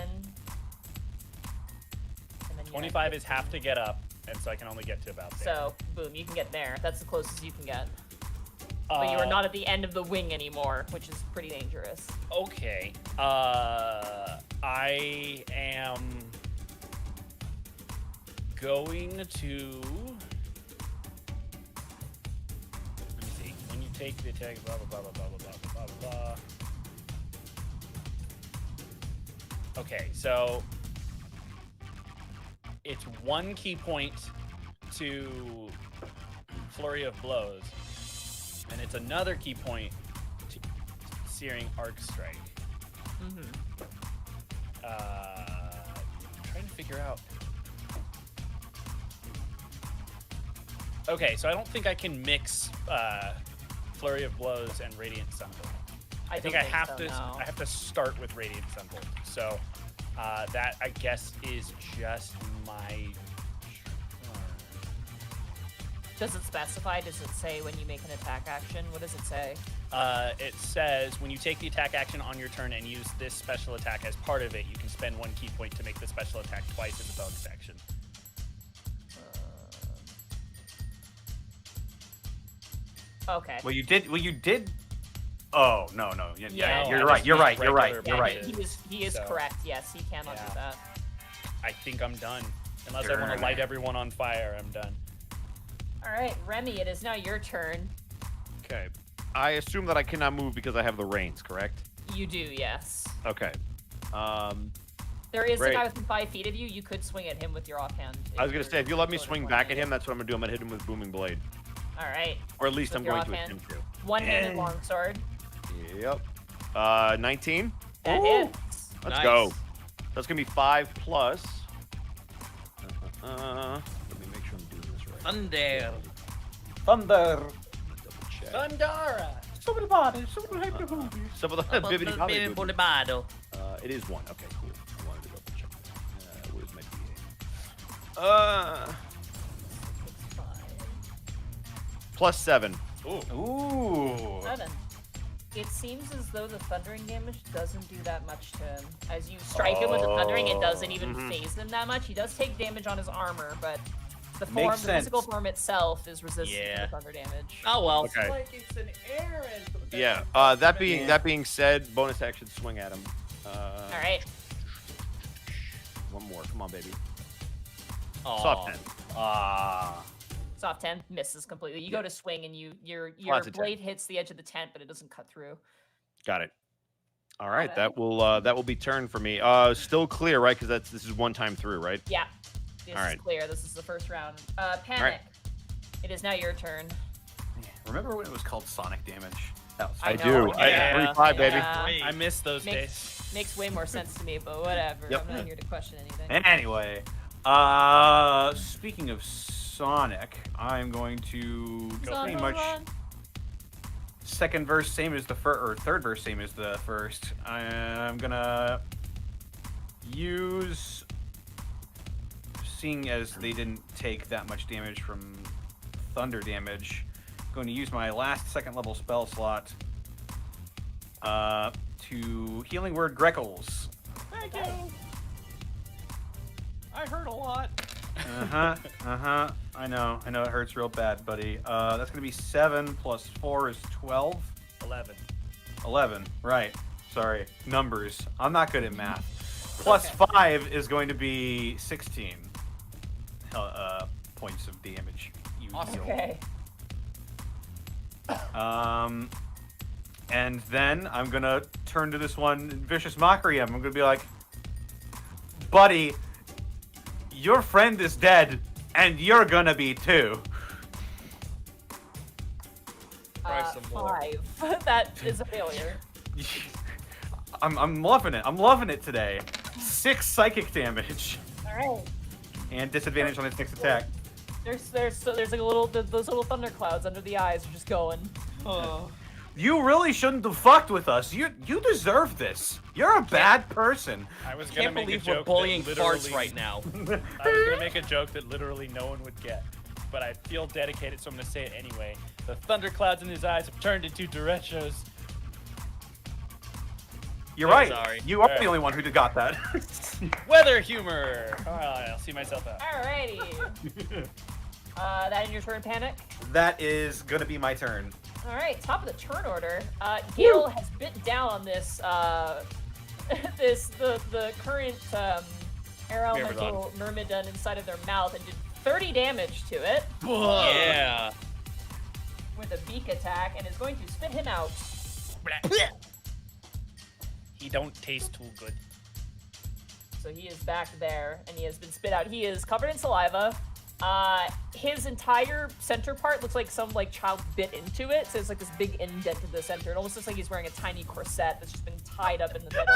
[SPEAKER 3] And then you have
[SPEAKER 4] 25 is half
[SPEAKER 3] 15.
[SPEAKER 4] to get up, and so I can only get to about there.
[SPEAKER 3] So, boom, you can get there. That's the closest you can get. But you are not at the end of the wing anymore, which is pretty dangerous.
[SPEAKER 4] Okay. I am going to. Let me see. When you take the attack, blah blah blah blah blah blah blah blah blah. Okay, so it's 1 key point to Flurry of Blows, and it's another key point to Searing Arc Strike.
[SPEAKER 3] Mm-hmm.
[SPEAKER 4] Trying to figure out. Okay, so I don't think I can mix Flurry of Blows and Radiant Sunburn. I think I have to start with Radiant Sunbolt. So that I guess is just my.
[SPEAKER 3] Does it specify? Does it say when you make an attack action? What does it say?
[SPEAKER 4] It says when you take the attack action on your turn and use this special attack as part of it, you can spend 1 key point to make the special attack twice as a bonus action.
[SPEAKER 3] Okay.
[SPEAKER 2] Well, you did. Oh no.
[SPEAKER 3] Yeah,
[SPEAKER 2] You're right. You're right.
[SPEAKER 3] He is correct. Yes, he cannot do that.
[SPEAKER 4] I think I'm done. Unless I want to light everyone on fire, I'm done.
[SPEAKER 3] All right, Remy, it is now your turn.
[SPEAKER 7] Okay. I assume that I cannot move because I have the reins, correct?
[SPEAKER 3] You do, yes.
[SPEAKER 7] Okay.
[SPEAKER 3] There is a
[SPEAKER 7] Great.
[SPEAKER 3] guy within 5 feet of you. You could swing at him with your offhand.
[SPEAKER 7] I was gonna say, if you let me swing back at him, that's what I'm gonna do. I'm gonna hit him with Booming Blade.
[SPEAKER 3] All right.
[SPEAKER 7] Or at least
[SPEAKER 3] With
[SPEAKER 7] I'm
[SPEAKER 3] your
[SPEAKER 7] going to
[SPEAKER 3] offhand.
[SPEAKER 7] attempt to.
[SPEAKER 3] One-handed longsword.
[SPEAKER 7] Yep. 19.
[SPEAKER 3] That hits.
[SPEAKER 7] Let's go. That's gonna be 5 plus. Let me make sure I'm doing this right.
[SPEAKER 13] Thunder.
[SPEAKER 11] Thunder.
[SPEAKER 4] Thundara.
[SPEAKER 7] Some of the bibbidi bobbidi boobidi.
[SPEAKER 13] Bado.
[SPEAKER 7] It is 1. Okay, cool. I wanted to double check. Where's my DA? Plus 7.
[SPEAKER 2] Ooh.
[SPEAKER 3] 7. It seems as though the thundering damage doesn't do that much to him. As you strike him with the thundering, it doesn't even phase him that much. He does take damage on his armor, but the form, the physical form itself, is resistant to the thunder damage.
[SPEAKER 6] Oh well.
[SPEAKER 7] Okay.
[SPEAKER 5] Like it's an errand.
[SPEAKER 7] Yeah. That being said, bonus action swing at him.
[SPEAKER 3] All right.
[SPEAKER 7] One more. Come on, baby.
[SPEAKER 6] Aw.
[SPEAKER 7] Soft 10.
[SPEAKER 3] Soft 10 misses completely. You go to swing and your
[SPEAKER 7] Lots of
[SPEAKER 3] blade hits the edge of the tent, but it doesn't cut through.
[SPEAKER 7] Got it. All right,
[SPEAKER 3] Okay.
[SPEAKER 7] that will be turn for me. Still clear, right? Because this is one time through, right?
[SPEAKER 3] Yeah. This
[SPEAKER 7] All
[SPEAKER 3] is
[SPEAKER 7] right.
[SPEAKER 3] clear. This is the first round. Panic. It is now your turn.
[SPEAKER 2] Remember when it was called Sonic Damage? That was
[SPEAKER 3] I
[SPEAKER 7] I
[SPEAKER 3] know.
[SPEAKER 7] do.
[SPEAKER 6] Yeah.
[SPEAKER 7] 3-5, baby.
[SPEAKER 3] Yeah.
[SPEAKER 4] I miss those days.
[SPEAKER 3] Makes way more sense to me, but whatever.
[SPEAKER 7] Yep.
[SPEAKER 3] I'm not here to question anything.
[SPEAKER 2] Anyway, speaking of Sonic, I'm going to go pretty much second verse same as the first, or third verse same as the first. I'm gonna use, seeing as they didn't take that much damage from thunder damage, I'm going to use my last second level spell slot to Healing Word Greckles.
[SPEAKER 6] Thank you. I heard a lot.
[SPEAKER 2] I know it hurts real bad, buddy. That's gonna be 7 plus 4 is 12. 11, right. Sorry, numbers. I'm not good at math. Plus 5 is going to be 16 points of damage.
[SPEAKER 6] Awesome.
[SPEAKER 3] Okay.
[SPEAKER 2] And then I'm gonna turn to this one Vicious Mockery. I'm gonna be like, buddy, your friend is dead, and you're gonna be too.
[SPEAKER 13] Try some more.
[SPEAKER 3] 5. That is a failure.
[SPEAKER 2] I'm loving it. I'm loving it today. 6 psychic damage
[SPEAKER 3] All right.
[SPEAKER 2] and disadvantage on its next attack.
[SPEAKER 3] There's like a little those little thunder clouds under the eyes are just going. Oh.
[SPEAKER 2] You really shouldn't have fucked with us. You deserve this. You're a bad person.
[SPEAKER 4] I was gonna
[SPEAKER 6] Can't
[SPEAKER 4] make a
[SPEAKER 6] believe we're
[SPEAKER 4] joke
[SPEAKER 6] bullying
[SPEAKER 4] that
[SPEAKER 6] farts
[SPEAKER 4] literally,
[SPEAKER 6] right now.
[SPEAKER 4] I was gonna make a joke that literally no one would get, but I feel dedicated, so I'm gonna say it anyway. The thunderclouds in his eyes have turned into derechos.
[SPEAKER 2] You're right.
[SPEAKER 6] Sorry.
[SPEAKER 2] You are the only one who got that.
[SPEAKER 4] Weather humor. All right, I'll see myself out.
[SPEAKER 3] Alrighty. That in your turn, Panic?
[SPEAKER 2] That is gonna be my turn.
[SPEAKER 3] All right, top of the turn order. Gil has bit down on this, the current elemental myrmidon inside of their mouth and did 30 damage to it
[SPEAKER 6] Yeah.
[SPEAKER 3] with a beak attack and is going to spit him out.
[SPEAKER 4] He don't taste too good.
[SPEAKER 3] So he is back there and he has been spit out. He is covered in saliva. His entire center part looks like some child bit into it. So it's like this big indent in the center. It almost looks like he's wearing a tiny corset that's just been tied up in the middle.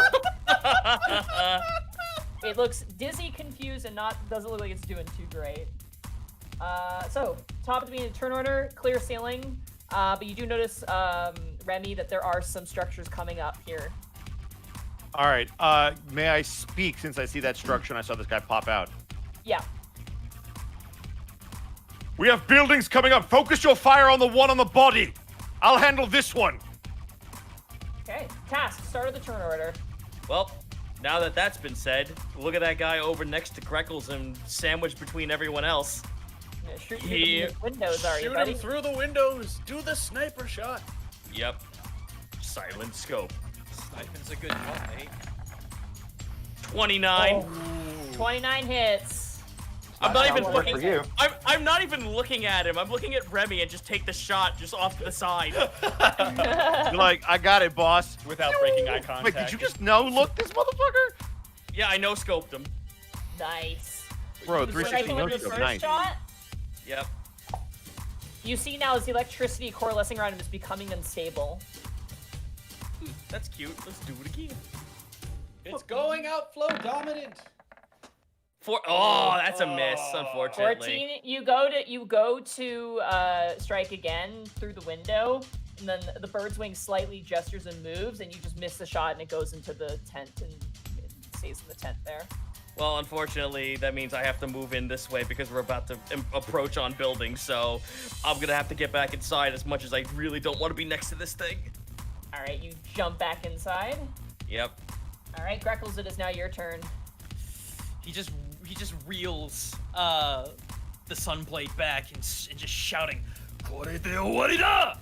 [SPEAKER 3] It looks dizzy, confused, and doesn't look like it's doing too great. So top of the beginning of the turn order, clear ceiling. But you do notice Remy, that there are some structures coming up here.
[SPEAKER 7] All right. May I speak since I see that structure and I saw this guy pop out?
[SPEAKER 3] Yeah.
[SPEAKER 7] We have buildings coming up. Focus your fire on the one on the body. I'll handle this one.
[SPEAKER 3] Okay. Task, start of the turn order.
[SPEAKER 6] Well, now that that's been said, look at that guy over next to Greckles and sandwiched between everyone else.
[SPEAKER 3] Yeah, shoot through the windows, are you,
[SPEAKER 8] Shoot
[SPEAKER 3] buddy?
[SPEAKER 8] him through the windows. Do the sniper shot.
[SPEAKER 6] Yep. Silent scope.
[SPEAKER 5] Sniping's a good one, mate.
[SPEAKER 6] 29.
[SPEAKER 3] 29 hits.
[SPEAKER 6] I'm not even
[SPEAKER 11] Work
[SPEAKER 6] looking.
[SPEAKER 11] for you.
[SPEAKER 6] I'm not even looking at him. I'm looking at Remy and just take the shot just off to the side.
[SPEAKER 7] You're like, I got it, boss.
[SPEAKER 8] Without breaking eye contact.
[SPEAKER 7] Wait, did you just look this motherfucker?
[SPEAKER 6] Yeah, I no scoped him.
[SPEAKER 3] Nice.
[SPEAKER 7] Bro,
[SPEAKER 3] Striking
[SPEAKER 7] 360
[SPEAKER 3] with
[SPEAKER 7] no
[SPEAKER 3] your
[SPEAKER 7] scope,
[SPEAKER 3] first
[SPEAKER 7] nice.
[SPEAKER 3] shot.
[SPEAKER 6] Yep.
[SPEAKER 3] You see now as the electricity coalescing around him is becoming unstable.
[SPEAKER 6] That's cute. Let's do it again.
[SPEAKER 13] It's going outflow dominant.
[SPEAKER 6] Oh, that's a miss, unfortunately.
[SPEAKER 3] 14. You go to strike again through the window, and then the bird's wing slightly gestures and moves, and you just miss the shot, and it goes into the tent and it stays in the tent there.
[SPEAKER 6] Well, unfortunately, that means I have to move in this way because we're about to approach on buildings, so I'm gonna have to get back inside as much as I really don't want to be next to this thing.
[SPEAKER 3] All right, you jump back inside.
[SPEAKER 6] Yep.
[SPEAKER 3] All right, Greckles, it is now your turn.
[SPEAKER 5] He just reels the Sunblade back and just shouting, "Korete owarida!"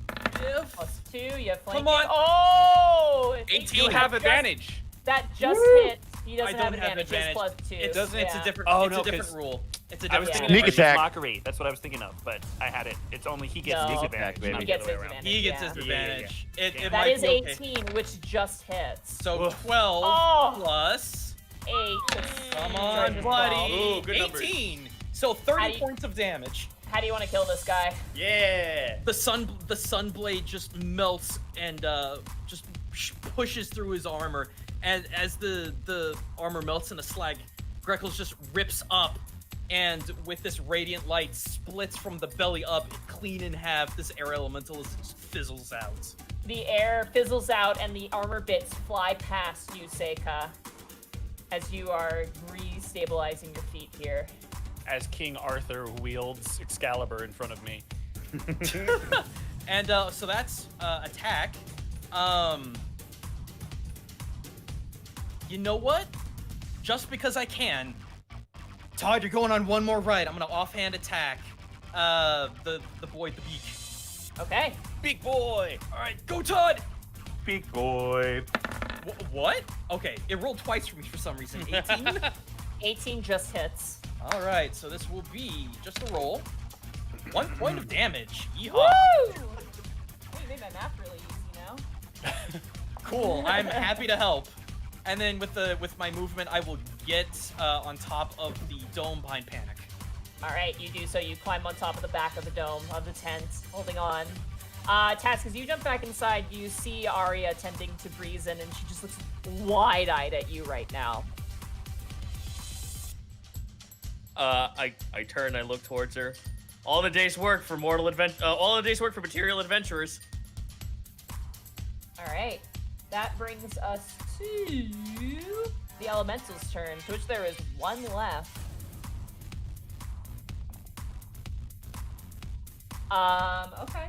[SPEAKER 3] +2, you have flanking.
[SPEAKER 5] Come on.
[SPEAKER 3] Oh!
[SPEAKER 8] 18. You have advantage.
[SPEAKER 3] That just hit. He doesn't
[SPEAKER 5] I don't
[SPEAKER 3] have advantage. He has +2.
[SPEAKER 5] It doesn't. It's a different.
[SPEAKER 8] Oh,
[SPEAKER 5] it's
[SPEAKER 8] no,
[SPEAKER 5] a different
[SPEAKER 8] 'cause
[SPEAKER 5] rule. It's a
[SPEAKER 8] I was
[SPEAKER 5] different.
[SPEAKER 8] thinking
[SPEAKER 7] Sneak
[SPEAKER 8] of
[SPEAKER 7] attack.
[SPEAKER 8] mockery. That's what I was thinking of, but I had it. It's only he gets
[SPEAKER 3] No.
[SPEAKER 8] sneak
[SPEAKER 7] Sneak attack,
[SPEAKER 8] advantage.
[SPEAKER 7] baby.
[SPEAKER 8] not
[SPEAKER 3] He
[SPEAKER 8] the
[SPEAKER 3] gets
[SPEAKER 8] other way
[SPEAKER 3] his
[SPEAKER 8] around.
[SPEAKER 5] He gets
[SPEAKER 3] Yeah.
[SPEAKER 5] his
[SPEAKER 8] Yeah.
[SPEAKER 5] advantage. It
[SPEAKER 3] That
[SPEAKER 5] might
[SPEAKER 3] is
[SPEAKER 5] be okay.
[SPEAKER 3] 18, which just hits.
[SPEAKER 5] So 12
[SPEAKER 3] Oh.
[SPEAKER 5] plus.
[SPEAKER 3] 8.
[SPEAKER 5] Come on,
[SPEAKER 3] Charges
[SPEAKER 5] buddy.
[SPEAKER 3] ball.
[SPEAKER 8] Ooh, good numbers.
[SPEAKER 5] 18. So
[SPEAKER 3] How
[SPEAKER 5] 30
[SPEAKER 3] do you-
[SPEAKER 5] points of damage.
[SPEAKER 3] How do you want to kill this guy?
[SPEAKER 8] Yeah.
[SPEAKER 5] The sunblade just melts and just pushes through his armor, and as the armor melts into slag, Greckles just rips up, and with this radiant light splits from the belly up, clean in half. This air elemental fizzles out.
[SPEAKER 3] The air fizzles out and the armor bits fly past you, Seika, as you are re-stabilizing your feet here.
[SPEAKER 4] As King Arthur wields Excalibur in front of me.
[SPEAKER 5] And so that's attack. You know what? Just because I can. Todd, you're going on one more right. I'm gonna offhand attack the boy, the beak.
[SPEAKER 3] Okay.
[SPEAKER 5] Big boy. All right, go Todd.
[SPEAKER 7] Big boy.
[SPEAKER 5] What? Okay, it rolled twice for me for some reason. 18.
[SPEAKER 3] 18 just hits.
[SPEAKER 5] All right, so this will be just a roll. 1 point of damage. Yeehaw.
[SPEAKER 3] Woo! Hey, you made my math really easy now.
[SPEAKER 5] Cool. I'm happy to help. And then with my movement, I will get on top of the dome behind Panic.
[SPEAKER 3] All right, you do so. You climb on top of the back of the dome of the tent, holding on. Task, as you jump back inside, you see Arya attempting to breeze in, and she just looks wide-eyed at you right now.
[SPEAKER 6] I turn. I look towards her. All the day's work for all the day's work for material adventurers.
[SPEAKER 3] All right, that brings us to the Elemental's turn, to which there is one left. Okay.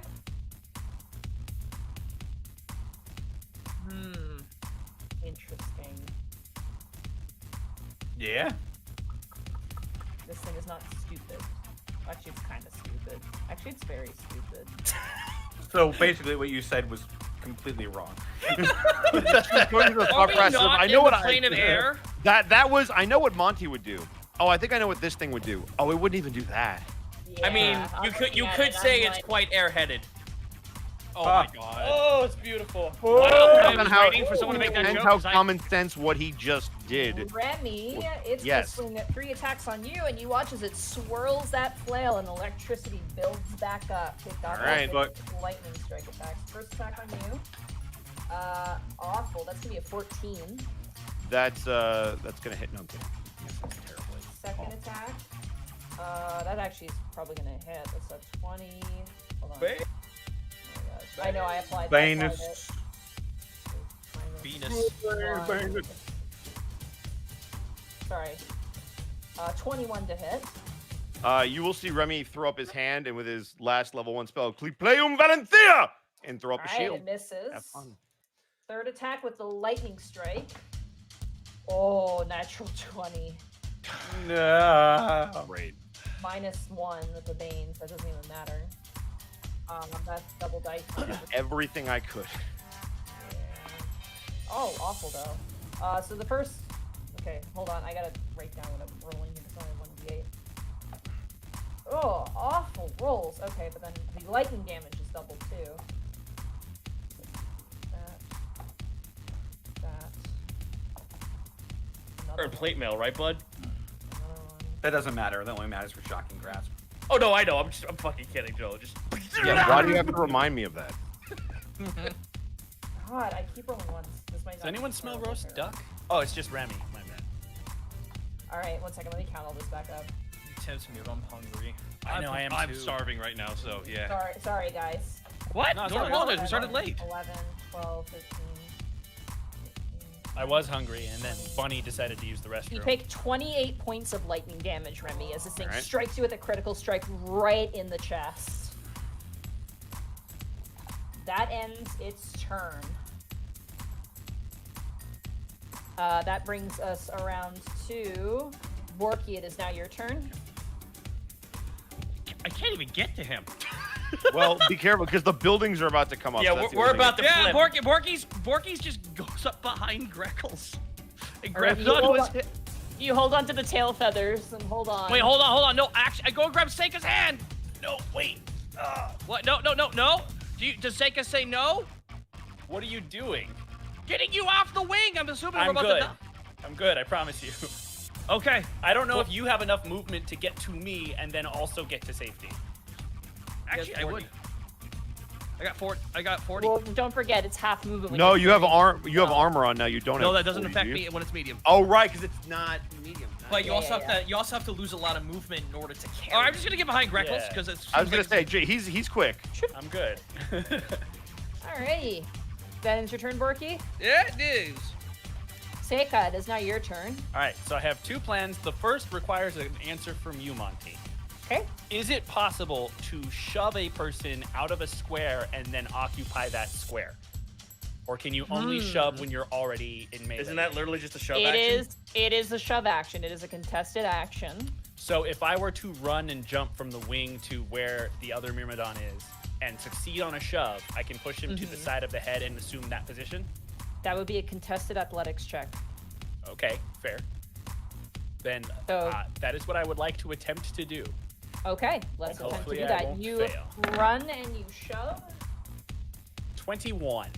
[SPEAKER 3] Interesting.
[SPEAKER 2] Yeah.
[SPEAKER 3] This thing is not stupid. Actually, it's kind of stupid. Actually, it's very stupid.
[SPEAKER 2] So basically, what you said was completely wrong.
[SPEAKER 7] According to the
[SPEAKER 6] Are
[SPEAKER 7] thought
[SPEAKER 6] we
[SPEAKER 7] process of-
[SPEAKER 6] not
[SPEAKER 7] I know
[SPEAKER 6] in
[SPEAKER 7] what
[SPEAKER 6] the plane of air?
[SPEAKER 7] That was. I know what Monty would do. Oh, I think I know what this thing would do. Oh, it wouldn't even do that.
[SPEAKER 6] I mean,
[SPEAKER 3] Yeah, I'm
[SPEAKER 6] you could
[SPEAKER 3] looking at
[SPEAKER 6] say
[SPEAKER 3] it, I'm
[SPEAKER 6] it's
[SPEAKER 3] like-
[SPEAKER 6] quite airheaded.
[SPEAKER 8] Oh my god.
[SPEAKER 13] Oh, it's beautiful.
[SPEAKER 1] I was
[SPEAKER 7] How-
[SPEAKER 1] waiting for someone to make that
[SPEAKER 7] and
[SPEAKER 1] joke.
[SPEAKER 7] how
[SPEAKER 1] 'Cause I-
[SPEAKER 7] common sense what he just did.
[SPEAKER 10] Remy, it's
[SPEAKER 7] Yes.
[SPEAKER 10] going to swing at 3 attacks on you, and you watch as it swirls that flail and electricity builds back up. Kicked off
[SPEAKER 7] All right,
[SPEAKER 10] with
[SPEAKER 2] but-
[SPEAKER 10] lightning strike attacks. First attack on you. Awful. That's gonna be a 14.
[SPEAKER 7] That's gonna hit. No, I'm kidding. That's terribly.
[SPEAKER 10] Second attack. That actually is probably gonna hit. That's a 20. Hold on.
[SPEAKER 6] Wait.
[SPEAKER 3] I know I applied
[SPEAKER 2] Venus.
[SPEAKER 13] Venus.
[SPEAKER 3] Minus 1. Sorry. 21 to hit.
[SPEAKER 7] You will see Remy throw up his hand and with his last level 1 spell, Clipleum Valentia, and throw up a
[SPEAKER 3] Alright,
[SPEAKER 7] shield.
[SPEAKER 3] it misses.
[SPEAKER 7] Have fun.
[SPEAKER 3] Third attack with the lightning strike. Oh, natural 20.
[SPEAKER 2] No.
[SPEAKER 7] Great.
[SPEAKER 3] Minus 1 with the Banes. That doesn't even matter. That's double dice.
[SPEAKER 7] Everything I could.
[SPEAKER 3] Yeah. Oh, awful though. So the first. Okay, hold on. I gotta write down what I'm rolling here. It's only 1d8. Oh, awful rolls. Okay, but then the lightning damage is double too. That.
[SPEAKER 6] Or plate mail, right, bud?
[SPEAKER 3] Another one.
[SPEAKER 2] That doesn't matter. That only matters for shocking grasp.
[SPEAKER 6] Oh no, I know. I'm fucking kidding, Joe. Just.
[SPEAKER 7] Yeah, why do you have to remind me of that?
[SPEAKER 3] God, I keep rolling ones. This might
[SPEAKER 4] Does
[SPEAKER 3] not
[SPEAKER 4] anyone
[SPEAKER 3] be
[SPEAKER 4] smell
[SPEAKER 3] terrible.
[SPEAKER 4] roast duck? Oh, it's just Remy. My bad.
[SPEAKER 3] Alright, 1 second. Let me count all this back up.
[SPEAKER 5] You tempts me, but I'm hungry.
[SPEAKER 4] I know, I am
[SPEAKER 13] I'm
[SPEAKER 4] too.
[SPEAKER 13] starving right now, so yeah.
[SPEAKER 3] Sorry, guys.
[SPEAKER 1] What?
[SPEAKER 4] No, it's
[SPEAKER 1] Don't
[SPEAKER 4] all right.
[SPEAKER 1] apologize. We started late.
[SPEAKER 3] 11, 12, 13. 15,
[SPEAKER 4] I was hungry, and then Bunny decided to use the restroom.
[SPEAKER 3] You take 28 points of lightning damage, Remy, as this thing
[SPEAKER 7] Alright.
[SPEAKER 3] strikes you with a critical strike right in the chest. That ends its turn. That brings us around to Borky. It is now your turn.
[SPEAKER 1] I can't even get to him.
[SPEAKER 7] Well, be careful because the buildings are about to come up.
[SPEAKER 6] Yeah,
[SPEAKER 7] so that's the
[SPEAKER 6] we're
[SPEAKER 7] only thing.
[SPEAKER 6] about to
[SPEAKER 1] Yeah,
[SPEAKER 6] flip.
[SPEAKER 1] Borky's just goes up behind Greckles. And
[SPEAKER 3] Alright,
[SPEAKER 1] grabs
[SPEAKER 3] you
[SPEAKER 1] onto
[SPEAKER 3] hold
[SPEAKER 1] his
[SPEAKER 3] on.
[SPEAKER 1] hip.
[SPEAKER 3] You hold on to the tail feathers and hold on.
[SPEAKER 1] Wait, hold on. No, actually, I go and grab Seika's hand. No, wait. What? No. Does Seika say no?
[SPEAKER 4] What are you doing?
[SPEAKER 1] Getting you off the wing. I'm assuming we're
[SPEAKER 4] I'm
[SPEAKER 1] about
[SPEAKER 4] good.
[SPEAKER 1] to die.
[SPEAKER 4] I'm good, I promise you.
[SPEAKER 1] Okay.
[SPEAKER 4] I don't know if you have enough movement to get to me and then also get to safety.
[SPEAKER 1] Actually, I would. I got 40.
[SPEAKER 3] Well, don't forget, it's half movement. when
[SPEAKER 7] No,
[SPEAKER 3] you're
[SPEAKER 7] you have
[SPEAKER 3] carrying-
[SPEAKER 7] armor on now. You don't have.
[SPEAKER 1] No, that doesn't
[SPEAKER 7] 40,
[SPEAKER 1] affect
[SPEAKER 7] do you?
[SPEAKER 1] me when it's medium.
[SPEAKER 7] Oh, right, because it's not medium.
[SPEAKER 5] But you
[SPEAKER 3] Yeah,
[SPEAKER 5] also
[SPEAKER 3] yeah,
[SPEAKER 5] you also have to lose a lot of movement in order to carry.
[SPEAKER 1] Oh, I'm just gonna get behind Greckles
[SPEAKER 4] Yeah.
[SPEAKER 1] because it's.
[SPEAKER 7] I was gonna say, Jay, he's quick.
[SPEAKER 4] I'm good.
[SPEAKER 3] Alrighty. Then it's your turn, Borky.
[SPEAKER 1] Yeah, it is.
[SPEAKER 3] Seika, it is now your turn.
[SPEAKER 4] All right, so I have 2 plans. The first requires an answer from you, Monty.
[SPEAKER 3] Okay.
[SPEAKER 4] Is it possible to shove a person out of a square and then occupy that square? Or can you only shove when you're already in melee?
[SPEAKER 6] Isn't that literally just a shove
[SPEAKER 3] It
[SPEAKER 6] action?
[SPEAKER 3] is a shove action. It is a contested action.
[SPEAKER 4] So if I were to run and jump from the wing to where the other Myrmidon is and succeed on a shove, I can push him to the side of the head and assume that position?
[SPEAKER 3] That would be a contested athletics check.
[SPEAKER 4] Okay, fair. Then
[SPEAKER 3] So-
[SPEAKER 4] that is what I would like to attempt to do.
[SPEAKER 3] Okay, let's attempt to
[SPEAKER 4] Hopefully
[SPEAKER 3] do
[SPEAKER 4] I
[SPEAKER 3] that.
[SPEAKER 4] won't
[SPEAKER 3] You
[SPEAKER 4] fail.
[SPEAKER 3] run and you shove.
[SPEAKER 4] 21.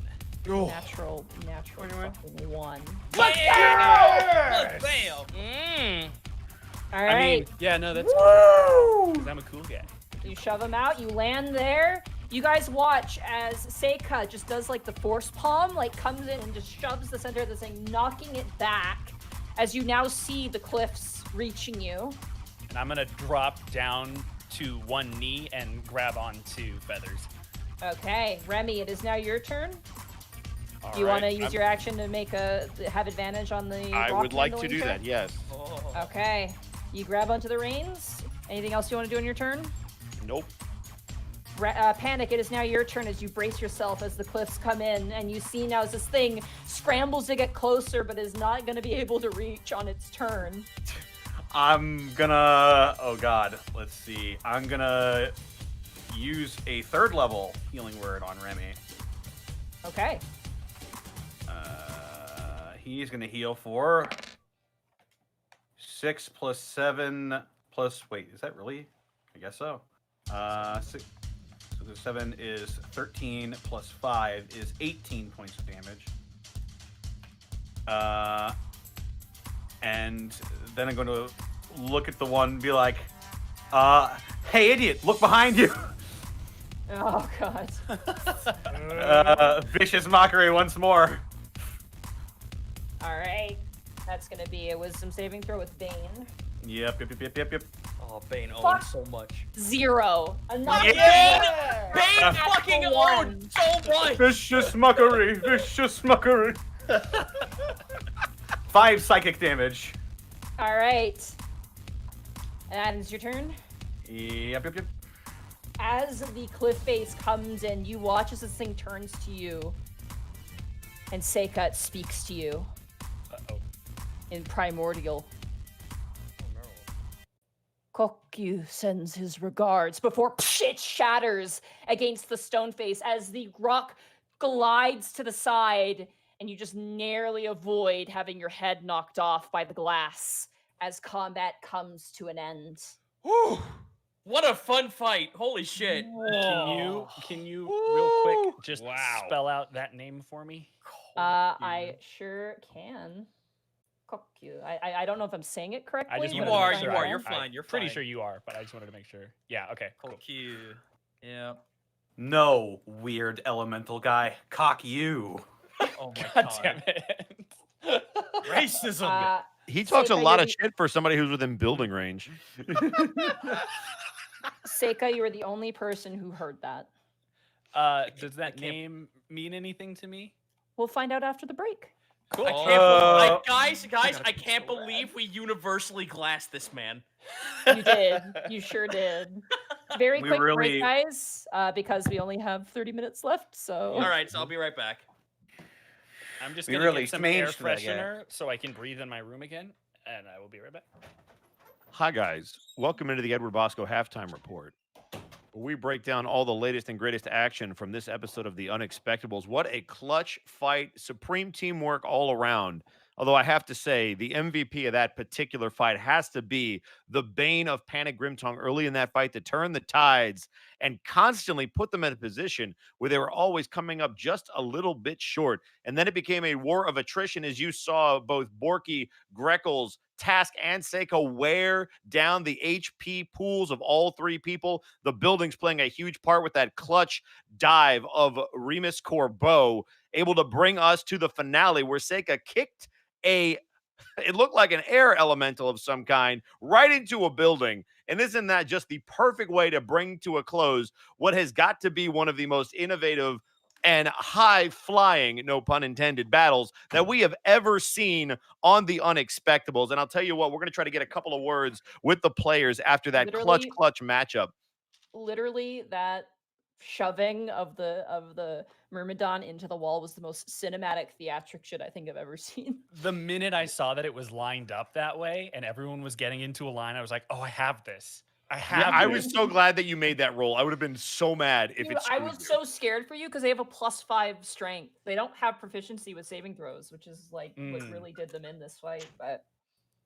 [SPEAKER 3] Natural fucking 1.
[SPEAKER 5] Let's go! Bam!
[SPEAKER 3] All
[SPEAKER 4] I
[SPEAKER 3] right.
[SPEAKER 4] mean, yeah, no, that's
[SPEAKER 3] Woo!
[SPEAKER 4] 'cause I'm a cool guy.
[SPEAKER 3] You shove him out. You land there. You guys watch as Seika just does like the force palm, like comes in and just shoves the center of the thing, knocking it back. As you now see the cliffs reaching you.
[SPEAKER 4] And I'm gonna drop down to one knee and grab onto Feathers.
[SPEAKER 3] Okay, Remy, it is now your turn.
[SPEAKER 7] All
[SPEAKER 3] Do you want to
[SPEAKER 7] right,
[SPEAKER 3] use your action to have advantage on the?
[SPEAKER 7] I
[SPEAKER 3] rock
[SPEAKER 7] would like to
[SPEAKER 3] handling
[SPEAKER 7] do
[SPEAKER 3] check?
[SPEAKER 7] that. Yes.
[SPEAKER 3] Okay, you grab onto the reins. Anything else you want to do on your turn?
[SPEAKER 7] Nope.
[SPEAKER 3] Panic, it is now your turn as you brace yourself as the cliffs come in, and you see now as this thing scrambles to get closer, but is not going to be able to reach on its turn.
[SPEAKER 2] I'm gonna. Oh God. Let's see. I'm gonna use a 3rd level healing word on Remy.
[SPEAKER 3] Okay.
[SPEAKER 2] He's gonna heal for 6 plus 7 plus. Wait, is that really? I guess so. 6. So the 7 is 13 plus 5 is 18 points of damage. And then I'm going to look at the one and be like, hey, idiot, look behind you.
[SPEAKER 3] Oh, God.
[SPEAKER 2] Vicious mockery once more.
[SPEAKER 3] All right. That's going to be a wisdom saving throw with Bane.
[SPEAKER 2] Yep.
[SPEAKER 6] Oh, Bane
[SPEAKER 3] Fuck.
[SPEAKER 6] owned so much.
[SPEAKER 3] 0. Another
[SPEAKER 6] Yeah! Bane
[SPEAKER 3] Natural
[SPEAKER 6] fucking
[SPEAKER 3] one.
[SPEAKER 6] owned so much.
[SPEAKER 2] Vicious mockery. 5 psychic damage.
[SPEAKER 3] All right. And it's your turn.
[SPEAKER 2] Yep.
[SPEAKER 3] As the cliff face comes in, you watch as this thing turns to you. And Seika speaks to you
[SPEAKER 4] Uh-oh.
[SPEAKER 3] in Primordial. Kokyu sends his regards before it shatters against the stone face as the rock glides to the side and you just narrowly avoid having your head knocked off by the glass as combat comes to an end.
[SPEAKER 6] Whew. What a fun fight. Holy shit.
[SPEAKER 4] Can you real quick just spell out that name for me?
[SPEAKER 3] I sure can. Kokyu. I don't know if I'm saying it correctly.
[SPEAKER 4] I just
[SPEAKER 5] You
[SPEAKER 3] but
[SPEAKER 4] wanted to
[SPEAKER 3] I'm
[SPEAKER 4] make
[SPEAKER 3] trying
[SPEAKER 4] sure
[SPEAKER 3] to-
[SPEAKER 5] You're
[SPEAKER 4] I-
[SPEAKER 5] fine, you're
[SPEAKER 4] Pretty
[SPEAKER 5] fine.
[SPEAKER 4] sure you are, but I just wanted to make sure. Yeah, okay. Cool.
[SPEAKER 5] Q. Yeah.
[SPEAKER 2] No, weird elemental guy. Cock you.
[SPEAKER 5] Oh my
[SPEAKER 4] God
[SPEAKER 5] god.
[SPEAKER 4] damn it.
[SPEAKER 5] Racism.
[SPEAKER 7] He talks a
[SPEAKER 3] Seika,
[SPEAKER 7] lot
[SPEAKER 3] you're
[SPEAKER 7] of
[SPEAKER 3] the-
[SPEAKER 7] shit for somebody who's within building range.
[SPEAKER 3] Seika, you are the only person who heard that.
[SPEAKER 4] Does that name mean anything to me?
[SPEAKER 3] We'll find out after the break.
[SPEAKER 4] Cool.
[SPEAKER 6] I can't guys, I can't believe we universally glassed this man.
[SPEAKER 3] You did. You sure did. Very
[SPEAKER 2] We
[SPEAKER 3] quick
[SPEAKER 2] really-
[SPEAKER 3] break, guys, because we only have 30 minutes left. So.
[SPEAKER 6] All right, so I'll be right back.
[SPEAKER 4] I'm just
[SPEAKER 2] We
[SPEAKER 4] gonna
[SPEAKER 2] really
[SPEAKER 4] get some air
[SPEAKER 2] smanged that guy.
[SPEAKER 4] freshener so I can breathe in my room again, and I will be right back.
[SPEAKER 7] Hi, guys. Welcome into the Edward Bosco halftime report, where we break down all the latest and greatest action from this episode of the Unexpectables. What a clutch fight, supreme teamwork all around. Although I have to say, the MVP of that particular fight has to be the bane of Panic Grimtongue early in that fight to turn the tides and constantly put them in a position where they were always coming up just a little bit short. And then it became a war of attrition as you saw both Borky, Greckles, Task, and Seika wear down the HP pools of all three people. The building's playing a huge part with that clutch dive of Remus Corbeau, able to bring us to the finale where Seika kicked it looked like an air elemental of some kind right into a building. And isn't that just the perfect way to bring to a close what has got to be one of the most innovative and high-flying, no pun intended, battles that we have ever seen on the Unexpectables? And I'll tell you what, we're going to try to get a couple of words with the players after that
[SPEAKER 3] Literally-
[SPEAKER 7] clutch matchup.
[SPEAKER 3] Literally, that shoving of the Myrmidon into the wall was the most cinematic theatric shit I think I've ever seen.
[SPEAKER 4] The minute I saw that it was lined up that way and everyone was getting into a line, I was like, oh, I have this. I have
[SPEAKER 7] Yeah, I
[SPEAKER 4] this.
[SPEAKER 7] was so glad that you made that roll. I would have been so mad if
[SPEAKER 3] Dude,
[SPEAKER 7] it
[SPEAKER 3] I
[SPEAKER 7] screwed
[SPEAKER 3] was
[SPEAKER 7] you.
[SPEAKER 3] so scared for you because they have a +5 strength. They don't have proficiency with saving throws, which is like what really did them in this fight. But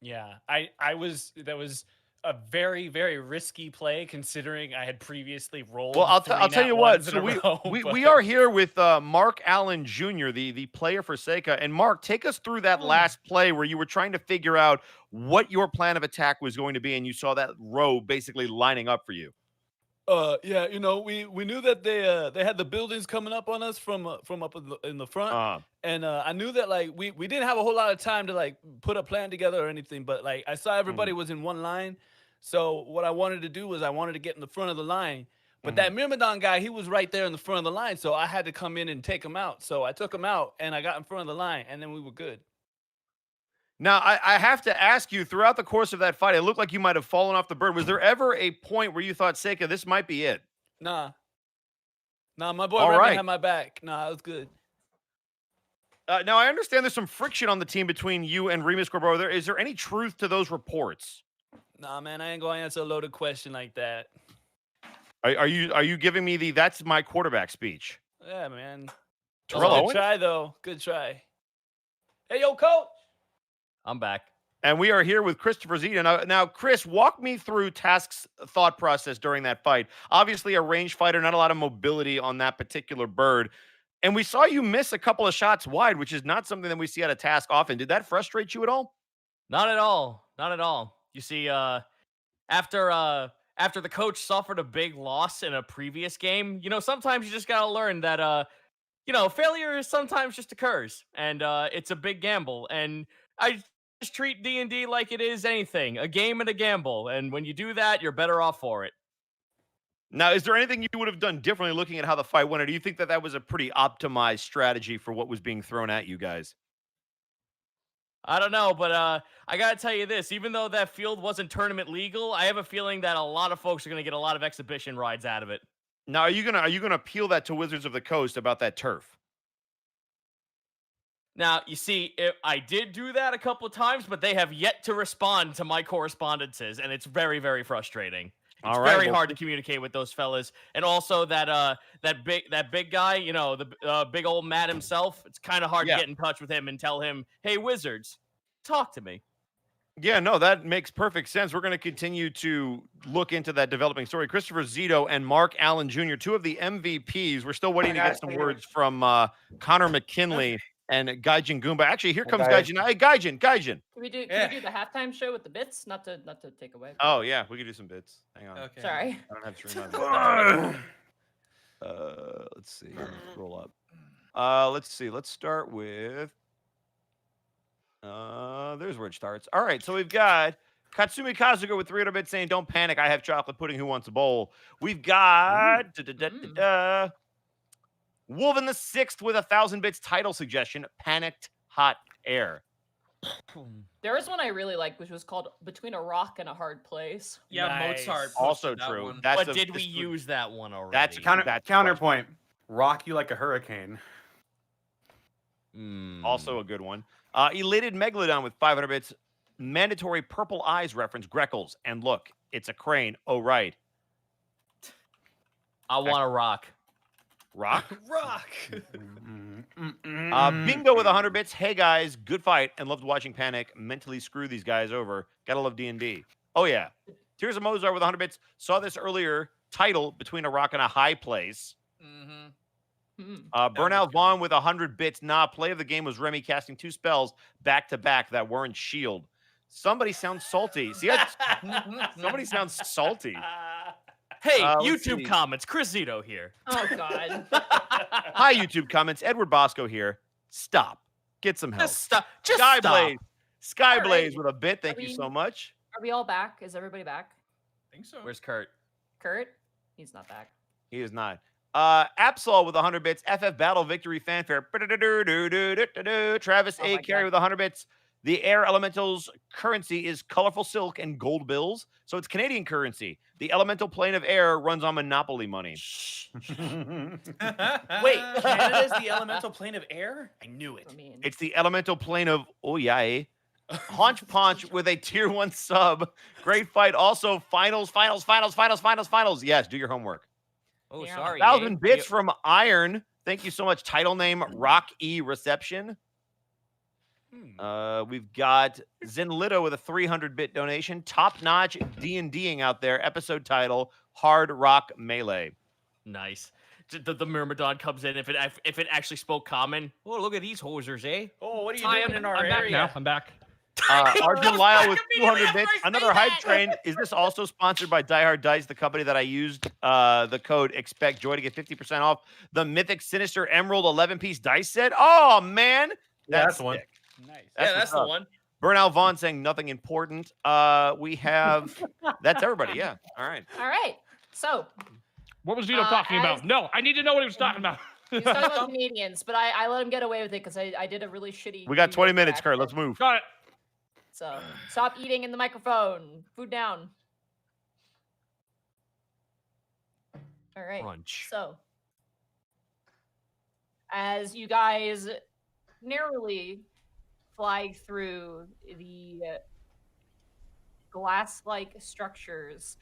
[SPEAKER 4] Yeah, that was a very, very risky play considering I had previously rolled.
[SPEAKER 7] Well, I'll
[SPEAKER 4] three
[SPEAKER 7] tell
[SPEAKER 4] nat
[SPEAKER 7] you what.
[SPEAKER 4] ones in
[SPEAKER 7] So
[SPEAKER 4] a
[SPEAKER 7] we
[SPEAKER 4] row,
[SPEAKER 7] we,
[SPEAKER 4] but-
[SPEAKER 7] we are here with Mark Allen Jr., the player for Seika. And Mark, take us through that last play where you were trying to figure out what your plan of attack was going to be, and you saw that row basically lining up for you.
[SPEAKER 14] Yeah, you know, we knew that they had the buildings coming up on us from up in the front, and I knew that like we didn't have a whole lot of time to like put a plan together or anything, but like I saw everybody was in one line, so what I wanted to do was I wanted to get in the front of the line, but that Myrmidon guy, he was right there in the front of the line, so I had to come in and take him out. So I took him out and I got in front of the line, and then we were good.
[SPEAKER 7] Now, I have to ask you, throughout the course of that fight, it looked like you might have fallen off the bird. Was there ever a point where you thought, Seika, this might be it?
[SPEAKER 14] Nah, my boy
[SPEAKER 7] All
[SPEAKER 14] Remy
[SPEAKER 7] right.
[SPEAKER 14] had my back. Nah, it was good.
[SPEAKER 7] Now, I understand there's some friction on the team between you and Remus Corbeau. Is there any truth to those reports?
[SPEAKER 14] Nah, man, I ain't gonna answer a loaded question like that.
[SPEAKER 7] Are you giving me the "that's my quarterback" speech?
[SPEAKER 14] Yeah, man.
[SPEAKER 7] Terrell
[SPEAKER 14] Good
[SPEAKER 7] Owens?
[SPEAKER 14] try though. Good try. Hey, yo, coach.
[SPEAKER 6] I'm back.
[SPEAKER 7] And we are here with Christopher Zeta. Now, Chris, walk me through Task's thought process during that fight. Obviously, a range fighter, not a lot of mobility on that particular bird. And we saw you miss a couple of shots wide, which is not something that we see out of Task often. Did that frustrate you at all?
[SPEAKER 6] Not at all. Not at all. You see, after the coach suffered a big loss in a previous game, you know, sometimes you just gotta learn that you know, failure sometimes just occurs, and it's a big gamble. And I just treat D&D like it is anything, a game and a gamble. And when you do that, you're better off for it.
[SPEAKER 7] Now, is there anything you would have done differently looking at how the fight went, or do you think that that was a pretty optimized strategy for what was being thrown at you guys?
[SPEAKER 6] I don't know, but I gotta tell you this: even though that field wasn't tournament legal, I have a feeling that a lot of folks are gonna get a lot of exhibition rides out of it.
[SPEAKER 7] Now, are you gonna appeal that to Wizards of the Coast about that turf?
[SPEAKER 6] Now, you see, I did do that a couple of times, but they have yet to respond to my correspondences, and it's very, very frustrating. It's
[SPEAKER 7] All right,
[SPEAKER 6] very
[SPEAKER 7] well-
[SPEAKER 6] hard to communicate with those fellas, and also that big guy, you know, the big old Matt himself. It's kind of hard
[SPEAKER 7] Yeah.
[SPEAKER 6] to get in touch with him and tell him, "Hey, Wizards, talk to me."
[SPEAKER 7] Yeah, no, that makes perfect sense. We're going to continue to look into that developing story. Christopher Zito and Mark Allen Jr., two of the MVPs. We're still waiting to get some words from Connor McKinley and Gaijin Goomba. Actually, here comes
[SPEAKER 11] Okay.
[SPEAKER 7] Gaijin. Hey, Gaijin.
[SPEAKER 3] Can we do the halftime show with the bits? Not to take away.
[SPEAKER 7] Oh, yeah, we could do some bits. Hang on.
[SPEAKER 5] Okay.
[SPEAKER 3] Sorry.
[SPEAKER 7] I don't have to remind let's see. Scroll up. Let's see. Let's start with. There's where it starts. All right, so we've got Katsumi Kazuga with 300 bits saying, "Don't panic, I have chocolate pudding. Who wants a bowl?" We've got Wolven the Sixth with 1,000 bits title suggestion, "Panicked Hot Air."
[SPEAKER 3] There was one I really liked, which was called "Between a Rock and a Hard Place."
[SPEAKER 5] Yeah,
[SPEAKER 8] Nice.
[SPEAKER 5] Mozart.
[SPEAKER 7] Also
[SPEAKER 5] posted that
[SPEAKER 7] true.
[SPEAKER 5] one.
[SPEAKER 7] That's
[SPEAKER 6] But did we
[SPEAKER 7] this would-
[SPEAKER 6] use that one already?
[SPEAKER 7] That's
[SPEAKER 2] Counterpoint.
[SPEAKER 7] the question.
[SPEAKER 2] Rock you like a hurricane.
[SPEAKER 7] Also a good one. Elated Megalodon with 500 bits. Mandatory purple eyes reference, Greckles. And look, it's a crane. Oh, right.
[SPEAKER 6] I want to rock.
[SPEAKER 7] Rock?
[SPEAKER 5] Rock.
[SPEAKER 7] Bingo with 100 bits. Hey, guys, good fight and loved watching Panic mentally screw these guys over. Gotta love D&D. Oh, yeah. Tears of Mozart with 100 bits. Saw this earlier. Title, Between a Rock and a High Place. Burnout Vaughn with 100 bits. Nah, play of the game was Remy casting 2 spells back-to-back that weren't shield. Somebody sounds salty. See, somebody sounds salty.
[SPEAKER 6] Hey,
[SPEAKER 7] let's
[SPEAKER 6] YouTube
[SPEAKER 7] see.
[SPEAKER 6] comments. Chris Zito here.
[SPEAKER 3] Oh God.
[SPEAKER 7] Hi, YouTube comments. Edward Bosco here. Stop. Get some help.
[SPEAKER 6] Just stop. Just
[SPEAKER 7] Skyblaze.
[SPEAKER 6] stop.
[SPEAKER 7] Skyblaze
[SPEAKER 3] right.
[SPEAKER 7] with a bit. Thank
[SPEAKER 3] I
[SPEAKER 7] you
[SPEAKER 3] mean-
[SPEAKER 7] so much.
[SPEAKER 3] Are we all back? Is everybody back?
[SPEAKER 5] I think so.
[SPEAKER 6] Where's Kurt?
[SPEAKER 3] Kurt? He's not back.
[SPEAKER 7] He is not. Absol with 100 bits. FF Battle Victory Fanfare. Travis
[SPEAKER 3] Oh
[SPEAKER 7] A.
[SPEAKER 3] my
[SPEAKER 7] Carey
[SPEAKER 3] God.
[SPEAKER 7] with 100 bits. The Air Elemental's currency is colorful silk and gold bills, so it's Canadian currency. The elemental plane of air runs on monopoly money.
[SPEAKER 8] Wait, Canada's the elemental plane of air? I knew it.
[SPEAKER 3] I mean,
[SPEAKER 7] It's the elemental plane of oh yeah. Haunch Paunch with a tier 1 sub. Great fight. Also, finals. Yes, do your homework.
[SPEAKER 6] Oh,
[SPEAKER 3] Yeah.
[SPEAKER 6] sorry.
[SPEAKER 7] 1,000
[SPEAKER 6] Abe.
[SPEAKER 7] bits from Iron. Thank you so much. Title name Rock E Reception. We've got Zenlito with a 300-bit donation. Top-notch D&Ding out there. Episode title Hard Rock Melee.
[SPEAKER 6] Nice. The Myrmidon comes in if it actually spoke common. Oh, look at these hosers, eh?
[SPEAKER 8] Oh, what are you
[SPEAKER 6] Tie
[SPEAKER 8] doing
[SPEAKER 6] 'em.
[SPEAKER 8] in our
[SPEAKER 1] I'm back
[SPEAKER 8] area?
[SPEAKER 1] now. I'm back.
[SPEAKER 7] Arjun Lyle with
[SPEAKER 6] Immediately
[SPEAKER 7] 200 bits.
[SPEAKER 6] after I say
[SPEAKER 7] Another hype
[SPEAKER 6] that.
[SPEAKER 7] train. Is this also sponsored by Die Hard Dice, the company that I used the code Expect Joy to get 50% off the Mythic Sinister Emerald 11-piece dice set? Oh, man.
[SPEAKER 2] That's one.
[SPEAKER 7] sick.
[SPEAKER 8] Nice.
[SPEAKER 6] Yeah,
[SPEAKER 7] what's
[SPEAKER 6] that's the
[SPEAKER 7] up.
[SPEAKER 6] one.
[SPEAKER 7] Burnout Vaughn saying nothing important. We have that's everybody. Yeah. All right.
[SPEAKER 3] all right. So
[SPEAKER 1] What was Vito talking
[SPEAKER 3] as-
[SPEAKER 1] about? No, I need to know what he was talking about.
[SPEAKER 3] he was talking about Canadians, but I let him get away with it because I did a really shitty.
[SPEAKER 7] We got
[SPEAKER 3] New
[SPEAKER 7] 20
[SPEAKER 3] York
[SPEAKER 7] minutes, Kurt.
[SPEAKER 3] accent.
[SPEAKER 7] Let's move.
[SPEAKER 1] Got it.
[SPEAKER 3] So stop eating in the microphone. Food down. All right.
[SPEAKER 6] Crunch.
[SPEAKER 3] So, as you guys narrowly fly through the glass-like structures,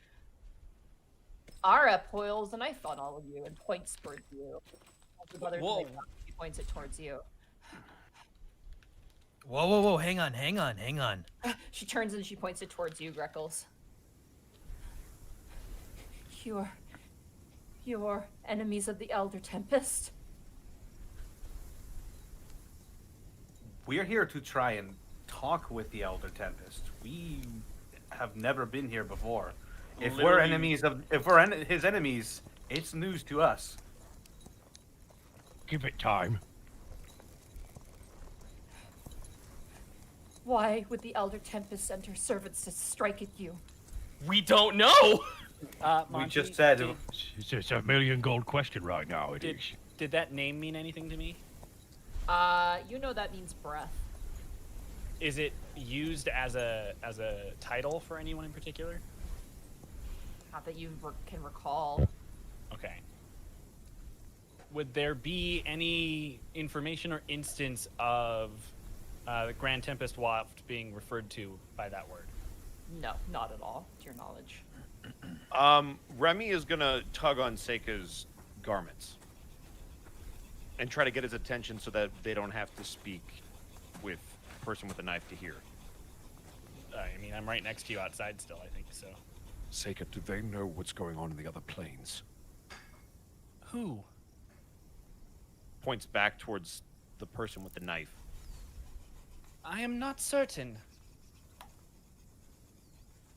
[SPEAKER 3] Ara coils a knife on all of you and points towards you. As the brother's
[SPEAKER 6] Whoa.
[SPEAKER 3] knife comes, he points it towards you.
[SPEAKER 5] Whoa. Hang on.
[SPEAKER 3] She turns and she points it towards you, Greckles. You're enemies of the Elder Tempest?
[SPEAKER 2] We're here to try and talk with the Elder Tempest. We have never been here before. If we're his enemies, it's news to us.
[SPEAKER 1] Give it time.
[SPEAKER 10] Why would the Elder Tempest send her servants to strike at you?
[SPEAKER 6] We don't know.
[SPEAKER 2] We just said
[SPEAKER 13] It's just a million gold question right now.
[SPEAKER 4] Did that name mean anything to me?
[SPEAKER 3] You know that means breath.
[SPEAKER 4] Is it used as a title for anyone in particular?
[SPEAKER 3] Not that you can recall.
[SPEAKER 4] Okay. Would there be any information or instance of the Grand Tempest Waft being referred to by that word?
[SPEAKER 3] No, not at all, to your knowledge.
[SPEAKER 7] Remy is gonna tug on Seika's garments and try to get his attention so that they don't have to speak with the person with the knife to hear.
[SPEAKER 4] I mean, I'm right next to you outside still, I think, so.
[SPEAKER 12] Seika, do they know what's going on in the other planes?
[SPEAKER 4] Who?
[SPEAKER 7] Points back towards the person with the knife.
[SPEAKER 4] I am not certain.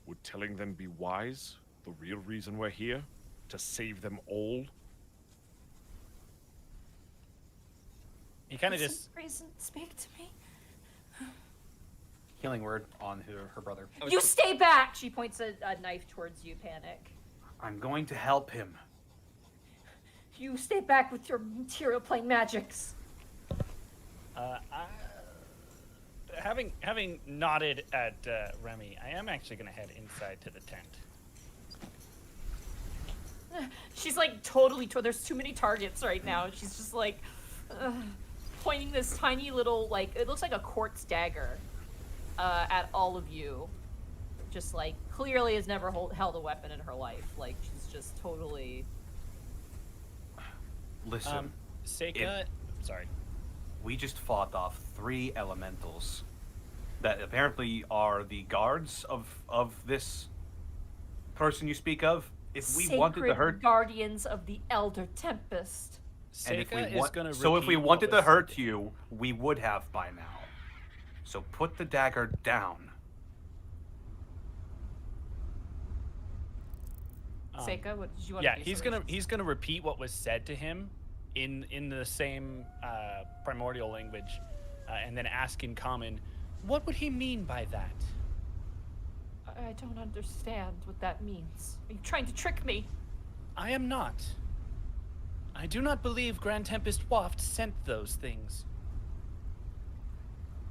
[SPEAKER 12] Would telling them be wise? The real reason we're here? To save them all?
[SPEAKER 4] He kind of just...
[SPEAKER 10] Reason, speak to me.
[SPEAKER 2] Healing word on her brother.
[SPEAKER 3] You stay back! She points a knife towards you, Panic.
[SPEAKER 2] I'm going to help him.
[SPEAKER 10] You stay back with your material plane magics.
[SPEAKER 4] Having nodded at Remy, I am actually going to head inside to the tent.
[SPEAKER 3] She's like totally, there's too many targets right now. She's just like pointing this tiny little, like, it looks like a quartz dagger at all of you. Just like, clearly has never held a weapon in her life. Like, she's just totally...
[SPEAKER 2] Listen.
[SPEAKER 4] Seika... Sorry.
[SPEAKER 2] We just fought off 3 elementals that apparently are the guards of this person you speak of. If we wanted to hurt
[SPEAKER 10] guardians of the Elder Tempest.
[SPEAKER 2] and if we
[SPEAKER 4] Seika is
[SPEAKER 2] want,
[SPEAKER 4] gonna
[SPEAKER 2] so if we
[SPEAKER 4] repeat what
[SPEAKER 2] wanted to
[SPEAKER 4] was
[SPEAKER 2] hurt
[SPEAKER 4] said.
[SPEAKER 2] you, we would have by now. So put the dagger down.
[SPEAKER 3] Seika, what did you want
[SPEAKER 4] Yeah,
[SPEAKER 3] to do?
[SPEAKER 4] he's gonna repeat what was said to him in the same primordial language, and then ask in common, what would he mean by that?
[SPEAKER 10] I don't understand what that means. Are you trying to trick me?
[SPEAKER 4] I am not. I do not believe Grand Tempest Waft sent those things.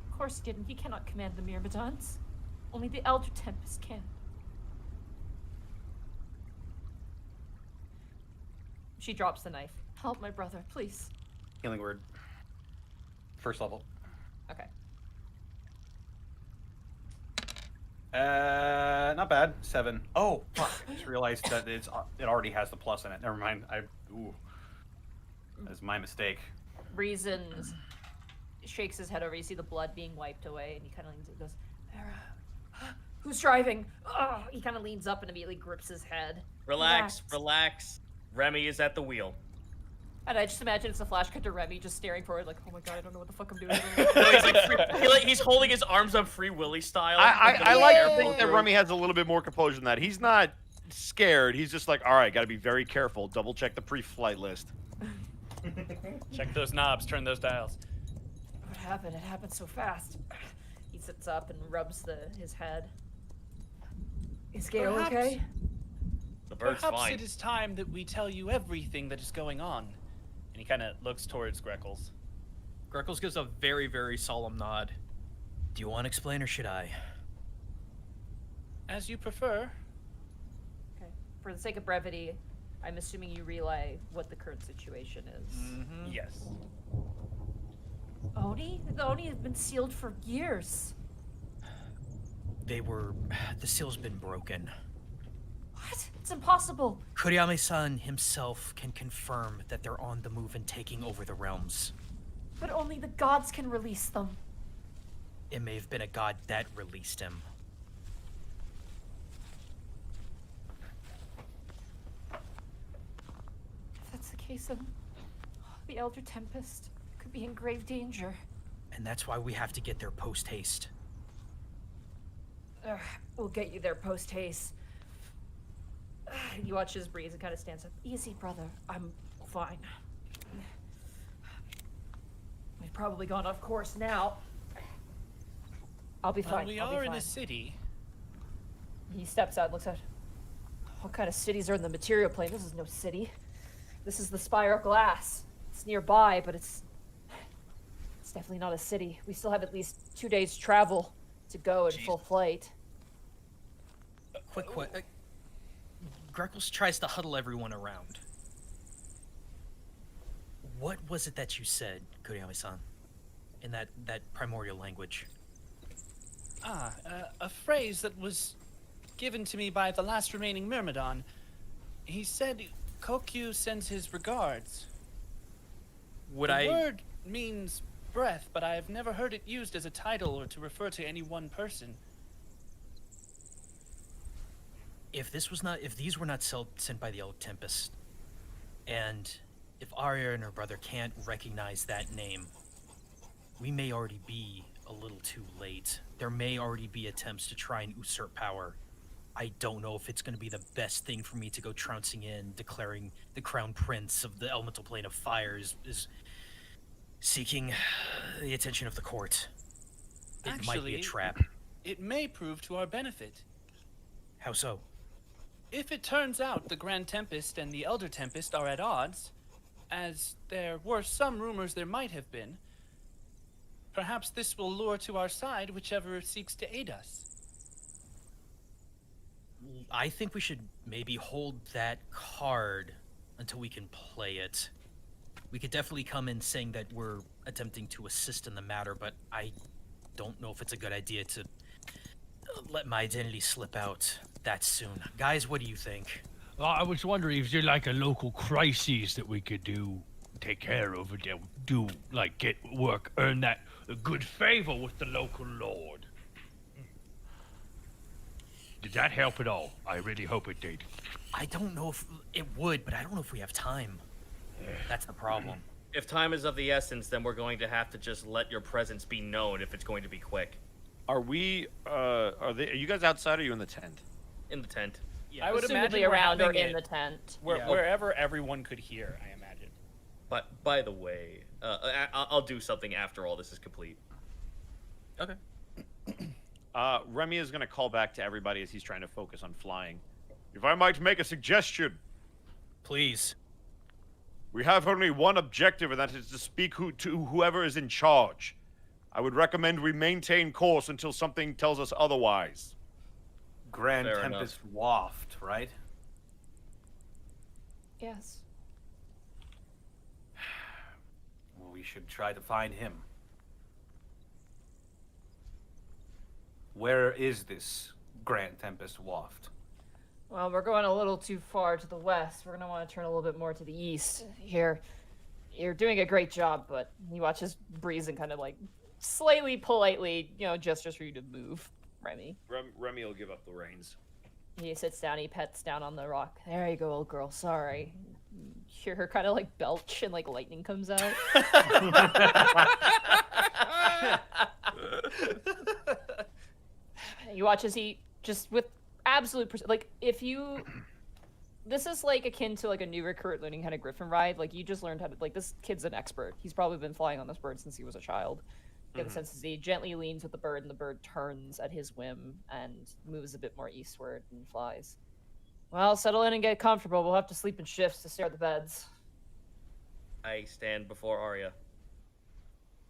[SPEAKER 10] Of course he didn't. He cannot command the Myrmidons. Only the Elder Tempest can.
[SPEAKER 3] She drops the knife.
[SPEAKER 10] Help my brother, please.
[SPEAKER 2] Healing word. First level.
[SPEAKER 3] Okay.
[SPEAKER 2] Not bad. 7. Oh, fuck. I just realized that it already has the plus in it. Never mind. That's my mistake.
[SPEAKER 3] Reason shakes his head over. You see the blood being wiped away, and he kind of leans and goes, "Who's driving?" Oh, he kind of leans up and immediately grips his head.
[SPEAKER 6] Relax. Remy is at the wheel.
[SPEAKER 3] And I just imagine it's a flash cut to Remy just staring forward, like, "Oh my god, I don't know what the fuck I'm doing."
[SPEAKER 6] He's holding his arms up Free Willy style.
[SPEAKER 7] I like to think that Remy has a little bit more composure than that. He's not scared. He's just like, all right, got to be very careful. Double check the pre-flight list.
[SPEAKER 4] Check those knobs, turn those dials.
[SPEAKER 3] What happened? It happened so fast. He sits up and rubs his head. Is Gale okay?
[SPEAKER 6] The bird's
[SPEAKER 4] Perhaps
[SPEAKER 6] fine.
[SPEAKER 4] it is time that we tell you everything that is going on. And he kind of looks towards Greckles.
[SPEAKER 5] Greckles gives a very, very solemn nod. Do you want to explain or should I?
[SPEAKER 4] As you prefer.
[SPEAKER 3] Okay. For the sake of brevity, I'm assuming you relay what the current situation is.
[SPEAKER 5] Mm-hmm.
[SPEAKER 4] Yes.
[SPEAKER 10] Oni? The Oni have been sealed for years.
[SPEAKER 5] The seal's been broken.
[SPEAKER 10] What? It's impossible.
[SPEAKER 5] Kuriyame-san himself can confirm that they're on the move and taking over the realms.
[SPEAKER 10] But only the gods can release them.
[SPEAKER 5] It may have been a god that released him.
[SPEAKER 10] If that's the case, then the Elder Tempest could be in grave danger.
[SPEAKER 5] And that's why we have to get there post-haste.
[SPEAKER 3] We'll get you there post-haste. He watches Breeze and kind of stands up.
[SPEAKER 10] Easy, brother.
[SPEAKER 3] I'm fine. We've probably gone off course now.
[SPEAKER 10] I'll be
[SPEAKER 4] Well,
[SPEAKER 10] fine.
[SPEAKER 4] we
[SPEAKER 10] I'll be
[SPEAKER 4] are in
[SPEAKER 10] fine.
[SPEAKER 4] a city.
[SPEAKER 10] He steps out and looks out. What kind of cities are in the material plane? This is no city. This is the Spiral Glass. It's nearby, but it's definitely not a city. We still have at least 2 days travel to go in full flight.
[SPEAKER 5] Quick. Greckles tries to huddle everyone around. What was it that you said, Kuriyama-san, in that primordial language?
[SPEAKER 4] A phrase that was given to me by the last remaining Myrmidon. He said Kokyu sends his regards. The word means breath, but I have never heard it used as a title or to refer to any one person.
[SPEAKER 5] If these were not sent by the Old Tempest, and if Arya and her brother can't recognize that name, we may already be a little too late. There may already be attempts to try and usurp power. I don't know if it's going to be the best thing for me to go trouncing in, declaring the crown prince of the elemental plane of fire is seeking the attention of the court. It might be a trap.
[SPEAKER 4] It may prove to our benefit.
[SPEAKER 5] How so?
[SPEAKER 4] If it turns out the Grand Tempest and the Elder Tempest are at odds, as there were some rumors there might have been, perhaps this will lure to our side whichever seeks to aid us.
[SPEAKER 5] I think we should maybe hold that card until we can play it. We could definitely come in saying that we're attempting to assist in the matter, but I don't know if it's a good idea to let my identity slip out that soon. Guys, what do you think?
[SPEAKER 15] I was wondering if there's like a local crisis that we could take care of, or get work, earn that good favor with the local lord. Did that help at all? I really hope it did.
[SPEAKER 5] I don't know if it would, but I don't know if we have time. That's the problem.
[SPEAKER 6] If time is of the essence, then we're going to have to just let your presence be known if it's going to be quick.
[SPEAKER 7] Are we? Are you guys outside? Or are you in the tent?
[SPEAKER 6] In the tent.
[SPEAKER 4] I would imagine
[SPEAKER 3] Assumedly
[SPEAKER 4] we're
[SPEAKER 3] around or
[SPEAKER 4] having
[SPEAKER 3] in
[SPEAKER 4] it
[SPEAKER 3] the tent.
[SPEAKER 4] wherever everyone could hear, I imagine.
[SPEAKER 6] But by the way, I'll do something after all this is complete.
[SPEAKER 5] Okay.
[SPEAKER 7] Remy is going to call back to everybody as he's trying to focus on flying. If I might make a suggestion.
[SPEAKER 5] Please.
[SPEAKER 7] We have only one objective, and that is to speak to whoever is in charge. I would recommend we maintain course until something tells us otherwise.
[SPEAKER 2] Grand
[SPEAKER 6] Fair
[SPEAKER 2] Tempest Waft, right?
[SPEAKER 10] Yes.
[SPEAKER 2] Well, we should try to find him. Where is this Grand Tempest Waft?
[SPEAKER 10] Well, we're going a little too far to the west. We're gonna want to turn a little bit more to the east here. You're doing a great job, but you watch this breeze and kind of like slightly politely, gestures for you to move, Remy.
[SPEAKER 7] Remy will give up the reins.
[SPEAKER 10] He sits down, he pets down on the rock. There you go, old girl, sorry. You hear her kind of like belch and like lightning comes out. You watch as he just with absolute if you this is like akin to like a new recruit learning how to griffin ride. Like you just learned how to this kid's an expert. He's probably been flying on this bird since he was a child. You get the sense as he gently leans with the bird and the bird turns at his whim and moves a bit more eastward and flies. Well, settle in and get comfortable. We'll have to sleep in shifts to stare at the beds.
[SPEAKER 6] I stand before Arya.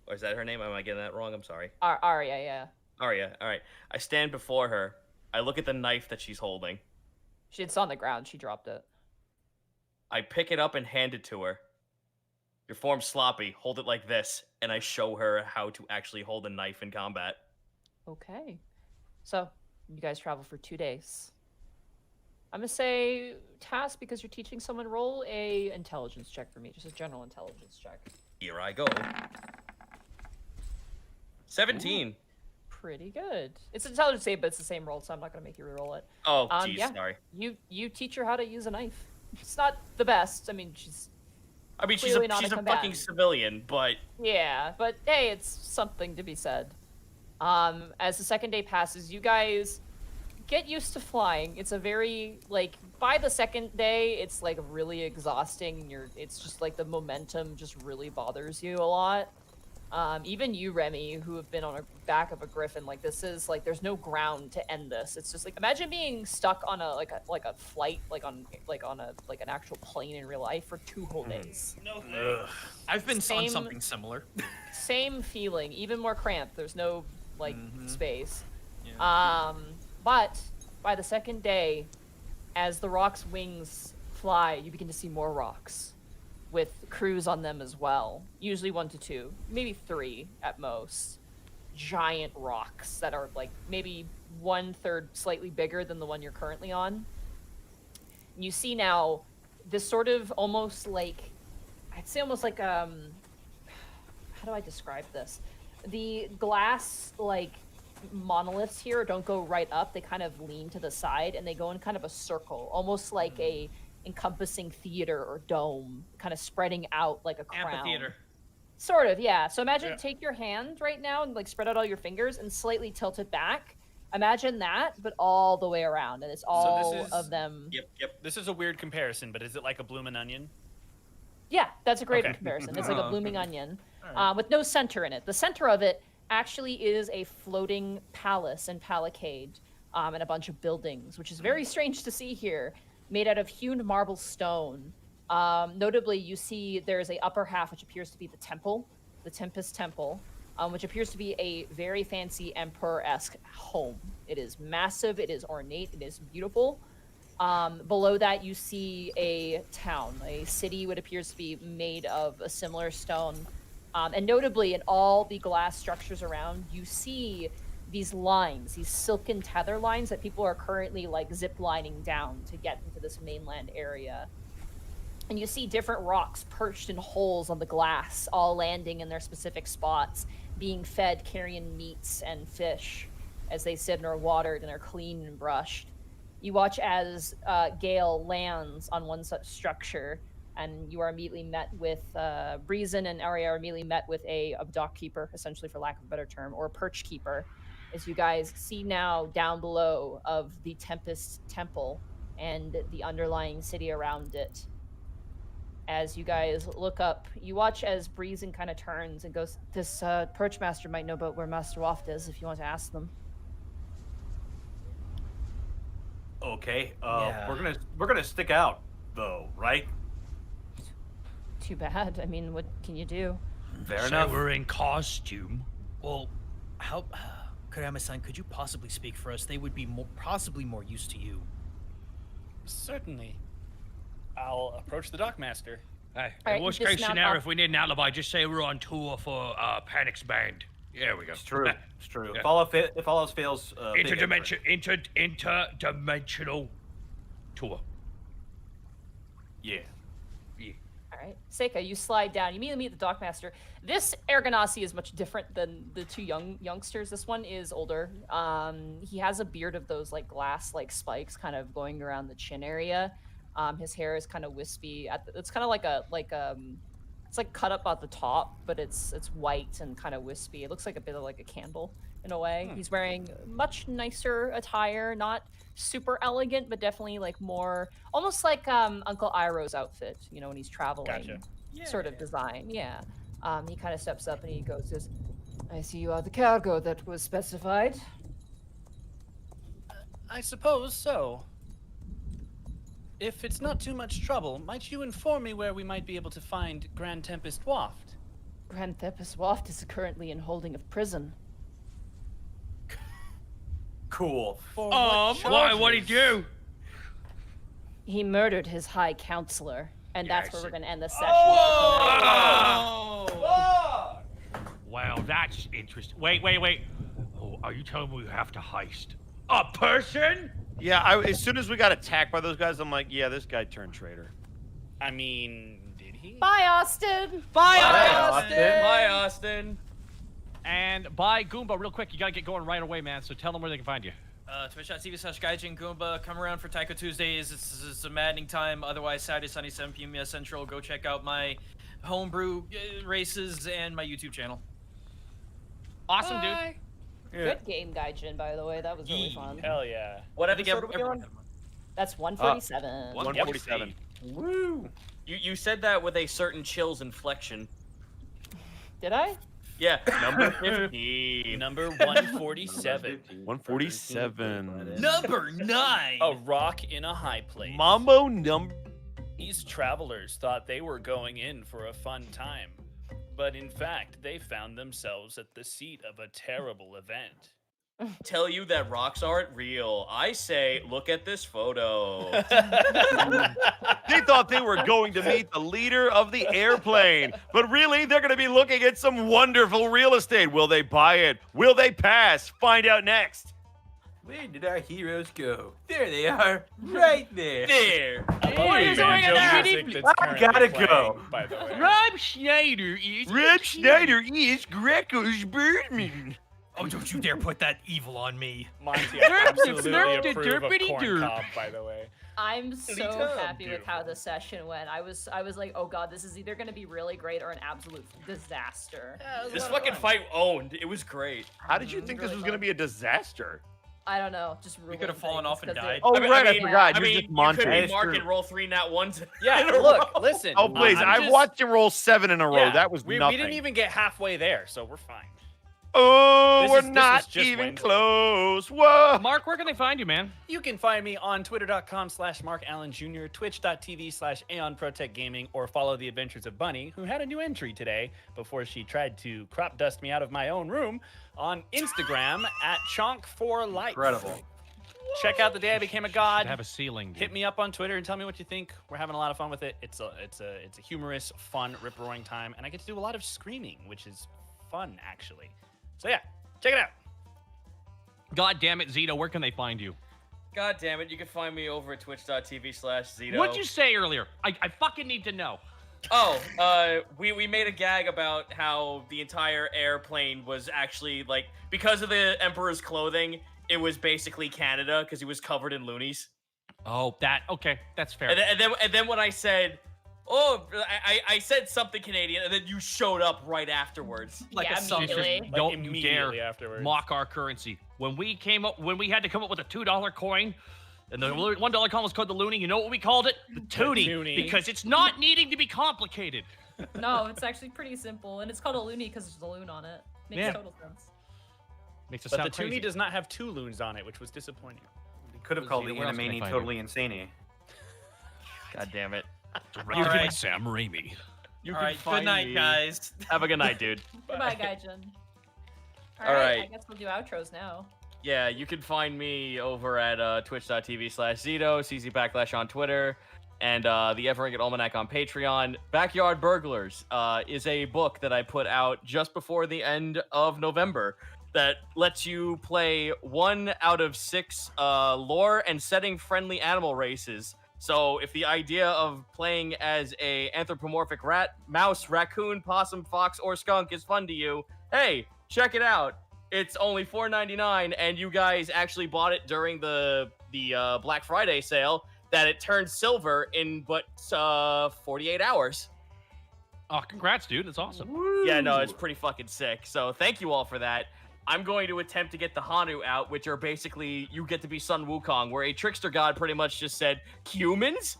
[SPEAKER 6] Or is that her name? Am I getting that wrong? I'm sorry.
[SPEAKER 10] Arya, yeah.
[SPEAKER 6] Arya, all right. I stand before her. I look at the knife that she's holding.
[SPEAKER 10] It's on the ground. She dropped it.
[SPEAKER 6] I pick it up and hand it to her. Your form's sloppy. Hold it like this. And I show her how to actually hold a knife in combat.
[SPEAKER 10] Okay. So, you guys travel for 2 days. I'm going to say, Task, because you're teaching someone, roll a intelligence check for me. Just a general intelligence check.
[SPEAKER 6] Here I go. 17.
[SPEAKER 10] Ooh. Pretty good. It's an intelligence save, but it's the same roll, so I'm not going to make you reroll it.
[SPEAKER 6] Oh, geez,
[SPEAKER 10] yeah.
[SPEAKER 6] sorry.
[SPEAKER 10] You teach her how to use a knife. It's not the best. I mean, she's
[SPEAKER 6] she's a fucking civilian, but...
[SPEAKER 10] Yeah, but hey, it's something to be said. As the second day passes, you guys get used to flying. It's a very, by the second day, it's, really exhausting. It's just, the momentum just really bothers you a lot.
[SPEAKER 3] Even you, Remy, who have been on a back of a griffin, like this is like there's no ground to end this. It's just like imagine being stuck on a flight, like on an actual plane in real life for 2 whole days.
[SPEAKER 4] No
[SPEAKER 5] I've been on something similar.
[SPEAKER 3] Same feeling, even more cramped. There's no space.
[SPEAKER 5] Yeah.
[SPEAKER 3] But by the second day, as the rock's wings fly, you begin to see more rocks with crews on them as well. Usually 1 to 2, maybe 3 at most. Giant rocks that are like maybe 1/3 slightly bigger than the one you're currently on. You see now this sort of almost like, I'd say almost like, how do I describe this? The glass like monoliths here don't go right up, they kind of lean to the side and they go in kind of a circle, almost like a encompassing theater or dome, kind of spreading out like a crown.
[SPEAKER 5] Amphitheater.
[SPEAKER 3] Sort of, yeah. So imagine take your hand right now and like spread out all your fingers and slightly tilt it back. Imagine that, but all the way around, and it's all of them.
[SPEAKER 4] Yep. This is a weird comparison, but is it like a bloomin' onion?
[SPEAKER 3] Yeah, that's a great comparison. It's like a blooming onion with no center in it. The center of it actually is a floating palace and palisade and a bunch of buildings, which is very strange to see here, made out of hewn marble stone. Notably, you see there's a upper half which appears to be the temple, the Tempest Temple, which appears to be a very fancy emperor-esque home. It is massive, it is ornate, it is beautiful. Below that, you see a town, a city what appears to be made of a similar stone. And notably, in all the glass structures around, you see these lines, these silken tether lines that people are currently like zip lining down to get into this mainland area. And you see different rocks perched in holes on the glass, all landing in their specific spots, being fed carrion meats and fish as they sit and are watered and are cleaned and brushed. You watch as Gale lands on one such structure, and you are immediately met with Breezen and Arya are immediately met with a dock keeper, essentially for lack of a better term, or a perch keeper, as you guys see now down below of the Tempest Temple and the underlying city around it. As you guys look up, you watch as Breezen kind of turns and goes, "This perch master might know about where Master Waft is if you want to ask them."
[SPEAKER 2] Okay, we're gonna stick out though, right?
[SPEAKER 3] Too bad. I mean, what can you do?
[SPEAKER 2] Fair enough.
[SPEAKER 15] We're in costume.
[SPEAKER 5] Well, how, Kurama-san, could you possibly speak for us? They would be possibly more used to you.
[SPEAKER 4] Certainly. I'll approach the dockmaster.
[SPEAKER 15] Hey,
[SPEAKER 3] Alright,
[SPEAKER 15] worst
[SPEAKER 3] just
[SPEAKER 15] case
[SPEAKER 3] not
[SPEAKER 15] scenario,
[SPEAKER 3] up-
[SPEAKER 15] if we need an alibi, just say we're on tour for Panic's band. There we go.
[SPEAKER 2] It's true. It's true.
[SPEAKER 15] Yeah.
[SPEAKER 2] If all else fails, big
[SPEAKER 15] interdimensional tour.
[SPEAKER 2] Yeah.
[SPEAKER 3] All right, Seika, you slide down. You immediately meet the dockmaster. This Ergonasi is much different than the two youngsters. This one is older. He has a beard of those like glass like spikes kind of going around the chin area. His hair is kind of wispy. It's kind of like it's like cut up at the top, but it's white and kind of wispy. It looks like a bit of like a candle in a way. He's wearing much nicer attire, not super elegant, but definitely like more, almost like Uncle Iroh's outfit, you know, when he's traveling. Sort of design, yeah. He kind of steps up and he says, "I see you are the cargo that was specified."
[SPEAKER 4] I suppose so. If it's not too much trouble, might you inform me where we might be able to find Grand Tempest Waft?
[SPEAKER 10] Grand Tempest Waft is currently in holding of prison.
[SPEAKER 2] Cool.
[SPEAKER 15] Why? What'd he do?
[SPEAKER 10] He murdered his high counselor, and that's where we're going to end the session.
[SPEAKER 15] Wow, that's interesting. Wait. Oh, are you telling me we have to heist a person?
[SPEAKER 7] Yeah, as soon as we got attacked by those guys, I'm like, yeah, this guy turned traitor.
[SPEAKER 4] I mean, did he?
[SPEAKER 10] Bye, Austin.
[SPEAKER 6] Bye,
[SPEAKER 2] Austin.
[SPEAKER 6] Bye, Austin.
[SPEAKER 1] And bye, Goomba, real quick. You gotta get going right away, man. So tell them where they can find you.
[SPEAKER 5] Twitch.tv/Gaijin Goomba. Come around for Taiko Tuesdays. It's a maddening time. Otherwise, Saturday, Sunday, 7 p.m. US Central. Go check out my homebrew races and my YouTube channel.
[SPEAKER 1] Awesome, dude.
[SPEAKER 3] Good game, Gaijin, by the way. That was really fun.
[SPEAKER 4] Hell yeah.
[SPEAKER 6] What episode are we on?
[SPEAKER 3] That's 147.
[SPEAKER 7] 147.
[SPEAKER 6] Woo! You said that with a certain chills inflection.
[SPEAKER 3] Did I?
[SPEAKER 6] Yeah, number 15.
[SPEAKER 4] Number 147.
[SPEAKER 7] 147.
[SPEAKER 5] Number 9.
[SPEAKER 4] A rock in a high place.
[SPEAKER 7] Mambo number.
[SPEAKER 4] These travelers thought they were going in for a fun time, but in fact, they found themselves at the seat of a terrible event.
[SPEAKER 6] Tell you that rocks aren't real. I say, look at this photo.
[SPEAKER 7] They thought they were going to meet the leader of the airplane, but really they're going to be looking at some wonderful real estate. Will they buy it? Will they pass? Find out next.
[SPEAKER 2] Where did our heroes go? There they are, right there.
[SPEAKER 6] There.
[SPEAKER 4] What is going on?
[SPEAKER 2] I gotta go.
[SPEAKER 4] By the way.
[SPEAKER 15] Rob Schneider is.
[SPEAKER 7] Rob Schneider is Greckles Birdman.
[SPEAKER 5] Oh, don't you dare put that evil on me.
[SPEAKER 4] Monty, I absolutely
[SPEAKER 15] derp,
[SPEAKER 4] approve of
[SPEAKER 15] derpity
[SPEAKER 4] corn
[SPEAKER 15] derp.
[SPEAKER 4] cob, by the way.
[SPEAKER 3] I'm so
[SPEAKER 4] Anytime.
[SPEAKER 3] happy with how the session went. I was like, oh god, this is either gonna be really great or an absolute disaster.
[SPEAKER 6] This fucking fight owned. It was great.
[SPEAKER 7] How did you think this was going to be a disaster?
[SPEAKER 3] I don't know, just
[SPEAKER 5] We could have fallen off and died.
[SPEAKER 7] Oh, right, I forgot.
[SPEAKER 6] I
[SPEAKER 7] You're
[SPEAKER 6] mean,
[SPEAKER 7] just Monty.
[SPEAKER 6] you could
[SPEAKER 7] It's
[SPEAKER 6] be Mark
[SPEAKER 7] true.
[SPEAKER 6] and roll 3 nat 1s.
[SPEAKER 4] Yeah,
[SPEAKER 6] in a
[SPEAKER 4] look,
[SPEAKER 6] row.
[SPEAKER 4] listen.
[SPEAKER 7] Oh, please.
[SPEAKER 4] I'm
[SPEAKER 7] I've
[SPEAKER 4] just-
[SPEAKER 7] watched you roll 7 in a row.
[SPEAKER 4] Yeah,
[SPEAKER 7] That was
[SPEAKER 4] we
[SPEAKER 7] nothing.
[SPEAKER 4] didn't even get halfway there, so we're fine.
[SPEAKER 7] Oh,
[SPEAKER 4] This
[SPEAKER 7] we're
[SPEAKER 4] is
[SPEAKER 7] not
[SPEAKER 4] just
[SPEAKER 7] even
[SPEAKER 4] Wednesday.
[SPEAKER 7] close. Whoa.
[SPEAKER 1] Mark, where can they find you, man?
[SPEAKER 4] You can find me on twitter.com/MarkAllen Jr., twitch.tv/AeonProtectGaming, or follow the adventures of Bunny, who had a new entry today before she tried to crop dust me out of my own room, on Instagram at Chonk4Life.
[SPEAKER 2] Incredible.
[SPEAKER 4] Check out The Day I Became a God.
[SPEAKER 1] Have a ceiling. Dude.
[SPEAKER 4] Hit me up on Twitter and tell me what you think. We're having a lot of fun with it. It's a humorous, fun, rip-roaring time, and I get to do a lot of screaming, which is fun, actually. So yeah, check it out.
[SPEAKER 1] God damn it, Zito, where can they find you?
[SPEAKER 6] God damn it, you can find me over at twitch.tv/Zito.
[SPEAKER 1] What'd you say earlier? I fucking need to know.
[SPEAKER 6] Oh, we made a gag about how the entire airplane was actually, like, because of the Emperor's clothing, it was basically Canada because he was covered in loonies.
[SPEAKER 1] Oh, okay, that's fair.
[SPEAKER 6] And then when I said, oh, I said something Canadian, and then you showed up right afterwards.
[SPEAKER 5] Like
[SPEAKER 3] Yeah,
[SPEAKER 5] a song.
[SPEAKER 3] immediately.
[SPEAKER 4] Like,
[SPEAKER 1] Don't you
[SPEAKER 4] immediately
[SPEAKER 1] dare
[SPEAKER 4] afterwards.
[SPEAKER 1] mock our currency. When we had to come up with a $2 coin, and the $1 coin was called the loonie, you know what we called it? The toonie.
[SPEAKER 4] toonie.
[SPEAKER 1] Because it's not needing to be complicated.
[SPEAKER 3] No, it's actually pretty simple, and it's called a loony because there's a loon on it. Makes
[SPEAKER 1] Yeah.
[SPEAKER 3] total sense.
[SPEAKER 1] Makes us
[SPEAKER 4] But the
[SPEAKER 1] sound
[SPEAKER 4] toonie
[SPEAKER 1] crazy.
[SPEAKER 4] does not have 2 loons on it, which was disappointing.
[SPEAKER 2] You could have called the
[SPEAKER 1] Where else can they
[SPEAKER 2] Animani
[SPEAKER 1] find
[SPEAKER 2] totally insane.
[SPEAKER 6] God damn it.
[SPEAKER 1] Directed by
[SPEAKER 5] Alright.
[SPEAKER 1] Sam Raimi.
[SPEAKER 6] You
[SPEAKER 5] All
[SPEAKER 6] can
[SPEAKER 5] right, good
[SPEAKER 6] find
[SPEAKER 5] night,
[SPEAKER 6] me-
[SPEAKER 5] guys.
[SPEAKER 6] Have a good night, dude.
[SPEAKER 3] Goodbye, Gaijin.
[SPEAKER 6] All
[SPEAKER 3] All right, I
[SPEAKER 6] right.
[SPEAKER 3] guess we'll do outros now.
[SPEAKER 6] Yeah, you can find me over at twitch.tv/Zito, CZ on Twitter, and the Everington Almanac on Patreon. Backyard Burglars is a book that I put out just before the end of November that lets you play 1 out of 6 lore and setting friendly animal races. So if the idea of playing as a anthropomorphic rat, mouse, raccoon, possum, fox, or skunk is fun to you, hey, check it out. It's only $4.99, and you guys actually bought it during the Black Friday sale. That it turned silver in but 48 hours.
[SPEAKER 1] Oh, congrats, dude. That's awesome.
[SPEAKER 6] Yeah, no, it's pretty fucking sick. So thank you all for that. I'm going to attempt to get the Hanu out, which are basically you get to be Sun Wukong, where a trickster god pretty much just said, humans?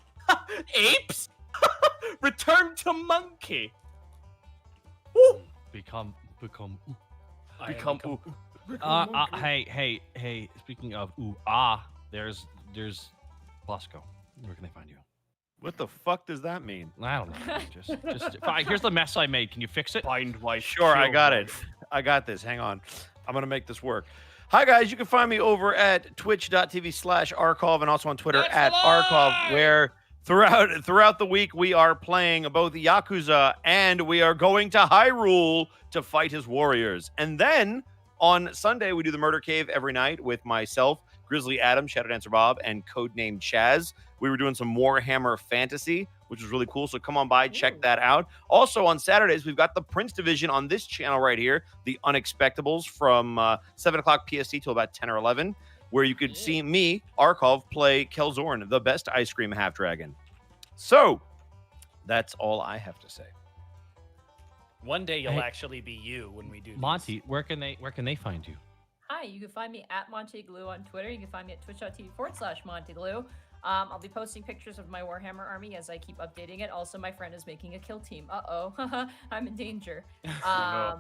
[SPEAKER 6] Apes? Return to monkey. Woo!
[SPEAKER 1] Become.
[SPEAKER 6] Ooh.
[SPEAKER 1] Hey. Speaking of there's Bosco. Where can they find you?
[SPEAKER 7] What the fuck does that mean?
[SPEAKER 1] I don't know. Just fine. Here's the mess I made. Can you fix it?
[SPEAKER 6] Find my
[SPEAKER 7] Sure, I got it. I got this. Hang on. I'm going to make this work. Hi, guys. You can find me over at twitch.tv/Arcov and also on Twitter at Arcov, where throughout the week we are playing both Yakuza and we are going to Hyrule to fight his warriors. And then on Sunday, we do the Murder Cave every night with myself, Grizzly Adam, Shadow Dancer Bob, and Codename Chaz. We were doing some Warhammer Fantasy, which was really cool. So come on by, check that out. Also on Saturdays, we've got the Prince Division on this channel right here, the Unexpectables, from 7 o'clock PST till about 10 or 11, where you could see me, Arcov, play Kelzorn, the best ice cream half dragon. So that's all I have to say.
[SPEAKER 4] One day you'll
[SPEAKER 1] Hey.
[SPEAKER 4] actually be you when we do this.
[SPEAKER 1] Monty, where can they find you?
[SPEAKER 3] Hi, you can find me at Monty Glue on Twitter. You can find me at twitch.tv/MontyGlue. I'll be posting pictures of my Warhammer army as I keep updating it. Also, my friend is making a kill team. Uh-oh, I'm in danger. I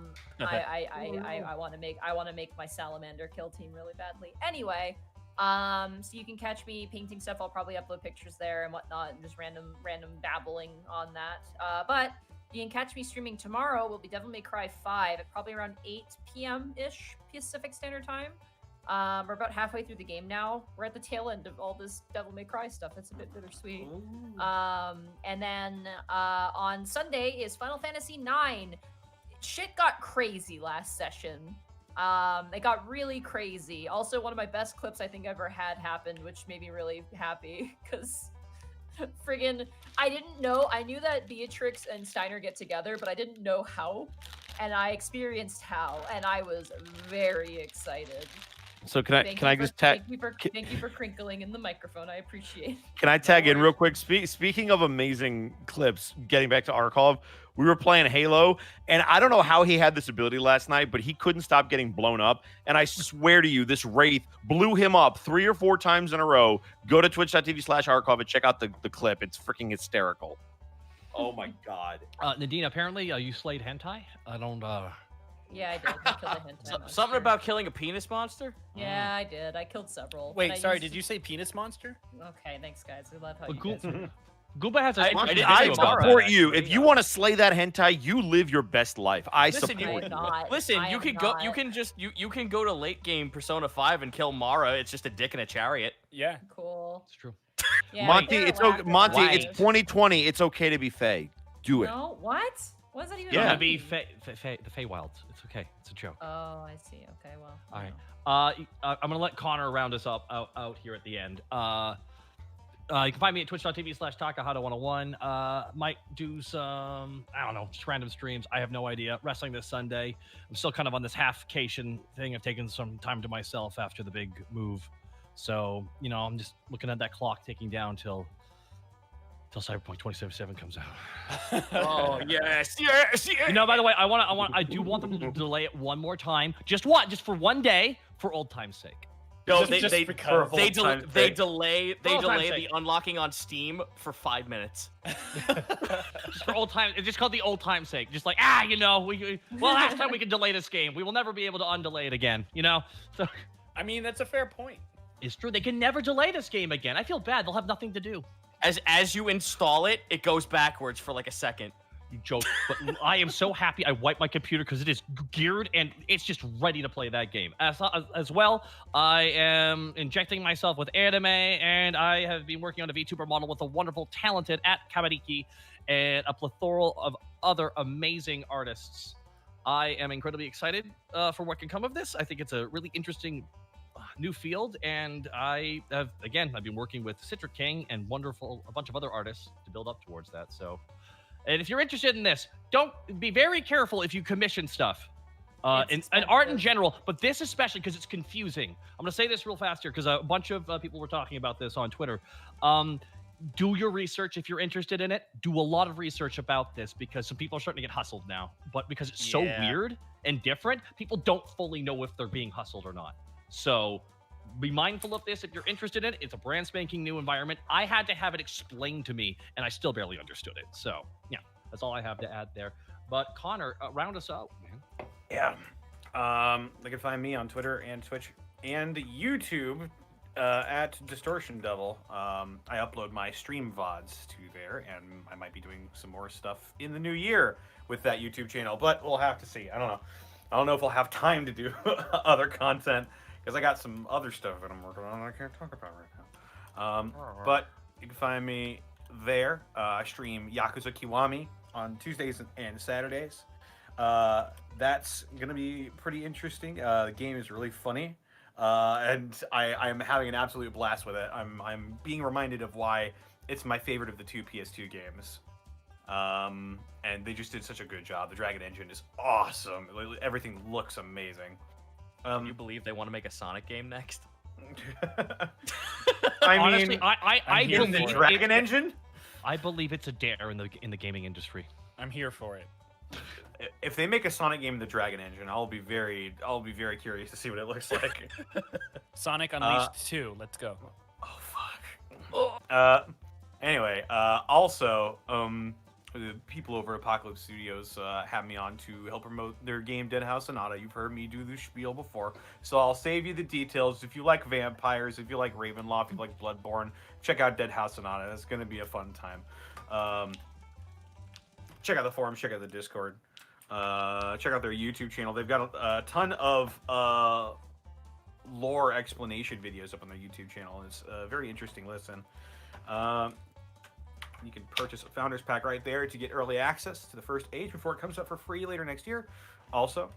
[SPEAKER 3] want to make my salamander kill team really badly. Anyway, so you can catch me painting stuff. I'll probably upload pictures there and whatnot, and just random babbling on that. But you can catch me streaming tomorrow. Will be Devil May Cry 5 at probably around 8 p.m.-ish Pacific Standard Time. We're about halfway through the game now. We're at the tail end of all this Devil May Cry stuff. It's a bit bittersweet. And then on Sunday is Final Fantasy IX. Shit got crazy last session. It got really crazy. Also, one of my best clips I think I ever had happened, which made me really happy, because friggin' I didn't know. I knew that Beatrix and Steiner get together, but I didn't know how. And I experienced how, and I was very excited.
[SPEAKER 7] So can I just tag?
[SPEAKER 3] Thank you for crinkling in the microphone. I appreciate it.
[SPEAKER 7] Can I tag in real quick? Speaking of amazing clips, getting back to Arkhov, we were playing Halo, and I don't know how he had this ability last night, but he couldn't stop getting blown up. And I swear to you, this Wraith blew him up 3 or 4 times in a row. Go to twitch.tv/Arkhov and check out the clip. It's freaking hysterical.
[SPEAKER 2] Oh my god.
[SPEAKER 1] Nadine, apparently you slayed hentai. I don't.
[SPEAKER 3] Yeah, I did. I killed a hentai monster.
[SPEAKER 6] Something about killing a penis monster?
[SPEAKER 3] Yeah, I did. I killed several.
[SPEAKER 4] Wait, sorry, did you say penis monster?
[SPEAKER 3] Okay, thanks, guys. I love how
[SPEAKER 1] Well,
[SPEAKER 3] you guys...
[SPEAKER 1] Gooba has a.
[SPEAKER 7] I support you. If you want to slay that hentai, you live your best life. I support you.
[SPEAKER 6] Listen, you can go. You can just you can go to late game Persona 5 and kill Mara. It's just a dick in a chariot.
[SPEAKER 4] Yeah.
[SPEAKER 3] Cool.
[SPEAKER 1] It's true.
[SPEAKER 3] Yeah,
[SPEAKER 7] Monty, it's okay. Monty,
[SPEAKER 3] Why?
[SPEAKER 7] it's 2020. It's okay to be Fae. Do it.
[SPEAKER 3] No, what? What does that even
[SPEAKER 1] Yeah,
[SPEAKER 3] mean?
[SPEAKER 1] to be the Feywilds. It's okay. It's a joke.
[SPEAKER 3] Oh, I see. Okay, well.
[SPEAKER 1] All right. I'm gonna let Connor round us up out here at the end. You can find me at twitch.tv/Takahata101. Might do some, I don't know, just random streams. I have no idea. Wrestling this Sunday. I'm still kind of on this half-cation thing. I've taken some time to myself after the big move. So, you know, I'm just looking at that clock ticking down till Cyberpunk 2077 comes out.
[SPEAKER 6] Oh, yes, yes, yes.
[SPEAKER 1] You know, by the way, I do want them to delay it one more time. Just for one day, for old time's sake.
[SPEAKER 6] No,
[SPEAKER 1] Just
[SPEAKER 6] they delay the unlocking on Steam for 5 minutes.
[SPEAKER 1] Just for old time, it's just called the old time's sake. Just like, you know, last time we could delay this game, we will never be able to undelay it again. You know, so
[SPEAKER 4] I mean, that's a fair point.
[SPEAKER 1] It's true. They can never delay this game again. I feel bad. They'll have nothing to do.
[SPEAKER 6] As you install it, it goes backwards for like a second.
[SPEAKER 1] You joke, but I am so happy I wiped my computer because it is geared and it's just ready to play that game. As well, I am injecting myself with anime, and I have been working on a VTuber model with a wonderful, talented at Kabariki and a plethora of other amazing artists. I am incredibly excited for what can come of this. I think it's a really interesting new field, and I've been working with Citric King and a bunch of other artists to build up towards that. So. And if you're interested in this, don't be very careful if you commission stuff. And art in general, but this especially because it's confusing. I'm going to say this real fast here because a bunch of people were talking about this on Twitter. Do your research if you're interested in it. Do a lot of research about this because some people are starting to get hustled now. But because it's so weird and different, people don't fully know if they're being hustled or not. So be mindful of this if you're interested in it. It's a brand spanking new environment. I had to have it explained to me, and I still barely understood it. So, yeah, that's all I have to add there. But Connor, round us out, man.
[SPEAKER 2] Yeah. They can find me on Twitter and Twitch and YouTube at Distortion Devil. I upload my stream VODs to there, and I might be doing some more stuff in the new year with that YouTube channel, but we'll have to see. I don't know. I don't know if I'll have time to do other content, because I got some other stuff that I'm working on I can't talk about right now. But you can find me there. I stream Yakuza Kiwami on Tuesdays and Saturdays. That's going to be pretty interesting. The game is really funny. And I'm having an absolute blast with it. I'm being reminded of why it's my favorite of the 2 PS2 games. And they just did such a good job. The Dragon Engine is awesome. Everything looks amazing.
[SPEAKER 6] Can you believe they want to make a Sonic game next?
[SPEAKER 1] Honestly, I
[SPEAKER 2] believe the Dragon Engine.
[SPEAKER 1] I believe it's a dare in the gaming industry.
[SPEAKER 4] I'm here for it.
[SPEAKER 2] If they make a Sonic game in the Dragon Engine, I'll be very curious to see what it looks like.
[SPEAKER 4] Sonic Unleashed 2. Let's go.
[SPEAKER 2] Oh fuck. Anyway, also, the people over at Apocalypse Studios have me on to help promote their game Dead House Sonata. You've heard me do the spiel before, so I'll save you the details. If you like vampires, if you like Ravenloft, if you like Bloodborne, check out Dead House Sonata. It's going to be a fun time. Check out the forums, check out the Discord, check out their YouTube channel. They've got a ton of lore explanation videos up on their YouTube channel. It's a very interesting listen. You can purchase a Founders Pack right there to get early access to the first age before it comes up for free later next year. Also,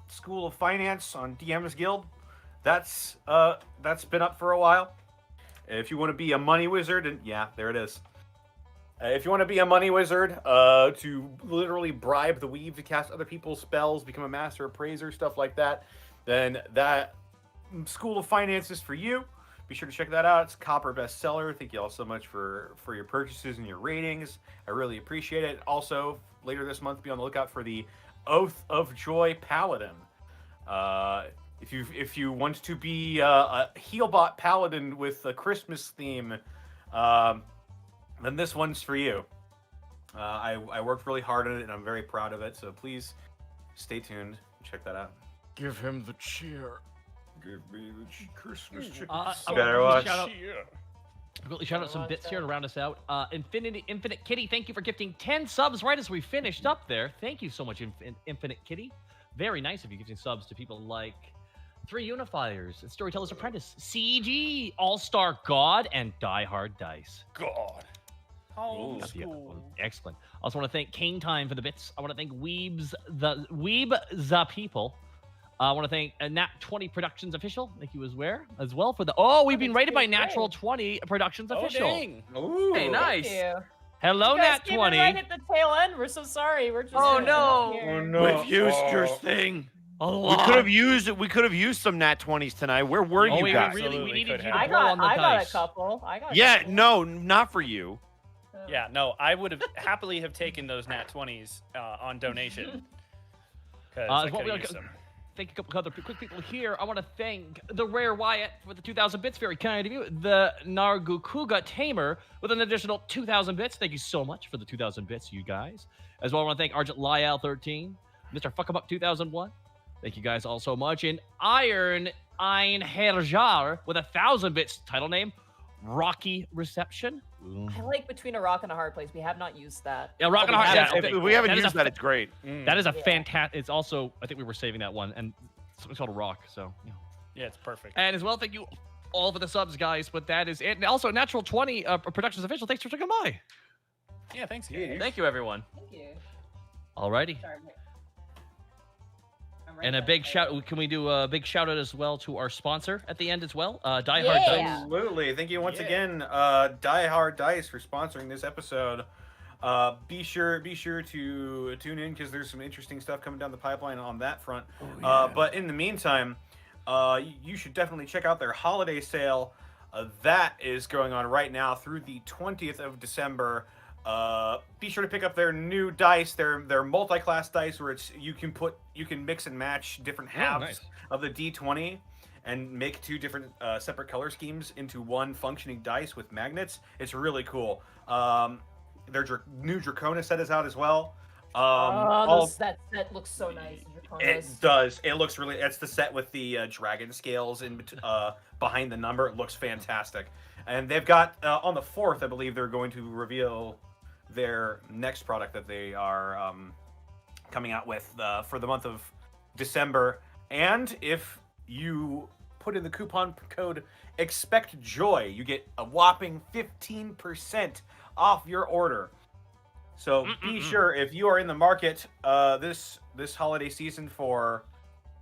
[SPEAKER 2] School of Finance on DM's Guild. That's been up for a while. If you want to be a money wizard, and yeah, there it is. If you want to be a money wizard, to literally bribe the weave to cast other people's spells, become a master appraiser, stuff like that, then that School of Finance is for you. Be sure to check that out. It's a Copper bestseller. Thank you all so much for your purchases and your ratings. I really appreciate it. Also, later this month, be on the lookout for the Oath of Joy Paladin. If you want to be a Healbot Paladin with a Christmas theme, then this one's for you. I worked really hard on it, and I'm very proud of it. So please stay tuned. Check that out.
[SPEAKER 12] Give him the cheer. Give me the Christmas cheer.
[SPEAKER 2] Better watch.
[SPEAKER 1] Quickly shout out some bits here to round us out. Infinite Kitty, thank you for gifting 10 subs right as we finished up there. Thank you so much, Infinite Kitty. Very nice of you gifting subs to people like 3 Unifiers, Storyteller's Apprentice, CG, All-Star God, and Die Hard Dice.
[SPEAKER 8] God. Oh,
[SPEAKER 1] excellent. I also want to thank Kane Time for the bits. I want to thank Weeb the People. I want to thank Nat 20 Productions Official. Thank you as well for the. Oh, we've been rated by Natural 20 Productions Official.
[SPEAKER 8] Dang.
[SPEAKER 2] Ooh.
[SPEAKER 6] Hey, nice.
[SPEAKER 1] Hello,
[SPEAKER 3] You guys
[SPEAKER 1] Nat
[SPEAKER 3] came in
[SPEAKER 1] 20.
[SPEAKER 3] right at the tail end. We're so sorry. We're just.
[SPEAKER 6] Oh, no.
[SPEAKER 3] here.
[SPEAKER 7] We've used your thing. We could have used some Nat 20s tonight. Where were you guys?
[SPEAKER 1] We needed you to
[SPEAKER 3] I
[SPEAKER 1] roll on the
[SPEAKER 3] got
[SPEAKER 1] dice.
[SPEAKER 3] a couple.
[SPEAKER 7] Yeah, no, not for you.
[SPEAKER 4] Yeah, no, I would have happily have taken those Nat 20s on donation. Because I could have used them.
[SPEAKER 1] Thank a couple other quick people here. I want to thank the Rare Wyatt for the 2,000 bits. Very kind of you. The Nargukuga Tamer with an additional 2,000 bits. Thank you so much for the 2,000 bits, you guys. As well, I want to thank Argent Lyal 13, Mr. Fuckabuck 2001. Thank you guys all so much. And Iron Einherjar with 1,000 bits. Title name, Rocky Reception.
[SPEAKER 3] I like Between a Rock and a Hard Place. We have not used that.
[SPEAKER 1] Yeah, Rock and a Hard.
[SPEAKER 7] If we haven't used that, it's great.
[SPEAKER 1] That is a fantastic. It's also, I think we were saving that one, and it's called a Rock. So
[SPEAKER 4] yeah, it's perfect.
[SPEAKER 1] And as well, thank you all for the subs, guys. But that is it. And also, Natural 20 Productions Official. Thanks for stopping by.
[SPEAKER 4] Yeah, thanks.
[SPEAKER 6] Thank you, everyone.
[SPEAKER 3] Thank you.
[SPEAKER 1] Alrighty.
[SPEAKER 3] Sorry.
[SPEAKER 1] And a big shout. Can we do a big shout out as well to our sponsor at the end as well? Die Hard Dice.
[SPEAKER 2] Absolutely. Thank you once again, Die Hard Dice, for sponsoring this episode. Be sure to tune in because there's some interesting stuff coming down the pipeline on that front. But in the meantime, you should definitely check out their holiday sale. That is going on right now through the 20th of December. Be sure to pick up their new dice, their multi-class dice, where you can mix and match different halves of the D20 and make 2 different separate color schemes into one functioning dice with magnets. It's really cool. Their new Dracona set is out as well.
[SPEAKER 3] That set looks so nice.
[SPEAKER 2] It does. It looks really. It's the set with the dragon scales in behind the number. It looks fantastic. And they've got on the 4th, I believe they're going to reveal their next product that they are coming out with for the month of December. And if you put in the coupon code EXPECTJOY, you get a whopping 15% off your order. So be sure, if you are in the market this holiday season for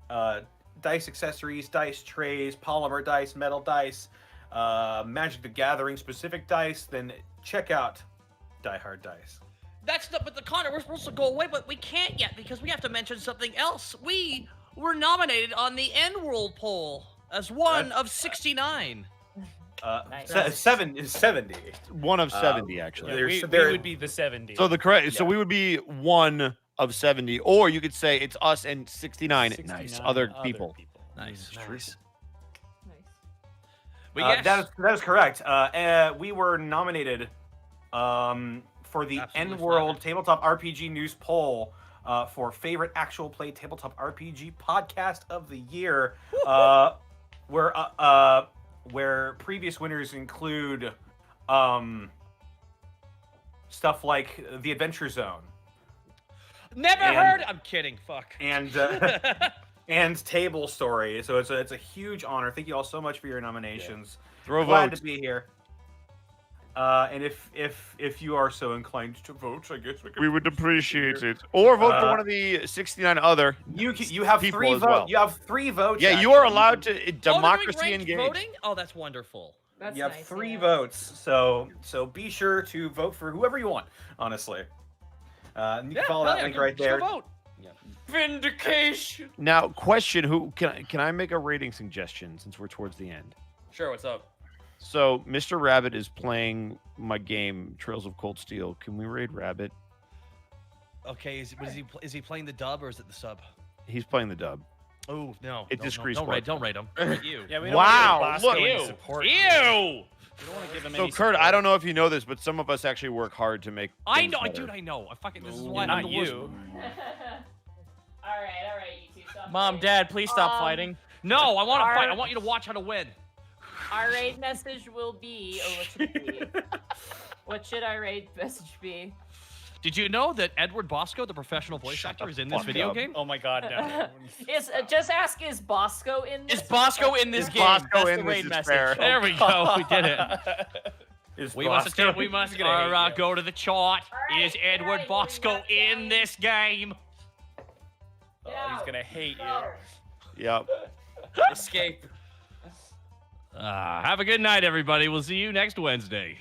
[SPEAKER 2] dice accessories, dice trays, polymer dice, metal dice, Magic the Gathering specific dice, then check out Die Hard Dice.
[SPEAKER 1] But Connor, we're supposed to go away, but we can't yet because we have to mention something else. We were nominated on the N-World poll as one of 69.
[SPEAKER 3] Nice.
[SPEAKER 2] 70.
[SPEAKER 7] One of 70, actually.
[SPEAKER 4] We would be the 70.
[SPEAKER 7] So so we would be one of 70, or you could say it's us and 69 nice other people.
[SPEAKER 1] Nice. But yes.
[SPEAKER 2] That is correct. We were nominated for the
[SPEAKER 1] Absolutely
[SPEAKER 2] N-World Tabletop RPG News poll for favorite actual play tabletop RPG podcast of the year, where previous winners include stuff like The Adventure Zone.
[SPEAKER 1] Never heard. I'm kidding. Fuck.
[SPEAKER 2] And Table Story. So it's a huge honor. Thank you all so much for your nominations.
[SPEAKER 7] Throw
[SPEAKER 2] Glad
[SPEAKER 7] votes.
[SPEAKER 2] to be here. And if you are so inclined to vote, I guess
[SPEAKER 7] we would appreciate it. Or vote for one of the 69 other.
[SPEAKER 2] You have
[SPEAKER 7] people
[SPEAKER 2] 3
[SPEAKER 7] as
[SPEAKER 2] votes.
[SPEAKER 7] well.
[SPEAKER 2] You have 3 votes.
[SPEAKER 7] Yeah, you
[SPEAKER 2] actually.
[SPEAKER 7] are allowed to
[SPEAKER 1] they're
[SPEAKER 7] democracy
[SPEAKER 1] doing ranked
[SPEAKER 7] engaged.
[SPEAKER 1] voting? Oh, that's wonderful.
[SPEAKER 3] That's
[SPEAKER 2] You have
[SPEAKER 3] nice,
[SPEAKER 2] 3
[SPEAKER 3] yeah.
[SPEAKER 2] votes. So be sure to vote for whoever you want. Honestly, you can follow that link right there.
[SPEAKER 1] Vote.
[SPEAKER 6] Vindication.
[SPEAKER 7] Now, question: Who can I make a rating suggestion since we're towards the end?
[SPEAKER 6] Sure, what's up?
[SPEAKER 7] So, Mr. Rabbit is playing my game Trails of Cold Steel. Can we raid Rabbit?
[SPEAKER 1] Okay, is he playing the dub or is it the sub?
[SPEAKER 7] He's playing the dub.
[SPEAKER 1] Oh no!
[SPEAKER 7] It's discreet.
[SPEAKER 1] Don't rate him. Rate you.
[SPEAKER 4] Yeah, we don't
[SPEAKER 7] Wow,
[SPEAKER 4] want
[SPEAKER 7] look.
[SPEAKER 4] any
[SPEAKER 6] Ew.
[SPEAKER 4] support.
[SPEAKER 6] Ew.
[SPEAKER 4] We don't want to give him
[SPEAKER 7] So,
[SPEAKER 4] any
[SPEAKER 7] Kurt, I
[SPEAKER 4] support.
[SPEAKER 7] don't know if you know this, but some of us actually work hard to make.
[SPEAKER 1] I
[SPEAKER 7] things
[SPEAKER 1] know,
[SPEAKER 7] better.
[SPEAKER 1] dude. I know. I fucking. This is
[SPEAKER 4] No,
[SPEAKER 1] why
[SPEAKER 4] not
[SPEAKER 1] I'm the worst.
[SPEAKER 4] you.
[SPEAKER 3] all right, you two. Stop
[SPEAKER 6] Mom,
[SPEAKER 3] fighting.
[SPEAKER 6] Dad, please stop fighting.
[SPEAKER 1] No, I want to
[SPEAKER 3] Our-
[SPEAKER 1] fight. I want you to watch how to win.
[SPEAKER 3] Our raid message will be, or what should it be? What should our raid message be?
[SPEAKER 1] Did you know that Edward Bosco, the professional voice
[SPEAKER 7] Shut
[SPEAKER 1] actor,
[SPEAKER 7] the
[SPEAKER 1] is in this
[SPEAKER 7] fuck
[SPEAKER 1] video
[SPEAKER 7] up.
[SPEAKER 1] game?
[SPEAKER 4] Oh my God, no.
[SPEAKER 3] Just ask, is Bosco in this?
[SPEAKER 6] Is Bosco in this
[SPEAKER 7] Is
[SPEAKER 6] game?
[SPEAKER 7] Bosco
[SPEAKER 6] That's
[SPEAKER 7] in
[SPEAKER 6] the
[SPEAKER 7] this
[SPEAKER 6] raid
[SPEAKER 7] is
[SPEAKER 6] message.
[SPEAKER 7] fair.
[SPEAKER 1] There we go. We did it.
[SPEAKER 2] Is
[SPEAKER 1] We
[SPEAKER 2] Bosco-
[SPEAKER 1] must
[SPEAKER 4] gonna hate you.
[SPEAKER 1] go to the chart.
[SPEAKER 3] Alright,
[SPEAKER 1] Is Edward
[SPEAKER 3] alright,
[SPEAKER 1] Bosco
[SPEAKER 3] what
[SPEAKER 1] in this game?
[SPEAKER 3] Get
[SPEAKER 4] Oh, he's
[SPEAKER 3] out.
[SPEAKER 4] gonna hate you.
[SPEAKER 3] Go.
[SPEAKER 7] Yep.
[SPEAKER 6] Escape.
[SPEAKER 1] Have a good night, everybody. We'll see you next Wednesday.